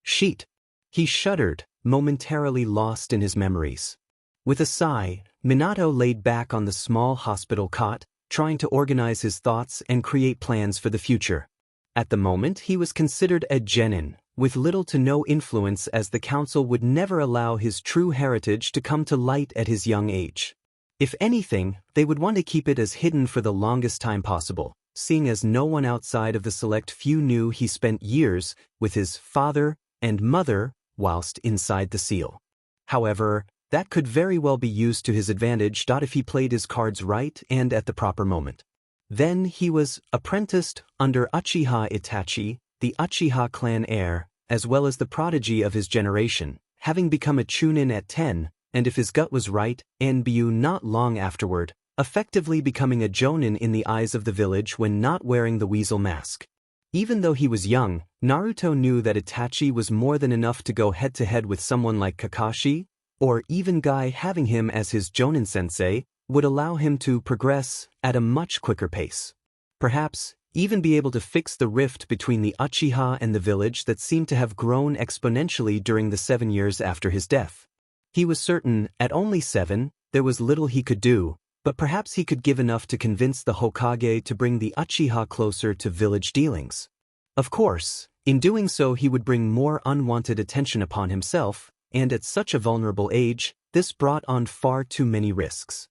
Sheet. He shuddered, momentarily lost in his memories. With a sigh, Minato laid back on the small hospital cot, trying to organize his thoughts and create plans for the future. At the moment, he was considered a genin, with little to no influence as the council would never allow his true heritage to come to light at his young age. If anything, they would want to keep it as hidden for the longest time possible, seeing as no one outside of the select few knew he spent years with his father and mother whilst inside the seal. However, that could very well be used to his advantage if he played his cards right and at the proper moment. Then he was apprenticed under Uchiha Itachi, the Uchiha clan heir, as well as the prodigy of his generation, having become a chunin at 10, and if his gut was right, Nbu not long afterward, effectively becoming a jonin in the eyes of the village when not wearing the weasel mask. Even though he was young, Naruto knew that Itachi was more than enough to go head-to-head with someone like Kakashi, or even Guy having him as his Jonin sensei would allow him to progress at a much quicker pace. Perhaps even be able to fix the rift between the Uchiha and the village that seemed to have grown exponentially during the 7 years after his death. He was certain, at only 7, there was little he could do, but perhaps he could give enough to convince the Hokage to bring the Uchiha closer to village dealings. Of course, in doing so he would bring more unwanted attention upon himself, and at such a vulnerable age, this brought on far too many risks.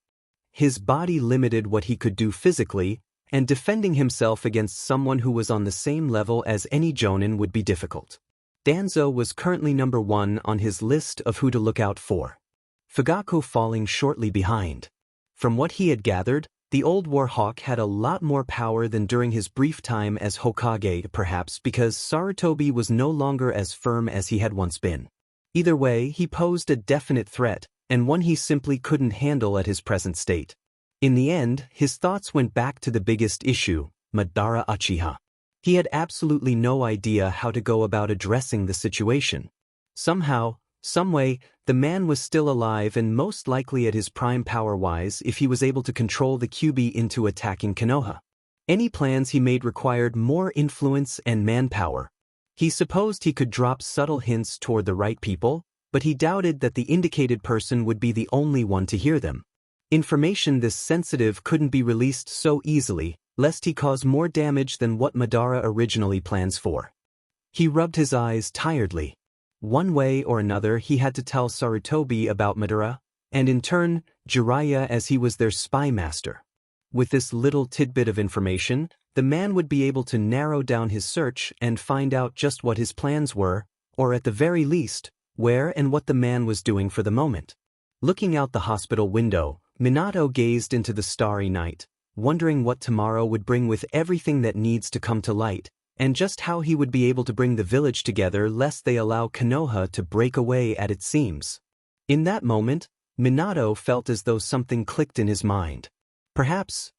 His body limited what he could do physically, and defending himself against someone who was on the same level as any Jonin would be difficult. Danzo was currently number 1 on his list of who to look out for. Fugaku falling shortly behind. From what he had gathered, the old war hawk had a lot more power than during his brief time as Hokage, perhaps because Sarutobi was no longer as firm as he had once been. Either way, he posed a definite threat, and one he simply couldn't handle at his present state. In the end, his thoughts went back to the biggest issue, Madara Uchiha. He had absolutely no idea how to go about addressing the situation. Somehow, someway, the man was still alive and most likely at his prime power-wise if he was able to control the Kyuubi into attacking Konoha. Any plans he made required more influence and manpower. He supposed he could drop subtle hints toward the right people, but he doubted that the indicated person would be the only one to hear them. Information this sensitive couldn't be released so easily, lest he cause more damage than what Madara originally plans for. He rubbed his eyes tiredly. One way or another he had to tell Sarutobi about Madara, and in turn, Jiraiya as he was their spy master. With this little tidbit of information, the man would be able to narrow down his search and find out just what his plans were, or at the very least, where and what the man was doing for the moment. Looking out the hospital window, Minato gazed into the starry night, wondering what tomorrow would bring with everything that needs to come to light, and just how he would be able to bring the village together lest they allow Konoha to break away at its seams. In that moment, Minato felt as though something clicked in his mind. Perhaps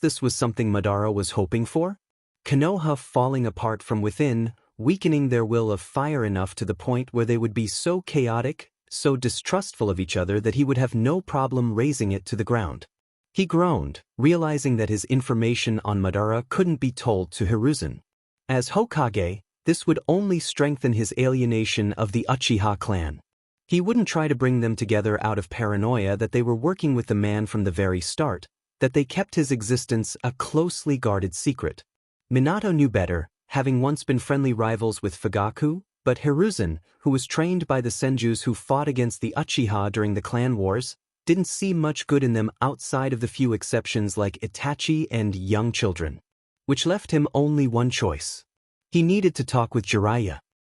this was something Madara was hoping for? Konoha falling apart from within, weakening their will of fire enough to the point where they would be so chaotic, so distrustful of each other that he would have no problem razing it to the ground. He groaned, realizing that his information on Madara couldn't be told to Hiruzen. As Hokage, this would only strengthen his alienation of the Uchiha clan. He wouldn't try to bring them together out of paranoia that they were working with the man from the very start, that they kept his existence a closely guarded secret. Minato knew better, having once been friendly rivals with Fugaku, but Hiruzen, who was trained by the Senjus who fought against the Uchiha during the clan wars, didn't see much good in them outside of the few exceptions like Itachi and young children. Which left him only one choice. He needed to talk with Jiraiya.